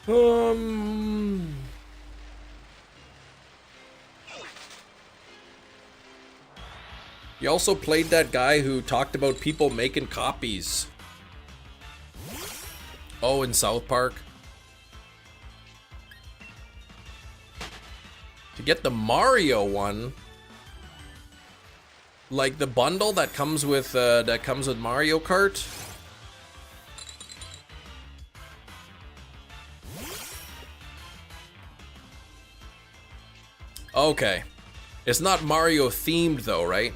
He also played that guy who talked about people making copies. Oh, in South Park. To get the Mario one, like the bundle that comes with Mario Kart. Okay, it's not Mario themed though, right?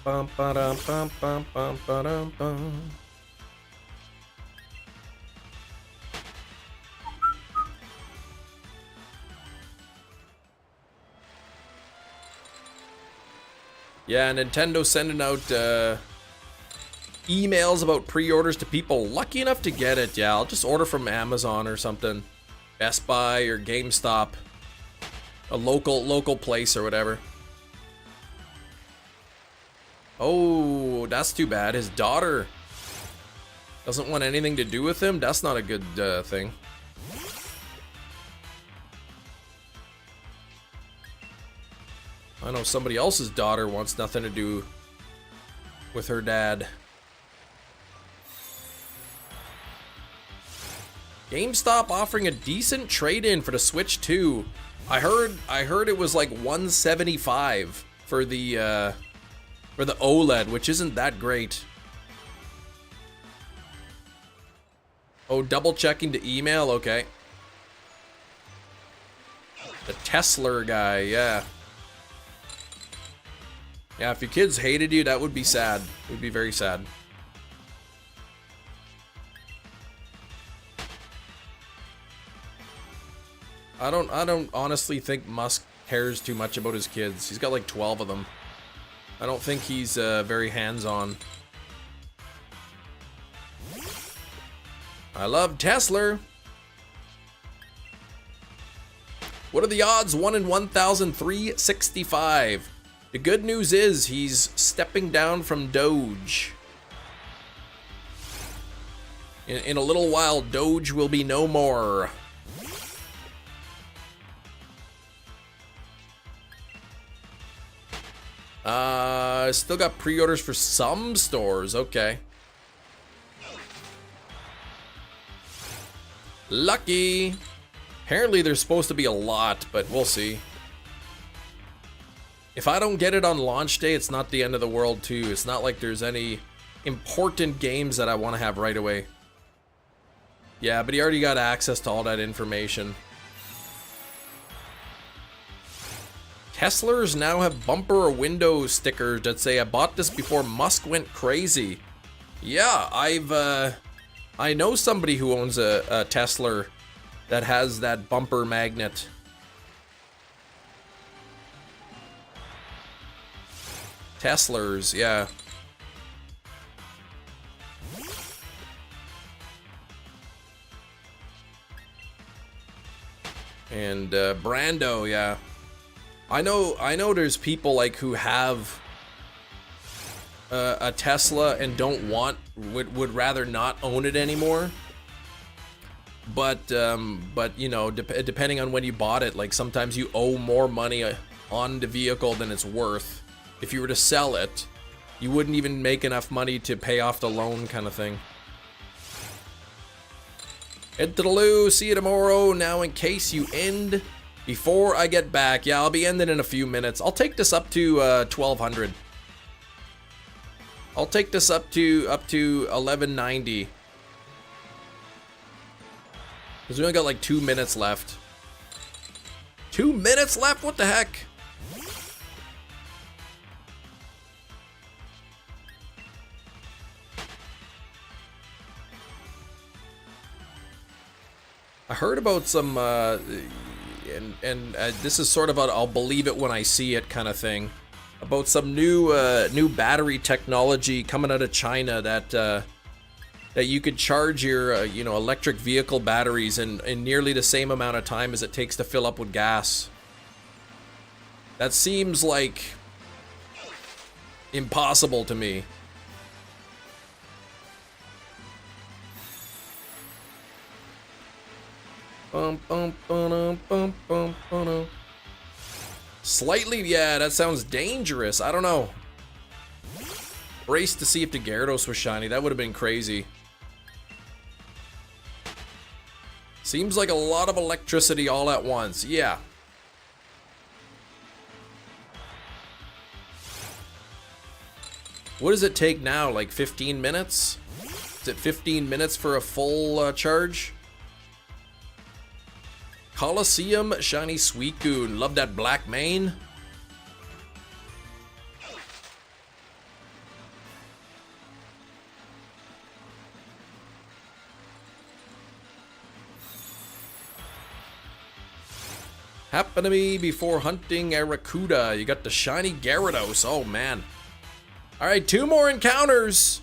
Bum, ba-dum, bum, bum, bum, ba-dum, bum. Yeah, Nintendo sending out emails about pre-orders to people lucky enough to get it. Yeah, I'll just order from Amazon or something. Best Buy or GameStop. A local place or whatever. Oh, that's too bad. His daughter doesn't want anything to do with him. That's not a good thing. I know somebody else's daughter wants nothing to do with her dad. GameStop offering a decent trade-in for the Switch 2. I heard it was like $175 for the OLED, which isn't that great. Oh, double checking the email, okay. The Tesla guy, yeah. Yeah, if your kids hated you, that would be sad. It would be very sad. I don't honestly think Musk cares too much about his kids. He's got like 12 of them. I don't think he's very hands-on. I love Tesla. What are the odds? 1 in 1,365. The good news is he's stepping down from Doge. In a little while, Doge will be no more. Still got pre-orders for some stores. Okay. Lucky. Apparently there's supposed to be a lot, but we'll see. If I don't get it on launch day, it's not the end of the world too. It's not like there's any important games that I want to have right away. Yeah, but he already got access to all that information. Teslas now have bumper or window stickers that say, I bought this before Musk went crazy. Yeah, I know somebody who owns a Tesla that has that bumper magnet. Teslas, yeah. And Brando, yeah. I know there's people like who have a Tesla and would rather not own it anymore. But you know, depending on when you bought it, like sometimes you owe more money on the vehicle than it's worth. If you were to sell it, you wouldn't even make enough money to pay off the loan, kind of thing. Head to the loo, see you tomorrow. Now, in case you end before I get back, yeah, I'll be ending in a few minutes. I'll take this up to 1200. I'll take this up to 1190. Because we only got like 2 minutes left. 2 minutes left? What the heck? I heard about some, this is sort of a I'll believe it when I see it kind of thing, about some new battery technology coming out of China that you could charge your you know, electric vehicle batteries in nearly the same amount of time as it takes to fill up with gas. That seems like impossible to me. Slightly, yeah, that sounds dangerous. I don't know. Race to see if the Gyarados was shiny. That would have been crazy. Seems like a lot of electricity all at once. Yeah. What does it take now? Like 15 minutes? Is it 15 minutes for a full charge? Coliseum shiny Suicune. Love that black mane. Happened to me before hunting Aracuda. You got the shiny Gyarados. Oh man. Alright, 2 more encounters.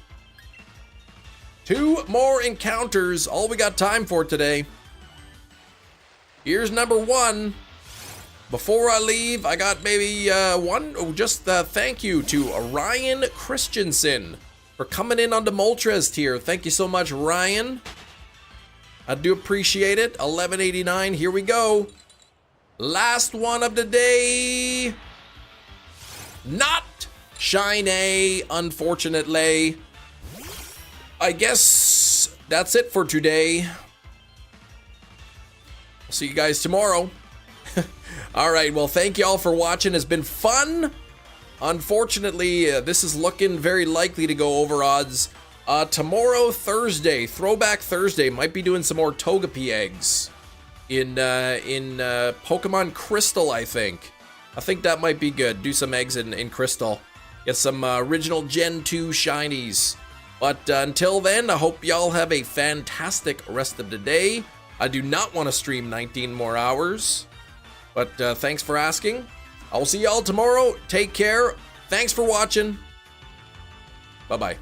2 more encounters. All we got time for today. Here's number 1. Before I leave, I got maybe thank you to Ryan Christensen for coming in on the Moltres tier. Thank you so much, Ryan. I do appreciate it. 1189, here we go. Last one of the day. Not shiny, unfortunately. I guess that's it for today. I'll see you guys tomorrow. All right, well, thank you all for watching. It's been fun. Unfortunately, this is looking very likely to go over odds. Tomorrow, Thursday, Throwback Thursday, might be doing some more Togepi eggs in Pokemon Crystal, I think. I think that might be good. Do some eggs in Crystal. Get some original Gen 2 shinies. But until then, I hope y'all have a fantastic rest of the day. I do not want to stream 19 more hours, but thanks for asking. I will see y'all tomorrow. Take care. Thanks for watching. Bye-bye.